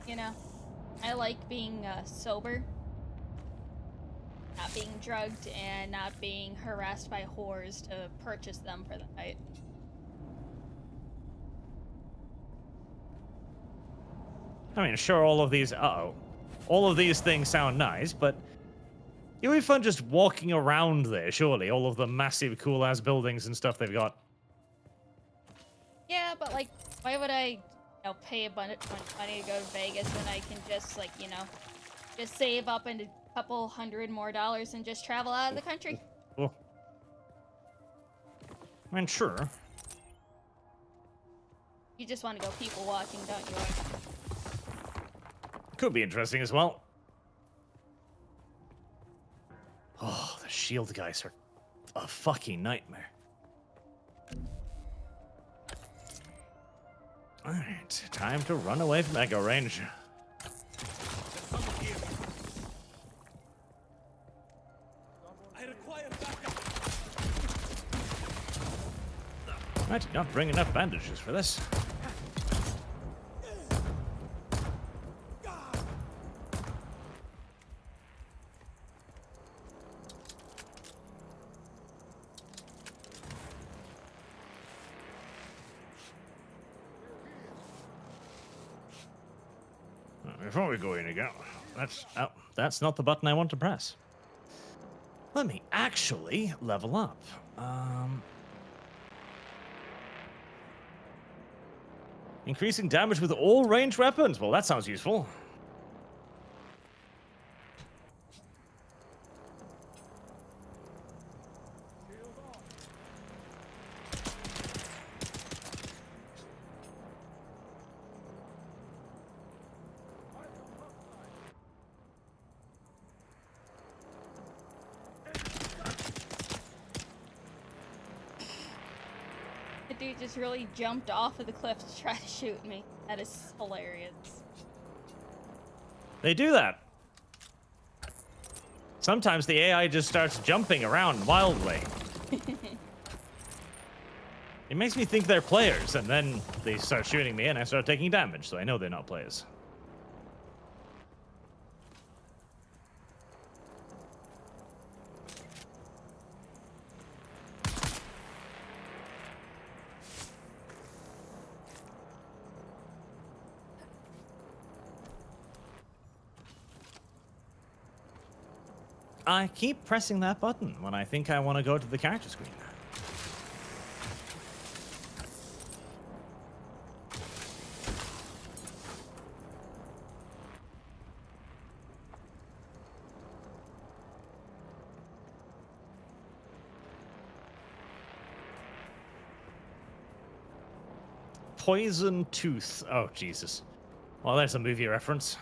You know, I like being sober, not being drugged, and not being harassed by whores to purchase them for the night. I mean, sure, all of these things sound nice, but it would be fun just walking around there, surely. All of the massive, cool-ass buildings and stuff they've got. Yeah, but, like, why would I pay a bunch of money to go to Vegas when I can just, like, just save up into a couple $100 more and just travel out of the country. Oh. I mean, sure. You just want to go people watching, don't you? Could be interesting as well. Oh, the shield guys are a fucking nightmare. Alright, time to run away from Echo Range. I did not bring enough bandages for this. Before we go in again, that's not the button I want to press. Let me actually level up. Increasing damage with all ranged weapons. Well, that sounds useful. Dude just really jumped off of the cliff to try to shoot me. That is hilarious. They do that. Sometimes the AI just starts jumping around wildly. It makes me think they're players, and then they start shooting me and I start taking damage, so I know they're not players. I keep pressing that button when I think I want to go to the character screen. Poison Tooth. Oh, Jesus. Well, there's a movie reference.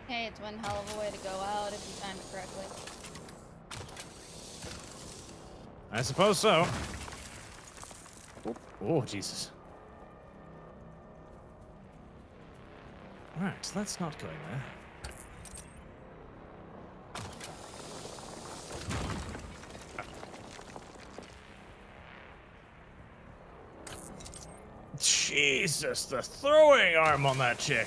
Hey, it's one hell of a way to go out if you time it correctly. I suppose so. Oh, Jesus. Alright, let's not go in there. Jesus, the throwing arm on that chick.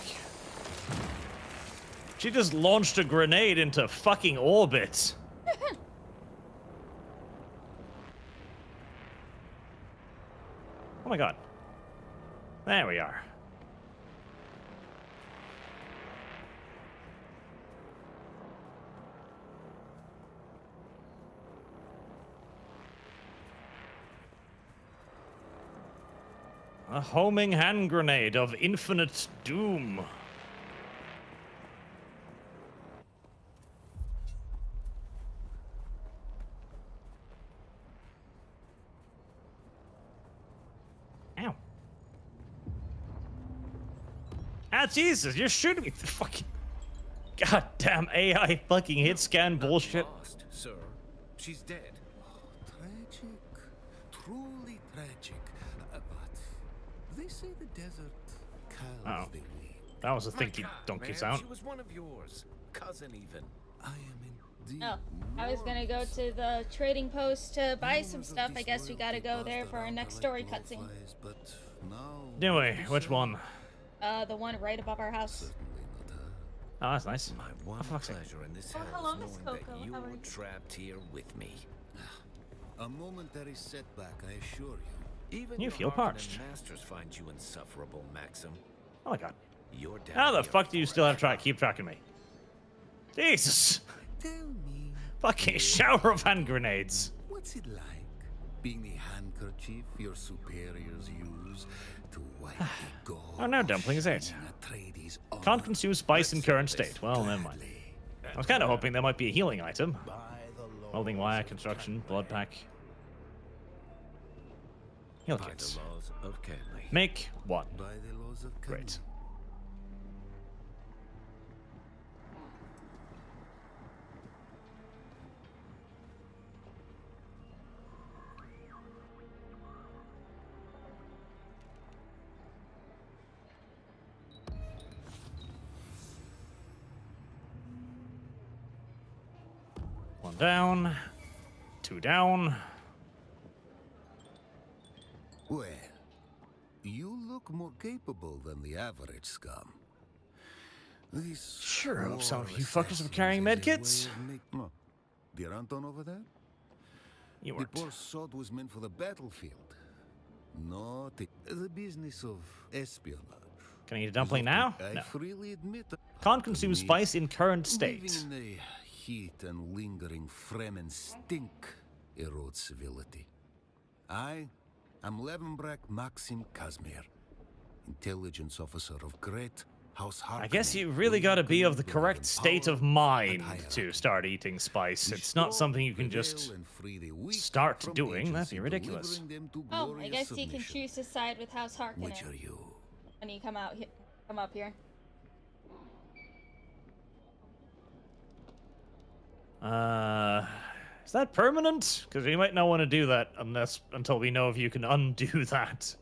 She just launched a grenade into fucking orbit. Oh my god. There we are. A homing hand grenade of infinite doom. Ow. Ah, Jesus, you're shooting me. Fucking goddamn AI fucking hit scan bullshit. Lost, sir. She's dead. Tragic. Truly tragic. But they say the desert calls the weak. That was a thinky donkey sound. She was one of yours. Cousin even. I am indeed. Oh, I was gonna go to the trading post to buy some stuff. I guess we gotta go there for our next story cutscene. Do we? Which one? The one right above our house. Oh, that's nice. My one pleasure in this house hello, Miss knowing Coco. that you How are were you? trapped here with me. A momentary setback, I assure you. Even You your feel Harkonnen parched. masters find you insufferable, Maxim. Oh my god. You're down How the here. fuck do you still have keep tracking me? Jesus. Tell me, Fucking shower of hand grenades. What's it like, being the handkerchief your superiors use to wipe the gore? Oh, now dumplings 8. Can't consume spice in current state. Well, never mind. I was kind of hoping there might be a healing item. Welding wire, construction, blood pack. Heal kits. Make 1. Great. One down. 2 down. Well, you look more capable than the average scum. These sure hope some of you fuckers are carrying medkits. No. The Anton over there? You the weren't. poor sod was meant for the battlefield. Not the business of espionage. Can I eat a dumpling now? I No. freely admit Can't consume spice in current state. Living in the heat and lingering Fremen stink erodes civility. I'm Levenbrak Maxim Kazmir, intelligence officer of Great House Harkonnen. I guess you really gotta be of the correct state of mind to start eating spice. It's not something you can just start doing. That'd be ridiculous. Oh, I guess you can choose to side with House Harkonnen. Which are you? When you come up here. Is that permanent? Because we might not want to do that until we know if you can undo that.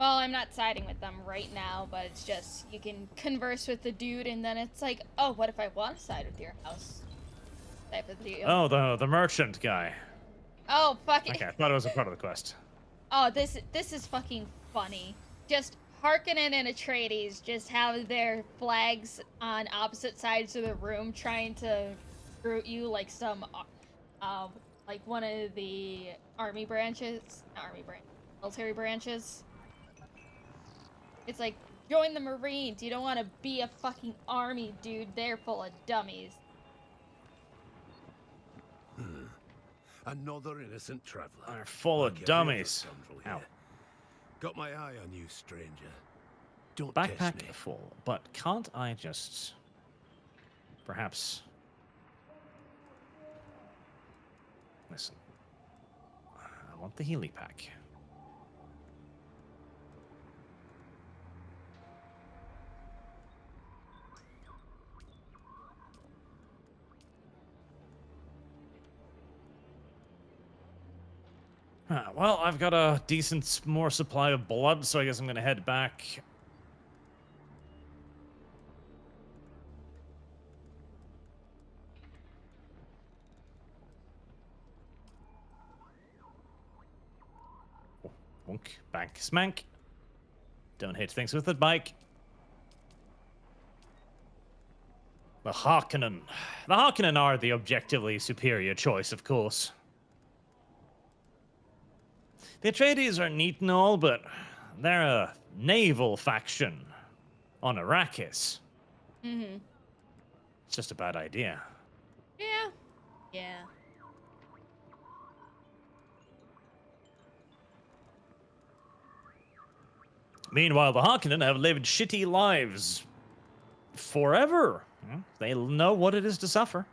Well, I'm not siding with them right now, but it's just you can converse with the dude, and then it's like, oh, what if I want to side with your house? Type of deal. Oh, the merchant guy. Oh, fuck it. Okay, I thought it was a part of the quest. Oh, this is fucking funny. Just Harkonnen and Atreides just have their flags on opposite sides of the room, trying to recruit you like some, like one of the military branches. It's like, join the Marines. You don't want to be a fucking army, dude. They're full of dummies. Another innocent traveler. They're full of dummies. Ow. Got my eye on you, stranger. Don't test Backpack me. full, but can't I just perhaps listen? I want the Healy pack. Well, I've got a decent more supply of blood, so I guess I'm gonna head back. Wonk, bank, smank. Don't hit things with it, Mike. The Harkonnen. The Harkonnen are the objectively superior choice, of course. The Atreides are neat and all, but they're a naval faction on Arrakis. Mm-hmm. It's just a bad idea. Yeah. Yeah. Meanwhile, the Harkonnen have lived shitty lives forever. They know what it is to suffer.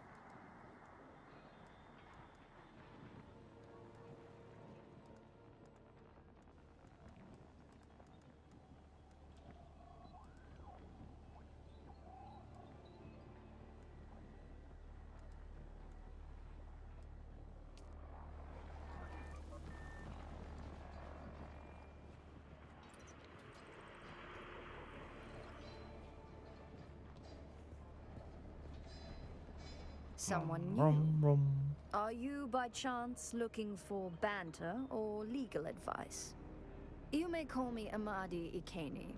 Someone new? Are you by chance looking for banter or legal advice? You may call me Amadi Ikeni.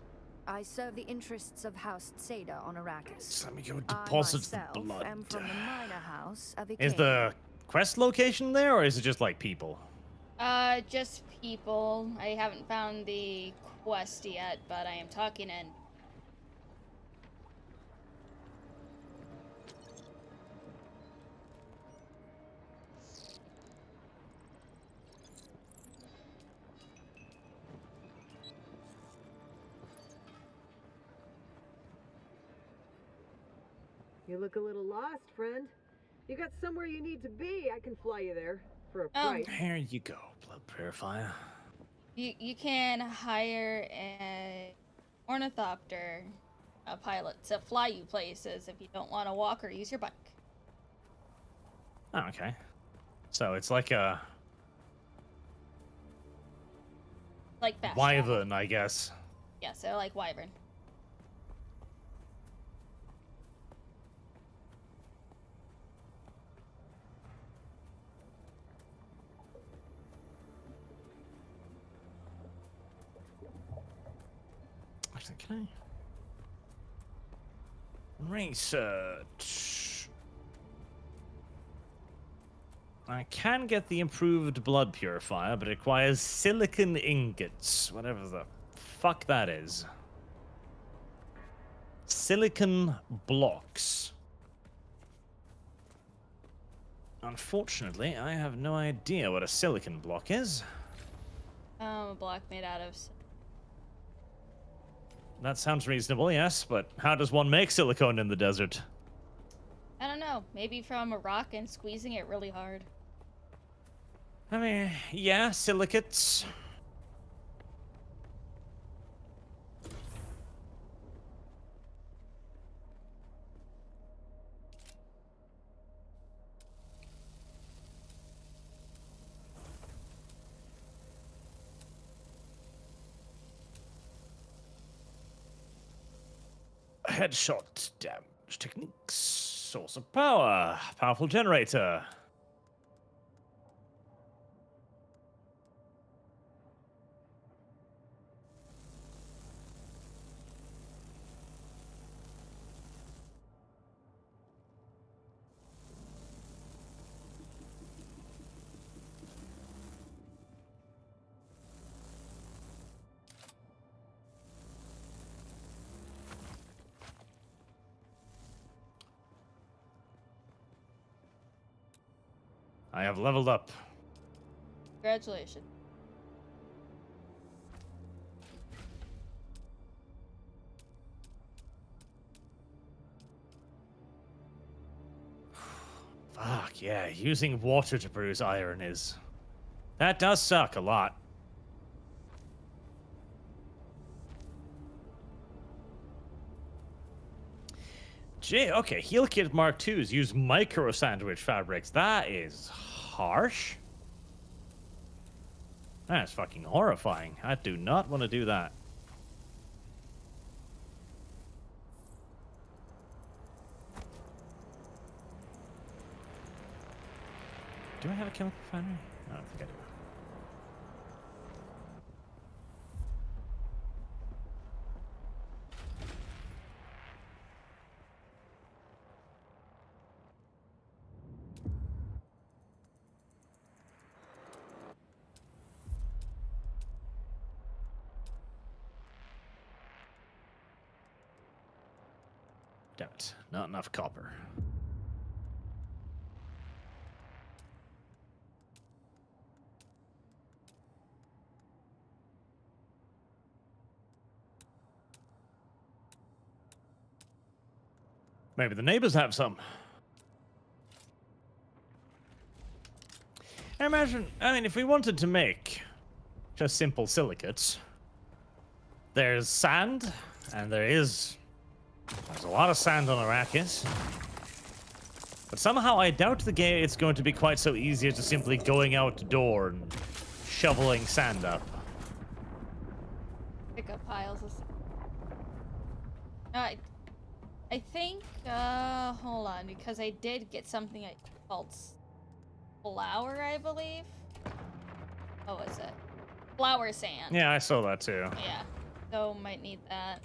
I serve the interests of House Seda on Arrakis. Let me go deposit the I blood. myself am from the minor house of Ikeni. Is the quest location there, or is it just like people? Just people. I haven't found the quest yet, but I am talking in. You look a little lost, friend. You got somewhere you need to be. I can fly you there for a Oh. price. Here you go, blood purifier. You can hire an ornithopter, a pilot, to fly you places if you don't want to walk or use your bike. Oh, okay. So it's like a fast wyvern, travel. I guess. Yeah, so like wyvern. Actually, can I research? I can get the improved blood purifier, but it requires silicon ingots, whatever the fuck that is. Silicon blocks. Unfortunately, I have no idea what a silicon block is. A block made out of... That sounds reasonable, yes, but how does one make silicone in the desert? I don't know. Maybe from a rock and squeezing it really hard. I mean, yeah, silicates. Headshot damage techniques. Source of power. Powerful generator. I have leveled up. Congratulations. Fuck, yeah, using water to produce iron is... That does suck a lot. Okay, Heal Kit Mark IIs use micro sandwich fabrics. That is harsh. That's fucking horrifying. I do not want to do that. Do I have a chemical refinery? I don't think I do. Damn it, not enough copper. Maybe the neighbors have some. I mean, if we wanted to make just simple silicates, there's sand, and there's a lot of sand on Arrakis. But somehow I doubt the game it's going to be quite so easy to simply going outdoor and shoveling sand up. Pick up piles of... I think, hold on, because I did get something called flour, I believe. What was it? Flour sand. Yeah, I saw that too. Yeah, so might need that.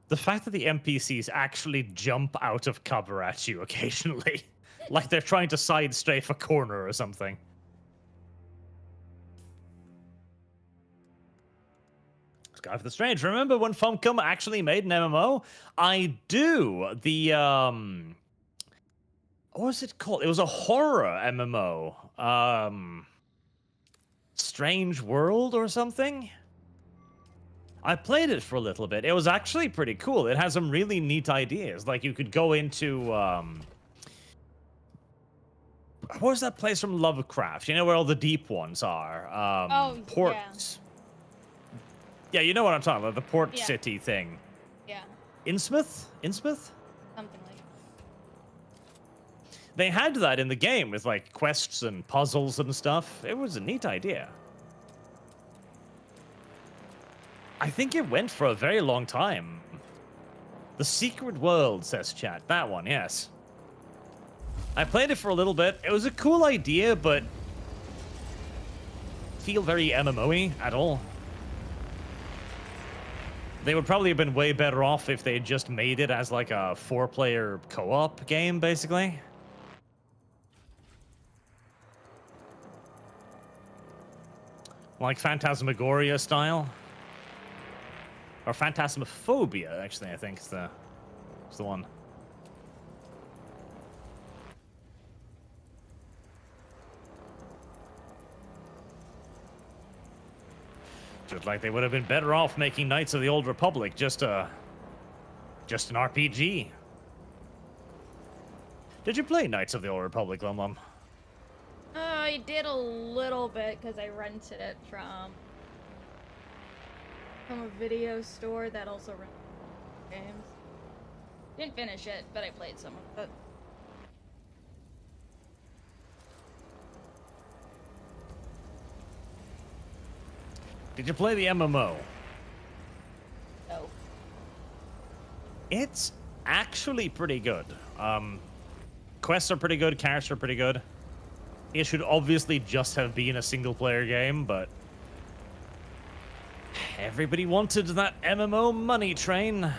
The fact that the NPCs actually jump out of cover at you occasionally, like they're trying to sidestrafe a corner or something. Sky for the Strange. Remember when Funcom actually made an MMO? I do. The what was it called? It was a horror MMO. strange world or something. I played it for a little bit. It was actually pretty cool. It has some really neat ideas. Like, you could go into, what was that place from Lovecraft? You know where all the deep ones are? Ports. Yeah, you know what I'm talking about. The port city thing. Yeah. Innsmouth? Innsmouth? Something like that. They had that in the game with, like, quests and puzzles and stuff. It was a neat idea. I think it went for a very long time. The Secret World, says chat. That one, yes. I played it for a little bit. It was a cool idea, but feel very MMO-y at all. They would probably have been way better off if they had just made it as like a 4-player co-op game, basically. Like Phantasmagoria style. Or Phantasmophobia, actually, I think is the one. Just like they would have been better off making Knights of the Old Republic just an RPG. Did you play Knights of the Old Republic, LumLum? I did a little bit because I rented it from a video store that also runs games. Didn't finish it, but I played some of it. Did you play the MMO? No. It's actually pretty good. Quests are pretty good, characters are pretty good. It should obviously just have been a single-player game, but everybody wanted that MMO money train.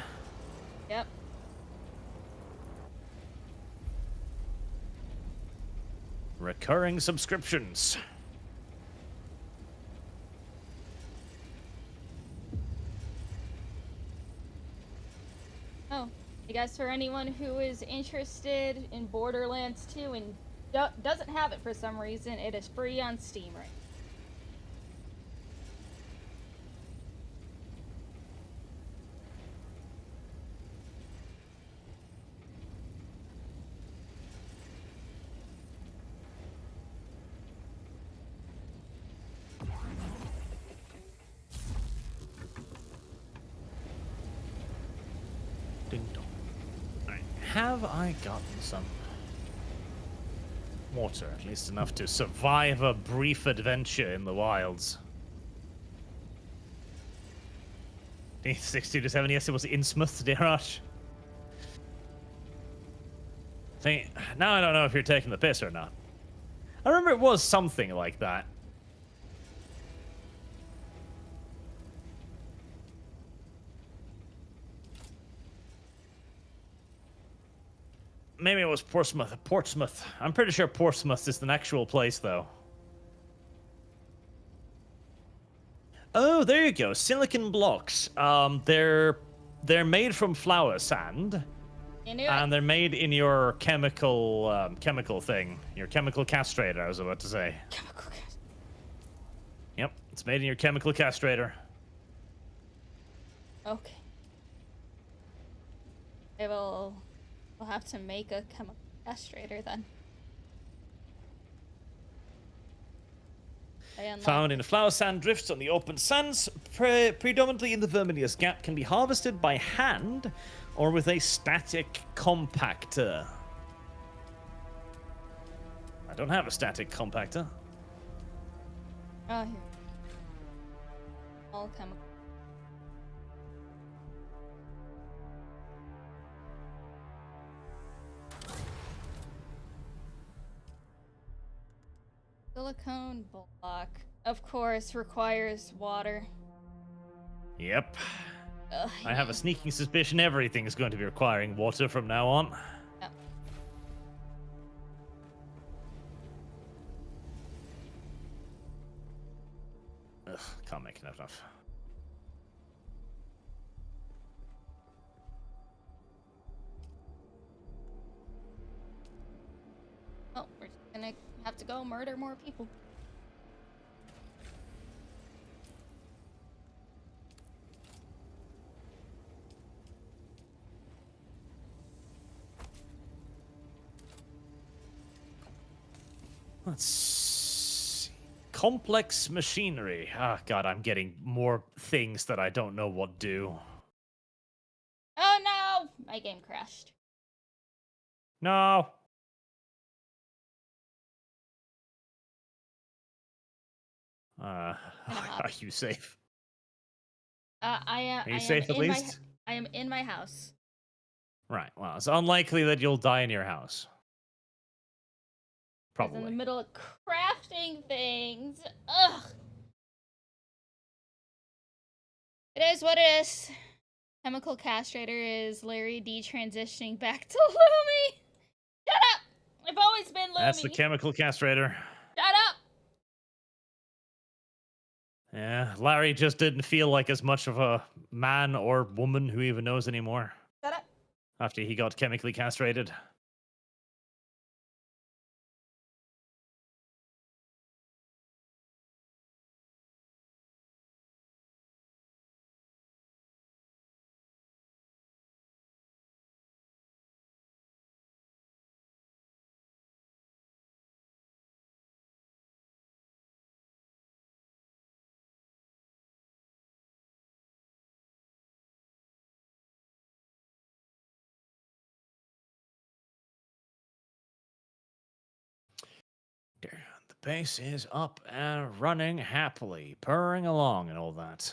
Yep. Recurring subscriptions. Oh, I guess for anyone who is interested in Borderlands 2 and doesn't have it for some reason, it is free on Steam right now. Ding dong. Right. Have I gotten some water? At least enough to survive a brief adventure in the wilds. 62 to 7, yes, it was Innsmouth, Dirash. See, now I don't know if you're taking the piss or not. I remember it was something like that. Maybe it was Portsmouth. I'm pretty sure Portsmouth is an actual place, though. Oh, there you go. Silicon blocks. They're made from flower sand, and they're made in your chemical thing, your chemical castrator. I was about to say. Chemical castrator. Yep, it's made in your chemical castrator. Okay. We'll have to make a chemical castrator then. Found in flower sand drifts on the open sands, predominantly in the Vermilius Gap, can be harvested by hand or with a static compactor. I don't have a static compactor. Oh, here. All chemical. Silicone block, of course, requires water. Yep. I have a sneaking suspicion everything is going to be requiring water from now on. Yep. Ugh, can't make enough. Oh, we're just gonna have to go murder more people. Let's see. Complex machinery. Ah, God, I'm getting more things that I don't know what do. Oh no! My game crashed. No. Are you safe? Are you safe at least? I am in my house. Right. Well, it's unlikely that you'll die in your house. I was in the middle of crafting things. Ugh. It is what it is. Chemical castrator is Larry detransitioning back to Lumi. Shut up! I've always been Lumi. That's the chemical castrator. Shut up! Yeah, Larry just didn't feel like as much of a man or woman who even knows anymore. Shut up. After he got chemically castrated. The base is up and running happily, purring along and all that.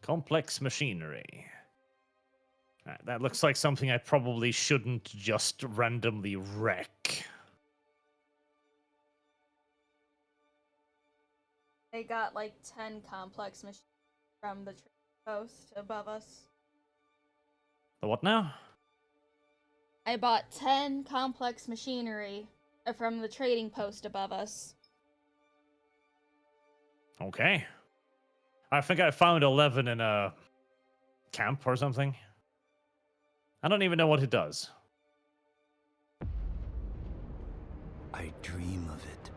Complex machinery. That looks like something I probably shouldn't just randomly wreck. They got like 10 complex machines from the post above us. The what now? I bought 10 complex machinery from the trading post above us. Okay. I think I found 11 in a camp or something. I don't even know what it does. I dream of it,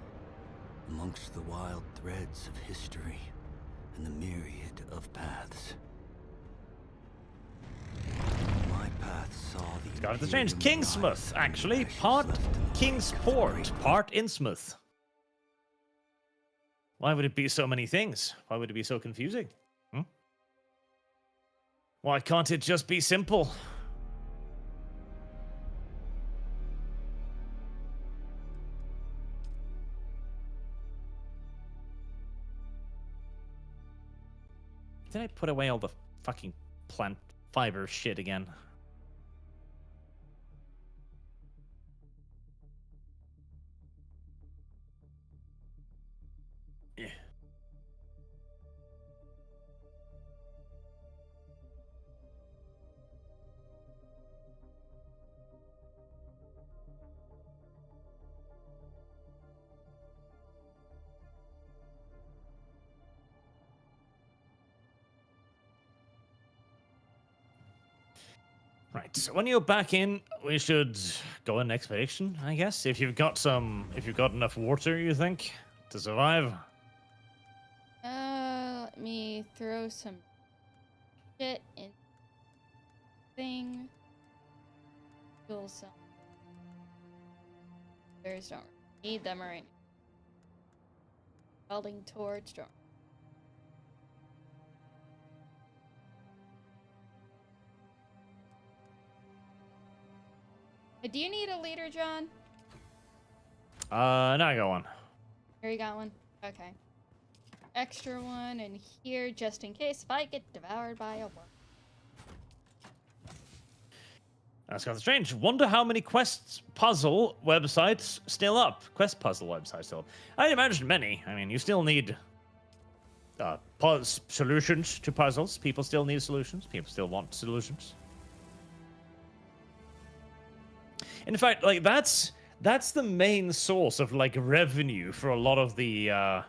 amongst the wild threads of history and the myriad of paths. My path saw the... It's got to change. Kingsmouth, actually. Part Kingsport, part Innsmouth. Why would it be so many things? Why would it be so confusing? Why can't it just be simple? Did I put away all the fucking plant fiber shit again? Yeah. Right, so when you're back in, we should go on expedition, I guess. If you've got enough water, you think, to survive. Let me throw some shit in thing. Fuel some. There's don't need them right now. Welding torch, don't. Do you need a leader, John? No, I got one. Here you got one? Okay. Extra one in here just in case if I get devoured by a worm. That's kind of strange. Wonder how many quest puzzle websites still up. Quest puzzle websites still up. I'd imagine many. I mean, you still need solutions to puzzles. People still need solutions. People still want solutions. In fact, like that's the main source of like revenue for a lot of the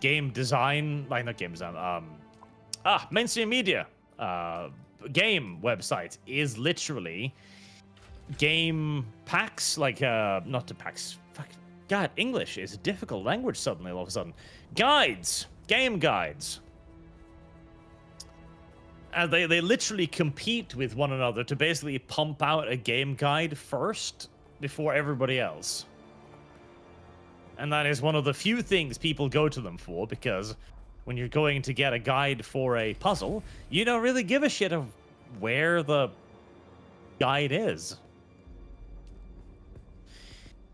game design, like not game design, mainstream media game websites is literally game packs, like not the packs, Fuck. God, English is a difficult language suddenly all of a sudden. Guides! Game guides. And they literally compete with one another to basically pump out a game guide first before everybody else. And that is one of the few things people go to them for, because when you're going to get a guide for a puzzle, you don't really give a shit of where the guide is.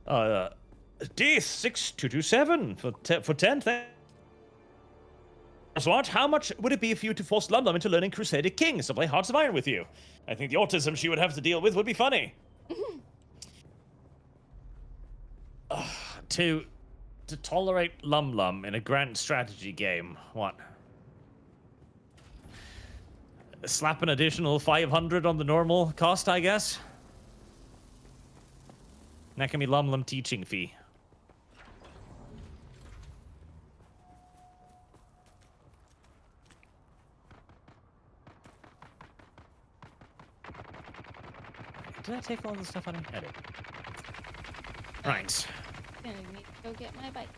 D6227 for 10. What? How much would it be for you to force LumLum into learning Crusader Kings to play Hearts of Iron with you? I think the autism she would have to deal with would be funny. To tolerate LumLum in a grand strategy game, what? Slap an additional 500 on the normal cost, I guess? That can be LumLum teaching fee. Did I take all the stuff out of edit? Right. I'm gonna need to go get my bike.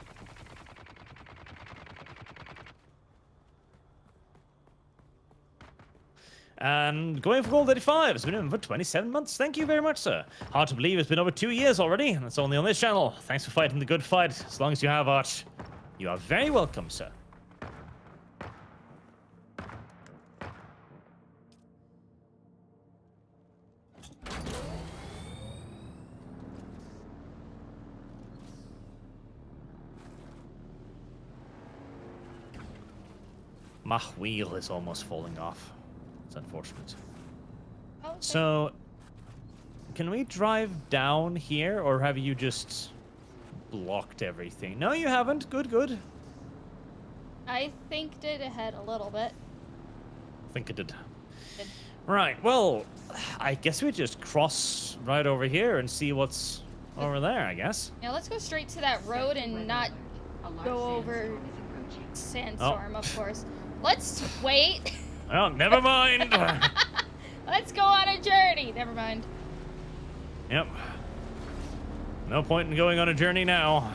And going for Gold 85, it's been in for 27 months. Thank you very much, sir. Hard to believe it's been over 2 years already, and it's only on this channel. Thanks for fighting the good fight, as long as you have, Arch. You are very welcome, sir. My wheel is almost falling off. It's unfortunate. Oh, okay. So, can we drive down here, or have you just blocked everything? No, you haven't. Good, good. I think did ahead a little bit. I think it did. Right, well, I guess we just cross right over here and see what's over there, I guess. Now let's go straight to that road and not go over Sandstorm, of course. Let's wait. Well, never mind. Let's go on a journey. Never mind. Yep. No point in going on a journey now.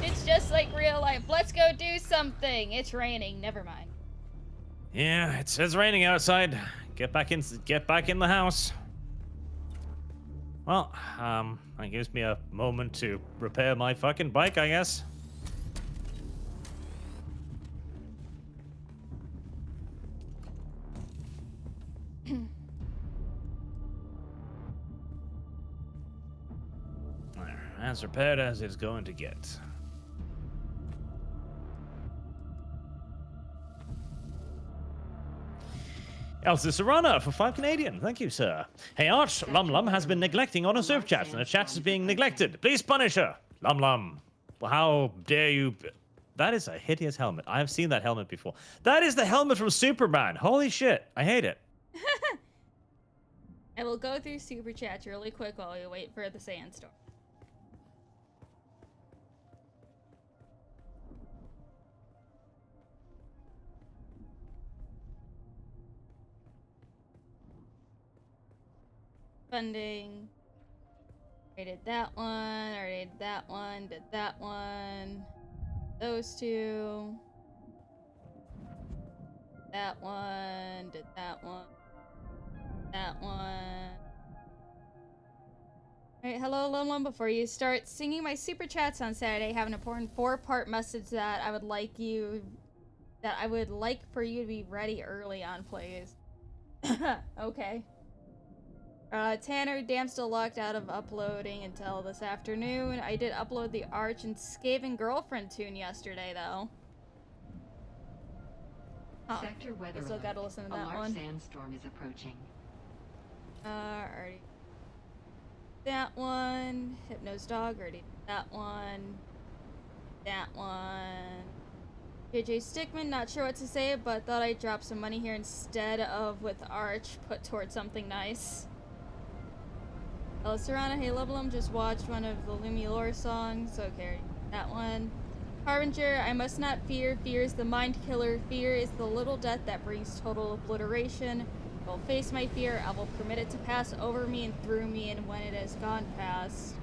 It's just like real life. Let's go do something. It's raining. Never mind. Yeah, it says raining outside. Get back in the house. Well, that gives me a moment to repair my fucking bike, I guess. As repaired as it's going to get. Elsa Serrana for 5 Canadian. Thank you, sir. Hey, Arch, LumLum has been neglecting on a serve chat, and the chat is being neglected. Please punish her. LumLum. Well, how dare you... That is a hideous helmet. I have seen that helmet before. That is the helmet from Superman. Holy shit. I hate it. I will go through super chats really quick while we wait for the sandstorm. Funding. I did that one, already did that one, did that one. Those two. That one, did that one. That one. Alright, hello LumLum. Before you start singing my super chats on Saturday, I have an important 4-part message that I would like for you to be ready early on, please. Okay. Tanner, damn, still locked out of uploading until this afternoon. I did upload the Arch and Skaven Girlfriend tune yesterday, though. Oh, Sector weather. Still gotta listen to that one. A one. large sandstorm is approaching. Already. That one. Hypno's dog, already. That one. That one. JJ Stickman, not sure what to say, but thought I'd drop some money here instead of with Arch, put towards something nice. Serrana, hey LumLum, just watched one of the Lumi lore songs. Okay, that one. Harbinger, I must not fear. Fear is the mind killer. Fear is the little death that brings total obliteration. I will face my fear. I will permit it to pass over me and through me, and when it has gone past,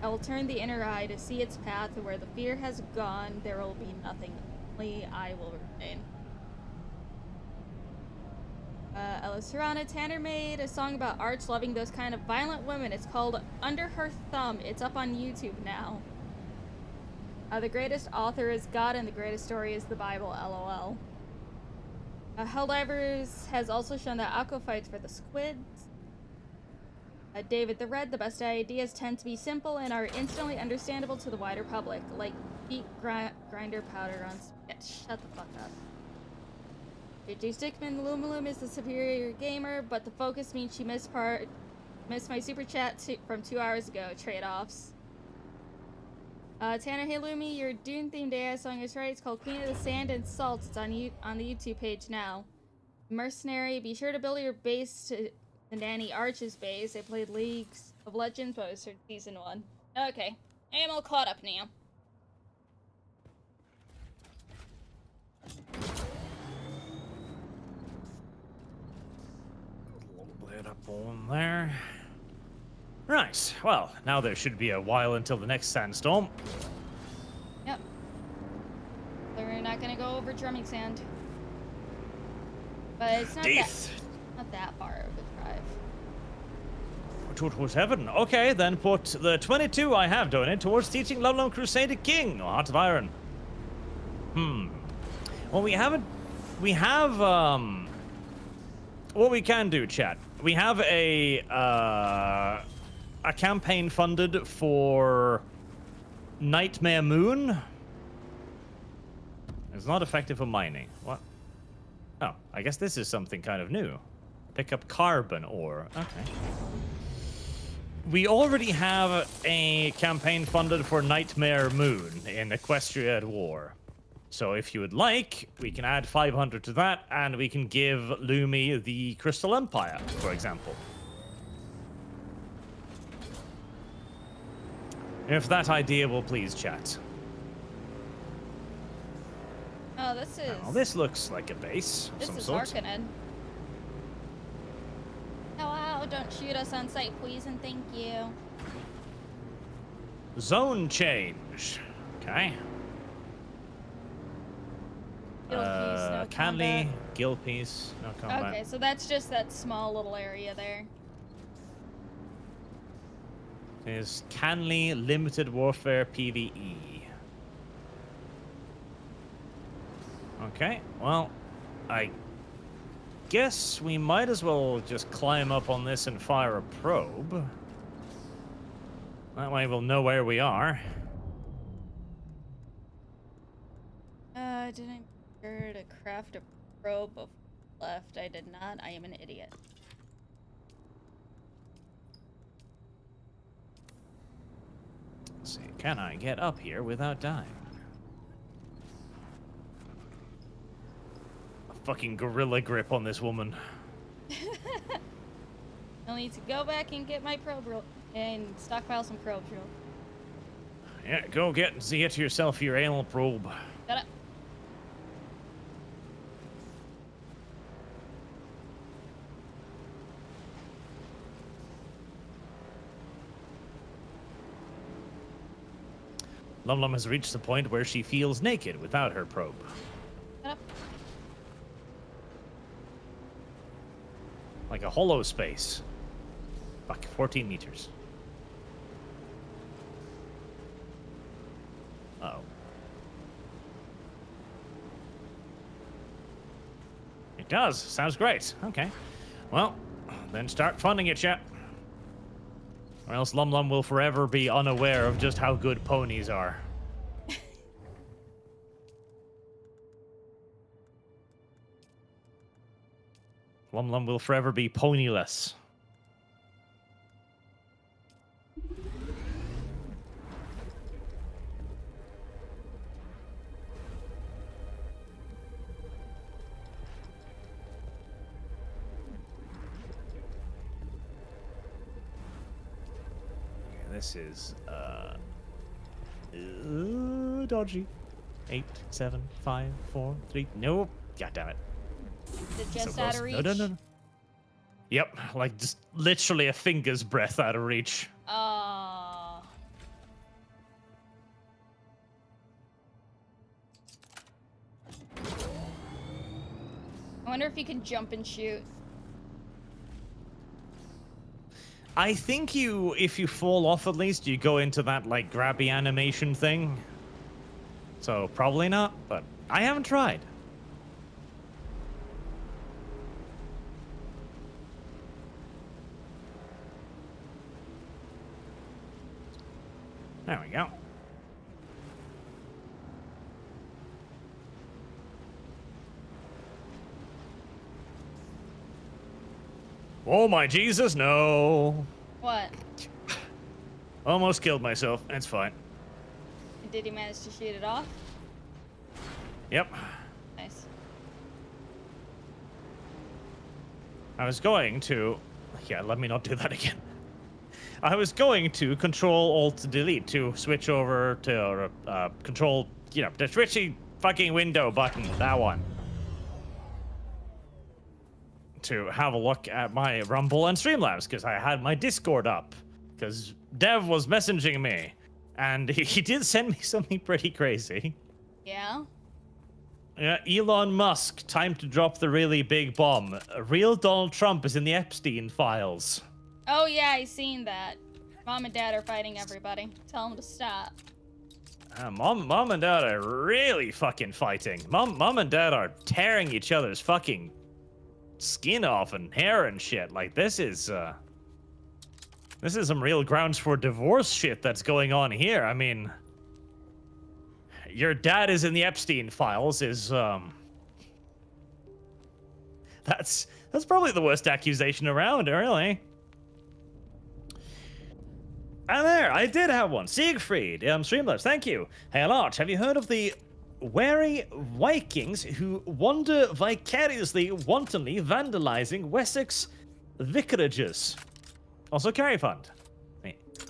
I will turn the inner eye to see its path, and where the fear has gone, there will be nothing. Only I will remain. Ella Serrana Tanner made a song about Arch loving those kind of violent women. It's called Under Her Thumb. It's up on YouTube now. The greatest author is God, and the greatest story is the Bible, LOL. Helldivers has also shown that Aqua fights for the squids. David the Red, the best ideas tend to be simple and are instantly understandable to the wider public, like beat grinder powder on spit. Shut the fuck up. JJ Stickman, LumLum is the superior gamer, but the focus means she missed my super chat from 2 hours ago. Trade-offs. Tanner, hey Lumi, your Dune-themed AI song is right. It's called Queen of the Sand and Salt. It's on the YouTube page now. Mercenary, be sure to build your base to Nanny Arch's base. I played Leagues of Legends, but I was Season 1. Okay, I am all caught up now. Up on there. Right, well, now there should be a while until the next sandstorm. Yep. We're not gonna go over drumming sand. But it's not that far of a drive. Towards heaven. Okay, then put the 22 I have donated towards teaching LumLum Crusader King, or Heart of Iron. Well, we have, what we can do, chat. We have a campaign funded for Nightmare Moon. It's not effective for mining. What? Oh, I guess this is something kind of new. Pick up carbon ore. Okay. We already have a campaign funded for Nightmare Moon in Equestria at War. So if you would like, we can add 500 to that, and we can give Lumi the Crystal Empire, for example. If that idea will please chat. Oh, this is... Now, this looks like a base of some sort. This is Harkonnen. Hello, don't shoot us on sight, please, and thank you. Zone change. Okay. Canley, Gilpiece, no combat. Okay, so that's just that small little area there. There's Canley Limited Warfare PvE. Okay, well, I guess we might as well just climb up on this and fire a probe. That way we'll know where we are. Didn't I to craft a probe before I left? I did not. I am an idiot. Let's see, can I get up here without dying? A fucking gorilla grip on this woman. I'll need to go back and get my probe and stockpile some probes real. Yeah, go get yourself your anal probe. Shut up. LumLum has reached the point where she feels naked without her probe. Shut up. Like a hollow space. Fuck, 14 meters. Uh-oh. It does. Sounds great. Okay. Well, then start funding it, chat. Or else LumLum will forever be unaware of just how good ponies are. LumLum will forever be ponyless. This is dodgy. 8, 7, 5, 4, 3. Nope. God damn it. Is it just So out close. of reach? No. Yep, like just literally a finger's breadth out of reach. I wonder if you can jump and shoot. I think if you fall off at least, you go into that like grabby animation thing. So probably not, but I haven't tried. There we go. Oh my Jesus, no. What? Almost killed myself. It's fine. Did he manage to shoot it off? Yep. Nice. I was going to... Yeah, let me not do that again. I was going to Control-Alt-Delete to switch over to Control... You know, the switchy fucking window button. That one. To have a look at my Rumble and Streamlabs, because I had my Discord up. Because Dev was messaging me. And he did send me something pretty crazy. Yeah? Yeah, Elon Musk, time to drop the really big bomb. Real Donald Trump is in the Epstein files. Oh yeah, I seen that. Mom and Dad are fighting everybody. Tell them to stop. Mom and Dad are really fucking fighting. Mom and Dad are tearing each other's fucking skin off and hair and shit. Like, this is some real grounds for divorce shit that's going on here. I mean, your dad is in the Epstein files is, that's probably the worst accusation around, really. And there, I did have one. Siegfried, Streamlabs, thank you. Hey, Larch, have you heard of the wary Vikings who wander vicariously, wantonly vandalizing Wessex vicarages? Also, Carry Fund.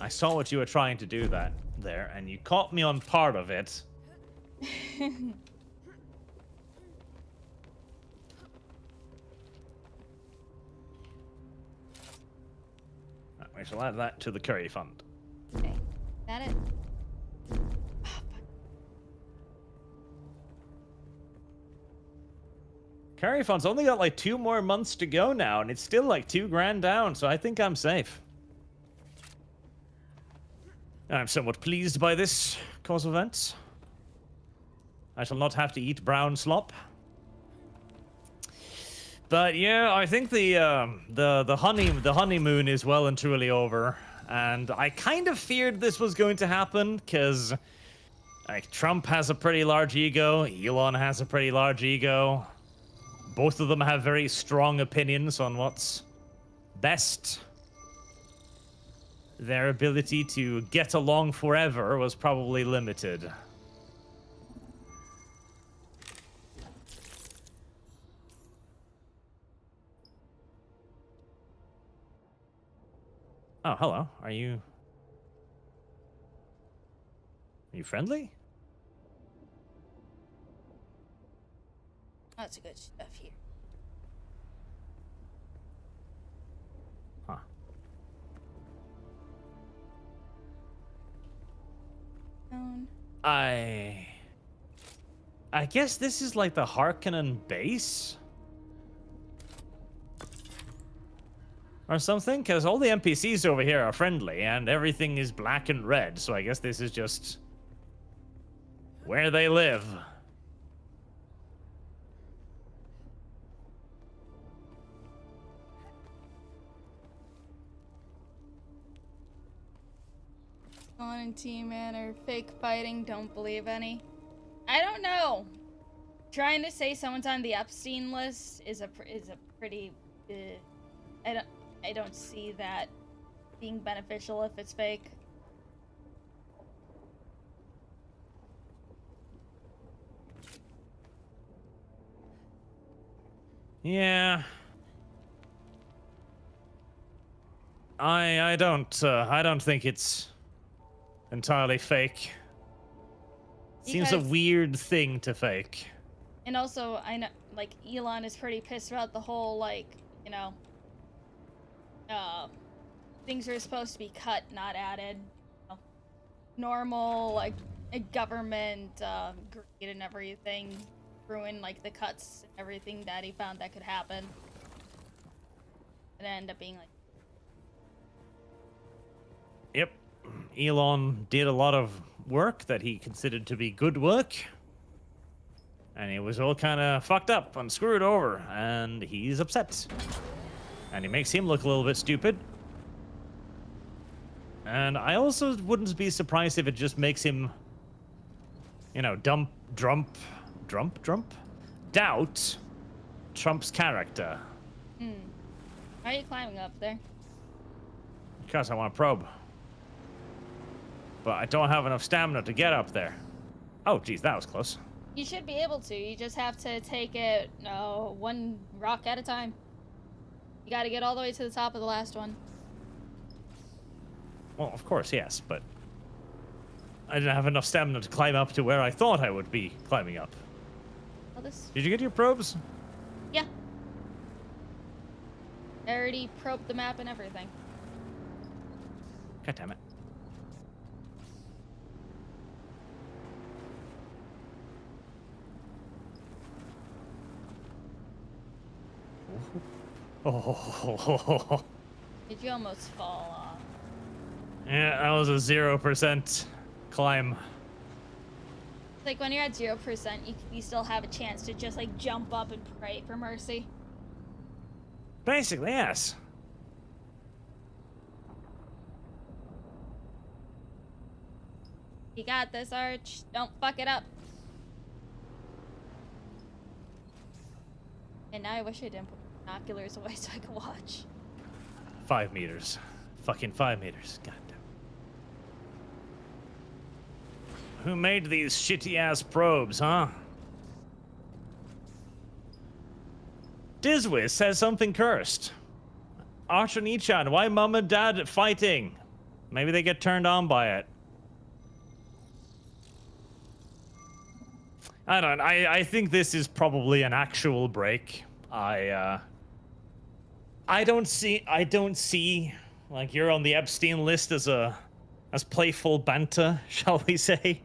I saw what you were trying to do there, and you caught me on part of it. We shall add that to the Curry Fund. Okay. Is that it? Curry Fund's only got like 2 more months to go now, and it's still like $2 grand down, so I think I'm safe. I'm somewhat pleased by this course of events. I shall not have to eat brown slop. But yeah, I think the honeymoon is well and truly over, and I kind of feared this was going to happen because like Trump has a pretty large ego, Elon has a pretty large ego. Both of them have very strong opinions on what's best. Their ability to get along forever was probably limited. Oh, hello. Are you friendly? Lots of good stuff here. Huh. I guess this is like the Harkonnen base? Or something? Because all the NPCs over here are friendly, and everything is black and red, so I guess this is just where they live. On in team manner, fake fighting, don't believe any. I don't know. Trying to say someone's on the Epstein list is a pretty. I don't see that being beneficial if it's fake. Yeah. I don't think it's entirely fake. Seems a weird thing to fake. And also, I know, like, Elon is pretty pissed about the whole, like, you know, things are supposed to be cut, not added. Normal, like, government greed and everything ruined, like, the cuts and everything that he found that could happen. And it ended up being like... Yep. Elon did a lot of work that he considered to be good work. And it was all kind of fucked up and screwed over. And he's upset. And it makes him look a little bit stupid. And I also wouldn't be surprised if it just makes him, you know, doubt Trump's character. Why are you climbing up there? Because I want to probe. But I don't have enough stamina to get up there. Oh, geez, that was close. You should be able to. You just have to take it one rock at a time. You gotta get all the way to the top of the last one. Well, of course, yes, but I didn't have enough stamina to climb up to where I thought I would be climbing up. Oh, this... Did you get your probes? Yeah. I already probed the map and everything. God damn it. Oh. Did you almost fall off? Yeah, that was a 0% climb. Like when you're at 0%, you still have a chance to just like jump up and pray for mercy. Basically, yes. You got this, Arch. Don't fuck it up. And now I wish I didn't put binoculars away so I could watch. 5 meters. Fucking 5 meters. God damn. Who made these shitty-ass probes, huh? Dizwiz says something cursed. Archer Nichan, why mom and dad fighting? Maybe they get turned on by it. I don't know. I think this is probably an actual break. I don't see like you're on the Epstein list as playful banter, shall we say?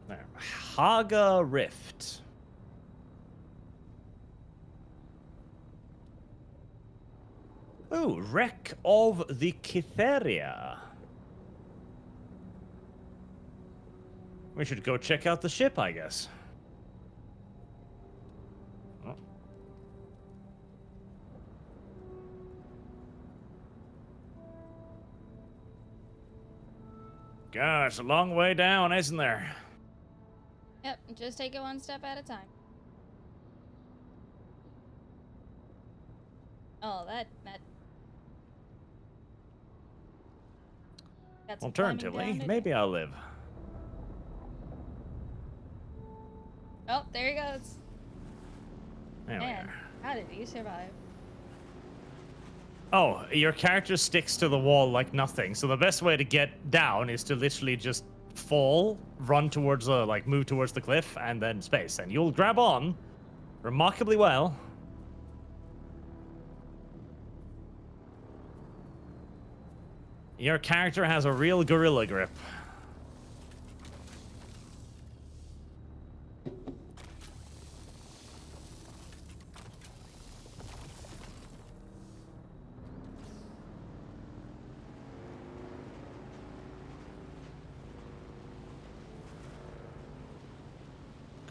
There. Haga Rift. Oh, Wreck of the Cytheria. We should go check out the ship, I guess. Oh. Gosh, a long way down, isn't there? Yep, just take it one step at a time. Oh, that Alternatively, maybe I'll live. Oh, there he goes. There we Man, are. how did you survive? Oh, your character sticks to the wall like nothing. So the best way to get down is to literally just fall, run towards the, like, move towards the cliff, and then space. And you'll grab on remarkably well. Your character has a real gorilla grip.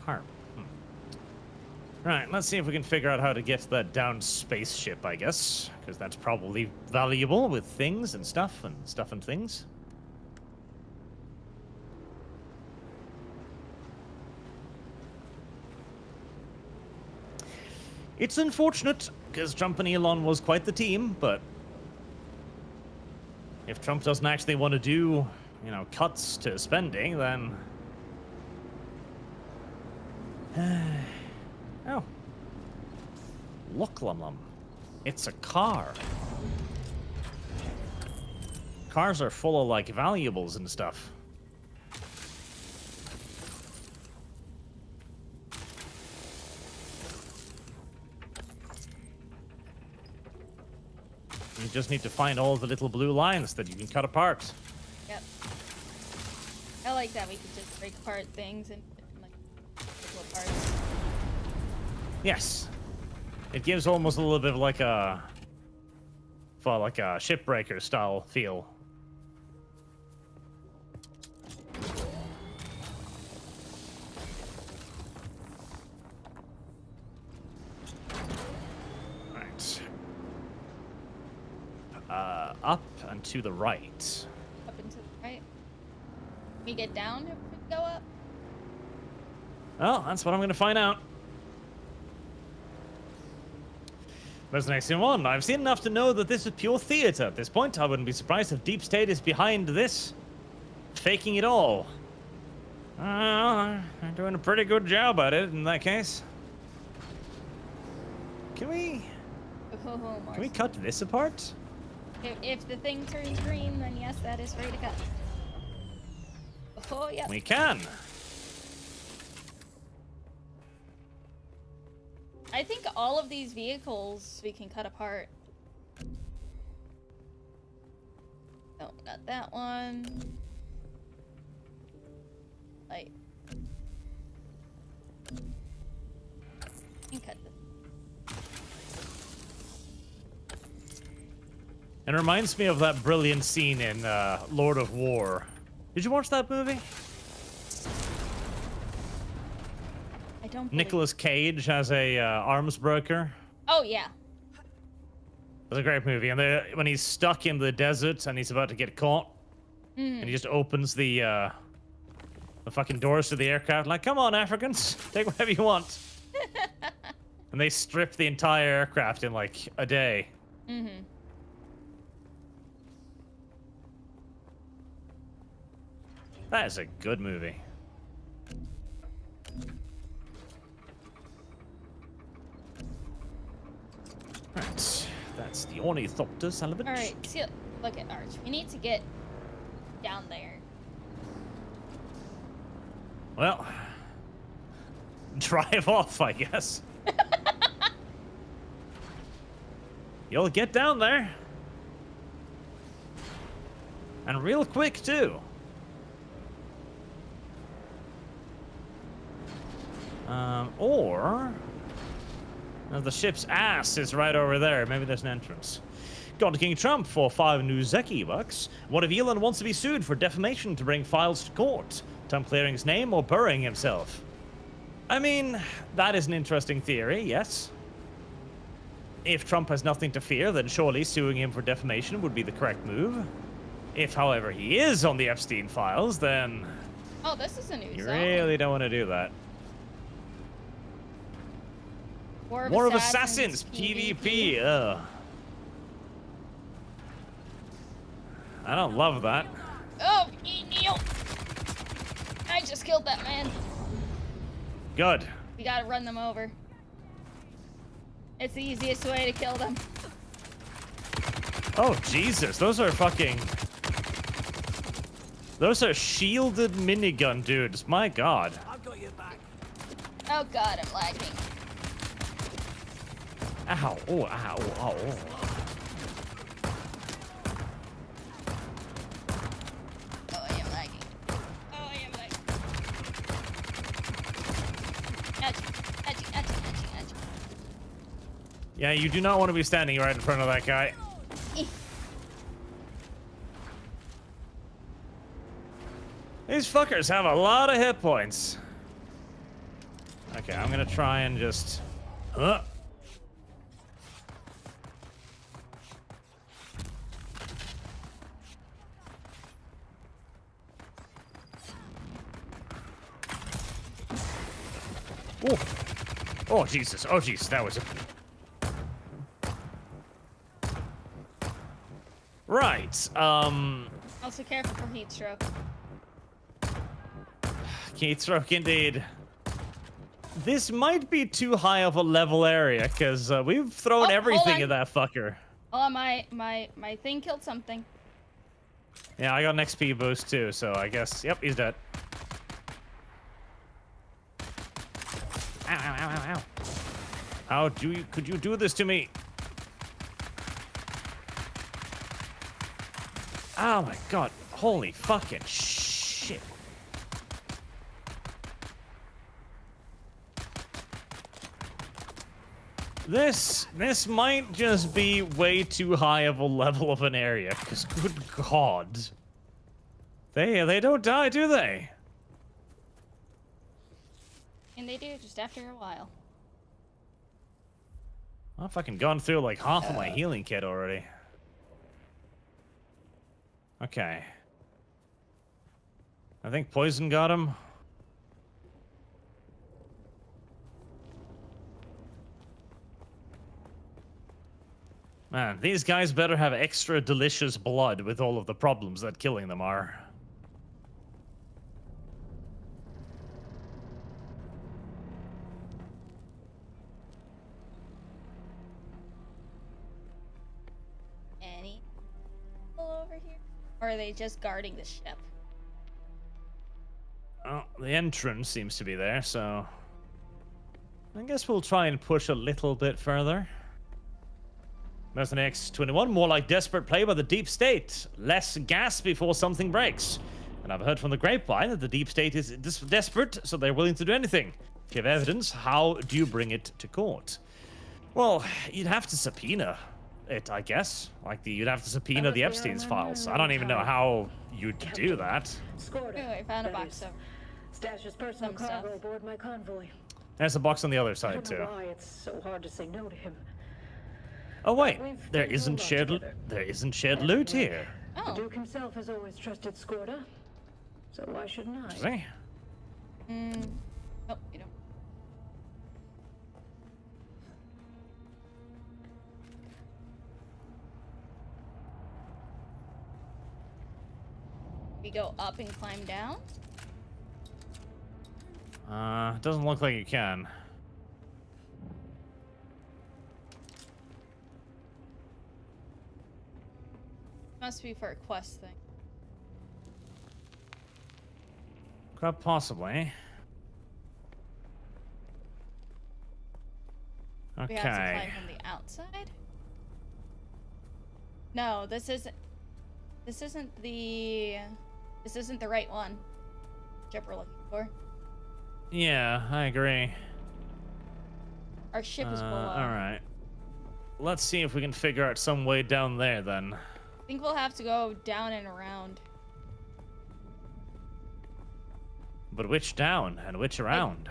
Carp. Right, let's see if we can figure out how to get that down spaceship, I guess. Because that's probably valuable with things and stuff and things. It's unfortunate, because Trump and Elon was quite the team, but if Trump doesn't actually want to do, you know, cuts to spending, then... Oh. Look, LumLum. It's a car. Cars are full of, like, valuables and stuff. just need to find all the little blue lines that you can cut apart. Yep. I like that we can just break apart things and like little parts. Yes. It gives almost a little bit of like a shipbreaker style feel. Right. Up and to the right. Up and to the right. We get down if we go up? Well, that's what I'm going to find out. There's the next one. I've seen enough to know that this is pure theater. At this point, I wouldn't be surprised if Deep State is behind this. Faking it all. They're doing a pretty good job at it in that case. Can we cut this apart? If the thing turns green, then yes, that is free to cut. Oh, yeah. We can. I think all of these vehicles we can cut apart. Oh, got that one. Like, you can cut this. It reminds me of that brilliant scene in Lord of War. Did you watch that movie? I don't. Nicolas Cage as a arms broker. Oh yeah. It's a great movie, and when he's stuck in the desert and he's about to get caught, and he just opens the fucking doors to the aircraft, like, come on, Africans, take whatever you want. And they strip the entire aircraft in like a day. That is a good movie. Right, that's the Ornithopter element. Alright, see, look at Arch. We need to get down there. Well, drive off, I guess. You'll get down there. And real quick, too. Or the ship's ass is right over there. Maybe there's an entrance. Gone to King Trump for 5 new Zeki bucks. What if Elon wants to be sued for defamation to bring files to court? Trump clearing his name or burying himself? I mean, that is an interesting theory, yes. If Trump has nothing to fear, then surely suing him for defamation would be the correct move. If, however, he is on the Epstein files, then... Oh, this is a new You zone. really don't want to do that. War of Assassins, PvP. Ugh. I don't love that. Oh, Neil! I just killed that man. Good. We gotta run them over. It's the easiest way to kill them. Oh, Jesus. Those are fucking... Those are shielded minigun dudes. My God. I've got your back. Oh God, I'm lagging. Ow. Oh, ow. Oh. Oh, I am lagging. Oh, I am lagging. Ouchie. Yeah, you do not want to be standing right in front of that guy. These fuckers have a lot of hit points. Okay, I'm gonna try and just... Huh? Oh. Oh, Jesus. Oh, Jesus. That was a... Right. Also careful for heat stroke. Heat stroke indeed. This might be too high of a level area, because we've thrown everything at that fucker. Oh, my thing killed something. Yeah, I got an XP boost too, so I guess... Yep, he's dead. Ow, ow, ow, ow, ow. How could you do this to me? Oh my god. Holy fucking shit. This might just be way too high of a level of an area, because good god. They don't die, do they? And they do, just after a while. I've fucking gone through like half of my healing kit already. Okay. I think poison got him. Man, these guys better have extra delicious blood with all of the problems that killing them are. Any people over here? Or are they just guarding the ship? Oh, the entrance seems to be there, so I guess we'll try and push a little bit further. Mercenary X21, more like desperate play by the deep state. Less gas before something breaks. And I've heard from the grapevine that the deep state is desperate, so they're willing to do anything. If you have evidence, how do you bring it to court? Well, you'd have to subpoena it, I guess. You'd have to subpoena the Epstein's files. I don't even know how you'd do that. Ooh, I found a box of Stash's personal cargo aboard my convoy. There's a box on the other I side, don't too. know why it's so hard to say no to him. Oh wait, there isn't shared loot here. The Duke himself has always trusted Skorda, so why shouldn't I? Does he? Oh, you don't. We go up and climb down? Doesn't look like you can. Must be for a quest thing. Quite possibly. Okay. We have to climb from the outside? No, this isn't the right one. Ship we're looking for. Yeah, I agree. Our ship is below. Alright. Let's see if we can figure out some way down there then. I think we'll have to go down and around. But which down and which around?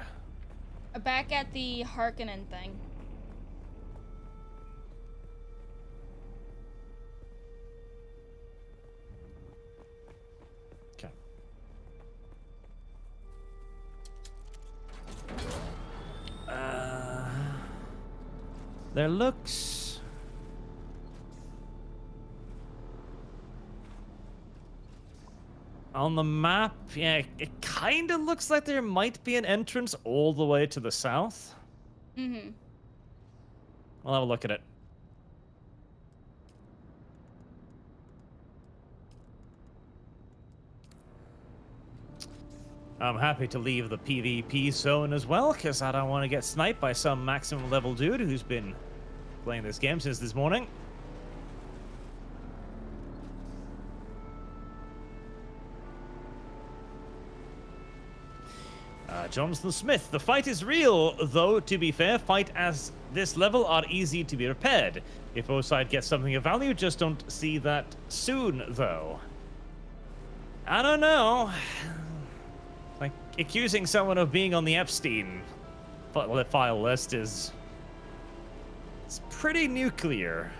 Back at the Harkonnen thing. Okay. There looks... On the map, yeah, it kind of looks like there might be an entrance all the way to the south. Mm-hmm. I'll have a look at it. I'm happy to leave the PvP zone as well, because I don't want to get sniped by some maximum level dude who's been playing this game since this morning. Jonathan Smith, the fight is real, though, to be fair, fight as this level are easy to be repaired. If both sides get something of value, just don't see that soon, though. I don't know. Like, accusing someone of being on the Epstein file list is... It's pretty nuclear.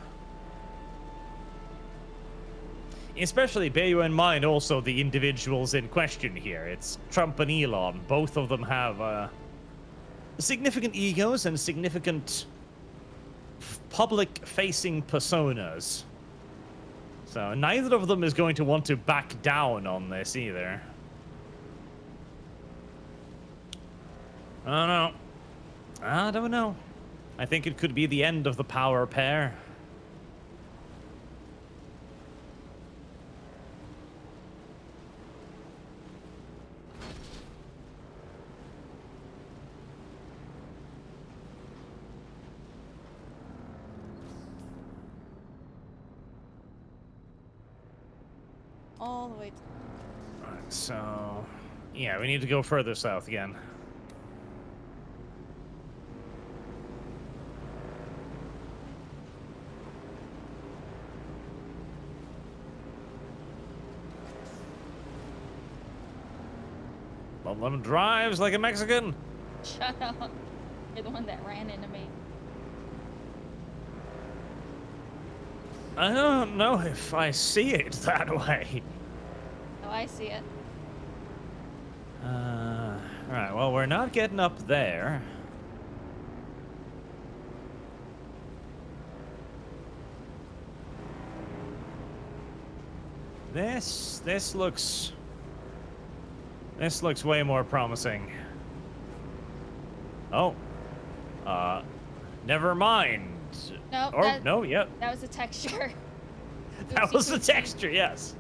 Especially bear you in mind also the individuals in question here. It's Trump and Elon. Both of them have significant egos and significant public-facing personas. So neither of them is going to want to back down on this either. I don't know. I don't know. I think it could be the end of the power pair. all the way to... Alright, so... Yeah, we need to go further south again. LumLum drives like a Mexican. Shut up. You're the one that ran into me. I don't know if I see it that way. Oh, I see it. Alright, well, we're not getting up there. This looks way more promising. Oh. Never mind. No, yep. That was a texture. That was the texture, yes.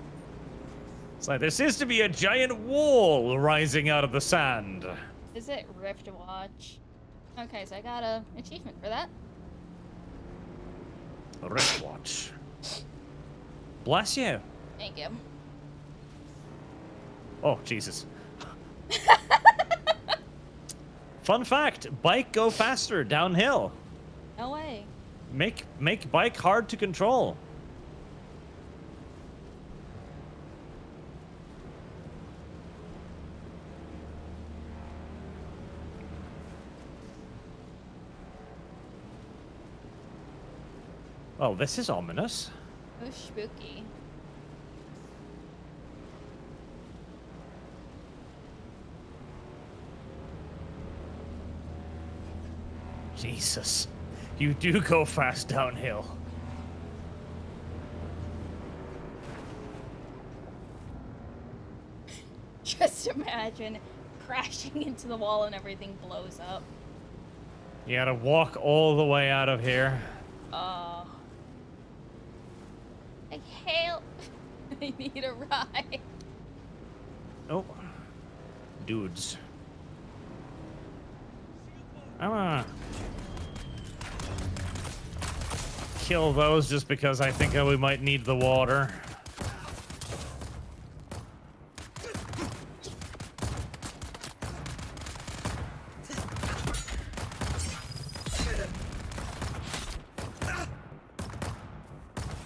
It's like there seems to be a giant wall rising out of the sand. Is it Rift Watch? Okay, so I got a achievement for that. Rift Watch. Bless you. Thank you. Oh, Jesus. Fun fact, bike go faster downhill. No way. Make bike hard to control. Oh, this is ominous. Oh, spooky. Jesus. You do go fast downhill. Just imagine crashing into the wall and everything blows up. You gotta walk all the way out of here. Like, help! I need a ride. Oh. Dudes. I'm gonna kill those just because I think we might need the water.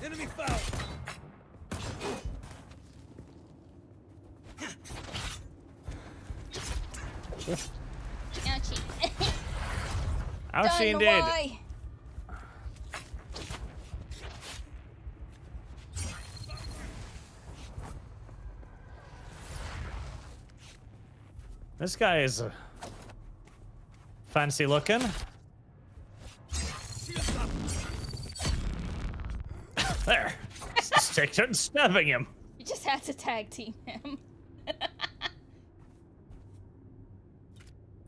Enemy foul. Ouchie. Ouchie indeed. Boy. This guy is fancy looking. There. Stick to stabbing him. You just had to tag team him.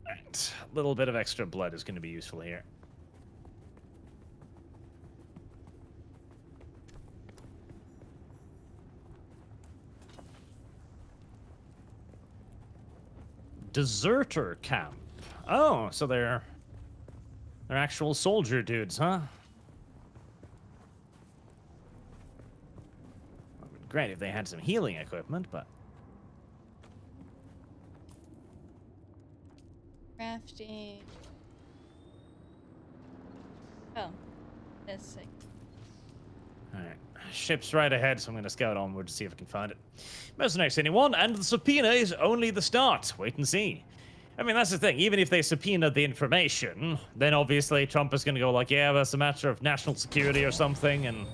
Right. A little bit of extra blood is going to be useful here. Deserter camp. Oh, so they're actual soldier dudes, huh? Great if they had some healing equipment, but Crafting. Oh, that's sick. all right. Ship's right ahead, so I'm going to scout onward to see if I can find it. Mercenaries, anyone? And the subpoena is only the start. Wait and see. I mean, that's the thing. Even if they subpoena the information, then obviously Trump is going to go like, yeah, that's a matter of national security or something, and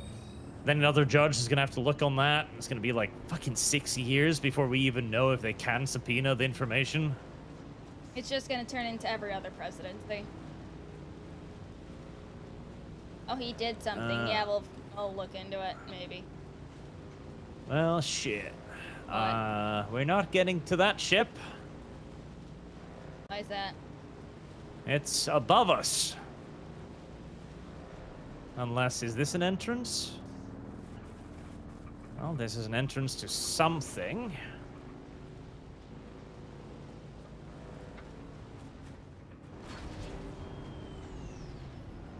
then another judge is going to have to look on that. It's going to be like fucking 6 years before we even know if they can subpoena the information. It's just gonna turn into every other presidency. Oh, he did something. Yeah, I'll look into it, maybe. Well, shit. What? We're not getting to that ship. Why is that? It's above us. Unless, is this an entrance? Well, this is an entrance to something.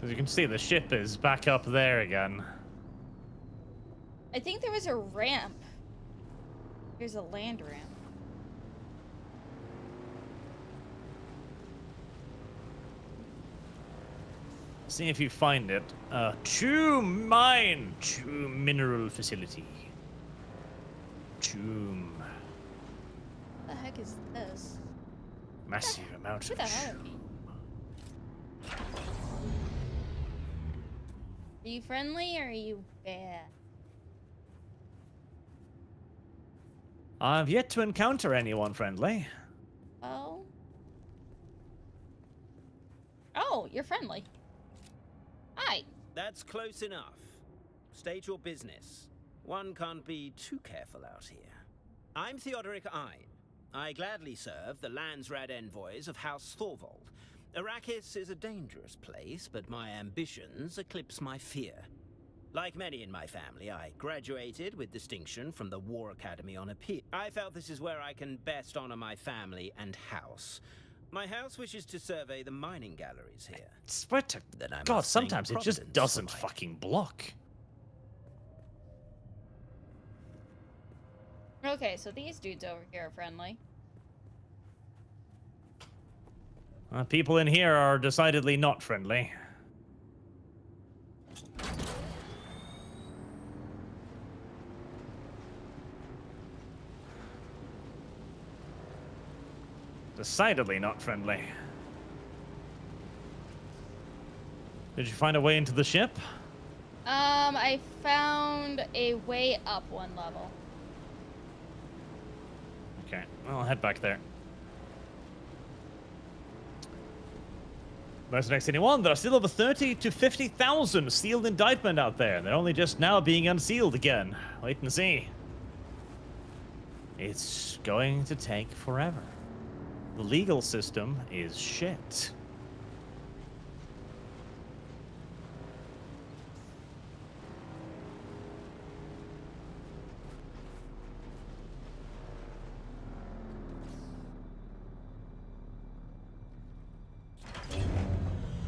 As you can see, the ship is back up there again. I think there was a ramp There's a land ramp. See if you find it. Tomb mine. Tomb mineral facility. Tomb. What the heck is this? Massive amount Who of the hell tomb. Are you friendly or are you bad? I've yet to encounter anyone friendly. Oh. Oh, you're friendly. Hi. That's close enough. State your business. One can't be too careful out here. I'm Theodoric Ein. I gladly serve the Landsrad envoys of House Thorvald. Arrakis is a dangerous place, but my ambitions eclipse my fear. Like many in my family, I graduated with distinction from the War Academy on Appeal. I felt this is where I can best honor my family and house. My house wishes to survey the mining galleries here. Swear to God, sometimes it just doesn't fucking block. Okay, so these dudes over here are friendly. People in here are decidedly not friendly. Decidedly not friendly. Did you find a way into the ship? I found a way up one level. Okay, I'll head back there. Mercenaries anyone? There are still over 30 to 50,000 sealed indictment out there. They're only just now being unsealed again. Wait and see. It's going to take forever. The legal system is shit.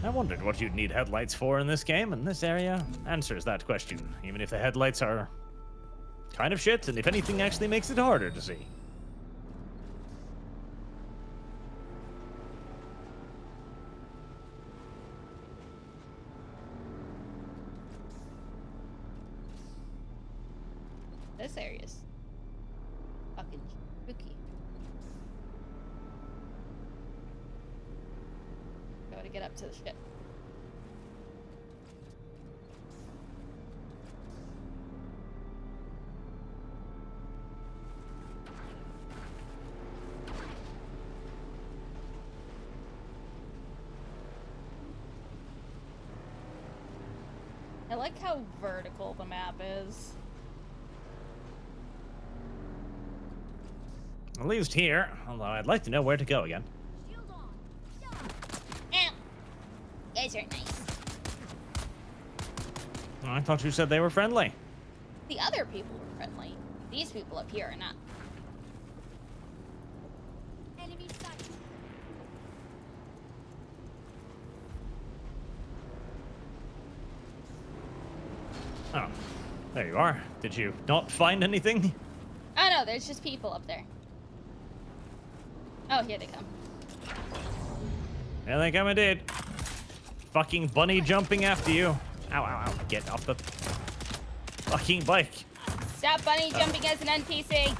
I wondered what you'd need headlights for in this game, and this area answers that question, even if the headlights are kind of shit, and if anything actually makes it harder to see. This area's fucking spooky. Gotta get up to the ship. I like how vertical the map is. At least here, although I'd like to know where to go again. Ow! You guys are nice. Oh, I thought you said they were friendly. The other people were friendly. These people up here are not. Enemy sight. Oh, there you are. Did you not find anything? Oh no, there's just people up there. Oh, here they come. Here they come indeed. Fucking bunny jumping after you. Ow, ow, ow. Get off the fucking bike. Stop bunny jumping as an NPC.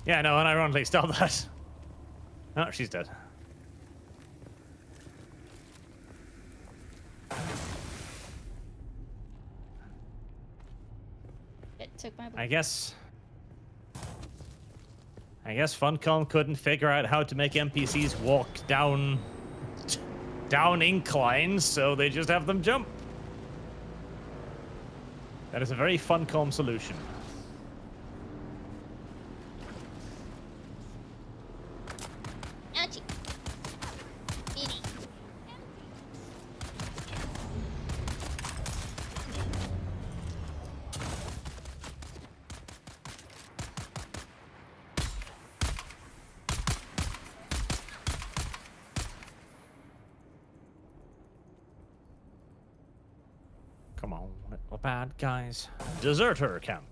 Yeah, no, unironically, stop that. Oh, she's dead. It took my. I guess Funcom couldn't figure out how to make NPCs walk down inclines, so they just have them jump. That is a very Funcom solution. Ouchie. Eating. Come on, little bad guys. Deserter camp.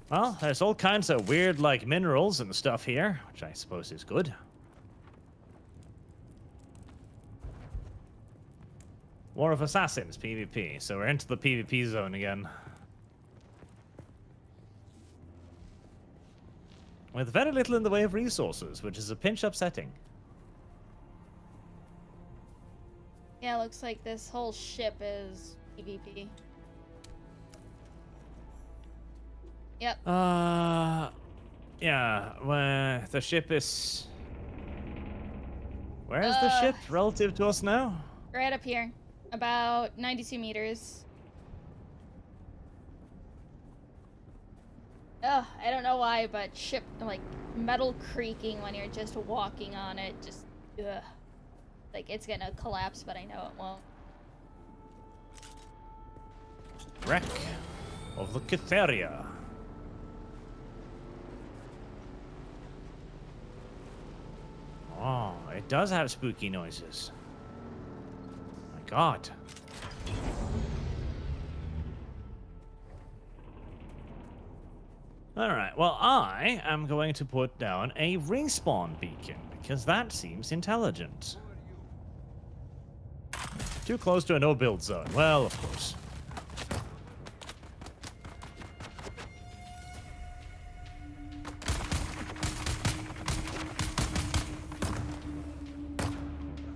Well, there's all kinds of weird, like, minerals and stuff here, which I suppose is good. War of Assassins, PvP. So we're into the PvP zone again. With very little in the way of resources, which is a pinch upsetting. Yeah, looks like this whole ship is PvP. Yep. Yeah, where the ship is... Where is the ship relative to us now? Right up here. About 92 meters. Ugh, I don't know why, but ship, like, metal creaking when you're just walking on it, just, ugh. Like, it's gonna collapse, but I know it won't. Wreck of the Cytheria. Oh, it does have spooky noises. My God. Alright, well, I am going to put down a respawn beacon, because that seems intelligent. Too close to a no-build zone. Well, of course.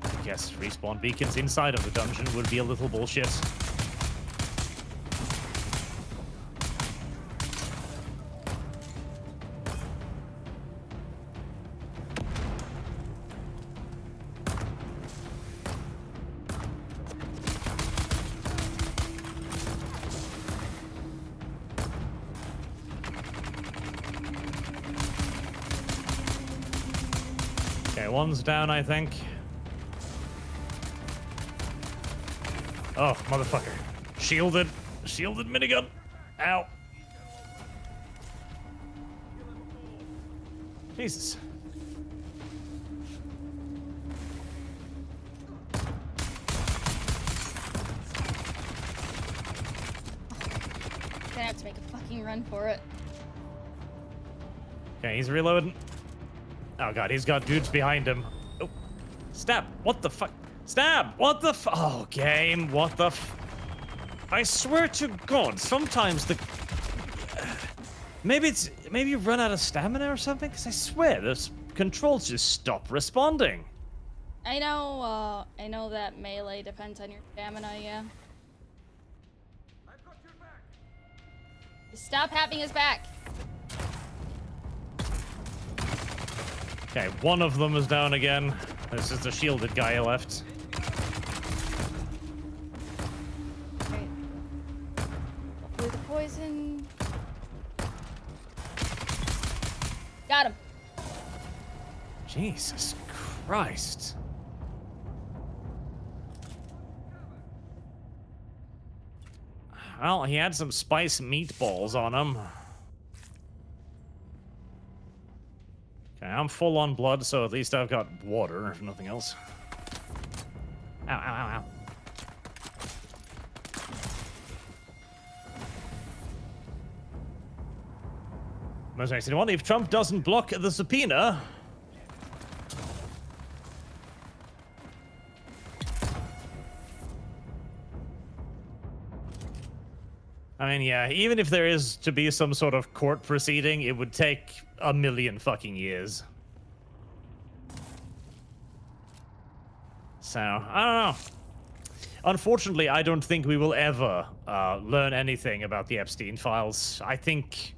I guess respawn beacons inside of the dungeon would be a little bullshit. Okay, one's down, I think. Oh, motherfucker. Shielded. Shielded minigun. Ow. Jesus. Gonna have to make a fucking run for it. Okay, he's reloading. Oh god, he's got dudes behind him. Oh. Stab. What the fuck? Stab! What the f- Oh, game. What the f- I swear to God, sometimes the... Maybe you run out of stamina or something? Because I swear, those controls just stop responding. I know that melee depends on your stamina, yeah. Stop having his back! Okay, one of them is down again. This is the shielded guy left. Right. Hopefully the poison... Got him! Jesus Christ. Well, he had some spice meatballs on him. Okay, I'm full on blood, so at least I've got water, if nothing else. Ow, ow, ow, ow. Most nice. If Trump doesn't block the subpoena... I mean, yeah, even if there is to be some sort of court proceeding, it would take a million fucking years. So, I don't know. Unfortunately, I don't think we will ever learn anything about the Epstein files. I think,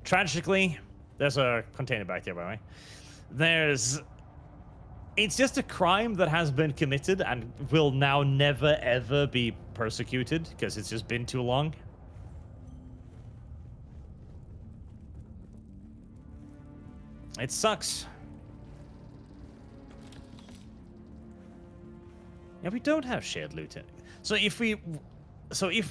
tragically, there's a container back there, by the way. It's just a crime that has been committed and will now never, ever be persecuted because it's just been too long. It sucks. Yeah, we don't have shared loot. So if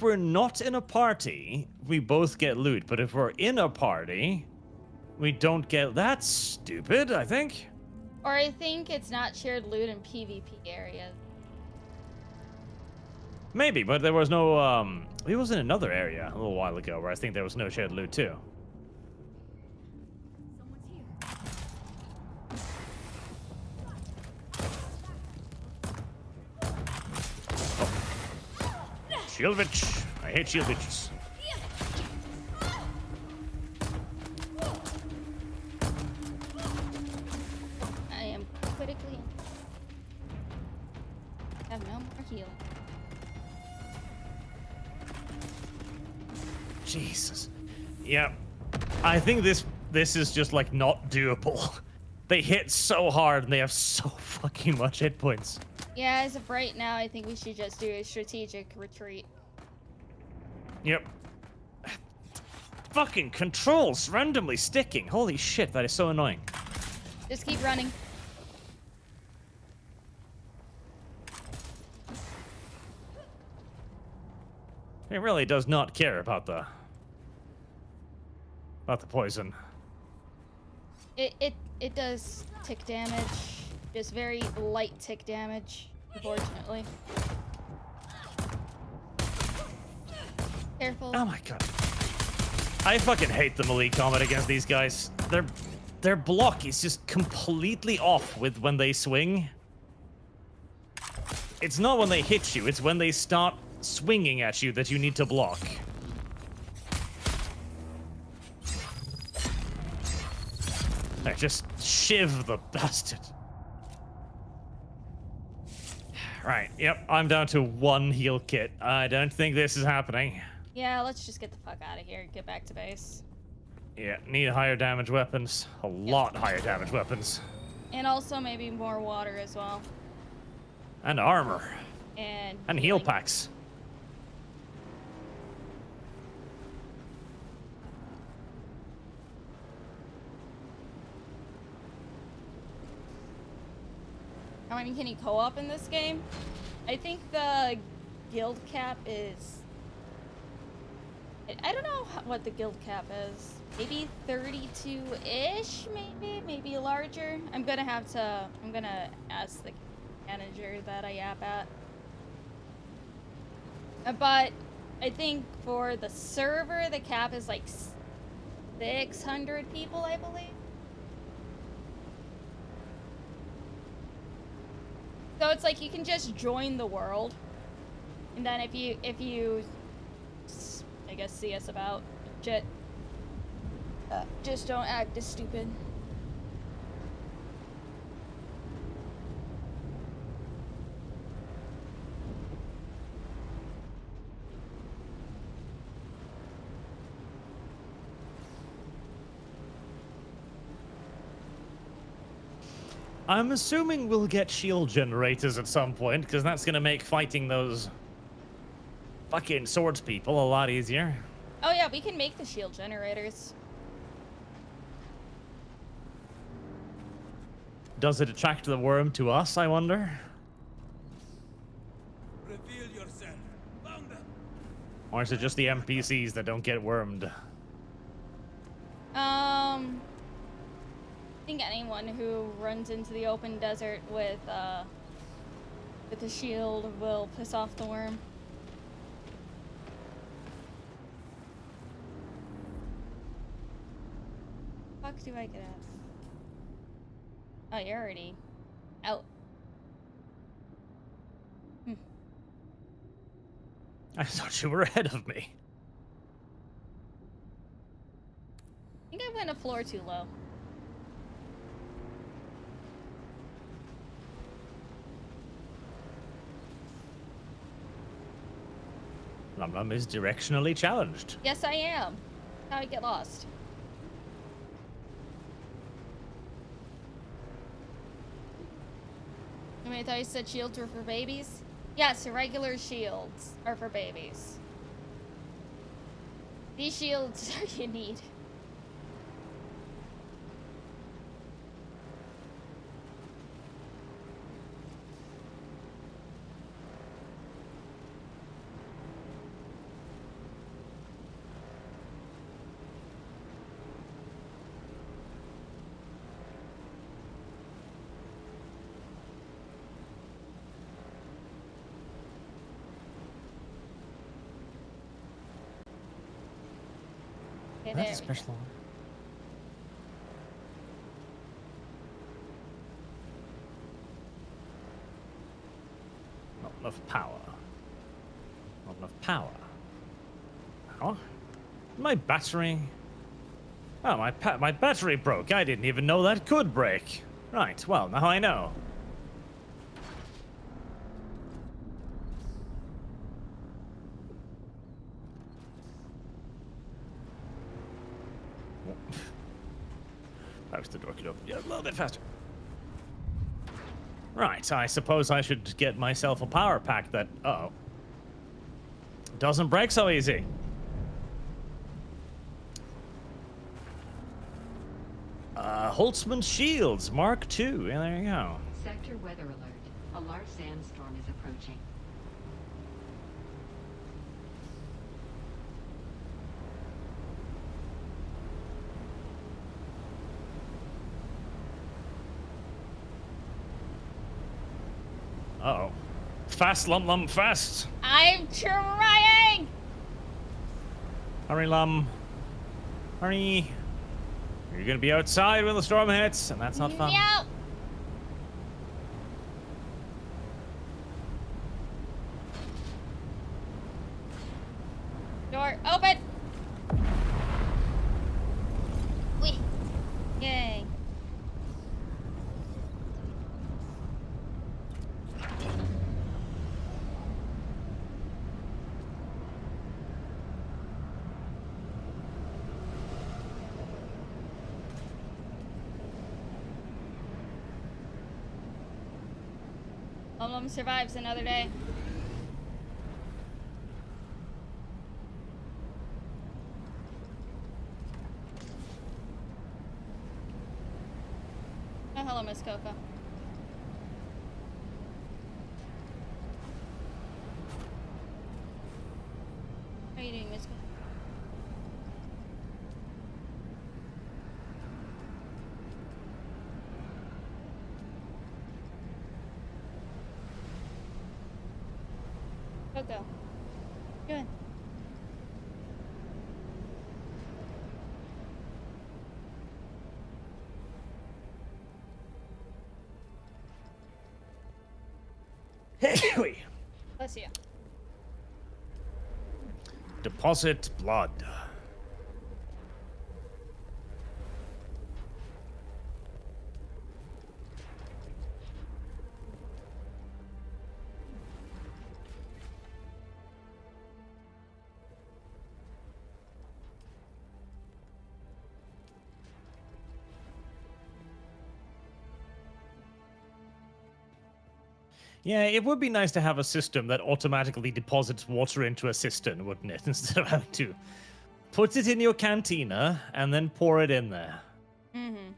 we're not in a party, we both get loot. But if we're in a party, we don't get... That's stupid, I think. Or I think it's not shared loot in PvP areas. Maybe, but there was no... It was in another area a little while ago where I think there was no shared loot too. Shield witch. I hate shield witches. I am critically. I have no more healing. Jesus. Yeah. I think this is just like not doable. They hit so hard and they have so fucking much hit points. Yeah, as of right now, I think we should just do a strategic retreat. Yep. Fucking controls randomly sticking. Holy shit, that is so annoying. Just keep running. It really does not care about the poison. It does tick damage. Just very light tick damage, unfortunately. Careful. Oh my god. I fucking hate the melee combat against these guys. Their block is just completely off with when they swing. It's not when they hit you, it's when they start swinging at you that you need to block. I just shiv the bastard. Right, yep, I'm down to 1 heal kit. I don't think this is happening. Yeah, let's just get the fuck out of here and get back to base. Yeah, need higher damage weapons. A lot higher damage weapons. And also maybe more water as well. And armor. And heal packs. How many can you co-op in this game? I think the guild cap is... I don't know what the guild cap is. Maybe 32-ish, maybe larger. I'm gonna ask the manager that I app at. But I think for the server, the cap is like 600 people, I believe. So it's like you can just join the world, and then if you I guess see us about, just don't act as stupid. I'm assuming we'll get shield generators at some point, because that's going to make fighting those fucking swords people a lot easier. Oh yeah, we can make the shield generators. Does it attract the worm to us, I wonder? Reveal yourself. Found them. Or is it just the NPCs that don't get wormed? I think anyone who runs into the open desert with a shield will piss off the worm. Fuck do I get at? Oh, you're already out. I thought you were ahead of me. I think I went a floor too low. LumLum is directionally challenged. Yes, I am. How I get lost. I mean, I thought you said shields were for babies? Yes, regular shields are for babies. These shields are you need. Okay, That's there a special one. Not enough power. Not enough power. Oh, my battery. Oh, my battery broke. I didn't even know that could break. Right. Well, now I know. I wish the door could open a little bit faster. Right, I suppose I should get myself a power pack that, doesn't break so easy. Holtzman Shields, Mark II. Yeah, there you go. Sector weather alert. A large sandstorm is approaching. Uh-oh. Fast, LumLum, fast! I'm trying! Hurry, Lum. Hurry. You're gonna be outside when the storm hits, and that's not fun. Meow. Door open! Wee. Yay. LumLum survives another day. Oh, hello, Miss Coco. How are you doing, Miss Coco? Coco. Good. Bless you. Deposit blood. Yeah, it would be nice to have a system that automatically deposits water into a cistern, wouldn't it? Instead of having to put it in your cantina and then pour it in there. Mm-hmm.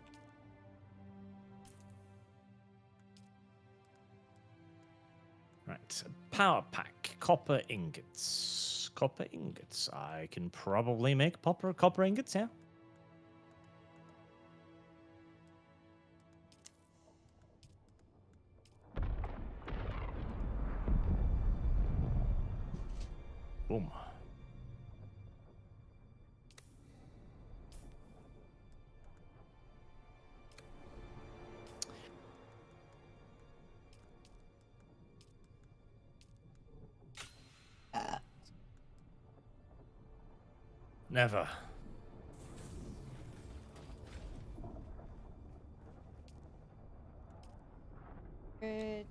Right, power pack, copper ingots. Copper ingots. I can probably make copper ingots, yeah. Boom. Never. Good.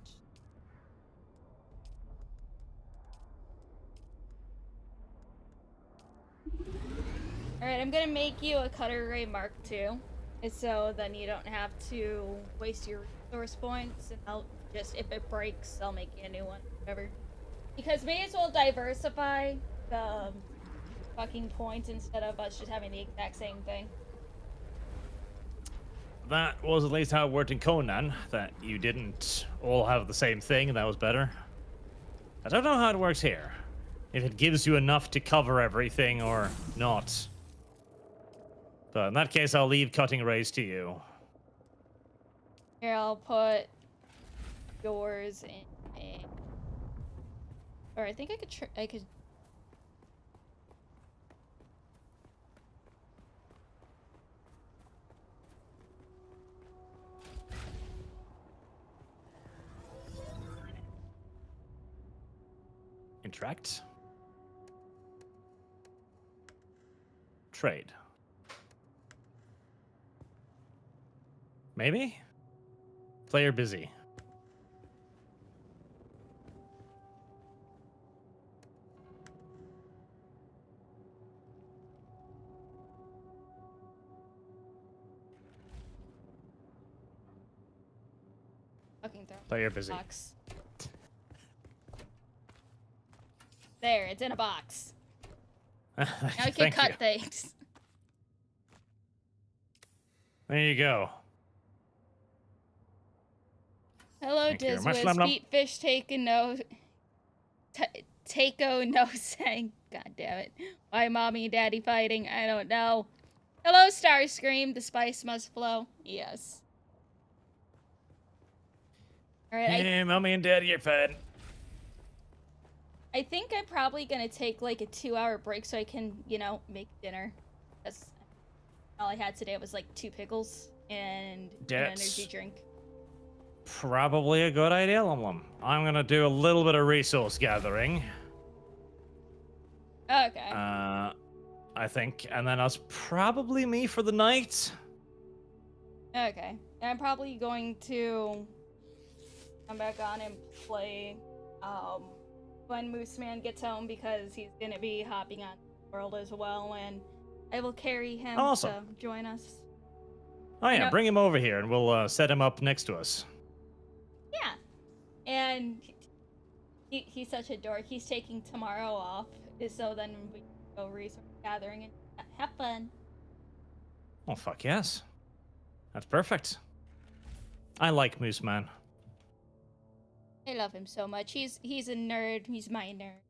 Alright, I'm gonna make you a Cutter Ray Mark II. So then you don't have to waste your resource points, and I'll just, if it breaks, I'll make you a new one, whatever. Because may as well diversify the fucking points instead of us just having the exact same thing. That was at least how it worked in Conan, that you didn't all have the same thing, and that was better. I don't know how it works here. If it gives you enough to cover everything or not. But in that case, I'll leave cutting rays to you. Here, I'll put yours in a... Or I think I could Interact. trade. Maybe? Player busy. Fucking throw. Player busy. Box. There, it's in a box. Now we can cut things. There you go. Hello, Thank you very much, Dizwiz. LumLum. Beat fish taken no. Takeo no saying. God damn it. Why mommy and daddy fighting? I don't know. Hello, Starscream. The spice must flow. Yes. Alright, Hey, mommy and daddy are fighting. I think I'm probably gonna take like a 2-hour break so I can, you know, make dinner. That's all I had today was like 2 pickles and an energy drink. Probably a good idea, LumLum. I'm gonna do a little bit of resource gathering. Okay. I think, and then that's probably me for the night. Okay. And I'm probably going to come back on and play when Moose Man gets home because he's gonna be hopping on the world as well, and I will carry him to join us. Oh yeah, You know- bring him over here and we'll set him up next to us. Yeah. And he's such a dork. He's taking tomorrow off, so then we can go resource gathering and have fun. Oh fuck yes. That's perfect. I like Moose Man. I love him so much. He's a nerd. He's my nerd.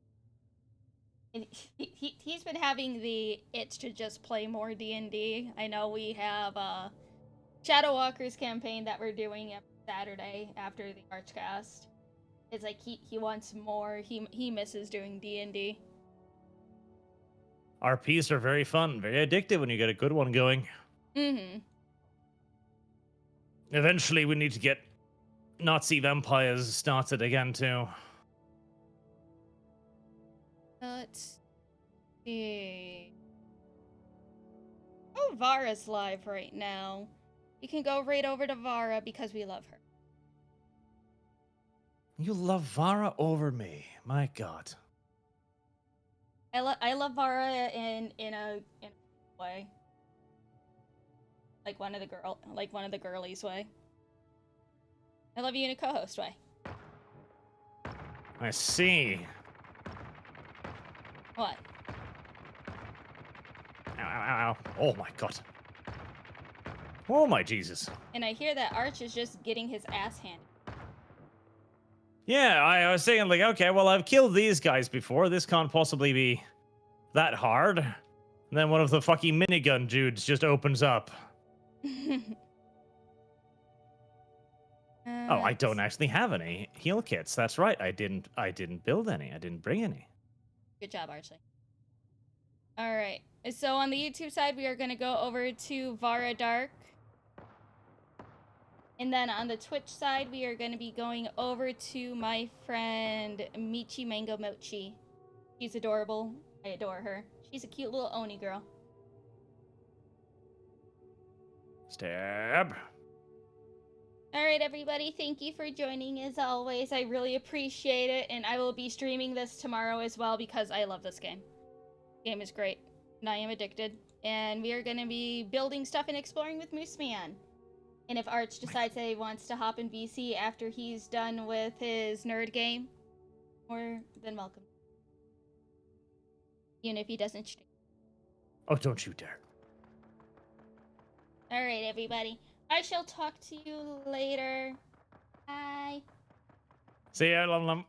And he's been having the itch to just play more D&D. I know we have a Shadow Walkers campaign that we're doing every Saturday after the Archcast. It's like he wants more. He misses doing D&D. RPs are very fun, very addictive when you get a good one going. Mm-hmm. Eventually we need to get Nazi vampires started again too. Let's see. Oh, Vara's live right now. You can go right over to Vara because we love her. You love Vara over me. My God. I love Vara in a way. Like one of the girlies way. I love you in a co-host way. I see. What? Ow, ow, ow. Oh my God. Oh my Jesus. And I hear that Arch is just getting his ass handed. Yeah, I was saying like, okay, well I've killed these guys before. This can't possibly be that hard. And then one of the fucking minigun dudes just opens up. Oh, I don't actually have any heal kits. That's right. I didn't build any. I didn't bring any. Good job, Archie. All right. So on the YouTube side, we are going to go over to Vara Dark. And then on the Twitch side, we are going to be going over to my friend Michi Mango Mochi. She's adorable. I adore her. She's a cute little Oni girl. Stab. All right, everybody. Thank you for joining as always. I really appreciate it. And I will be streaming this tomorrow as well because I love this game. The game is great. And I am addicted. And we are going to be building stuff and exploring with Moose Man. And if Arch decides that he wants to hop in VC after he's done with his nerd game, then welcome. Even if he doesn't stream. Oh, don't you dare. All right, everybody. I shall talk to you later. Bye. See ya, LumLum.